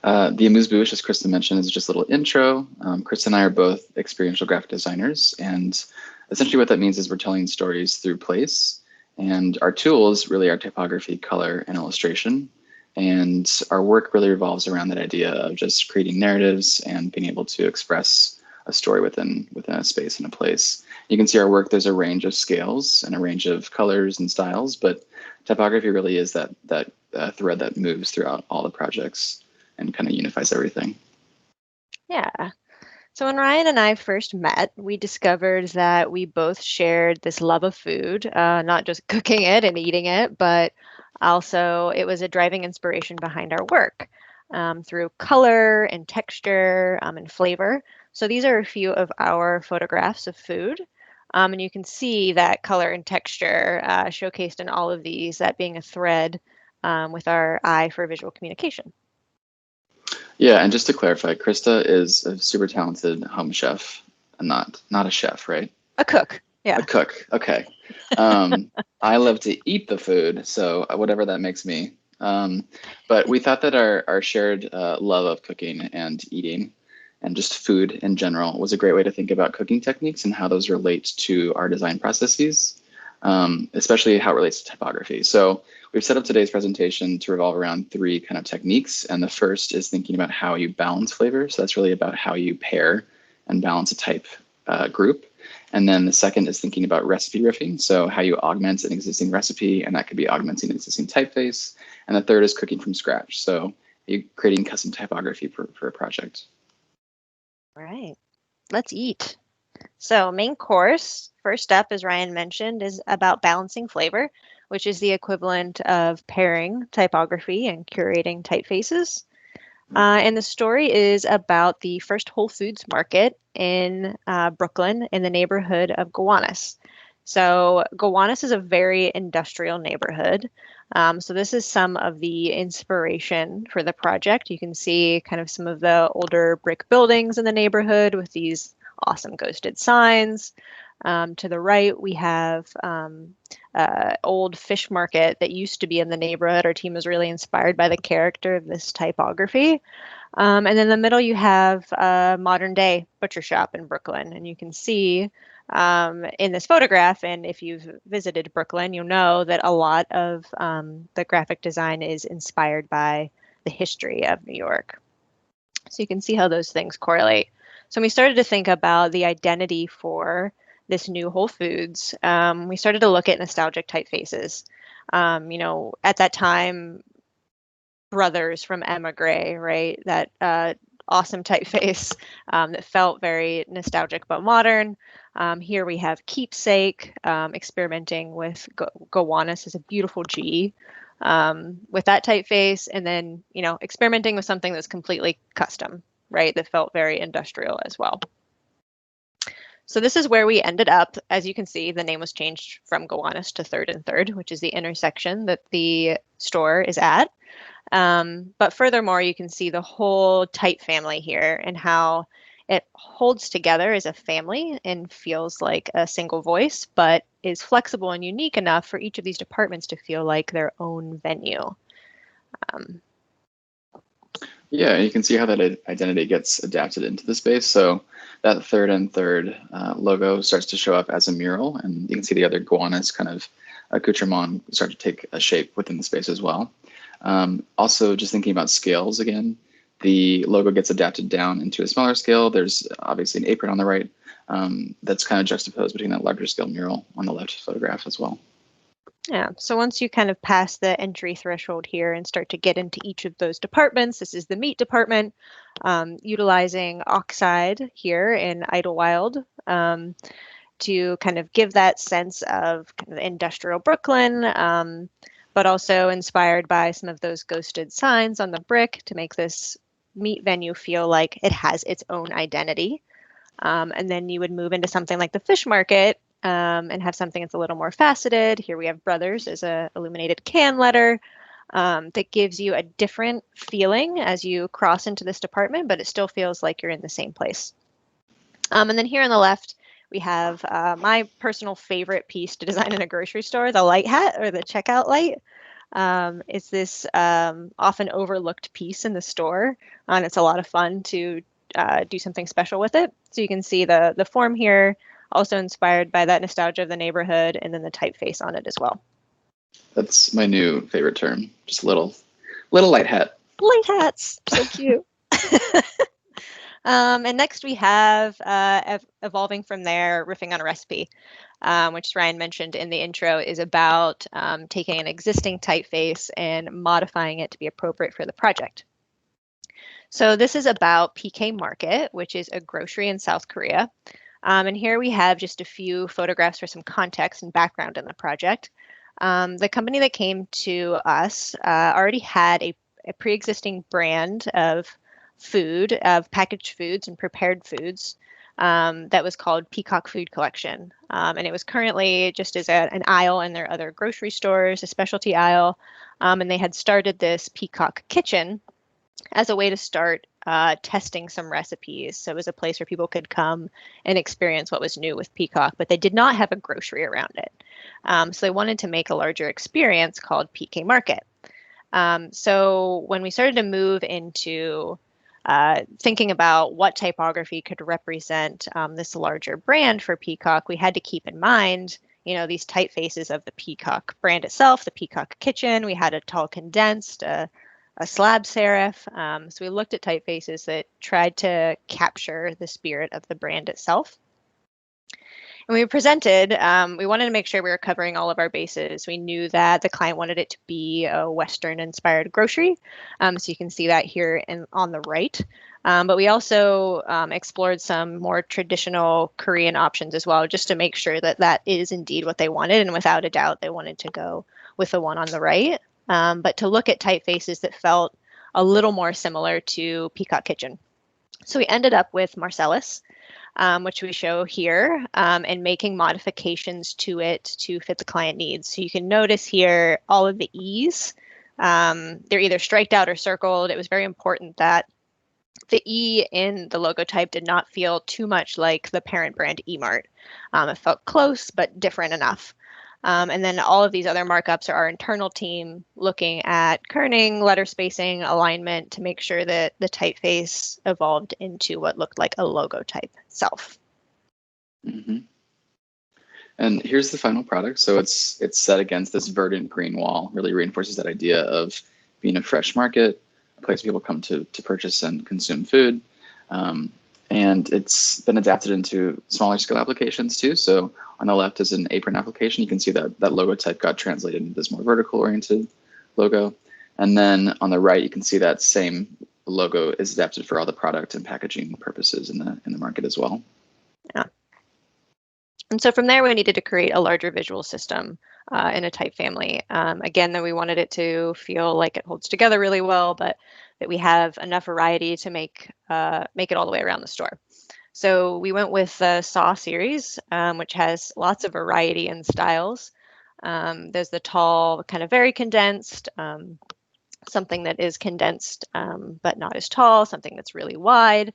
S22: The amuse-bouche, as Krista mentioned, is just a little intro. Krista and I are both experiential graphic designers, and essentially what that means is we're telling stories through place, and our tools really are typography, color, and illustration. And our work really revolves around that idea of just creating narratives and being able to express a story within a space and a place. You can see our work, there's a range of scales and a range of colors and styles, but typography really is that thread that moves throughout all the projects and kind of unifies everything.
S1: Yeah. So when Ryan and I first met, we discovered that we both shared this love of food, not just cooking it and eating it, but also it was a driving inspiration behind our work through color and texture and flavor. So these are a few of our photographs of food. And you can see that color and texture showcased in all of these, that being a thread with our eye for visual communication.
S22: Yeah, and just to clarify, Krista is a super talented home chef, and not a chef, right?
S1: A cook, yeah.
S22: A cook, okay. I love to eat the food, so whatever that makes me. But we thought that our shared love of cooking and eating and just food in general was a great way to think about cooking techniques and how those relate to our design processes, especially how it relates to typography. So we've set up today's presentation to revolve around 3 kind of techniques. And the first is thinking about how you balance flavor. So that's really about how you pair and balance a type group. And then the second is thinking about recipe riffing. So how you augment an existing recipe, and that could be augmenting an existing typeface. And the third is cooking from scratch. So you're creating custom typography for a project.
S1: All right, let's eat. So main course, first up, as Ryan mentioned, is about balancing flavor, which is the equivalent of pairing typography and curating typefaces. And the story is about the first Whole Foods market in Brooklyn in the neighborhood of Gowanus. So Gowanus is a very industrial neighborhood. So this is some of the inspiration for the project. You can see kind of some of the older brick buildings in the neighborhood with these awesome ghosted signs. To the right, we have old fish market that used to be in the neighborhood. Our team was really inspired by the character of this typography. And then in the middle, you have a modern day butcher shop in Brooklyn. And you can see in this photograph, and if you've visited Brooklyn, you'll know that a lot of the graphic design is inspired by the history of New York. So you can see how those things correlate. So we started to think about the identity for this new Whole Foods. We started to look at nostalgic typefaces. At that time, Brothers from Emigre, right? That awesome typeface that felt very nostalgic but modern. Here we have Keepsake, experimenting with Gowanus as a beautiful G with that typeface, and then experimenting with something that's completely custom, right? That felt very industrial as well. So this is where we ended up. As you can see, the name was changed from Gowanus to 3rd and 3rd, which is the intersection that the store is at. But furthermore, you can see the whole type family here and how it holds together as a family and feels like a single voice, but is flexible and unique enough for each of these departments to feel like their own venue.
S22: Yeah, you can see how that identity gets adapted into the space. So that 3rd and 3rd logo starts to show up as a mural, and you can see the other Gowanus kind of accoutrement start to take a shape within the space as well. Also, just thinking about scales again, the logo gets adapted down into a smaller scale. There's obviously an apron on the right that's kind of juxtaposed between that larger scale mural on the left photograph as well.
S1: Yeah, so once you kind of pass the entry threshold here and start to get into each of those departments, this is the meat department, utilizing Oxide here in Idlewild to kind of give that sense of kind of industrial Brooklyn, but also inspired by some of those ghosted signs on the brick to make this meat venue feel like it has its own identity. And then you would move into something like the fish market and have something that's a little more faceted. Here we have Brothers as a illuminated can letter that gives you a different feeling as you cross into this department, but it still feels like you're in the same place. And then here on the left, we have my personal favorite piece to design in a grocery store, the light hat or the checkout light. It's this often overlooked piece in the store, and it's a lot of fun to do something special with it. So you can see the form here, also inspired by that nostalgia of the neighborhood, and then the typeface on it as well.
S22: That's my new favorite term. Just a little light hat.
S1: Light hats, so cute. And next we have evolving from there, riffing on a recipe, which Ryan mentioned in the intro, is about taking an existing typeface and modifying it to be appropriate for the project. So this is about PK Market, which is a grocery in South Korea. And here we have just a few photographs for some context and background in the project. The company that came to us already had a pre-existing brand of food, of packaged foods and prepared foods that was called Peacock Food Collection. And it was currently just as an aisle in their other grocery stores, a specialty aisle. And they had started this Peacock Kitchen as a way to start testing some recipes. So it was a place where people could come and experience what was new with Peacock, but they did not have a grocery around it. So they wanted to make a larger experience called PK Market. So when we started to move into thinking about what typography could represent this larger brand for Peacock, we had to keep in mind, these typefaces of the Peacock brand itself, the Peacock Kitchen. We had a tall condensed, a slab serif. So we looked at typefaces that tried to capture the spirit of the brand itself. And we presented, we wanted to make sure we were covering all of our bases. We knew that the client wanted it to be a Western-inspired grocery. So you can see that here on the right. But we also explored some more traditional Korean options as well, just to make sure that that is indeed what they wanted. And without a doubt, they wanted to go with the one on the right. But to look at typefaces that felt a little more similar to Peacock Kitchen. So we ended up with Marcellus, which we show here, and making modifications to it to fit the client needs. So you can notice here all of the E's. They're either striked out or circled. It was very important that the E in the logo type did not feel too much like the parent brand eMart. It felt close, but different enough. And then all of these other markups are our internal team looking at kerning, letter spacing, alignment to make sure that the typeface evolved into what looked like a logo type itself.
S22: Mm-hmm. And here's the final product. So it's set against this verdant green wall, really reinforces that idea of being a fresh market, a place people come to purchase and consume food. And it's been adapted into smaller scale applications too. So on the left is an apron application. You can see that logo type got translated into this more vertical oriented logo. And then on the right, you can see that same logo is adapted for all the product and packaging purposes in the market as well.
S1: Yeah. And so from there, we needed to create a larger visual system in a type family. Again, that we wanted it to feel like it holds together really well, but that we have enough variety to make it all the way around the store. So we went with the SAW series, which has lots of variety in styles. There's the tall, kind of very condensed, something that is condensed but not as tall, something that's really wide.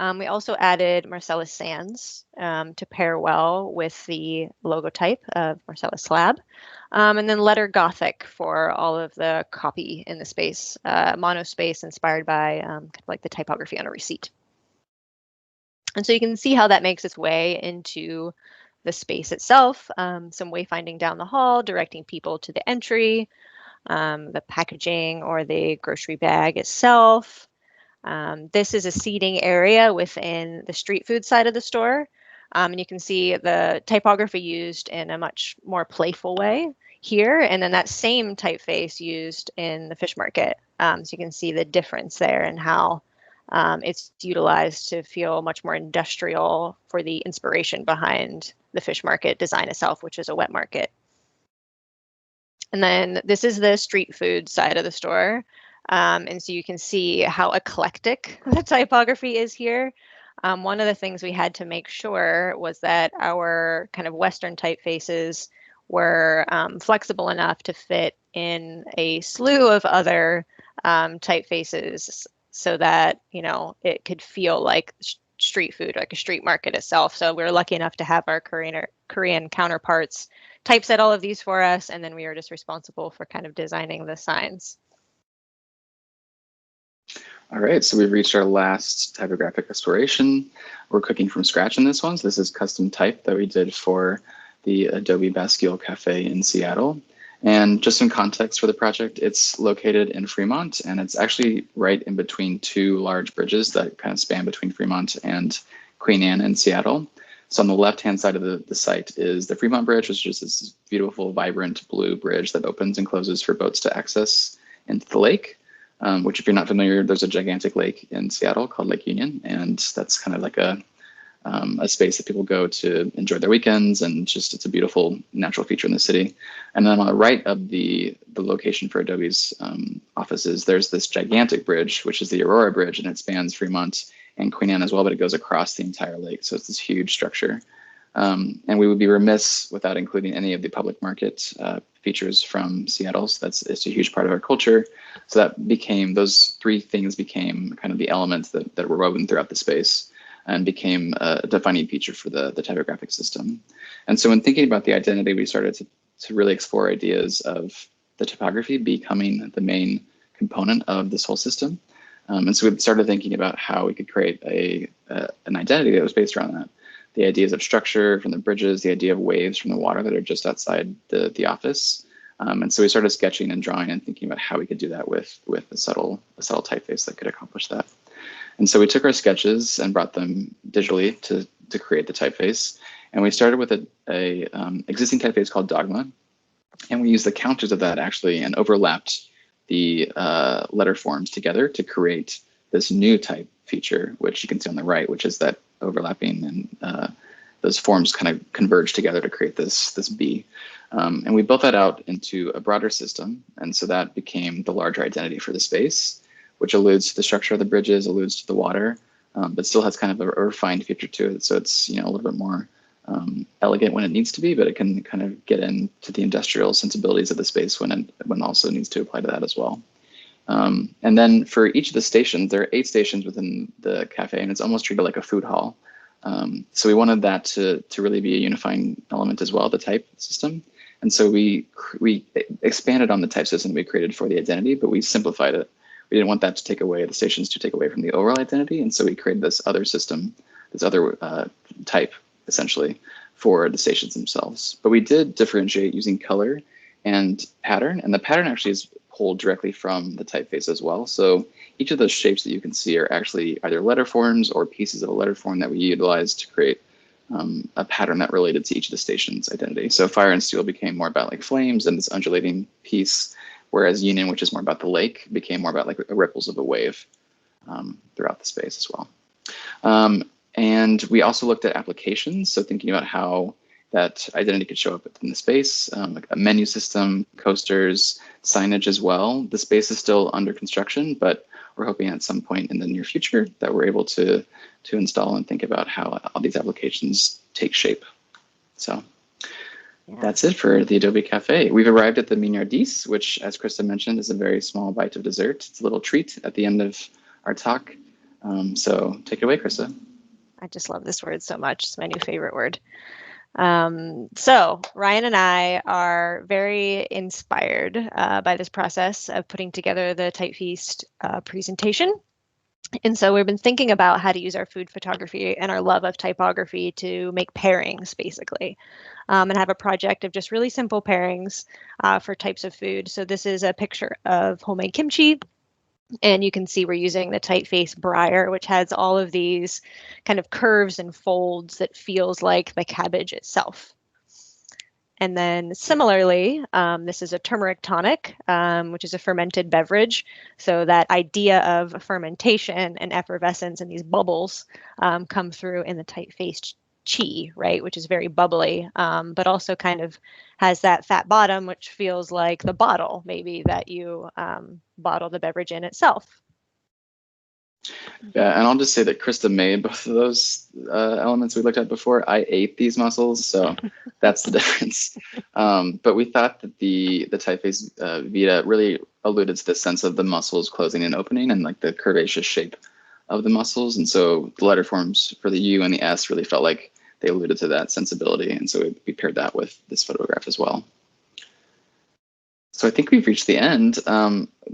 S1: We also added Marcellus Sans to pair well with the logo type of Marcellus Slab. And then letter Gothic for all of the copy in the space, mono space inspired by kind of like the typography on a receipt. And so you can see how that makes its way into the space itself. Some wayfinding down the hall, directing people to the entry, the packaging or the grocery bag itself. This is a seating area within the street food side of the store. And you can see the typography used in a much more playful way. here, and then that same typeface used in the fish market. So you can see the difference there and how it's utilized to feel much more industrial for the inspiration behind the fish market design itself, which is a wet market. And then this is the street food side of the store. And so you can see how eclectic the typography is here. One of the things we had to make sure was that our kind of Western typefaces were flexible enough to fit in a slew of other typefaces so that, you know, it could feel like street food, like a street market itself. So we were lucky enough to have our Korean counterparts typeset all of these for us, and then we were just responsible for kind of designing the signs.
S22: All right, so we've reached our last typographic exploration. We're cooking from scratch in this one. So this is custom type that we did for the Adobe Bastille Cafe in Seattle. And just some context for the project, it's located in Fremont, and it's actually right in between two large bridges that kind of span between Fremont and Queen Anne in Seattle. So on the left-hand side of the site is the Fremont Bridge, which is this beautiful, vibrant blue bridge that opens and closes for boats to access into the lake. Which, if you're not familiar, there's a gigantic lake in Seattle called Lake Union, and that's kind of like a space that people go to enjoy their weekends, and just it's a beautiful natural feature in the city. And then on the right of the location for Adobe's offices, there's this gigantic bridge, which is the Aurora Bridge, and it spans Fremont and Queen Anne as well, but it goes across the entire lake, so it's this huge structure. And we would be remiss without including any of the public market features from Seattle. So it's a huge part of our culture. So that became, those three things became kind of the elements that were woven throughout the space and became a defining feature for the typographic system. And so when thinking about the identity, we started to really explore ideas of the typography becoming the main component of this whole system. And so we started thinking about how we could create an identity that was based around that. The ideas of structure from the bridges, the idea of waves from the water that are just outside the office. And so we started sketching and drawing and thinking about how we could do that with a subtle typeface that could accomplish that. And so we took our sketches and brought them digitally to create the typeface. And we started with a existing typeface called Dogma. And we used the counters of that actually and overlapped the letter forms together to create this new type feature, which you can see on the right, which is that overlapping and those forms kind of converge together to create this B. And we built that out into a broader system. And so that became the larger identity for the space, which alludes to the structure of the bridges, alludes to the water, but still has kind of a refined feature to it. So it's, you know, a little bit more elegant when it needs to be, but it can kind of get into the industrial sensibilities of the space when it also needs to apply to that as well. And then for each of the stations, there are 8 stations within the cafe, and it's almost treated like a food hall. So we wanted that to really be a unifying element as well, the type system. And so we expanded on the type system we created for the identity, but we simplified it. We didn't want that to take away, the stations to take away from the overall identity. And so we created this other system, this other type, essentially, for the stations themselves. But we did differentiate using color and pattern, and the pattern actually is pulled directly from the typeface as well. So each of those shapes that you can see are actually either letter forms or pieces of a letter form that we utilized to create a pattern that related to each of the station's identity. So Fire and Steel became more about like flames and this undulating piece, whereas Union, which is more about the lake, became more about like ripples of a wave throughout the space as well. And we also looked at applications, so thinking about how that identity could show up in the space, like a menu system, coasters, signage as well. The space is still under construction, but we're hoping at some point in the near future that we're able to install and think about how all these applications take shape. So that's it for the Adobe Cafe. We've arrived at the Mignardise, which, as Krista mentioned, is a very small bite of dessert. It's a little treat at the end of our talk. So take it away, Krista.
S1: I just love this word so much. It's my new favorite word. So Ryan and I are very inspired by this process of putting together the Type Feast presentation. And so we've been thinking about how to use our food photography and our love of typography to make pairings, basically, and have a project of just really simple pairings for types of food. So this is a picture of homemade kimchi. And you can see we're using the typeface Briar, which has all of these kind of curves and folds that feels like the cabbage itself. And then similarly, this is a turmeric tonic, which is a fermented beverage. So that idea of fermentation and effervescence and these bubbles come through in the tight-faced chi, right, which is very bubbly, but also kind of has that fat bottom, which feels like the bottle maybe that you bottle the beverage in itself.
S22: Yeah, and I'll just say that Krista made both of those elements we looked at before. I ate these mussels, so that's the difference. But we thought that the typeface Vita really alluded to the sense of the muscles closing and opening and like the curvaceous shape of the muscles. And so the letter forms for the U and the S really felt like they alluded to that sensibility. And so we paired that with this photograph as well. So I think we've reached the end.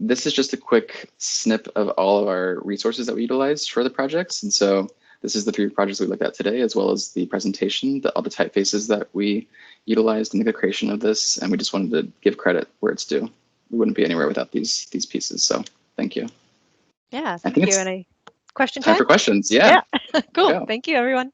S22: This is just a quick snip of all of our resources that we utilized for the projects. And so this is the 3 projects we looked at today, as well as the presentation, all the typefaces that we utilized in the creation of this. And we just wanted to give credit where it's due. We wouldn't be anywhere without these pieces. So thank you.
S1: Yeah, thank you. And a question
S22: time for questions. Yeah.
S1: Cool.
S22: Go.
S1: Thank you, everyone.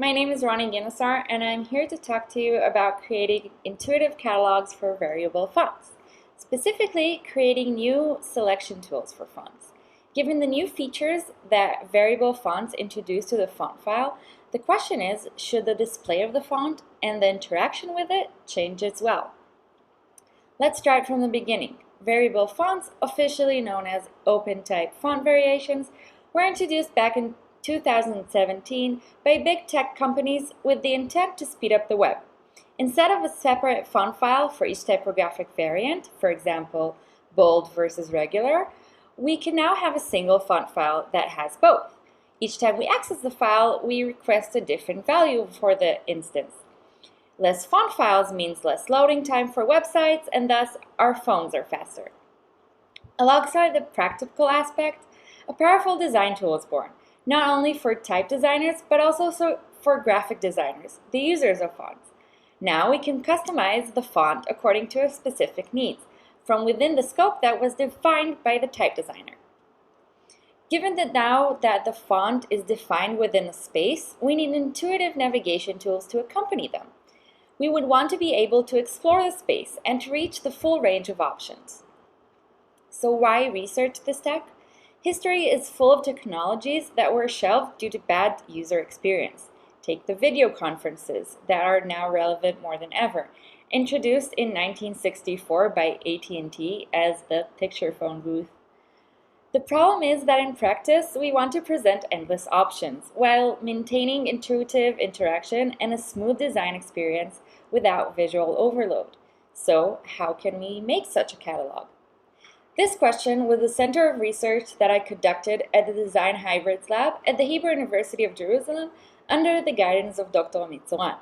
S2: My name is Ronnie Guinnessar, and I'm here to talk to you about creating intuitive catalogs for variable fonts, specifically creating new selection tools for fonts. Given the new features that variable fonts introduce to the font file, the question is, should the display of the font and the interaction with it change as well? Let's start from the beginning. Variable fonts, officially known as OpenType font variations, were introduced back in 2017 by big tech companies with the intent to speed up the web. Instead of a separate font file for each typographic variant, for example, bold versus regular, we can now have a single font file that has both. Each time we access the file, we request a different value for the instance. Less font files means less loading time for websites, and thus our phones are faster. Alongside the practical aspect, a powerful design tool is born, not only for type designers, but also for graphic designers, the users of fonts. Now we can customize the font according to our specific needs, from within the scope that was defined by the type designer. Given that now that the font is defined within a space, we need intuitive navigation tools to accompany them. We would want to be able to explore the space and to reach the full range of options. So why research this tech? History is full of technologies that were shelved due to bad user experience. Take the video conferences that are now relevant more than ever, introduced in 1964 by AT&T as the picture phone booth. The problem is that in practice, we want to present endless options while maintaining intuitive interaction and a smooth design experience without visual overload. So, how can we make such a catalog? This question was the center of research that I conducted at the Design Hybrids Lab at the Hebrew University of Jerusalem under the guidance of Dr. Mitzoran.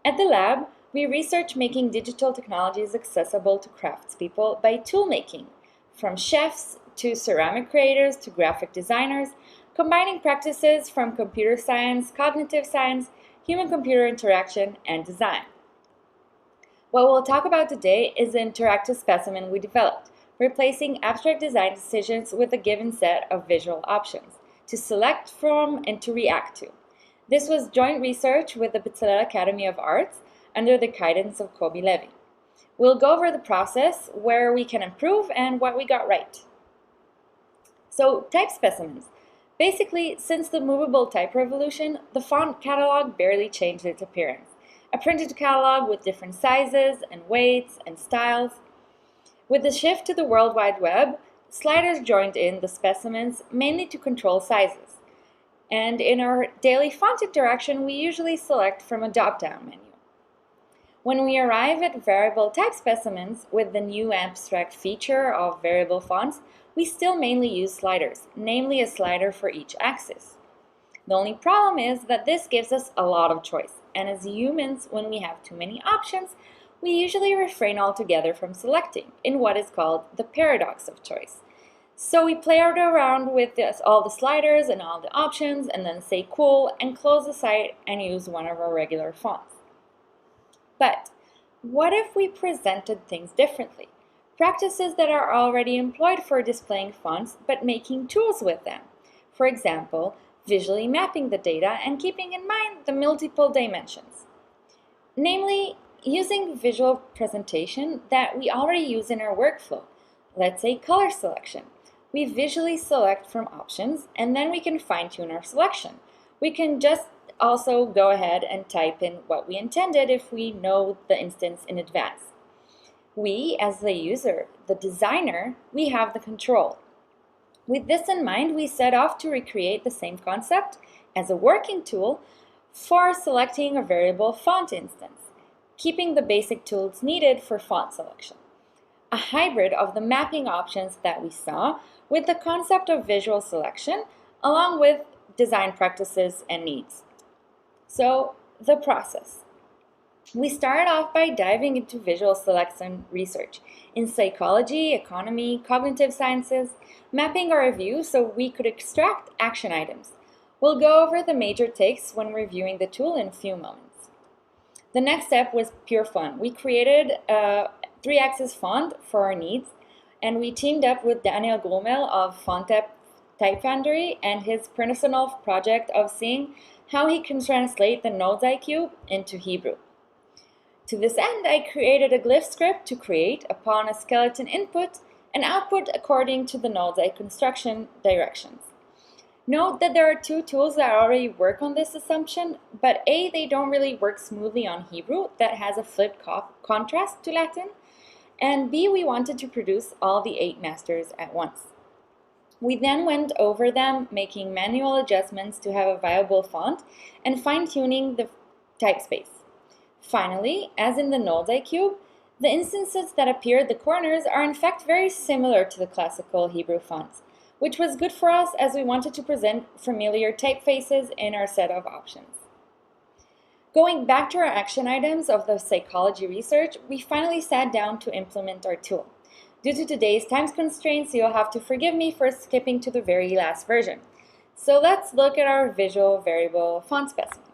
S2: At the lab, we researched making digital technologies accessible to craftspeople by tool making, from chefs to ceramic creators to graphic designers, combining practices from computer science, cognitive science, human-computer interaction, and design. What we'll talk about today is the interactive specimen we developed, replacing abstract design decisions with a given set of visual options to select from and to react to. This was joint research with the Bezalel Academy of Arts under the guidance of Kobi Levy. We'll go over the process, where we can improve, and what we got right. So, type specimens. Basically, since the movable type revolution, the font catalog barely changed its appearance. A printed catalog with different sizes and weights and styles. With the shift to the World Wide Web, sliders joined in the specimens mainly to control sizes. And in our daily font interaction, we usually select from a drop-down menu. When we arrive at variable type specimens with the new abstract feature of variable fonts, we still mainly use sliders, namely a slider for each axis. The only problem is that this gives us a lot of choice, and as humans, when we have too many options, we usually refrain altogether from selecting, in what is called the paradox of choice. So we play around with all the sliders and all the options, and then say cool, and close the site and use one of our regular fonts. But what if we presented things differently? Practices that are already employed for displaying fonts, but making tools with them. For example, visually mapping the data and keeping in mind the multiple dimensions. Namely, using visual presentation that we already use in our workflow. Let's say color selection. We visually select from options, and then we can fine-tune our selection. We can just also go ahead and type in what we intended if we know the instance in advance. We, as the user, the designer, we have the control. With this in mind, we set off to recreate the same concept as a working tool for selecting a variable font instance, keeping the basic tools needed for font selection. A hybrid of the mapping options that we saw with the concept of visual selection, along with design practices and needs. So, the process. We started off by diving into visual selection research in psychology, economy, cognitive sciences, mapping our review so we could extract action items. We'll go over the major takes when reviewing the tool in a few moments. The next step was pure fun. We created a 3-axis font for our needs, and we teamed up with Daniel Grumel of Type Foundry and his personal project of seeing how he can translate the Nolzai cube into Hebrew. To this end, I created a glyph script to create, upon a skeleton input, an output according to the Nolzai construction directions. Note that there are two tools that already work on this assumption, but A, they don't really work smoothly on Hebrew that has a flipped contrast to Latin, and B, we wanted to produce all the 8 masters at once. We then went over them, making manual adjustments to have a viable font and fine-tuning the typespace. Finally, as in the Nolzai cube, the instances that appear at the corners are in fact very similar to the classical Hebrew fonts, which was good for us as we wanted to present familiar typefaces in our set of options. Going back to our action items of the psychology research, we finally sat down to implement our tool. Due to today's time constraints, you'll have to forgive me for skipping to the very last version. So let's look at our visual variable font specimen.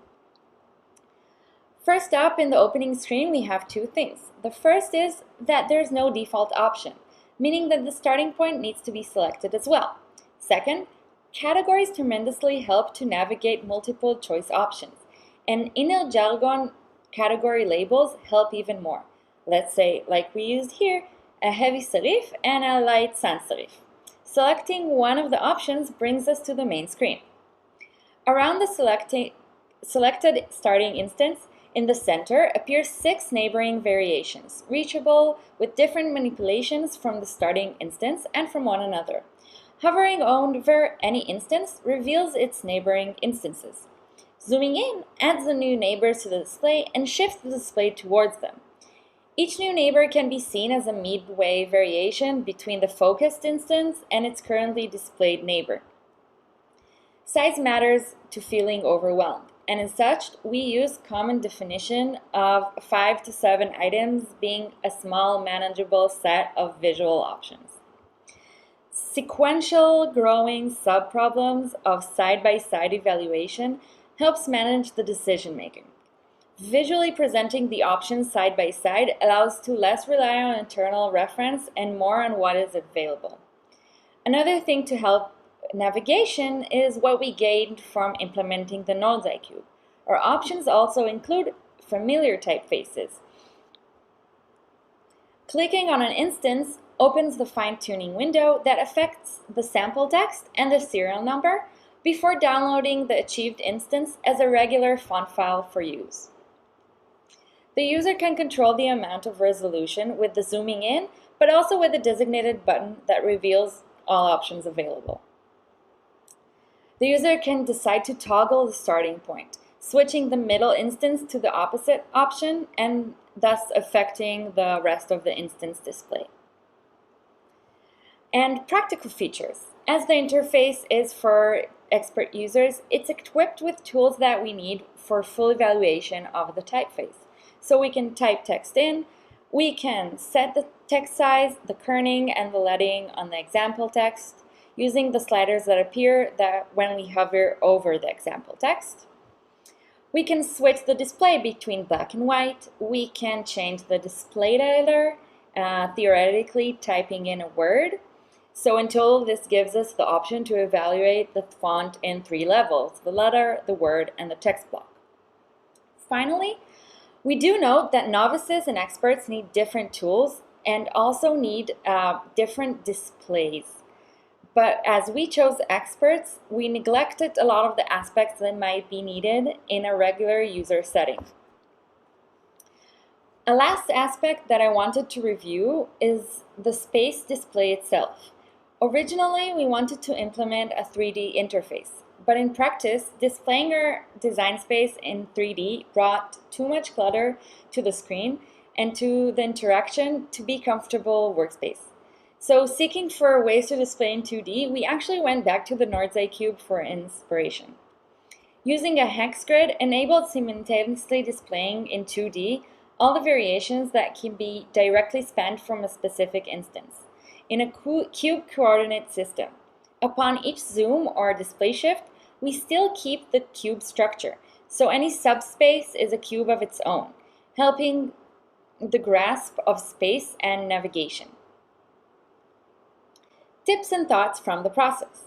S2: First up, in the opening screen, we have 2 things. The first is that there's no default option, meaning that the starting point needs to be selected as well. Second, categories tremendously help to navigate multiple choice options, and in el jargon, category labels help even more. Let's say, like we used here, a heavy serif and a light sans serif. Selecting one of the options brings us to the main screen. Around the selected starting instance, in the center appear 6 neighboring variations, reachable with different manipulations from the starting instance and from one another. Hovering over any instance reveals its neighboring instances. Zooming in adds the new neighbors to the display and shifts the display towards them. Each new neighbor can be seen as a midway variation between the focused instance and its currently displayed neighbor. Size matters to feeling overwhelmed, and as such, we use common definition of 5 to 7 items being a small manageable set of visual options. Sequential growing subproblems of side-by-side evaluation helps manage the decision-making. Visually presenting the options side by side allows to less rely on internal reference and more on what is available. Another thing to help navigation is what we gained from implementing the Nolzai cube. Our options also include familiar typefaces. Clicking on an instance opens the fine-tuning window that affects the sample text and the serial number before downloading the achieved instance as a regular font file for use. The user can control the amount of resolution with the zooming in, but also with a designated button that reveals all options available. The user can decide to toggle the starting point, switching the middle instance to the opposite option and thus affecting the rest of the instance display. And practical features. As the interface is for expert users, it's equipped with tools that we need for full evaluation of the typeface. So we can type text in, we can set the text size, the kerning, and the leading on the example text using the sliders that appear when we hover over the example text. We can switch the display between black and white. We can change the display title, theoretically typing in a word. So in total, this gives us the option to evaluate the font in 3 levels: the letter, the word, and the text block. Finally, we do note that novices and experts need different tools and also need different displays. But as we chose experts, we neglected a lot of the aspects that might be needed in a regular user setting. A last aspect that I wanted to review is the space display itself. Originally, we wanted to implement a 3D interface, but in practice, displaying our design space in 3D brought too much clutter to the screen and to the interaction to be comfortable workspace. So seeking for ways to display in 2D, we actually went back to the Nolzai cube for inspiration. Using a hex grid enabled simultaneously displaying in 2D all the variations that can be directly spanned from a specific instance in a cube coordinate system. Upon each zoom or display shift, we still keep the cube structure, so any subspace is a cube of its own, helping the grasp of space and navigation. Tips and thoughts from the process.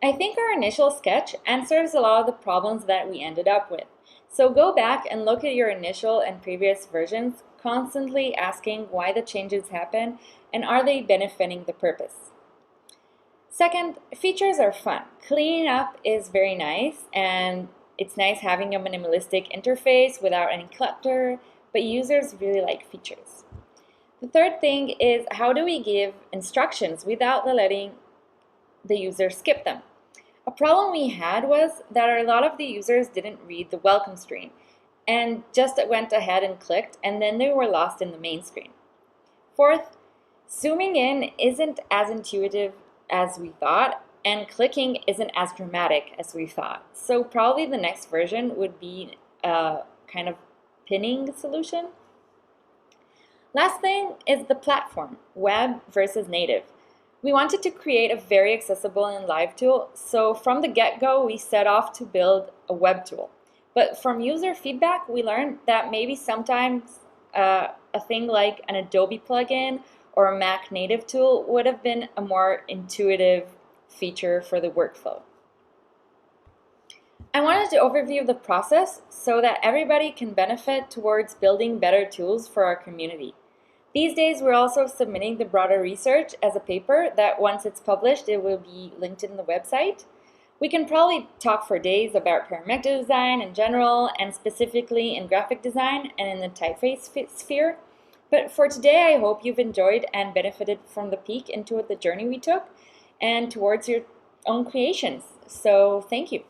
S2: I think our initial sketch answers a lot of the problems that we ended up with. So go back and look at your initial and previous versions, constantly asking why the changes happen and are they benefiting the purpose. Second, features are fun. Cleaning up is very nice, and it's nice having a minimalistic interface without any clutter, but users really like features. The third thing is, how do we give instructions without letting the user skip them? A problem we had was that a lot of the users didn't read the welcome screen and just went ahead and clicked, and then they were lost in the main screen. Fourth, zooming in isn't as intuitive as we thought, and clicking isn't as dramatic as we thought. So probably the next version would be a kind of pinning solution. Last thing is the platform, web versus native. We wanted to create a very accessible and live tool, so from the get-go we set off to build a web tool. But from user feedback, we learned that maybe sometimes a thing like an Adobe plugin or a Mac native tool would have been a more intuitive feature for the workflow. I wanted to overview the process so that everybody can benefit towards building better tools for our community. These days, we're also submitting the broader research as a paper that once it's published, it will be linked in the website. We can probably talk for days about parametric design in general, and specifically in graphic design and in the typeface sphere. But for today, I hope you've enjoyed and benefited from the peek into the journey we took and towards your own creations. So thank you.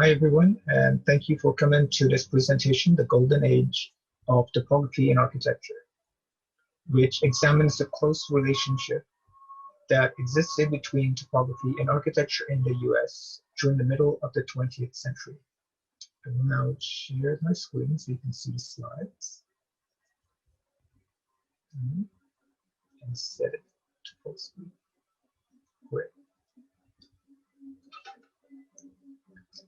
S3: Hi everyone, and thank you for coming to this presentation, The Golden Age of Typography in Architecture, which examines the close relationship that existed between typography and architecture in the US during the middle of the 20th century. I will now share my screen so you can see the slides. And set it to full screen. Great.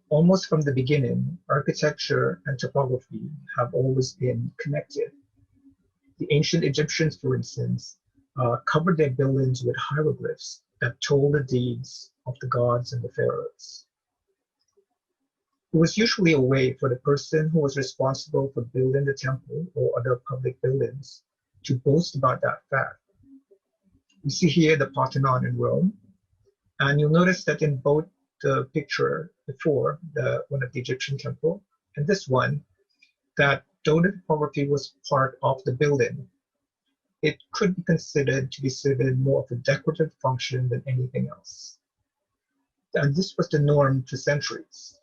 S3: Almost from the beginning, architecture and typography have always been connected. The ancient Egyptians, for instance, covered their buildings with hieroglyphs that told the deeds of the gods and the pharaohs. It was usually a way for the person who was responsible for building the temple or other public buildings to boast about that fact. You see here the Parthenon in Rome, and you'll notice that in both the picture before, one of the Egyptian temple, and this one, that though the typography was part of the building, it could be considered to be serving more of a decorative function than anything else. And this was the norm for centuries,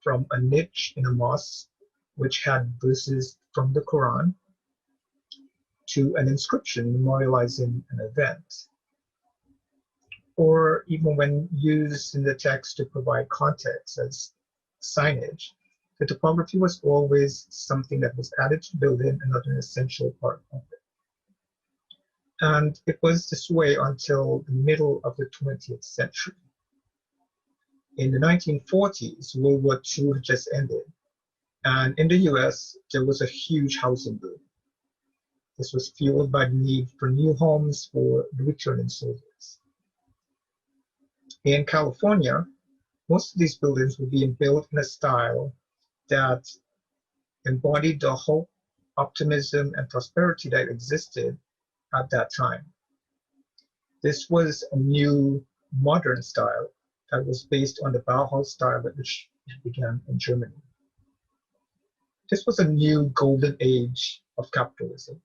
S3: from a niche in a mosque, which had verses from the Quran, to an inscription memorializing an event, or even when used in the text to provide context as signage, the typography was always something that was added to the building and not an essential part of it. And it was this way until the middle of the 20th century. In the 1940s, World War II had just ended, and in the US, there was a huge housing boom. This was fueled by the need for new homes for the returning soldiers. In California, most of these buildings were being built in a style that embodied the hope, optimism, and prosperity that existed at that time. This was a new modern style that was based on the Bauhaus style which began in Germany. This was a new golden age of capitalism,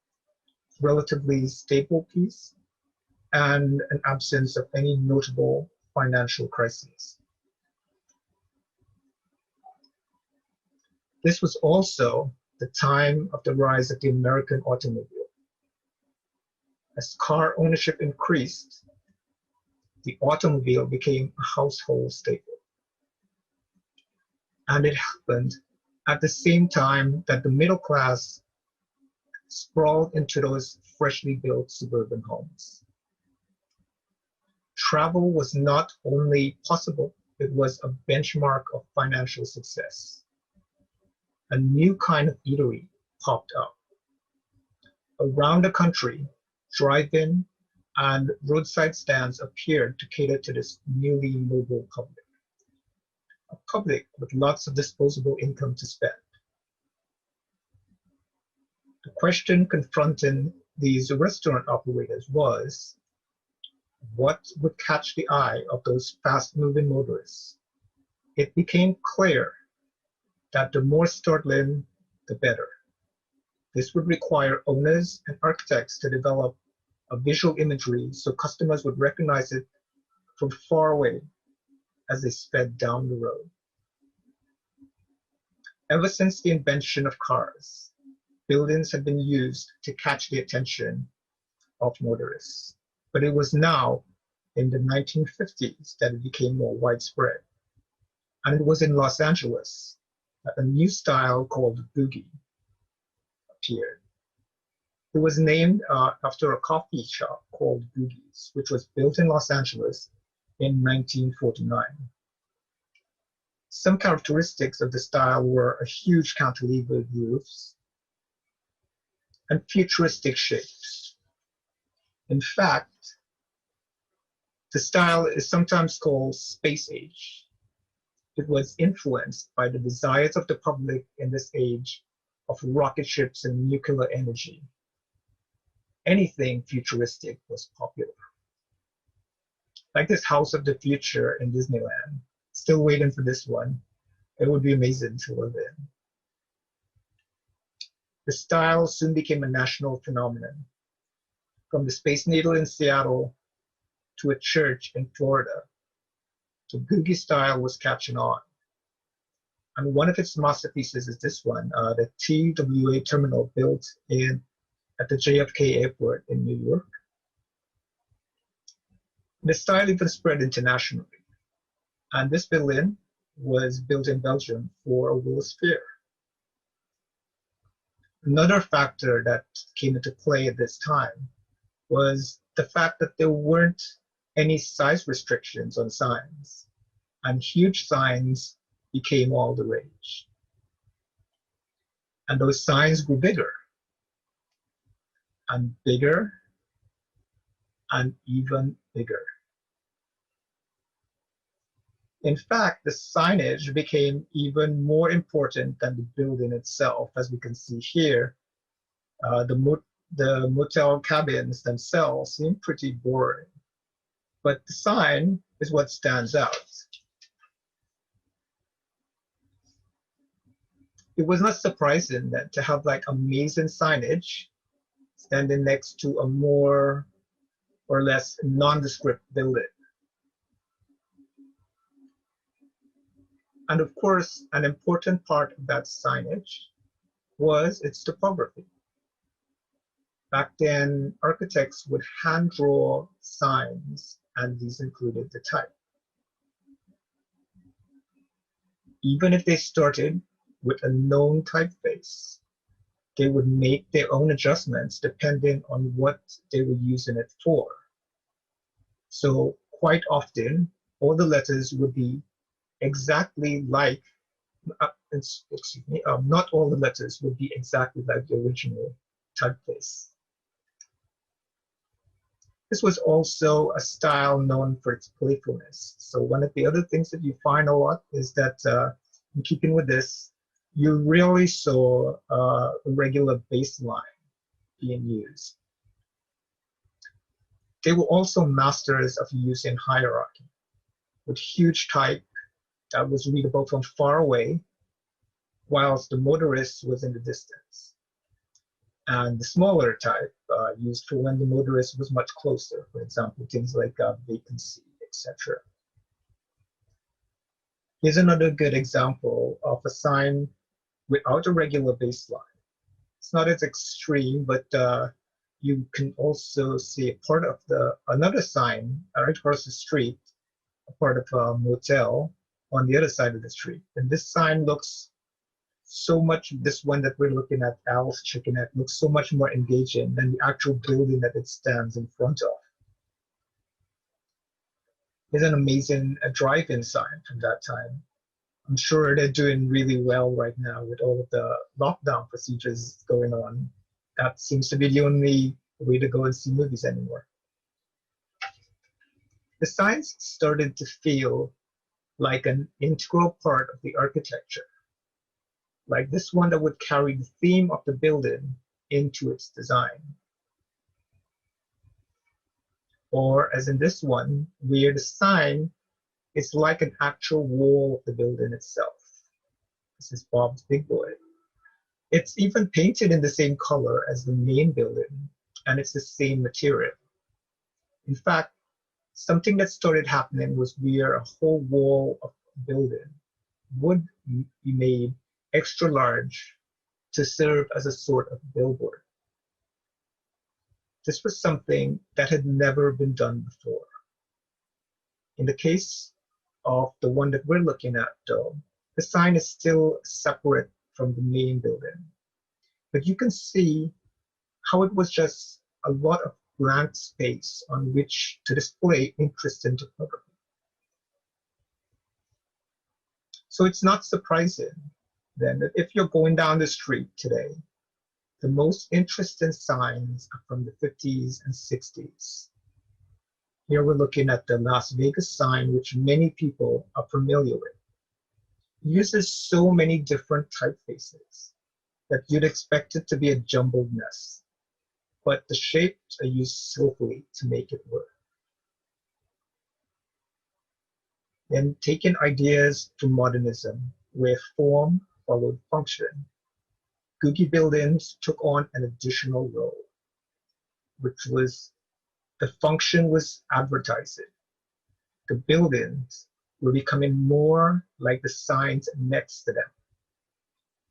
S3: relatively stable peace, and an absence of any notable financial crises. This was also the time of the rise of the American automobile. As car ownership increased, the automobile became a household staple. And it happened at the same time that the middle class sprawled into those freshly built suburban homes. Travel was not only possible, it was a benchmark of financial success. A new kind of eatery popped up. Around the country, drive-in and roadside stands appeared to cater to this newly mobile public, a public with lots of disposable income to spend. The question confronting these restaurant operators was, what would catch the eye of those fast-moving motorists? It became clear that the more startling, the better. This would require owners and architects to develop a visual imagery so customers would recognize it from far away as they sped down the road. Ever since the invention of cars, buildings have been used to catch the attention of motorists. But it was now in the 1950s that it became more widespread. And it was in Los Angeles that a new style called boogie appeared. It was named after a coffee shop called Boogie's, which was built in Los Angeles in 1949. Some characteristics of the style were a huge cantilevered roofs and futuristic shapes. In fact, the style is sometimes called space age. It was influenced by the desires of the public in this age of rocket ships and nuclear energy. Anything futuristic was popular. Like this House of the Future in Disneyland. Still waiting for this one. It would be amazing to live in. The style soon became a national phenomenon. From the Space Needle in Seattle to a church in Florida, the boogie style was catching on. And one of its masterpieces is this one, the TWA terminal built at the JFK airport in New York. The style even spread internationally. And this building was built in Belgium for a World's Fair. Another factor that came into play at this time was the fact that there weren't any size restrictions on signs, and huge signs became all the rage. And those signs grew bigger and bigger and even bigger. In fact, the signage became even more important than the building itself. As we can see here, the motel cabins themselves seem pretty boring, but the sign is what stands out. It was not surprising then to have like amazing signage standing next to a more or less nondescript building. And of course, an important part of that signage was its topography. Back then, architects would hand draw signs, and these included the type. Even if they started with a known typeface, they would make their own adjustments depending on what they were using it for. So quite often, all the letters would be exactly like, not all the letters would be exactly like the original typeface. This was also a style known for its playfulness. So one of the other things that you find a lot is that in keeping with this, you really saw a regular baseline being used. They were also masters of using hierarchy, with huge type that was readable from far away, whilst the motorist was in the distance. And the smaller type used for when the motorist was much closer, for example, things like vacancy, etc. Here's another good example of a sign without a regular baseline. It's not as extreme, but you can also see a part of another sign right across the street, a part of a motel on the other side of the street. And this sign looks so much, this one that we're looking at, Al's Chickenette, looks so much more engaging than the actual building that it stands in front of. There's an amazing drive-in sign from that time. I'm sure they're doing really well right now with all of the lockdown procedures going on. That seems to be the only way to go and see movies anymore. The signs started to feel like an integral part of the architecture, like this one that would carry the theme of the building into its design. Or as in this one, where the sign is like an actual wall of the building itself. This is Bob's Big Boy. It's even painted in the same color as the main building, and it's the same material. In fact, something that started happening was where a whole wall of the building would be made extra large to serve as a sort of billboard. This was something that had never been done before. In the case of the one that we're looking at, though, the sign is still separate from the main building. But you can see how it was just a lot of blank space on which to display interesting typography. So it's not surprising then that if you're going down the street today, the most interesting signs are from the 50s and 60s. Here we're looking at the Las Vegas sign, which many people are familiar with. It uses so many different typefaces that you'd expect it to be a jumbled mess, but the shapes are used skillfully to make it work. Then taking ideas from modernism, where form followed function, Googie buildings took on an additional role, which was the function was advertising. The buildings were becoming more like the signs next to them,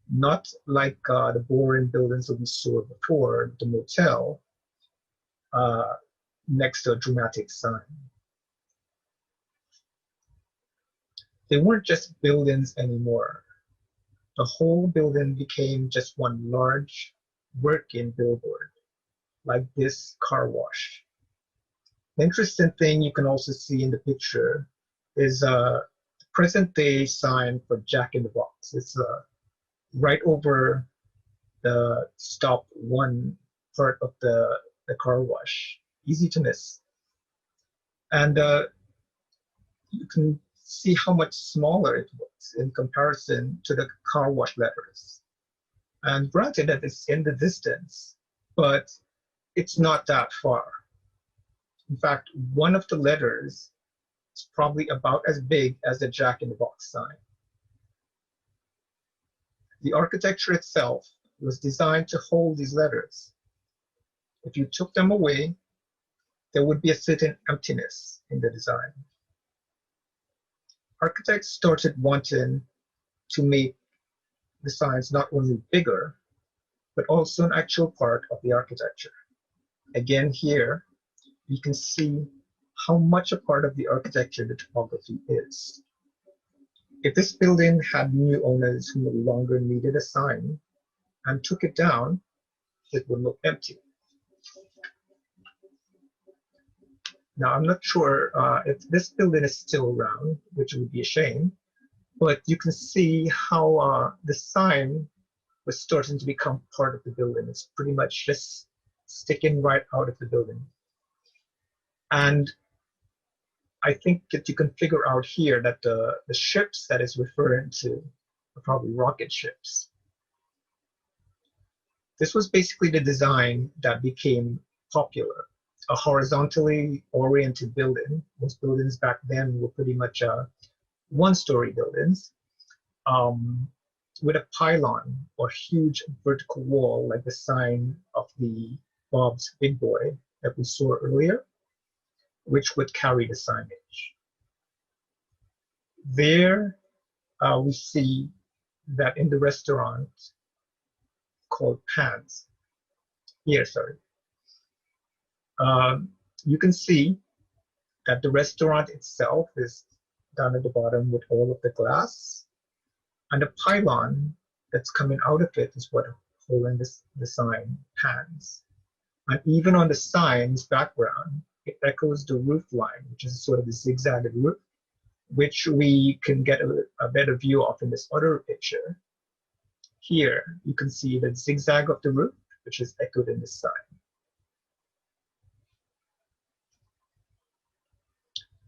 S3: not like the boring buildings that we saw before, the motel, next to a dramatic sign. They weren't just buildings anymore. The whole building became just one large working billboard, like this car wash. The interesting thing you can also see in the picture is a present day sign for Jack in the Box. It's right over the stop one part of the car wash. Easy to miss. And you can see how much smaller it was in comparison to the car wash letters. And granted that it's in the distance, but it's not that far. In fact, one of the letters is probably about as big as the Jack in the Box sign. The architecture itself was designed to hold these letters. If you took them away, there would be a certain emptiness in the design. Architects started wanting to make the signs not only bigger, but also an actual part of the architecture. Again, here, you can see how much a part of the architecture the typography is. If this building had new owners who no longer needed a sign and took it down, it would look empty. Now, I'm not sure if this building is still around, which would be a shame, but you can see how the sign was starting to become part of the building. It's pretty much just sticking right out of the building. And I think that you can figure out here that the ships that it's referring to are probably rocket ships. This was basically the design that became popular. A horizontally oriented building. Most buildings back then were pretty much one-story buildings with a pylon or huge vertical wall like the sign of the Bob's Big Boy that we saw earlier, which would carry the signage. There we see that in the restaurant called Pans. Here, sorry. You can see that the restaurant itself is down at the bottom with all of the glass, and the pylon that's coming out of it is what holding the sign Pans. And even on the sign's background, it echoes the roof line, which is sort of a zigzagged roof, which we can get a better view of in this other picture. Here, you can see the zigzag of the roof, which is echoed in this sign.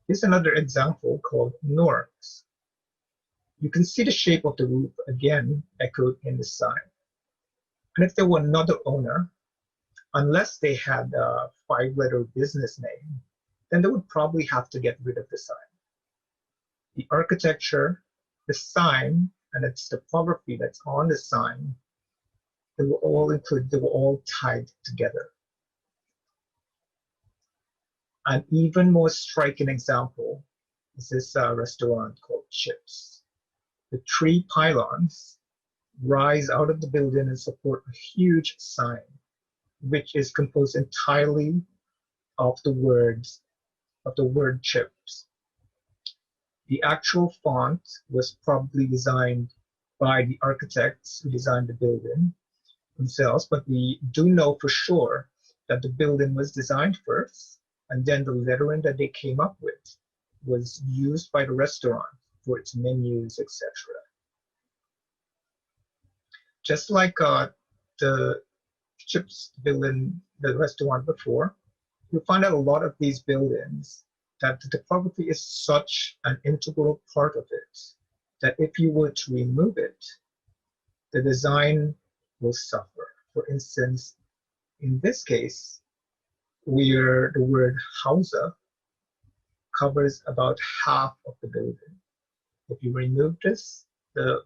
S3: Here's another example called Norms. You can see the shape of the roof again echoed in the sign. And if there were another owner, unless they had a 5-letter business name, then they would probably have to get rid of the sign. The architecture, the sign, and its typography that's on the sign, they were all tied together. An even more striking example is this restaurant called Chips. The 3 pylons rise out of the building and support a huge sign, which is composed entirely of the word chips. The actual font was probably designed by the architects who designed the building themselves, but we do know for sure that the building was designed first, and then the lettering that they came up with was used by the restaurant for its menus, etc. Just like the Chips building, the restaurant before, you'll find out a lot of these buildings that the typography is such an integral part of it that if you were to remove it, the design will suffer. For instance, in this case, where the word Hausa covers about half of the building. If you remove this, the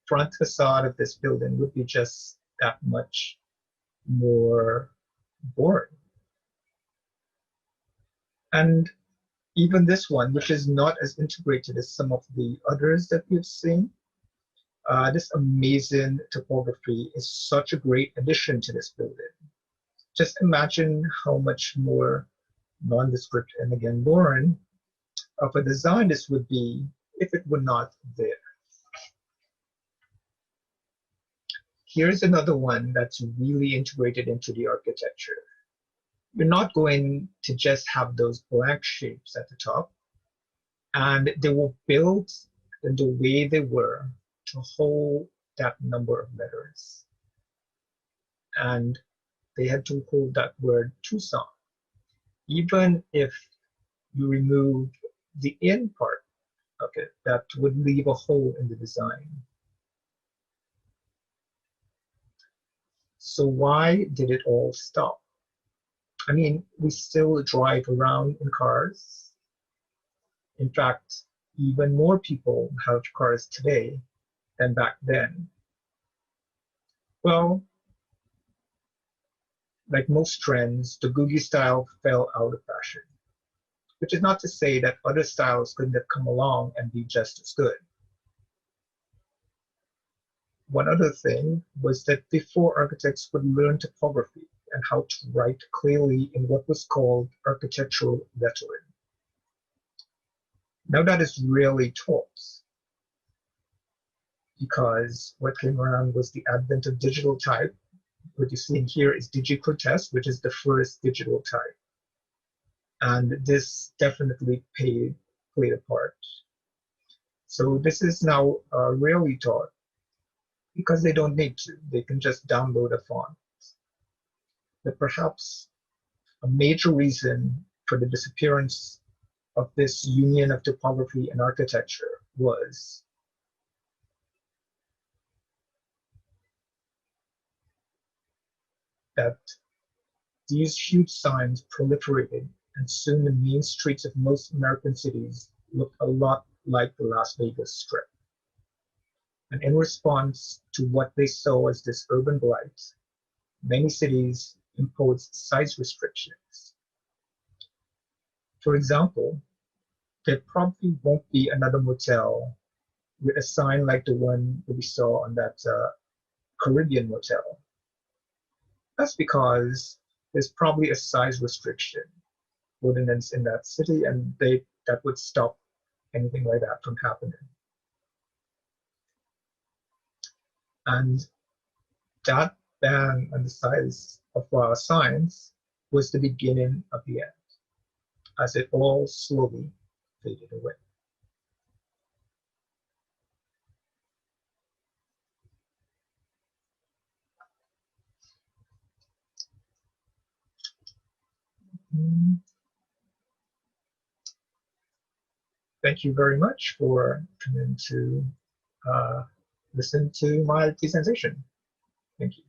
S3: front facade of this building would be just that much more boring. And even this one, which is not as integrated as some of the others that we've seen, this amazing typography is such a great addition to this building. Just imagine how much more nondescript and again boring of a design this would be if it were not there. Here's another one that's really integrated into the architecture. You're not going to just have those blank shapes at the top, and they were built in the way they were to hold that number of letters. And they had to hold that word Tucson. Even if you remove the in part of it, that would leave a hole in the design. So why did it all stop? I mean, we still drive around in cars. In fact, even more people have cars today than back then. Well, like most trends, the Googie style fell out of fashion, which is not to say that other styles couldn't have come along and be just as good. One other thing was that before architects would learn typography and how to write clearly in what was called architectural lettering. Now that is rarely taught, because what came around was the advent of digital type. What you see in here is DigiCortez, which is the first digital type. And this definitely played a part. So this is now rarely taught because they don't need to. They can just download a font. But perhaps a major reason for the disappearance of this union of typography and architecture was that these huge signs proliferated, and soon the main streets of most American cities looked a lot like the Las Vegas Strip. And in response to what they saw as this urban blight, many cities imposed size restrictions. For example, there probably won't be another motel with a sign like the one that we saw on that Caribbean motel. That's because there's probably a size restriction ordinance in that city, and that would stop anything like that from happening. And that ban on the size of signs was the beginning of the end, as it all slowly faded away. Thank you very much for coming to listen to my presentation. Thank you.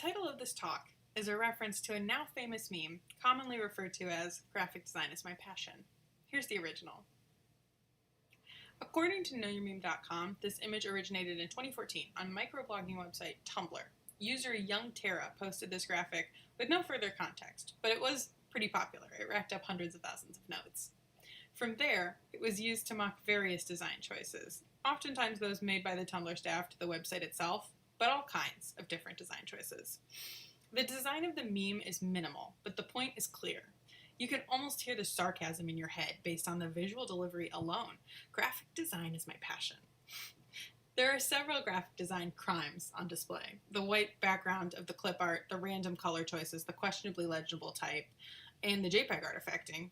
S4: title of this talk is a reference to a now famous meme commonly referred to as "graphic design is my passion." Here's the original. According to knowyourmeme.com, this image originated in 2014 on microblogging website Tumblr. User Young Tara posted this graphic with no further context, but it was pretty popular. It racked up hundreds of thousands of notes. From there, it was used to mock various design choices, oftentimes those made by the Tumblr staff to the website itself, but all kinds of different design choices. The design of the meme is minimal, but the point is clear. You can almost hear the sarcasm in your head based on the visual delivery alone. Graphic design is my passion. There are several graphic design crimes on display. The white background of the clip art, the random color choices, the questionably legible type, and the JPEG artifacting,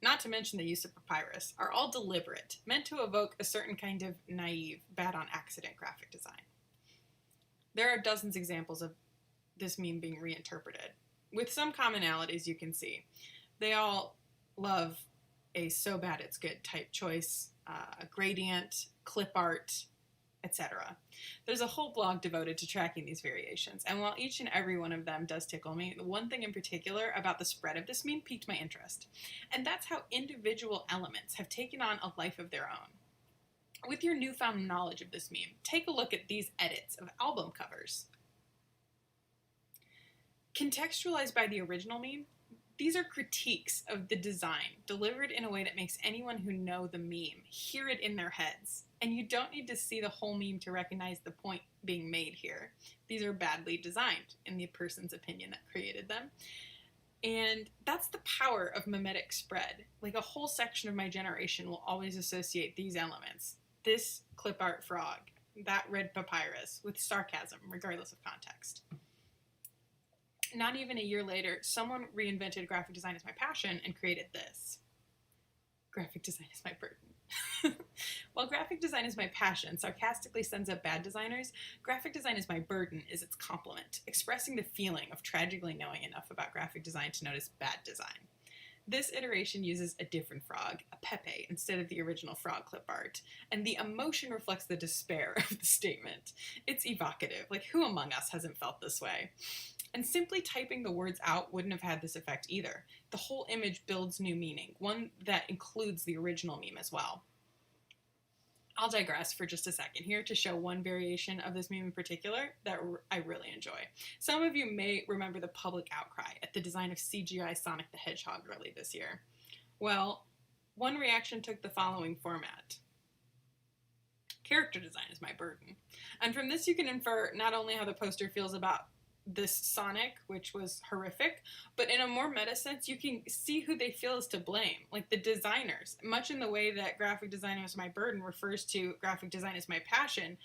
S4: not to mention the use of papyrus, are all deliberate, meant to evoke a certain kind of naive, bad-on-accident graphic design. There are dozens of examples of this meme being reinterpreted, with some commonalities you can see. They all love a so bad it's good type choice, a gradient, clip art, etc. There's a whole blog devoted to tracking these variations, and while each and every one of them does tickle me, the one thing in particular about the spread of this meme piqued my interest, and that's how individual elements have taken on a life of their own. With your newfound knowledge of this meme, take a look at these edits of album covers. Contextualized by the original meme, these are critiques of the design, delivered in a way that makes anyone who know the meme hear it in their heads. And you don't need to see the whole meme to recognize the point being made here. These are badly designed, in the person's opinion that created them. And that's the power of mimetic spread. Like, a whole section of my generation will always associate these elements. This clip art frog, that red papyrus, with sarcasm, regardless of context. Not even a year later, someone reinvented graphic design as my passion and created this. Graphic design is my burden. While graphic design is my passion sarcastically sends up bad designers, graphic design is my burden is its complement, expressing the feeling of tragically knowing enough about graphic design to notice bad design. This iteration uses a different frog, a Pepe, instead of the original frog clip art, and the emotion reflects the despair of the statement. It's evocative, like who among us hasn't felt this way? And simply typing the words out wouldn't have had this effect either. The whole image builds new meaning, one that includes the original meme as well. I'll digress for just a second here to show one variation of this meme in particular that I really enjoy. Some of you may remember the public outcry at the design of CGI Sonic the Hedgehog early this year. Well, one reaction took the following format. Character design is my burden. And from this you can infer not only how the poster feels about this Sonic, which was horrific, but in a more meta sense, you can see who they feel is to blame, like the designers. Much in the way that graphic design is my burden refers to graphic design is my passion,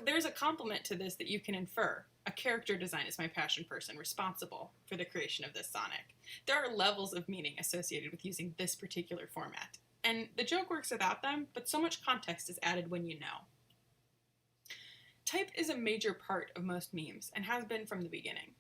S4: there's a complement to this that you can infer. A character design is my passion person responsible for the creation of this Sonic. There are levels of meaning associated with using this particular format, and the joke works without them, but so much context is added when you know. Type is a major part of most memes, and has been from the beginning.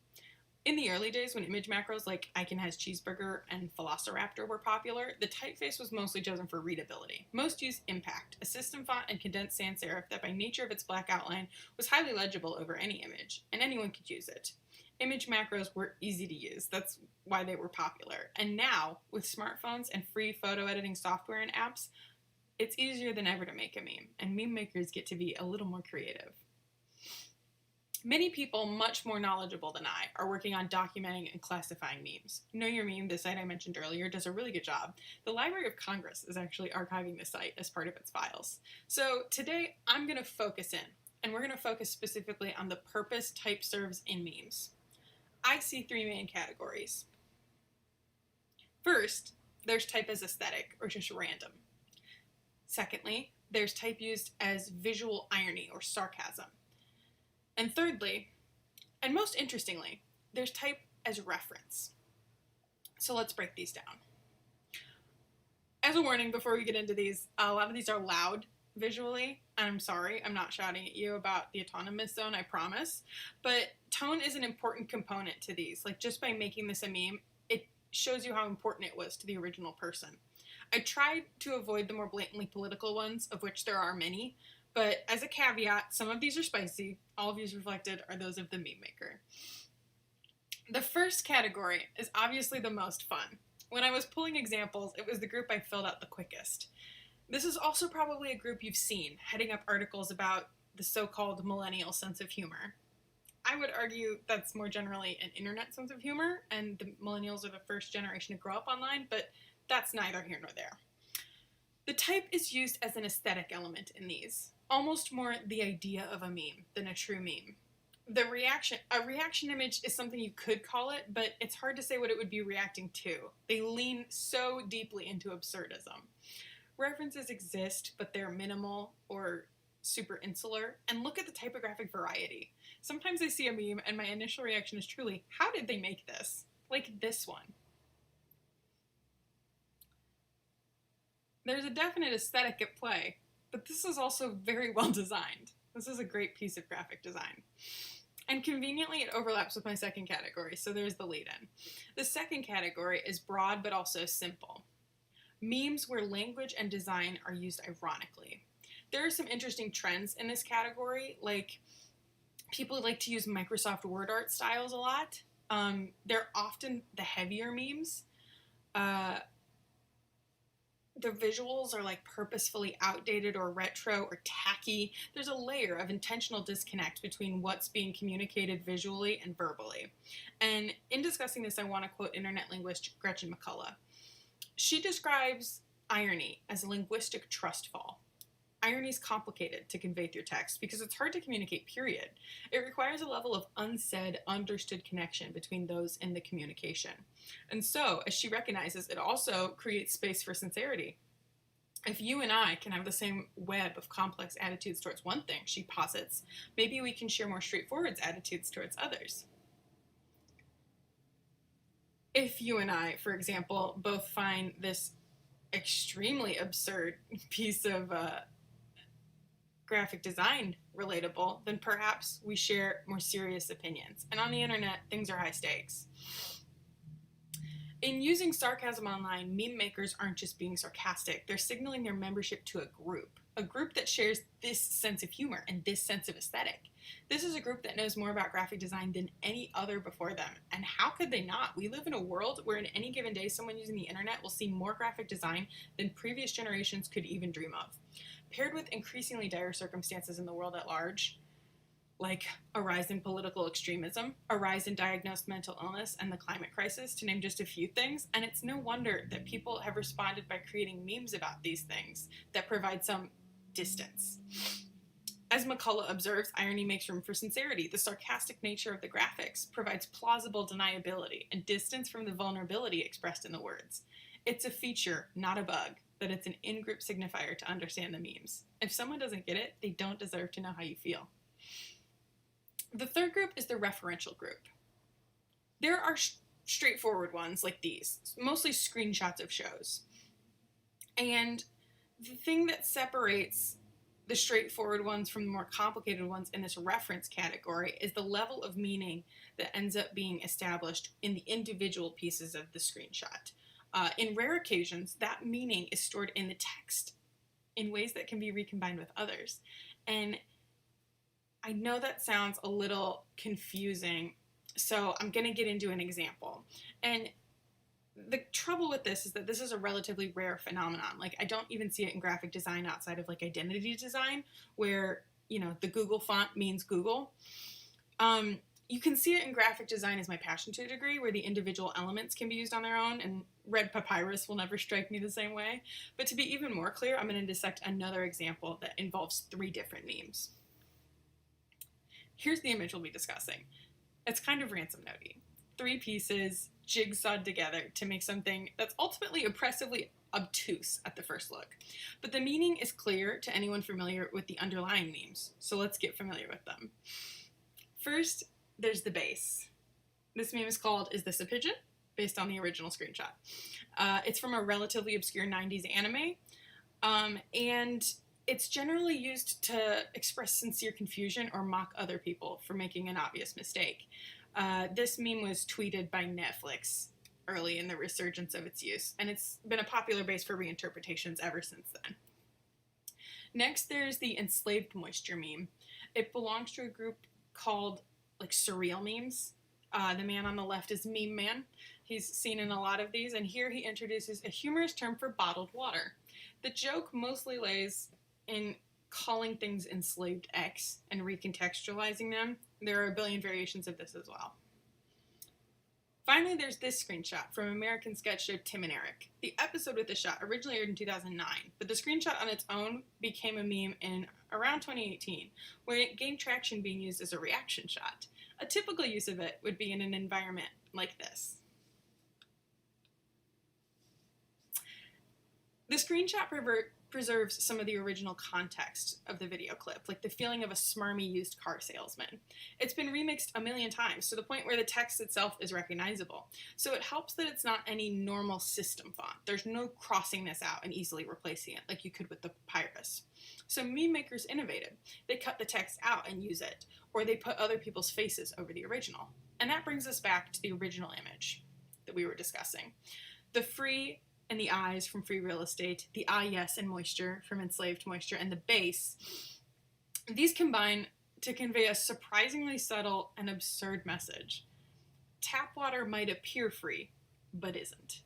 S4: In the early days, when image macros like Icon has cheeseburger and Velociraptor were popular, the typeface was mostly chosen for readability. Most used Impact, a system font and condensed sans serif that by nature of its black outline was highly legible over any image, and anyone could use it. Image macros were easy to use, that's why they were popular. And now, with smartphones and free photo editing software and apps, it's easier than ever to make a meme, and meme makers get to be a little more creative. Many people much more knowledgeable than I are working on documenting and classifying memes. Know Your Meme, the site I mentioned earlier, does a really good job. The Library of Congress is actually archiving the site as part of its files. So today I'm going to focus in, and we're going to focus specifically on the purpose type serves in memes. I see three main categories. First, there's type as aesthetic, or just random. Secondly, there's type used as visual irony or sarcasm. And thirdly, and most interestingly, there's type as reference. So let's break these down. As a warning, before we get into these, a lot of these are loud visually. I'm sorry, I'm not shouting at you about the autonomous zone, I promise. But tone is an important component to these. Like, just by making this a meme, it shows you how important it was to the original person. I tried to avoid the more blatantly political ones, of which there are many, But as a caveat, some of these are spicy. All views reflected are those of the meme maker. The first category is obviously the most fun. When I was pulling examples, it was the group I filled out the quickest. This is also probably a group you've seen, heading up articles about the so-called millennial sense of humor. I would argue that's more generally an internet sense of humor, and the millennials are the first generation to grow up online, but that's neither here nor there. The type is used as an aesthetic element in these, almost more the idea of a meme than a true meme. A reaction image is something you could call it, but it's hard to say what it would be reacting to. They lean so deeply into absurdism. References exist, but they're minimal or super insular, and look at the typographic variety. Sometimes I see a meme and my initial reaction is truly, how did they make this? Like this one. There's a definite aesthetic at play, but this is also very well designed. This is a great piece of graphic design. And conveniently, it overlaps with my second category, so there's the lead-in. The second category is broad but also simple. Memes where language and design are used ironically. There are some interesting trends in this category, like people like to use Microsoft Word art styles a lot. They're often the heavier memes. The visuals are like purposefully outdated or retro or tacky. There's a layer of intentional disconnect between what's being communicated visually and verbally. And in discussing this, I want to quote internet linguist Gretchen McCullough. She describes irony as a linguistic trust fall. Irony is complicated to convey through text because it's hard to communicate, period. It requires a level of unsaid, understood connection between those in the communication. And so, as she recognizes, it also creates space for sincerity. If you and I can have the same web of complex attitudes towards one thing, she posits, maybe we can share more straightforward attitudes towards others. If you and I, for example, both find this extremely absurd piece of graphic design relatable, then perhaps we share more serious opinions. And on the internet, things are high stakes. In using sarcasm online, meme makers aren't just being sarcastic, they're signaling their membership to a group that shares this sense of humor and this sense of aesthetic. This is a group that knows more about graphic design than any other before them, and how could they not? We live in a world where in any given day, someone using the internet will see more graphic design than previous generations could even dream of. Paired with increasingly dire circumstances in the world at large, like a rise in political extremism, a rise in diagnosed mental illness, and the climate crisis, to name just a few things, and it's no wonder that people have responded by creating memes about these things that provide some distance. As McCullough observes, irony makes room for sincerity. The sarcastic nature of the graphics provides plausible deniability and distance from the vulnerability expressed in the words. It's a feature, not a bug, but it's an in-group signifier to understand the memes. If someone doesn't get it, they don't deserve to know how you feel. The third group is the referential group. There are straightforward ones like these, mostly screenshots of shows. And the thing that separates the straightforward ones from the more complicated ones in this reference category is the level of meaning that ends up being established in the individual pieces of the screenshot. In rare occasions, that meaning is stored in the text in ways that can be recombined with others. And I know that sounds a little confusing, so I'm going to get into an example. And the trouble with this is that this is a relatively rare phenomenon. Like, I don't even see it in graphic design outside of like identity design, where, you know, the Google font means Google. You can see it in graphic design as my passion to a degree, where the individual elements can be used on their own, and red papyrus will never strike me the same way. But to be even more clear, I'm going to dissect another example that involves 3 different memes. Here's the image we'll be discussing. It's kind of ransom notey. 3 pieces jigsawed together to make something that's ultimately oppressively obtuse at the first look. But the meaning is clear to anyone familiar with the underlying memes, so let's get familiar with them. First, there's the base. This meme is called "Is This a Pigeon?" based on the original screenshot. It's from a relatively obscure 90s anime, and it's generally used to express sincere confusion or mock other people for making an obvious mistake. This meme was tweeted by Netflix early in the resurgence of its use, and it's been a popular base for reinterpretations ever since then. Next, there's the enslaved moisture meme. It belongs to a group called like surreal memes. The man on the left is Meme Man. He's seen in a lot of these, and here he introduces a humorous term for bottled water. The joke mostly lays in calling things enslaved X and recontextualizing them. There are a billion variations of this as well. Finally, there's this screenshot from American sketch show Tim and Eric. The episode with the shot originally aired in 2009, but the screenshot on its own became a meme in around 2018, where it gained traction being used as a reaction shot. A typical use of it would be in an environment like this. The screenshot preserves some of the original context of the video clip, like the feeling of a smarmy used car salesman. It's been remixed a million times to the point where the text itself is recognizable. So it helps that it's not any normal system font. There's no crossing this out and easily replacing it like you could with the Papyrus. So meme makers innovated. They cut the text out and use it, or they put other people's faces over the original. And that brings us back to the original image that we were discussing. The free and the eyes from Free Real Estate, the yes and moisture from Enslaved Moisture, and the base, these combine to convey a surprisingly subtle and absurd message. Tap water might appear free, but isn't.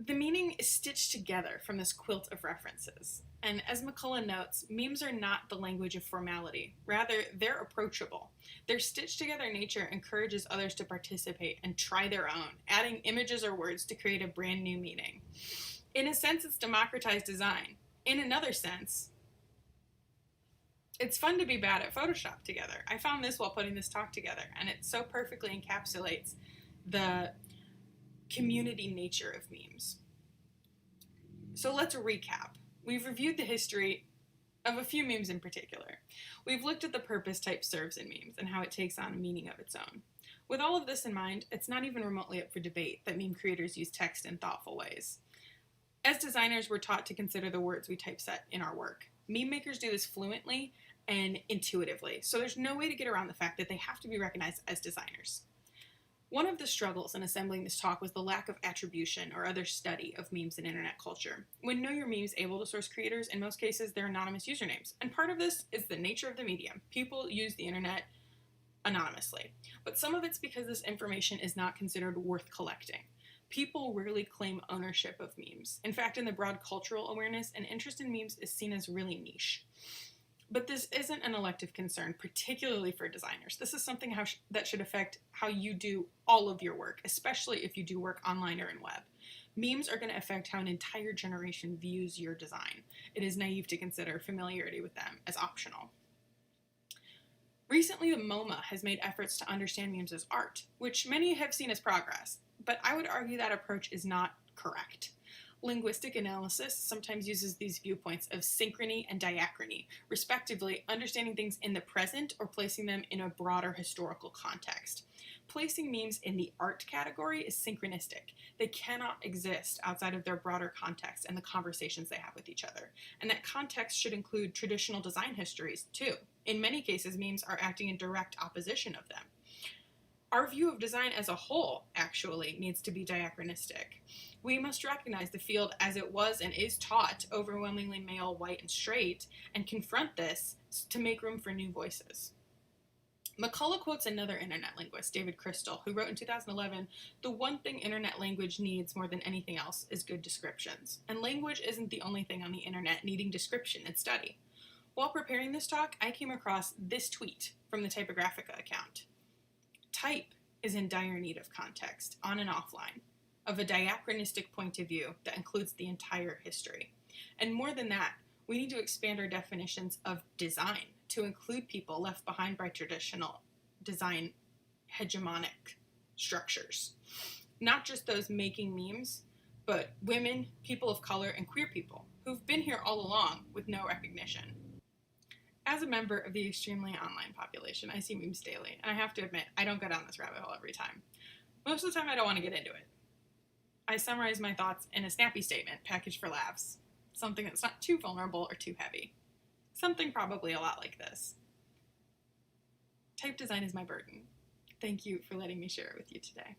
S4: The meaning is stitched together from this quilt of references. And as McCullough notes, memes are not the language of formality. Rather, they're approachable. Their stitched together nature encourages others to participate and try their own, adding images or words to create a brand new meaning. In a sense, it's democratized design. In another sense, it's fun to be bad at Photoshop together. I found this while putting this talk together, and it so perfectly encapsulates the community nature of memes. So let's recap. We've reviewed the history of a few memes in particular. We've looked at the purpose type serves in memes and how it takes on a meaning of its own. With all of this in mind, it's not even remotely up for debate that meme creators use text in thoughtful ways. As designers, we're taught to consider the words we typeset in our work. Meme makers do this fluently and intuitively, so there's no way to get around the fact that they have to be recognized as designers. One of the struggles in assembling this talk was the lack of attribution or other study of memes in internet culture. When Know Your Meme is able to source creators, in most cases they're anonymous usernames, and part of this is the nature of the medium. People use the internet anonymously, but some of it's because this information is not considered worth collecting. People rarely claim ownership of memes. In fact, in the broad cultural awareness, an interest in memes is seen as really niche. But this isn't an elective concern, particularly for designers. This is something that should affect how you do all of your work, especially if you do work online or in web. Memes are going to affect how an entire generation views your design. It is naive to consider familiarity with them as optional. Recently, the MoMA has made efforts to understand memes as art, which many have seen as progress, but I would argue that approach is not correct. Linguistic analysis sometimes uses these viewpoints of synchrony and diachrony, respectively, understanding things in the present or placing them in a broader historical context. Placing memes in the art category is synchronistic. They cannot exist outside of their broader context and the conversations they have with each other. And that context should include traditional design histories, too. In many cases, memes are acting in direct opposition of them. Our view of design as a whole, actually, needs to be diachronistic. We must recognize the field as it was and is taught, overwhelmingly male, white, and straight, and confront this to make room for new voices. McCullough quotes another internet linguist, David Crystal, who wrote in 2011, "The one thing internet language needs more than anything else is good descriptions. And language isn't the only thing on the internet needing description and study." While preparing this talk, I came across this tweet from the Typografía account. Type is in dire need of context, on and offline, of a diachronistic point of view that includes the entire history. And more than that, we need to expand our definitions of design to include people left behind by traditional design hegemonic structures. Not just those making memes, but women, people of color, and queer people who've been here all along with no recognition. As a member of the extremely online population, I see memes daily, and I have to admit, I don't go down this rabbit hole every time. Most of the time, I don't want to get into it. I summarize my thoughts in a snappy statement packaged for laughs, something that's not too vulnerable or too heavy. Something probably a lot like this. Type design is my burden. Thank you for letting me share it with you today.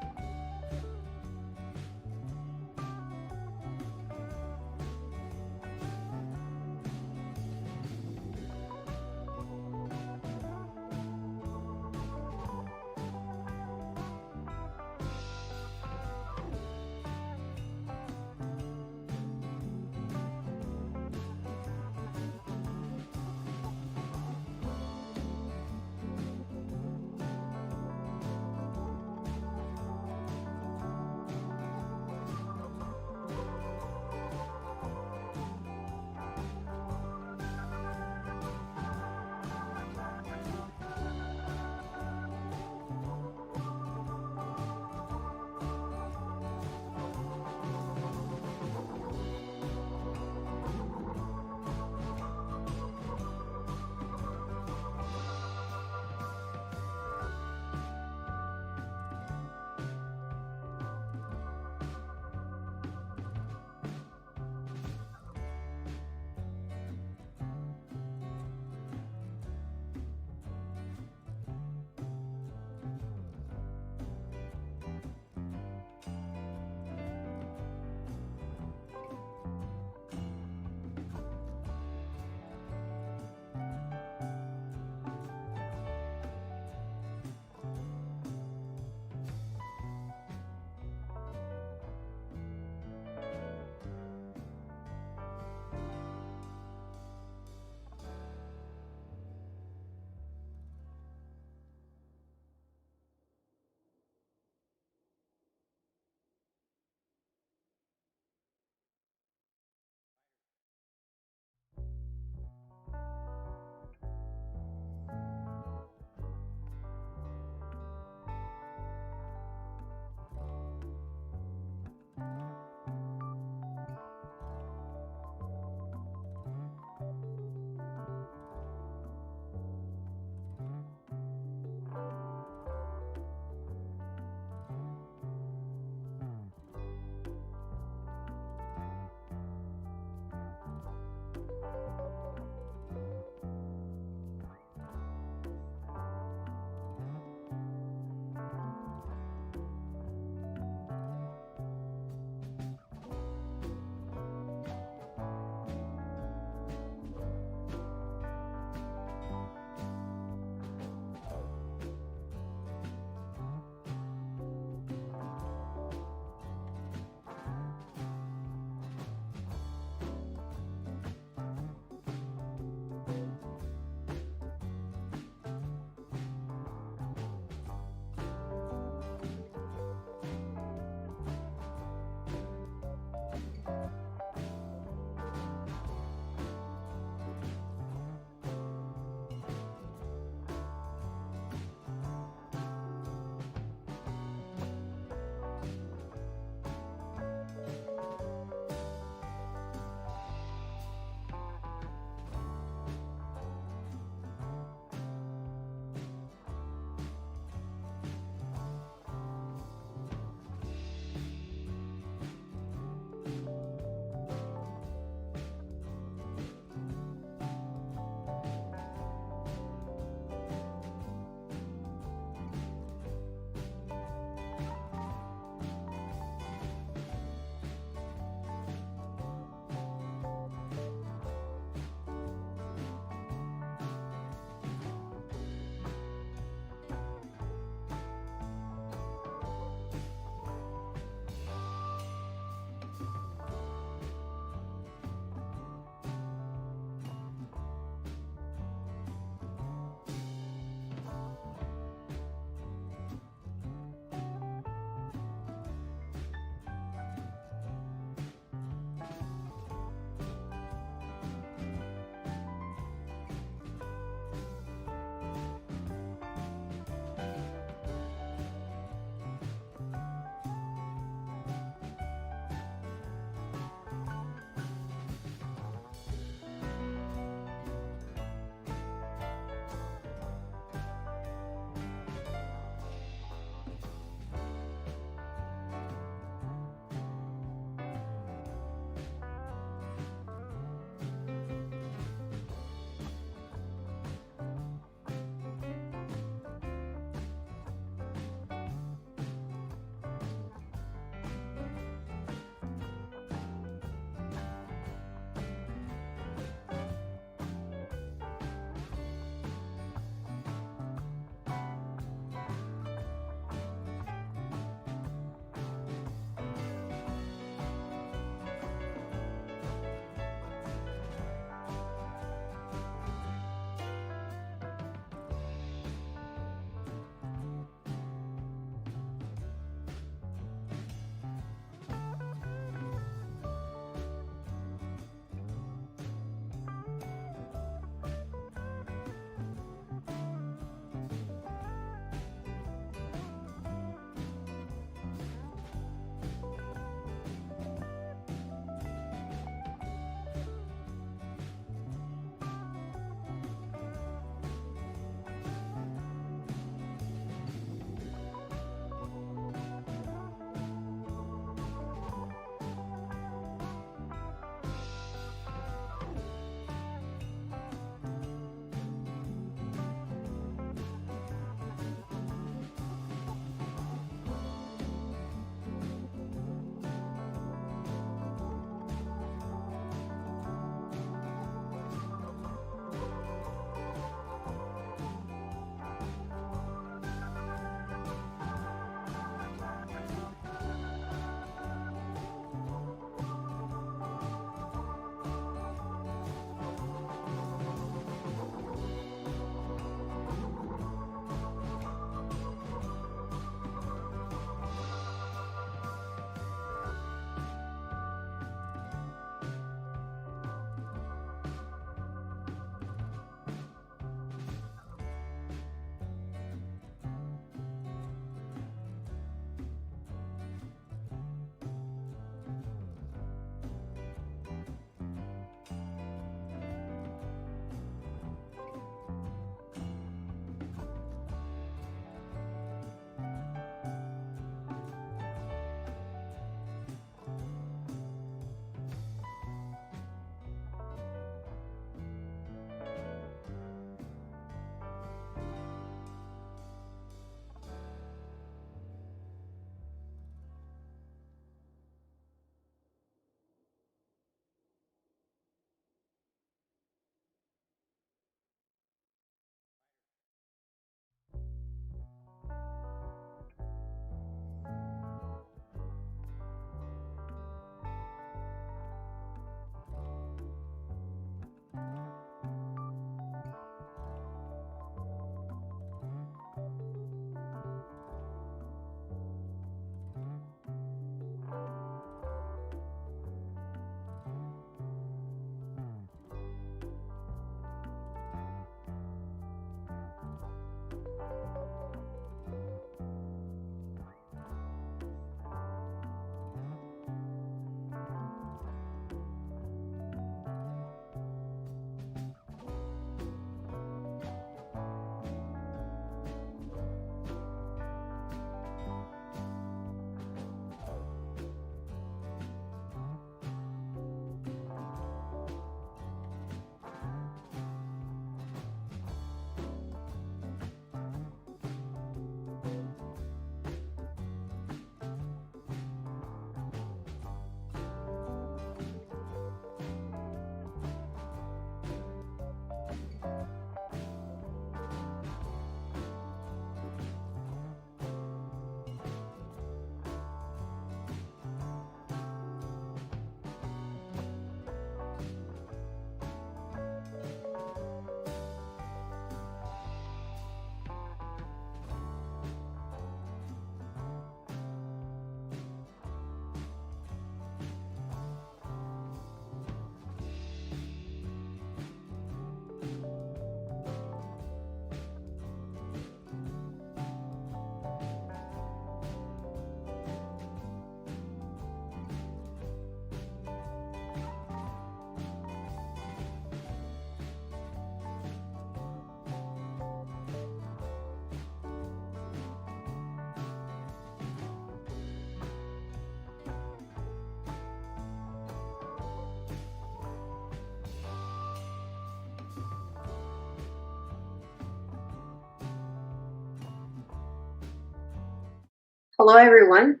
S5: Hello, everyone.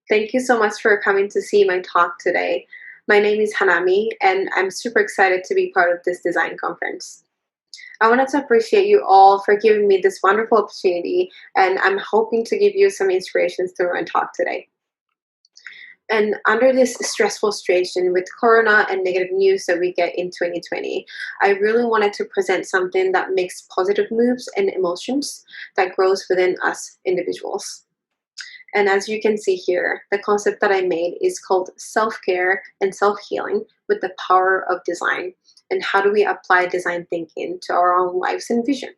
S5: Thank you so much for coming to see my talk today. My name is Hanami, and I'm super excited to be part of this design conference. I wanted to appreciate you all for giving me this wonderful opportunity, and I'm hoping to give you some inspirations through my talk today. And under this stressful situation with Corona and negative news that we get in 2020, I really wanted to present something that makes positive moves and emotions that grows within us individuals. And as you can see here, the concept that I made is called self-care and self-healing with the power of design. And how do we apply design thinking to our own lives and vision?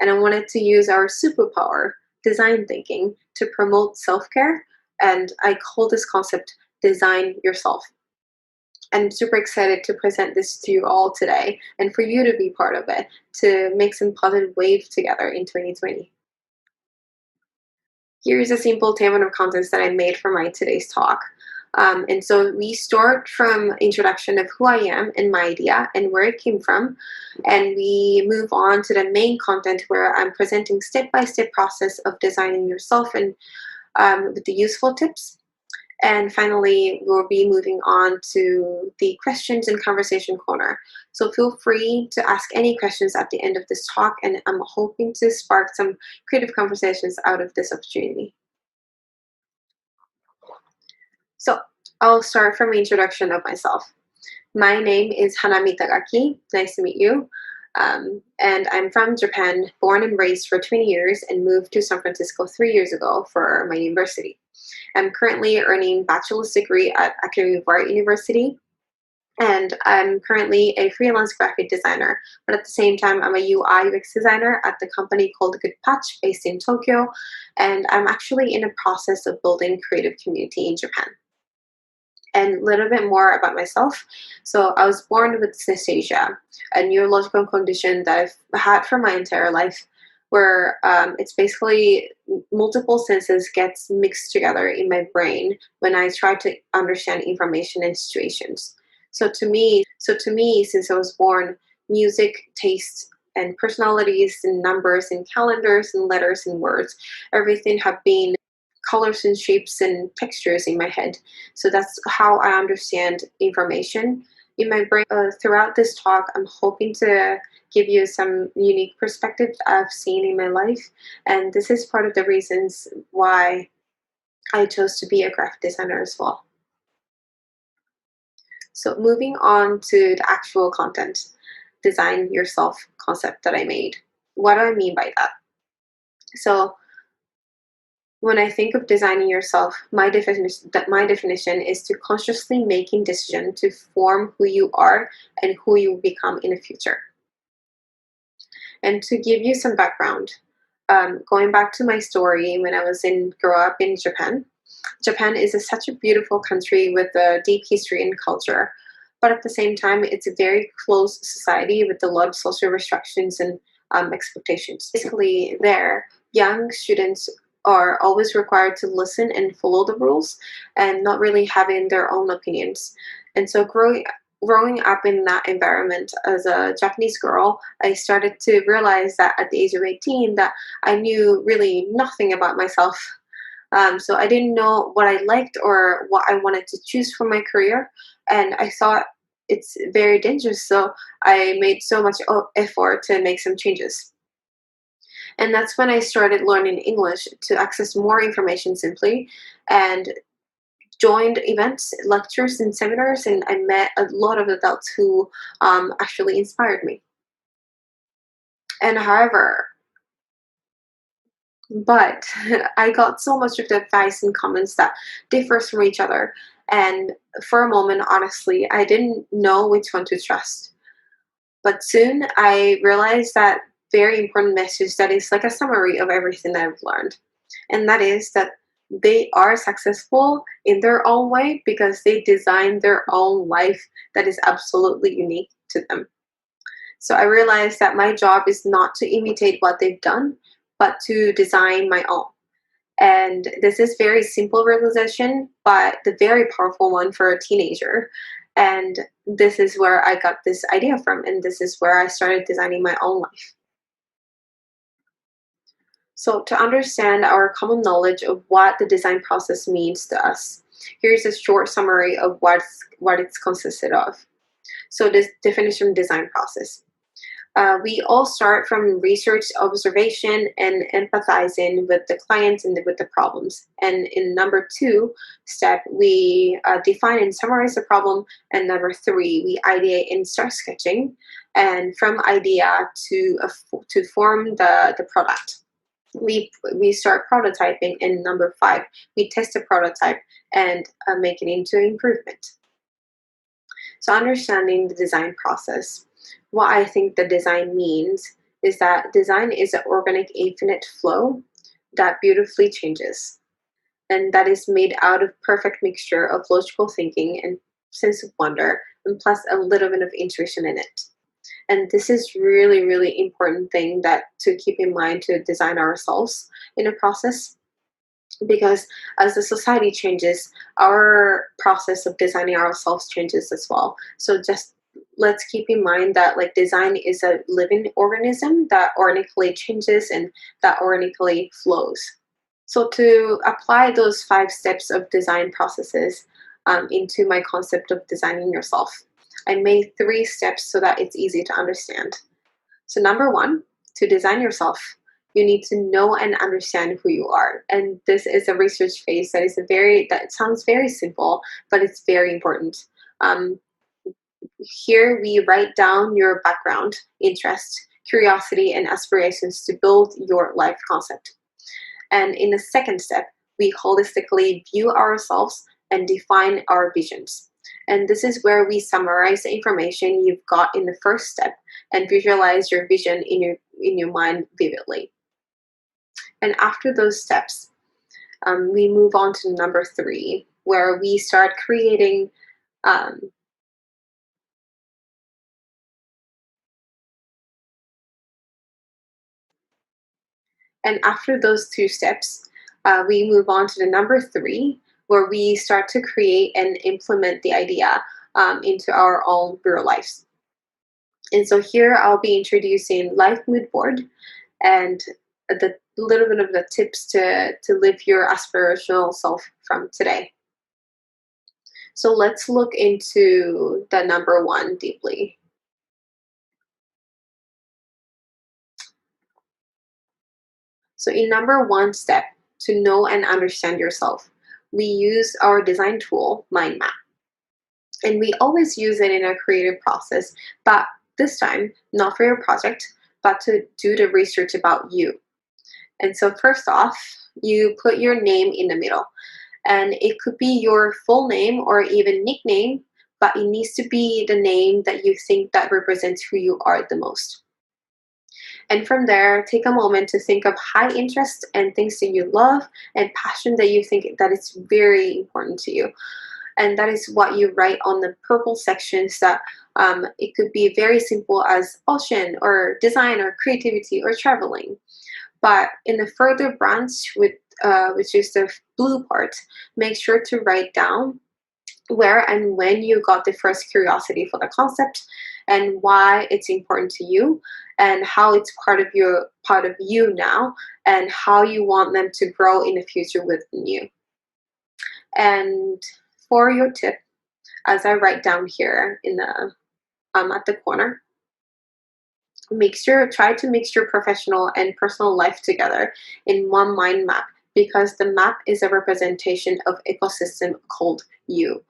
S5: And I wanted to use our superpower, design thinking, to promote self-care. And I call this concept Design Yourself. I'm super excited to present this to you all today and for you to be part of it to make some positive waves together in 2020. Here's a simple table of contents that I made for my today's talk. And so we start from introduction of who I am and my idea and where it came from. And we move on to the main content where I'm presenting step-by-step process of designing yourself and with the useful tips. And finally, we'll be moving on to the questions and conversation corner. So feel free to ask any questions at the end of this talk, and I'm hoping to spark some creative conversations out of this opportunity. So I'll start from an introduction of myself. My name is Hanami Itagaki. Nice to meet you. And I'm from Japan, born and raised for 20 years, and moved to San Francisco 3 years ago for my university. I'm currently earning bachelor's degree at Academy of Art University, and I'm currently a freelance graphic designer, but at the same time, I'm a UI UX designer at the company called Good Patch, based in Tokyo, and I'm actually in a process of building creative community in Japan. And a little bit more about myself. So I was born with synesthesia, a neurological condition that I've had for my entire life, where it's basically multiple senses gets mixed together in my brain when I try to understand information and situations. So to me, since I was born, music, taste, and personalities and numbers and calendars and letters and words, everything have been colors and shapes and textures in my head. So that's how I understand information in my brain. Throughout this talk, I'm hoping to give you some unique perspectives I've seen in my life. And this is part of the reasons why I chose to be a graphic designer as well. So moving on to the actual content, design yourself concept that I made. What do I mean by that? So when I think of designing yourself, my definition is to consciously making decision to form who you are and who you will become in the future. And to give you some background, going back to my story when I grew up in Japan. Japan is such a beautiful country with a deep history and culture, but at the same time, it's a very closed society with a lot of social restrictions and expectations. Basically, there, young students are always required to listen and follow the rules and not really having their own opinions. And so growing up in that environment as a Japanese girl, I started to realize that at the age of 18 that I knew really nothing about myself. So I didn't know what I liked or what I wanted to choose for my career. And I thought it's very dangerous. So I made so much effort to make some changes. And that's when I started learning English to access more information simply, and joined events, lectures, and seminars, and I met a lot of adults who actually inspired me. And but I got so much of the advice and comments that differs from each other, and for a moment, honestly, I didn't know which one to trust. But soon I realized that very important message that is like a summary of everything that I've learned. And that is that they are successful in their own way because they design their own life that is absolutely unique to them. So I realized that my job is not to imitate what they've done, but to design my own. And this is very simple realization, but the very powerful one for a teenager. And this is where I got this idea from, and this is where I started designing my own life. So to understand our common knowledge of what the design process means to us, here's a short summary of what it's consisted of. So this definition of design process. We all start from research, observation, and empathizing with the clients and with the problems. And in number 2 step, we define and summarize the problem. And number 3, we ideate and start sketching. And from idea to form the product. We start prototyping. And number 5, we test the prototype and make it into improvement. So understanding the design process. What I think the design means is that design is an organic infinite flow that beautifully changes, and that is made out of perfect mixture of logical thinking and sense of wonder, and plus a little bit of intuition in it. And this is really, really important thing that to keep in mind to design ourselves in a process, because as the society changes, our process of designing ourselves changes as well. So just let's keep in mind that like design is a living organism that organically changes and that organically flows. So to apply those 5 steps of design processes into my concept of designing yourself, I made 3 steps so that it's easy to understand. So number 1, to design yourself, you need to know and understand who you are. And this is a research phase that sounds very simple, but it's very important. Here we write down your background, interest, curiosity, and aspirations to build your life concept. And in the second step, we holistically view ourselves and define our visions. And this is where we summarize the information you've got in the first step and visualize your vision in your mind vividly. And after those steps, we move on to number 3, where we start creating and after those 2 steps, we move on to the number 3, where we start to create and implement the idea into our own real lives. And so here I'll be introducing life mood board and the little bit of the tips to live your aspirational self from today. So let's look into the number 1 deeply. So in number 1 step, to know and understand yourself, we use our design tool, mind map. And we always use it in a creative process, but this time, not for your project, but to do the research about you. And so first off, you put your name in the middle. And it could be your full name or even nickname, but it needs to be the name that you think that represents who you are the most. And from there, take a moment to think of high interest and things that you love and passion that you think that is very important to you. And that is what you write on the purple sections that it could be very simple as ocean or design or creativity or traveling. But in the further branch, which is the blue part, make sure to write down where and when you got the first curiosity for the concept and why it's important to you and how it's part of you now and how you want them to grow in the future within you. And for your tip, as I write down here in the at the corner, try to mix your professional and personal life together in one mind map, because the map is a representation of ecosystem called you.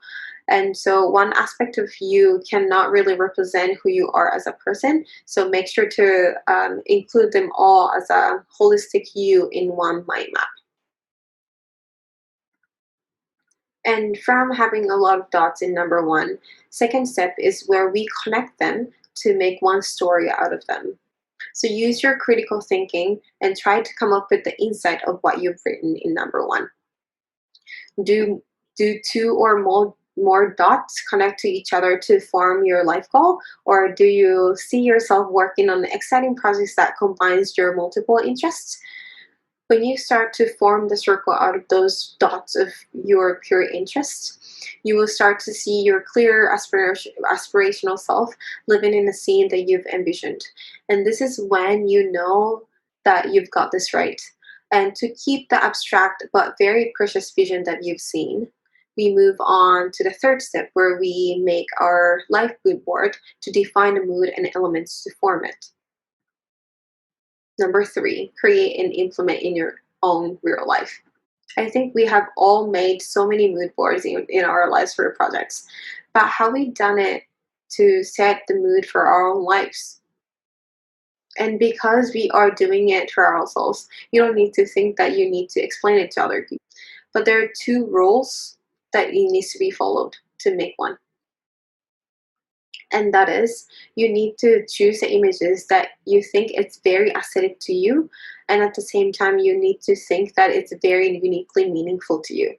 S5: And so one aspect of you cannot really represent who you are as a person. So make sure to include them all as a holistic you in one mind map. And from having a lot of dots in number 1, second step is where we connect them to make one story out of them. So use your critical thinking and try to come up with the insight of what you've written in number 1. Do 2 or more dots connect to each other to form your life goal? Or do you see yourself working on exciting projects that combines your multiple interests? When you start to form the circle out of those dots of your pure interests, you will start to see your clear aspirational self living in a scene that you've envisioned. And this is when you know that you've got this right. And to keep the abstract but very precious vision that you've seen, we move on to the third step where we make our life mood board to define the mood and elements to form it. Number 3, create and implement in your own real life. I think we have all made so many mood boards in our lives for projects, but how we done it to set the mood for our own lives. And because we are doing it for ourselves, you don't need to think that you need to explain it to other people. But there are 2 rules that needs to be followed to make one. And that is, you need to choose the images that you think it's very aesthetic to you, and at the same time you need to think that it's very uniquely meaningful to you.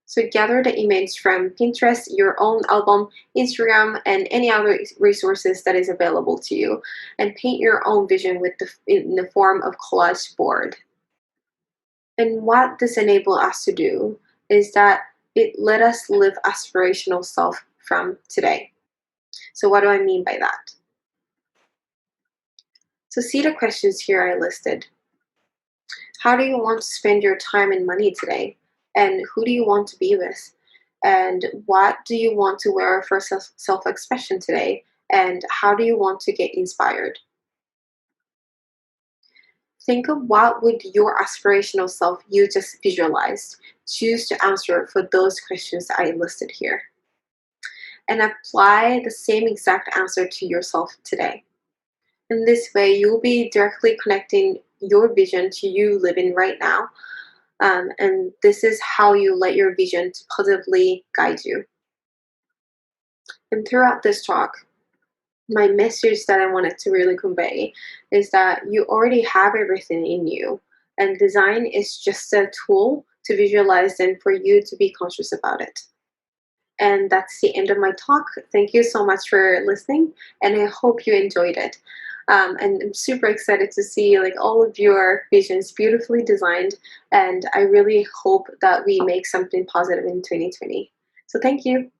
S5: So gather the image from Pinterest, your own album, Instagram, and any other resources that is available to you, and paint your own vision in the form of collage board. And what this enables us to do is that it let us live aspirational self from today. So what do I mean by that? So see the questions here I listed. How do you want to spend your time and money today? And who do you want to be with? And what do you want to wear for self-expression today? And how do you want to get inspired? Think of what would your aspirational self you just visualized choose to answer for those questions I listed here. And apply the same exact answer to yourself today. In this way, you'll be directly connecting your vision to you living right now. And this is how you let your vision to positively guide you. And throughout this talk, my message that I wanted to really convey is that you already have everything in you, and design is just a tool to visualize and for you to be conscious about it. And that's the end of my talk. Thank you so much for listening, and I hope you enjoyed it. And I'm super excited to see all of your visions beautifully designed, and I really hope that we make something positive in 2020. So thank you.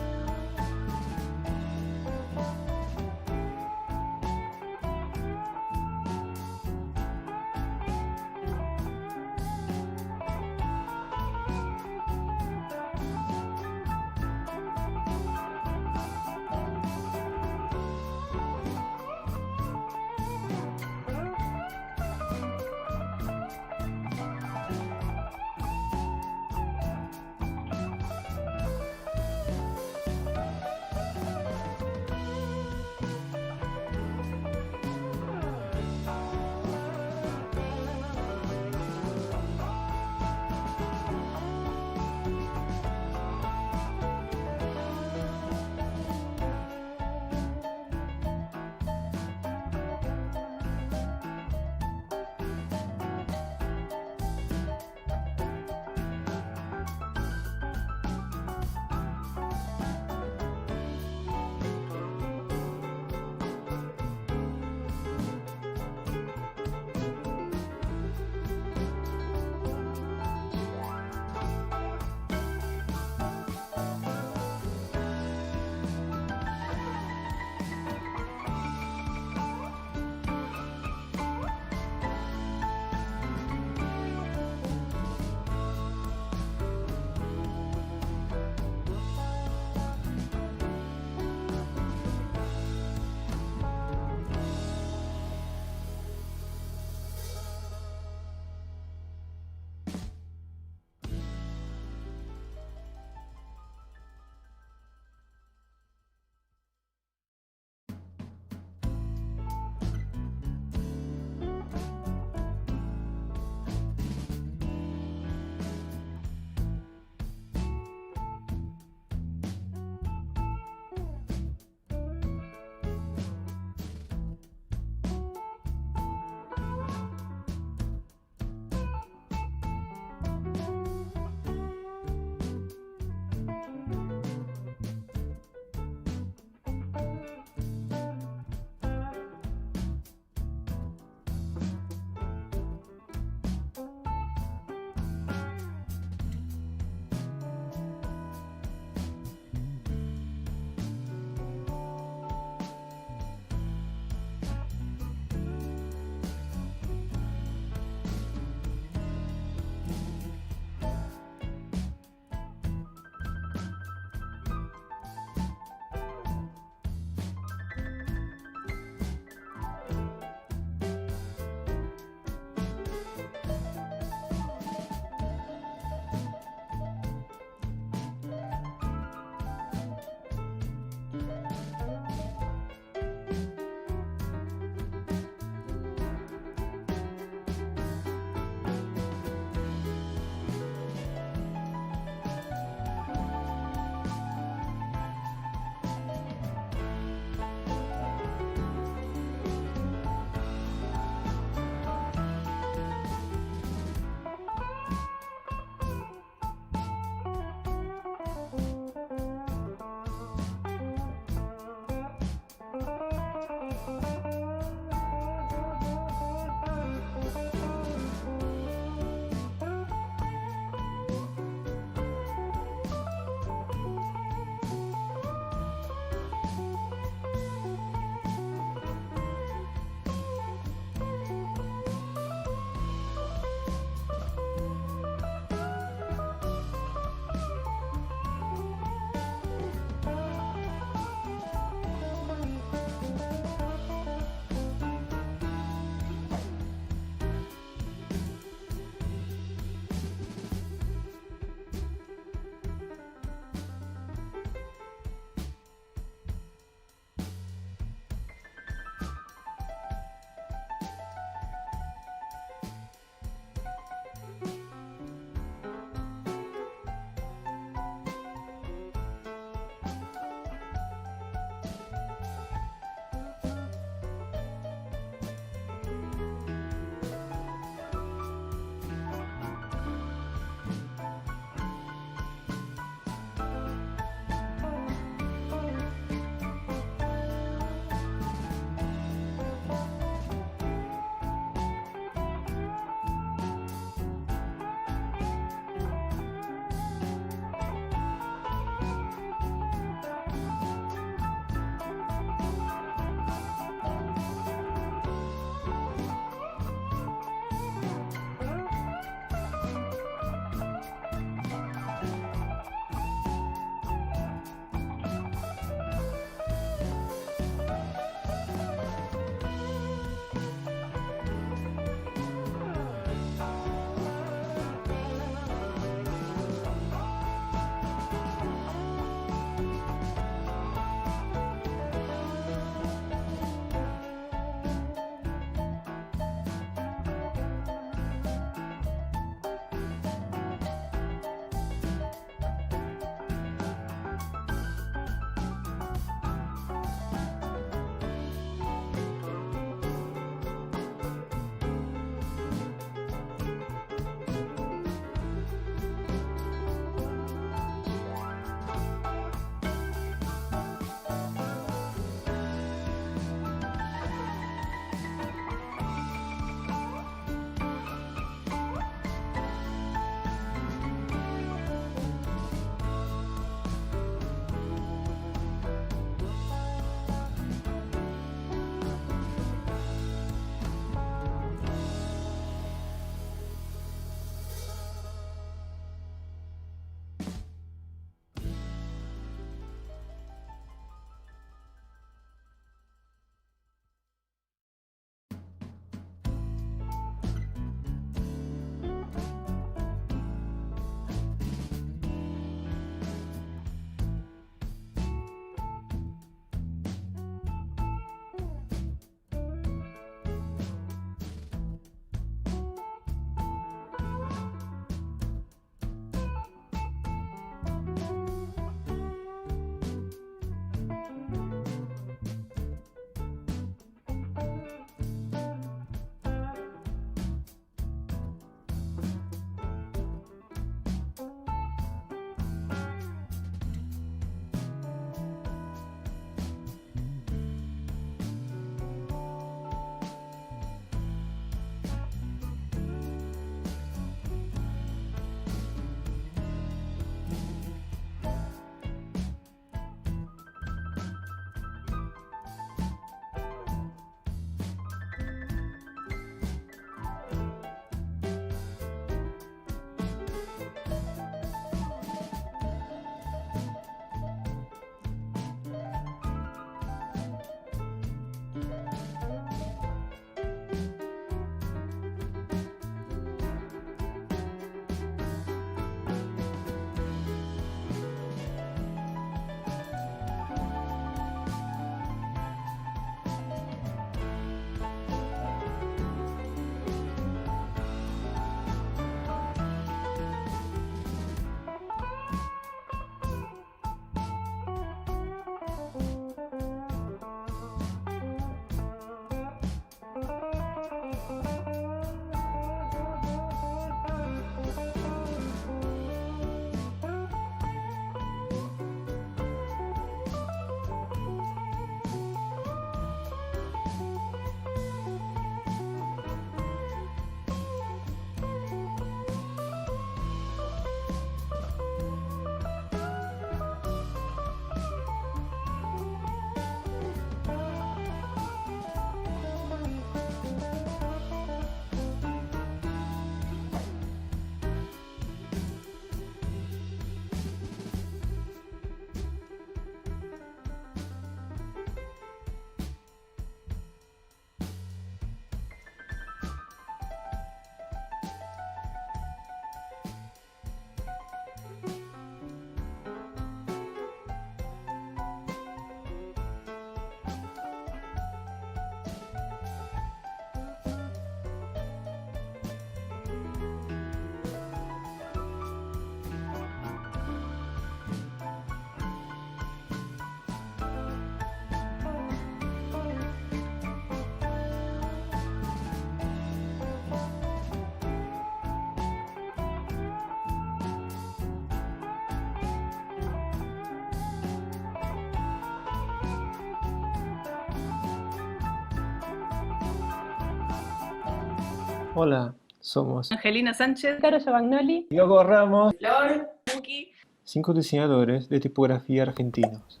S6: Hola, somos
S7: Angelina Sánchez, Caro Giovanoli,
S6: Diogo Ramos,
S7: Flor, Muki.
S6: 5 diseñadores de tipografía argentinos,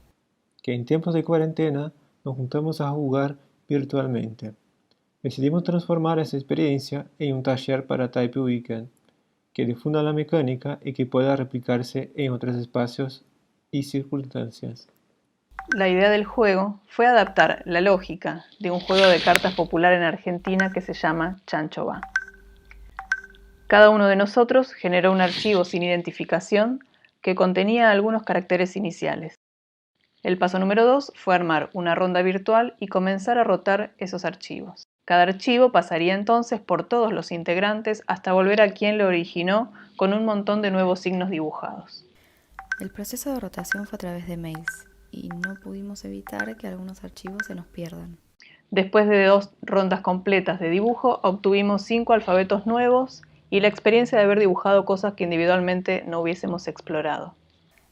S6: que en tiempos de cuarentena nos juntamos a jugar virtualmente. Decidimos transformar esa experiencia en un taller para TypeWknd, que difunda la mecánica y que pueda replicarse en otros espacios y circunstancias.
S7: La idea del juego fue adaptar la lógica de un juego de cartas popular en Argentina que se llama Chancho Va. Cada uno de nosotros generó un archivo sin identificación que contenía algunos caracteres iniciales. El paso número 2 fue armar una ronda virtual y comenzar a rotar esos archivos. Cada archivo pasaría entonces por todos los integrantes hasta volver a quien lo originó con un montón de nuevos signos dibujados.
S23: El proceso de rotación fue a través de mails y no pudimos evitar que algunos archivos se nos pierdan.
S7: Después de 2 rondas completas de dibujo, obtuvimos 5 alfabetos nuevos y la experiencia de haber dibujado cosas que individualmente no hubiésemos explorado.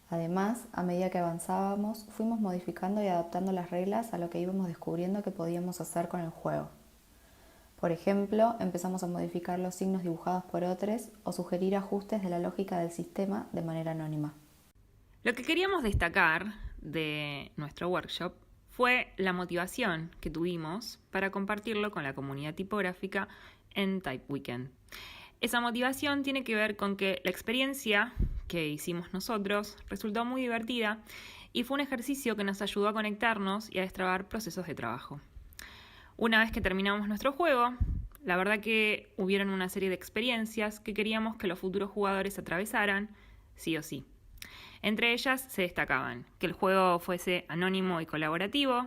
S23: Además, a medida que avanzábamos, fuimos modificando y adaptando las reglas a lo que íbamos descubriendo que podíamos hacer con el juego. Por ejemplo, empezamos a modificar los signos dibujados por otros o sugerir ajustes de la lógica del sistema de manera anónima.
S2: Lo que queríamos destacar de nuestro workshop fue la motivación que tuvimos para compartirlo con la comunidad tipográfica en TypeWknd. Esa motivación tiene que ver con que la experiencia que hicimos nosotros resultó muy divertida y fue un ejercicio que nos ayudó a conectarnos y a destrabar procesos de trabajo. Una vez que terminamos nuestro juego, la verdad que hubieron una serie de experiencias que queríamos que los futuros jugadores atravesaran, sí o sí. Entre ellas se destacaban que el juego fuese anónimo y colaborativo,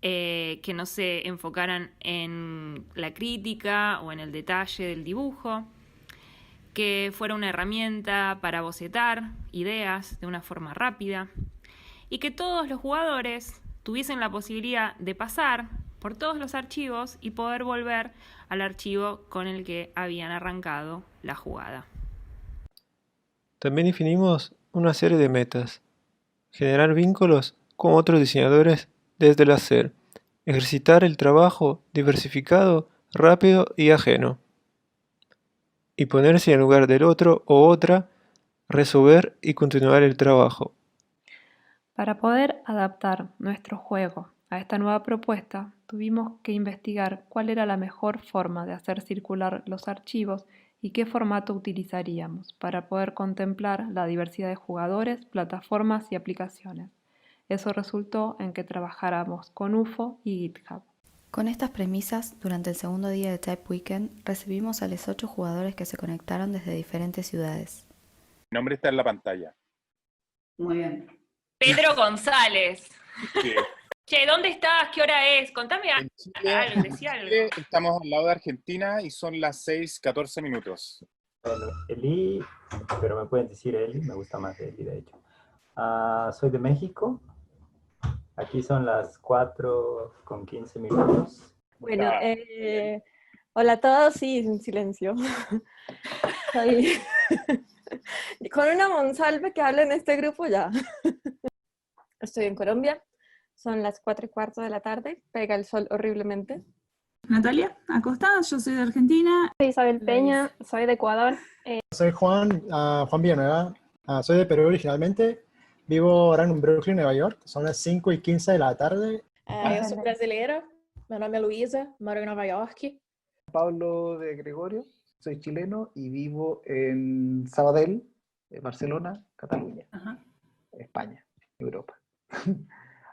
S2: que no se enfocaran en la crítica o en el detalle del dibujo, que fuera una herramienta para bocetar ideas de una forma rápida y que todos los jugadores tuviesen la posibilidad de pasar por todos los archivos y poder volver al archivo con el que habían arrancado la jugada.
S6: También definimos una serie de metas: generar vínculos con otros diseñadores desde el hacer, ejercitar el trabajo diversificado, rápido y ajeno, y ponerse en lugar del otro o otra, resolver y continuar el trabajo.
S7: Para poder adaptar nuestro juego a esta nueva propuesta, tuvimos que investigar cuál era la mejor forma de hacer circular los archivos y qué formato utilizaríamos para poder contemplar la diversidad de jugadores, plataformas y aplicaciones. Eso resultó en que trabajáramos con UFO y GitHub.
S23: Con estas premisas, durante el segundo día de TypeWknd, recibimos a los 8 jugadores que se conectaron desde diferentes ciudades.
S24: Mi nombre está en la pantalla.
S23: Muy bien.
S2: Pedro González.
S24: Sí.
S2: Che, ¿dónde estás? ¿Qué hora es? Contame
S24: En
S2: algo, decí algo.
S24: Chile estamos al lado de Argentina y son las 6:14 minutos.
S25: Bueno, Eli, pero me pueden decir Eli, me gusta más Eli de hecho. Soy de México. Aquí son las 4:15 minutos.
S26: Bueno, hola a todos, sí, en silencio. Soy con una Monsalve que habla en este grupo ya. Estoy en Colombia, son las 4:15 de la tarde, pega el sol horriblemente.
S27: Natalia Acosta, yo soy de Argentina.
S26: Soy Isabel Peña, soy de Ecuador.
S28: Soy Juan Villanueva, soy de Perú originalmente. Vivo ahora en Brooklyn, Nueva York. Son las 5:15 de la tarde.
S26: Eu sou brasileira, meu nome é Luísa, moro em Nova York.
S29: Pablo de Gregorio, soy chileno y vivo en Sabadell, Barcelona, Cataluña, España, Europa.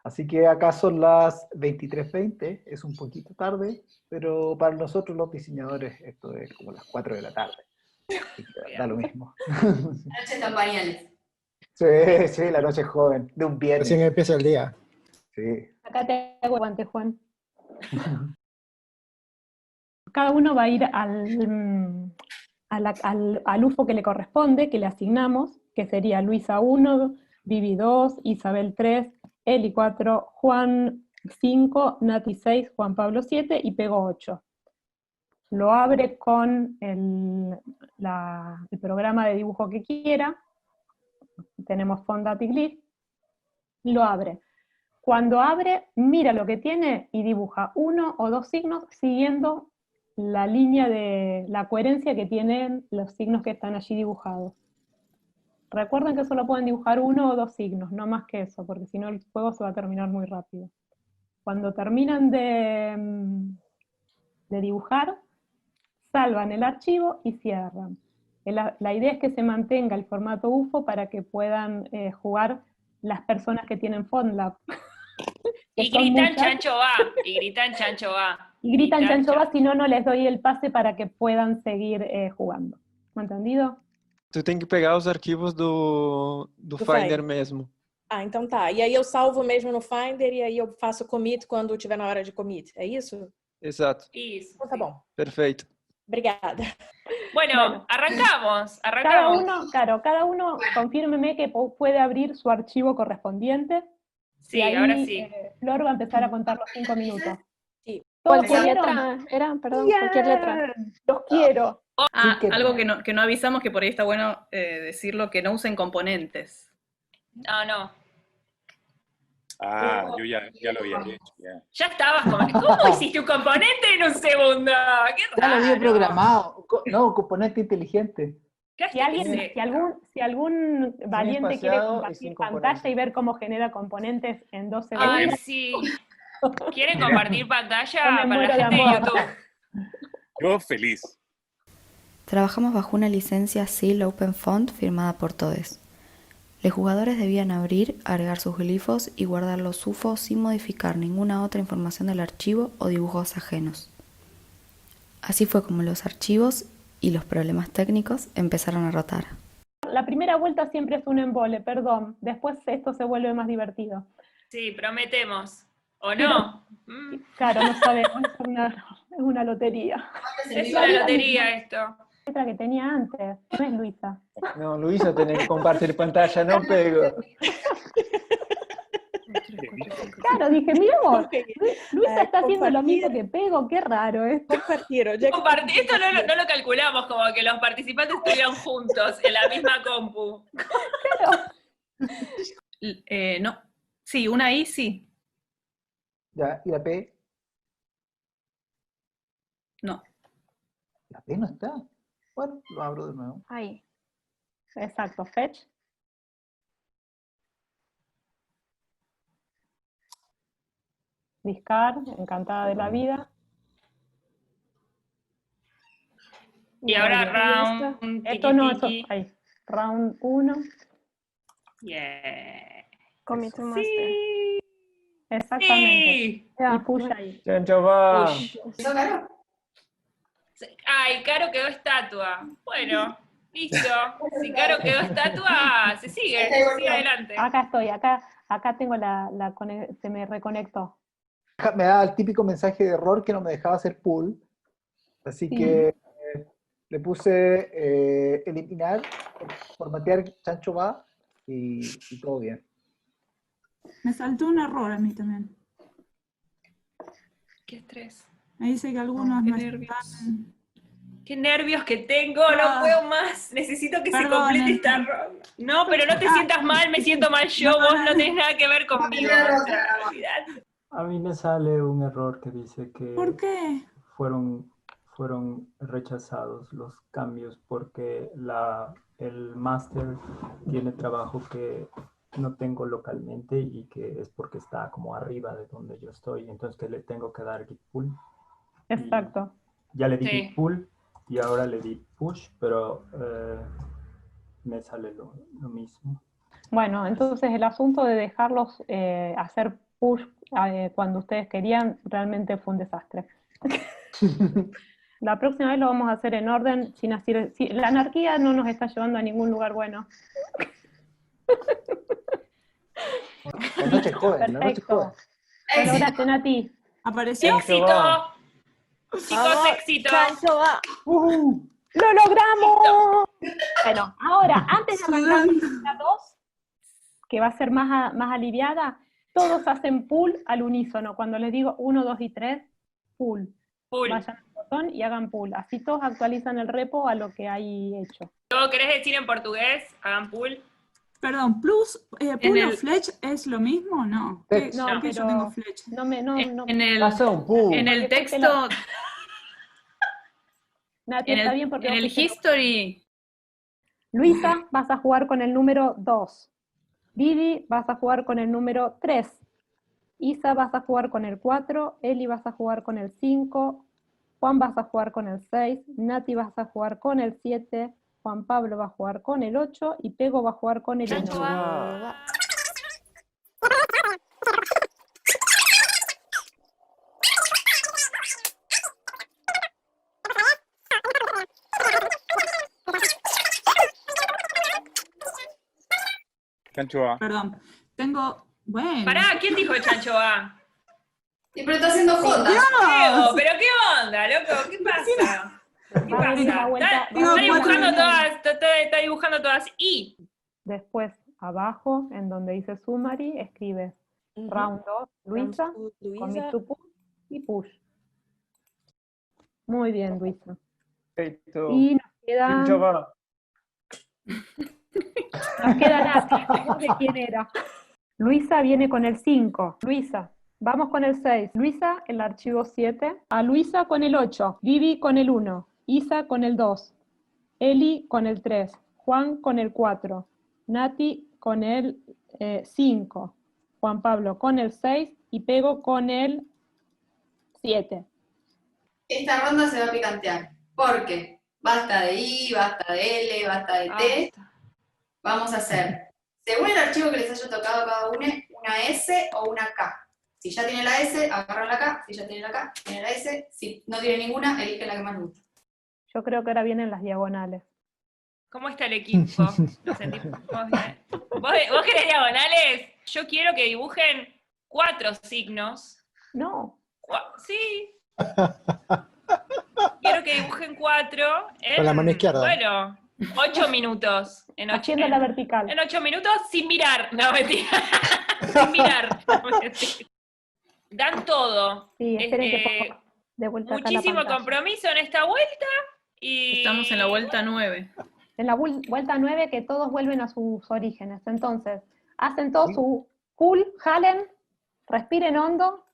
S29: Así que acá son las 23:20, es un poquito tarde, pero para nosotros los diseñadores esto es como las 4 de la tarde. Así que da lo mismo.
S19: Noche están pañales.
S29: Sí, la noche es joven, de un viernes.
S28: Recién empieza el día.
S29: Sí.
S26: Acá te hago guante, Juan. Cada uno va a ir al UFO que le corresponde, que le asignamos, que sería Luisa 1, Vivi 2, Isabel 3, Eli 4, Juan 5, Nati 6, Juan Pablo 7 y Pego 8. Lo abre con el programa de dibujo que quiera. Tenemos Fondati Glyph. Lo abre. Cuando abre, mira lo que tiene y dibuja 1 o 2 signos siguiendo la línea de la coherencia que tienen los signos que están allí dibujados. Recuerden que solo pueden dibujar 1 o 2 signos, no más que eso, porque si no el juego se va a terminar muy rápido. Cuando terminan de dibujar, salvan el archivo y cierran. La idea es que se mantenga el formato UFO para que puedan jugar las personas que tienen FONLAB.
S2: Y gritan Chancho Va, y gritan Chancho Va.
S26: Y gritan Chancho Va, si no, no les doy el pase para que puedan seguir jugando. ¿Me ha entendido?
S6: Tu tem que pegar os arquivos do Finder mesmo.
S8: Ah, então tá. E aí eu salvo mesmo no Finder e aí eu faço commit quando tiver na hora de commit. É isso?
S6: Exato.
S2: Isso.
S8: Então tá bom.
S6: Perfeito.
S8: Obrigada.
S2: Bueno, arrancamos.
S26: Cada uno confírmeme que puede abrir su archivo correspondiente.
S2: Sí,
S26: y ahí,
S2: ahora sí.
S26: Flor va a empezar a contar los 5 minutos.
S8: Sí.
S26: ¿Cualquier letra? Cualquier letra. Los quiero.
S7: Algo que no avisamos, que por ahí está bueno decirlo, que no usen componentes.
S2: No.
S24: Ah, yo ya lo había hecho.
S2: Ya estabas ¿Cómo hiciste un componente en un segundo? ¡Qué raro!
S29: Ya lo había programado. No, componente inteligente.
S26: Si algún valiente quiere compartir pantalla y ver cómo genera componentes en 2 segundos.
S2: Ay, sí. ¿Quieren compartir pantalla para la
S26: muero de
S2: gente de
S26: amor.
S2: YouTube?
S24: Yo feliz.
S23: Trabajamos bajo una licencia Seal Open Font firmada por todos. Los jugadores debían abrir, agregar sus glifos y guardar los UFOs sin modificar ninguna otra información del archivo o dibujos ajenos. Así fue como los archivos y los problemas técnicos empezaron a rotar.
S26: La primera vuelta siempre es un embole, perdón. Después esto se vuelve más divertido.
S2: Sí, prometemos. ¿O no?
S26: Claro, no sabemos, es una lotería.
S2: Es una lotería esto.
S26: La letra que tenía antes, no es Luisa.
S6: No, Luisa, tenés que compartir pantalla, no pego.
S26: Claro, dije, mira vos, Luisa está haciendo lo mismo que pego, qué raro esto.
S2: Esto no lo calculamos, como que los participantes estuvieran juntos en la misma compu.
S7: No. Sí, una I sí.
S29: Ya, ¿y la P?
S7: No.
S29: La P no está. Bueno, lo abro de nuevo.
S26: Ahí. Exacto, fetch. Discard, encantada de la vida.
S2: Y ahora round.
S26: Esto no, eso, ahí. Round 1.
S2: Yeah.
S26: Commit to master.
S2: Sí.
S26: Exactamente. Y push ahí.
S6: Chancho Va.
S2: Ay, Caro quedó estatua. Bueno, listo. Si Caro quedó estatua, se sigue adelante.
S26: Acá estoy, acá tengo se me reconectó.
S29: Me daba el típico mensaje de error que no me dejaba hacer pull. Así que le puse eliminar, formatear Chancho Va y todo bien.
S27: Me saltó un error a mí también.
S2: Qué estrés.
S27: Me dice que algunos
S2: qué
S27: no
S2: nervios.
S27: están.
S2: Qué nervios que tengo, no puedo más. Necesito que se complete esta ronda. No, pero no te sientas mal, me siento mal yo, vos no tenés nada que ver conmigo.
S25: A mí me sale un error que dice que
S27: ¿Por qué?
S25: fueron rechazados los cambios porque el máster tiene trabajo que no tengo localmente y que es porque está como arriba de donde yo estoy, entonces que le tengo que dar git pull.
S26: Exacto.
S25: Ya le di git pull y ahora le di push, pero me sale lo mismo.
S26: Bueno, entonces el asunto de dejarlos hacer push cuando ustedes querían realmente fue un desastre. La próxima vez lo vamos a hacer en orden, sin hacer, la anarquía no nos está llevando a ningún lugar bueno.
S29: La noche joven, la noche joven.
S26: Bueno, gracias, Nati.
S27: Apareció.
S2: ¡Éxito! Chicos, éxito.
S26: Chancho Va. ¡Lo logramos! Bueno, ahora, antes de arrancar la 2, que va a ser más aliviada, todos hacen pull al unísono. Cuando les digo 1, 2 y 3, pull. Vayan al botón y hagan pull. Así todos actualizan el repo a lo que hay hecho.
S2: ¿Todo querés decir en portugués? Hagan pull.
S27: Perdón, pull o fletch es lo mismo o no?
S26: No,
S27: que yo tengo fletch.
S26: No.
S7: En el texto
S26: Nati, En está el, bien porque
S7: En
S26: vos
S7: el
S26: fuiste-
S7: history,
S26: Luisa, vas a jugar con el número 2. Vivi, vas a jugar con el número 3. Isa, vas a jugar con el 4. Eli, vas a jugar con el 5. Juan, vas a jugar con el 6. Nati, vas a jugar con el 7. Juan Pablo va a jugar con el 8. Y Pego va a jugar con el 1.
S24: Chancho Va.
S27: Perdón. Tengo. Bueno.
S7: pará, ¿quién dijo Chancho Va?
S19: Y pero está haciendo jotas.
S27: Dios.
S7: Pero qué onda, loco, ¿qué pasa? ¿Qué
S26: Va a haber una
S7: pasa?
S26: vuelta-
S7: Está dibujando todas, está dibujando todas I.
S26: Después, abajo, en donde dice Summary, escribes Round 2, Luisa, Commit to Push y Push. Muy bien, Luisa.
S25: Perfecto.
S26: Y nos queda...
S25: Chancho Va.
S26: Nos queda Nati, ¿vos de quién era? Luisa viene con el 5. Luisa, vamos con el 6. Luisa, el archivo 7. A Luisa con el 8. Vivi con el 1. Isa con el 2. Eli con el 3. Juan con el 4. Nati con el 5. Juan Pablo con el 6. Y Pego con el 7.
S19: Esta ronda se va a picantear. Porque basta de I, basta de L, basta de T. Vamos a hacer, según el archivo que les haya tocado a cada uno, una S o una K. Si ya tiene la S, agarra la K. Si ya tiene la K, tiene la S. Si no tiene ninguna, elige la que más gusta.
S26: Yo creo que ahora vienen las diagonales.
S7: ¿Cómo está el equipo? ¿Vos querés diagonales? Yo quiero que dibujen 4 signos.
S26: No.
S7: Sí. Quiero que dibujen 4 en,
S28: Con la mano izquierda.
S7: bueno, 8 minutos.
S26: Haciendo la vertical.
S7: En 8 minutos sin mirar. No, mentira. Sin mirar. No, mentira. Dan todo.
S26: Sí, esperen que pongo de vuelta acá la
S7: Muchísimo
S26: pantalla.
S7: compromiso en esta vuelta. Y estamos en la vuelta 9.
S26: En la vuelta 9 que todos vuelven a sus orígenes. Entonces, hacen todo su cool, jalen, respiren hondo.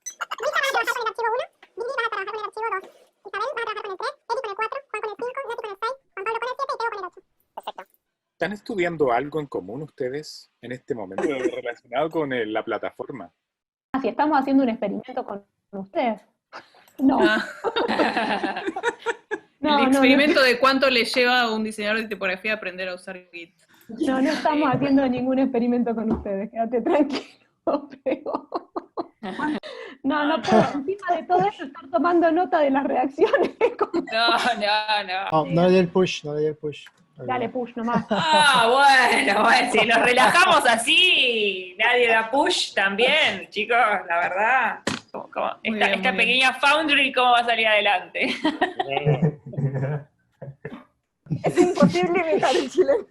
S24: ¿Están estudiando algo en común ustedes en este momento relacionado con la plataforma?
S26: Si estamos haciendo un experimento con ustedes. No.
S7: El experimento de cuánto le lleva a un diseñador de tipografía aprender a usar Git.
S26: No estamos haciendo ningún experimento con ustedes, quédate tranquilo, pero... No puedo, encima de todo eso, estar tomando nota de las reacciones.
S7: No.
S28: No le di el push, no le di el push.
S26: Dale push nomás.
S7: Bueno, si nos relajamos así, nadie da push también, chicos, la verdad. Esta pequeña foundry, ¿cómo va a salir adelante?
S26: Es imposible imitar el chileno.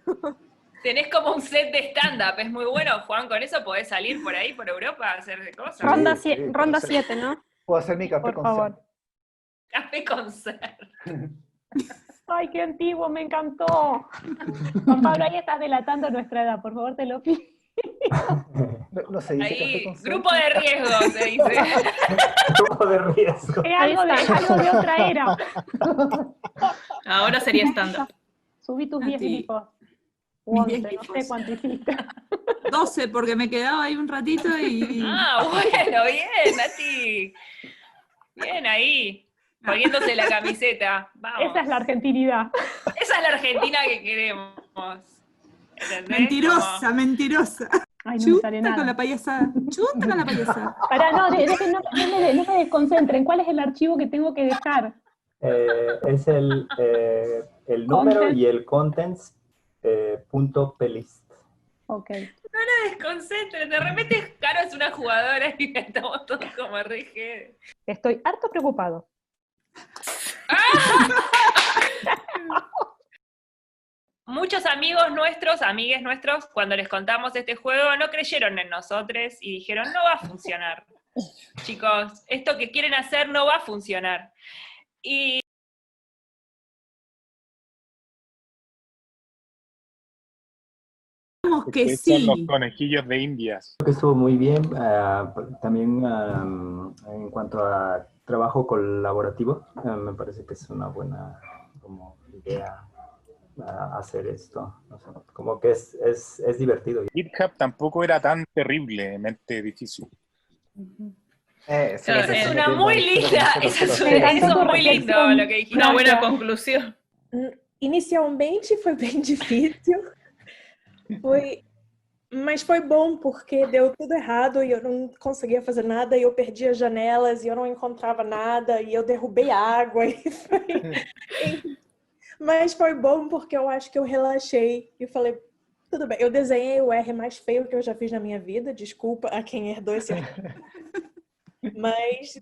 S7: Tenés como un set de stand-up, es muy bueno, Juan, con eso podés salir por ahí, por Europa, a hacer cosas.
S26: Ronda 7, ¿no?
S29: Puedo hacer mi café
S26: Por
S29: con
S26: favor.
S7: Café con ser.
S26: Ay, qué antiguo, me encantó. Juan Pablo, ahí estás delatando nuestra edad, por favor, te lo pido.
S29: No se dice
S7: Ahí,
S29: café con
S7: grupo de riesgo, se dice.
S29: Grupo de riesgo.
S26: Es algo de otra era.
S7: Ahora sería stand-up.
S26: Subí tus 10 grifos.
S27: Mis
S26: 11,
S27: 10
S26: no
S27: grifos.
S26: sé cuánto hiciste.
S27: 12, porque me quedaba ahí un ratito y...
S7: Bueno, bien, Nati. Bien ahí, poniéndose la camiseta. Vamos.
S26: Esa es la argentinidad.
S7: Esa es la Argentina que queremos. ¿Entendés?
S27: Mentirosa, mentirosa.
S26: Ay, no me sale
S27: Chuta
S26: nada.
S27: con la payasada. Chuta con la payasada.
S26: Pará, no me desconcentren. ¿Cuál es el archivo que tengo que dejar?
S25: Es el número
S26: Content.
S25: y el contents punto plist.
S26: Ok.
S7: No la desconcentren, de repente Caro es una jugadora y estamos todos como rege.
S26: Estoy harto preocupado.
S7: Muchos amigos nuestros, amigues nuestros, cuando les contamos este juego, no creyeron en nosotros y dijeron, no va a funcionar. Chicos, esto que quieren hacer no va a funcionar. Y
S27: Que
S24: Ustedes
S27: sí.
S24: son los conejillos de Indias.
S25: Creo que estuvo muy bien, también en cuanto a trabajo colaborativo, me parece que es una buena como idea hacer esto. No sé, como que es divertido.
S24: GitHub tampoco era tan terriblemente difícil.
S2: Esa es una muy linda, eso es muy lindo lo que dijiste.
S7: Una buena conclusão.
S8: Inicialmente foi bem difícil, mas foi bom porque deu tudo errado e eu não conseguia fazer nada, e eu perdia janelas e eu não encontrava nada, e eu derrubei água. Mas foi bom porque eu acho que eu relaxei e falei, tudo bem, eu desenhei o R mais feio que eu já fiz na minha vida, desculpa a quem herdou esse mas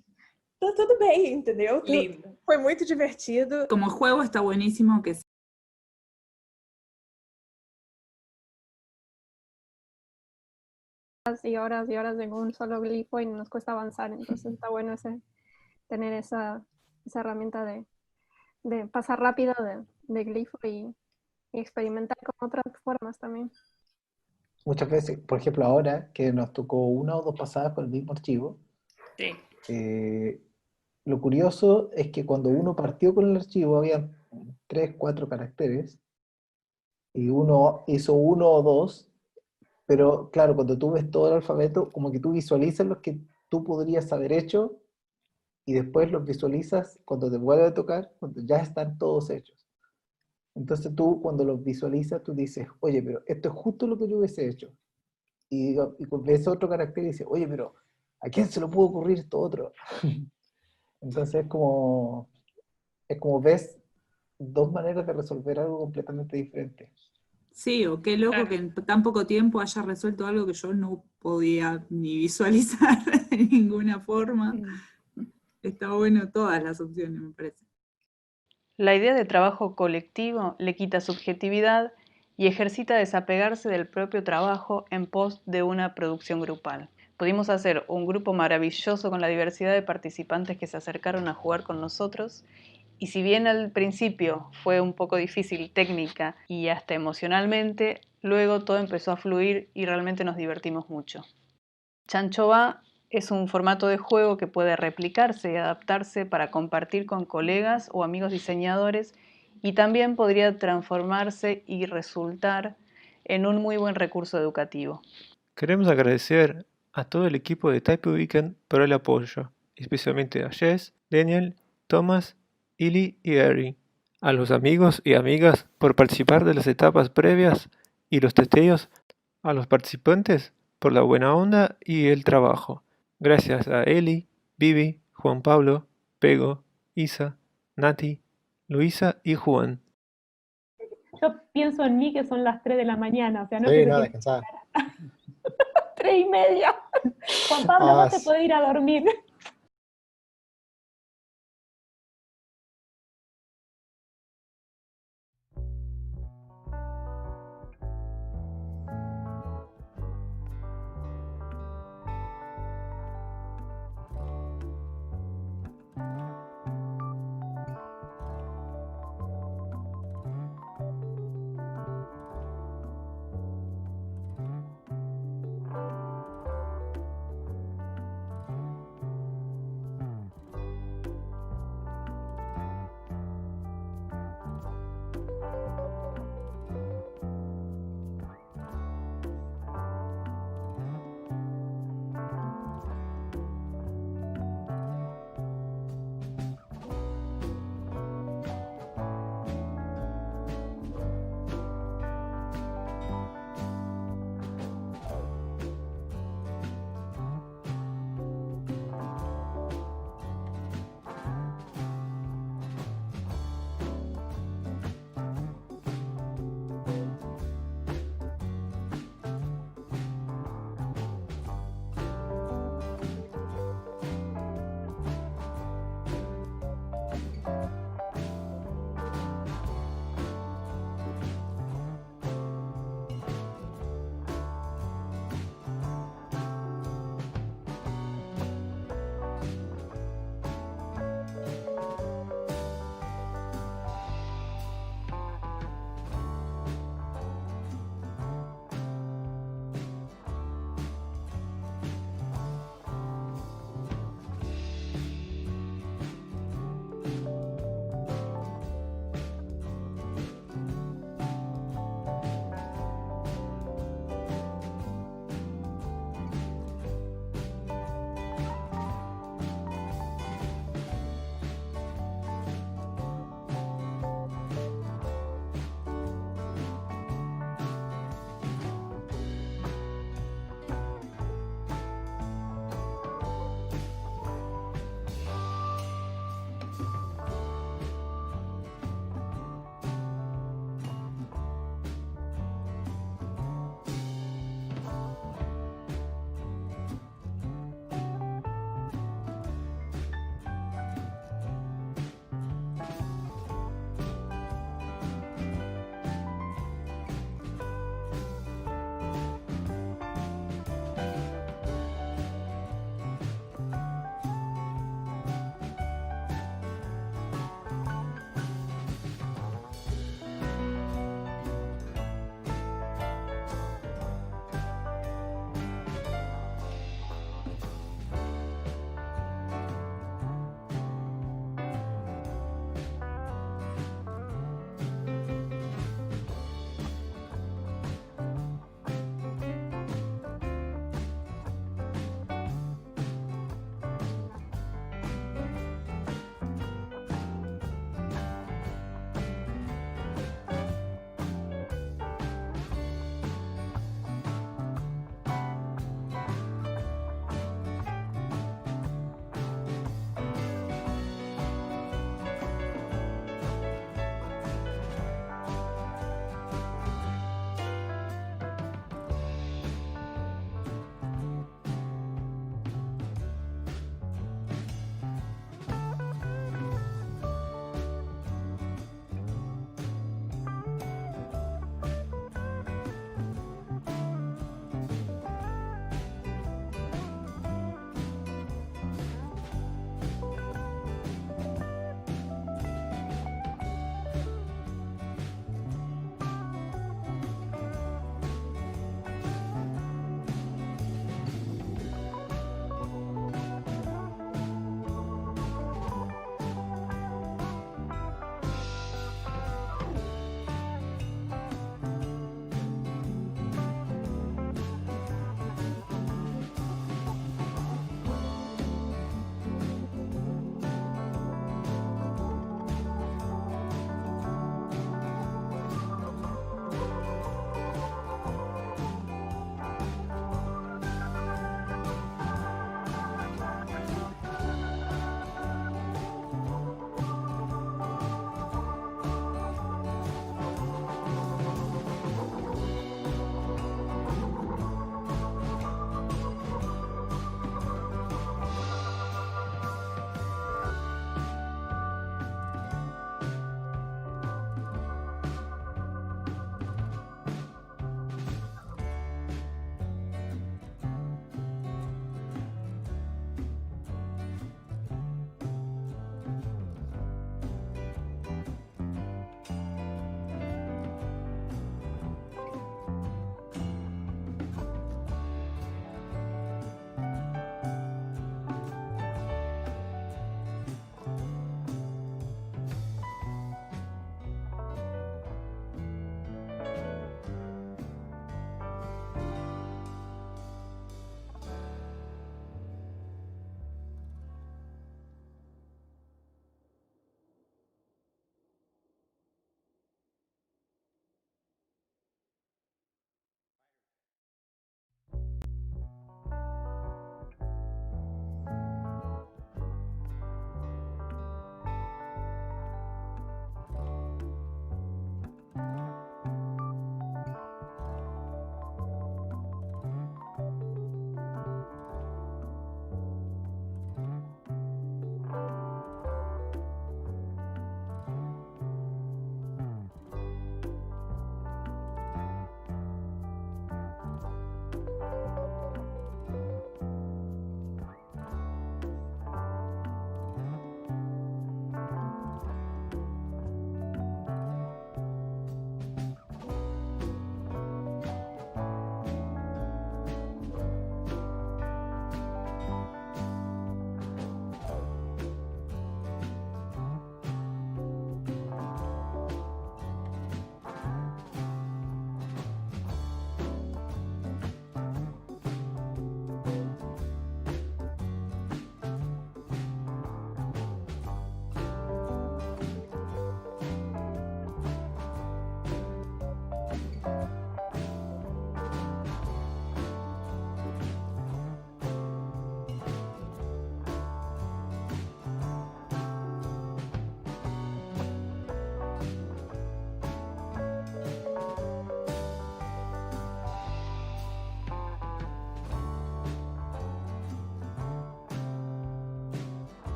S8: tá tudo bem, entendeu?
S2: Lindo.
S8: Foi muito divertido.
S27: Como juego está buenísimo que
S26: y horas en un solo glifo y nos cuesta avanzar, entonces está bueno tener esa herramienta de pasar rápido de glifo y experimentar con otras formas también.
S29: Muchas veces, por ejemplo, ahora que nos tocó una o dos pasadas con el mismo archivo, lo curioso es que cuando uno partió con el archivo había 3, 4 caracteres y uno hizo 1 o 2, pero claro, cuando tú ves todo el alfabeto, como que tú visualizas los que tú podrías haber hecho y después los visualizas cuando te vuelve a tocar, cuando ya están todos hechos. Entonces tú cuando los visualizas, tú dices, oye, pero esto es justo lo que yo hubiese hecho. Y ves otro carácter y dices, oye, pero ¿a quién se le pudo ocurrir esto otro? Entonces es como ves dos maneras de resolver algo completamente diferente.
S27: sí, o qué loco que en tan poco tiempo haya resuelto algo que yo no podía ni visualizar de ninguna forma. Está bueno todas las opciones, me parece.
S7: La idea de trabajo colectivo le quita subjetividad y ejercita desapegarse del propio trabajo en pos de una producción grupal. Pudimos hacer un grupo maravilloso con la diversidad de participantes que se acercaron a jugar con nosotros, y si bien al principio fue un poco difícil técnica y hasta emocionalmente, luego todo empezó a fluir y realmente nos divertimos mucho. Chancho Va es un formato de juego que puede replicarse y adaptarse para compartir con colegas o amigos diseñadores, y también podría transformarse y resultar en un muy buen recurso educativo.
S6: Queremos agradecer a todo el equipo de TypeWknd por el apoyo, especialmente a Jess, Daniel, Thomas, Ili y Gary, a los amigos y amigas por participar de las etapas previas y los testeos, a los participantes por la buena onda y el trabajo. Gracias a Eli, Vivi, Juan Pablo, Pego, Isa, Nati, Luisa y Juan.
S26: Yo pienso en mí que son las 3 de la mañana, o sea, no
S28: Sí,
S26: es que
S28: no,
S26: se
S28: descansar.
S26: 3:30. Juan Pablo, vos te podés ir a dormir.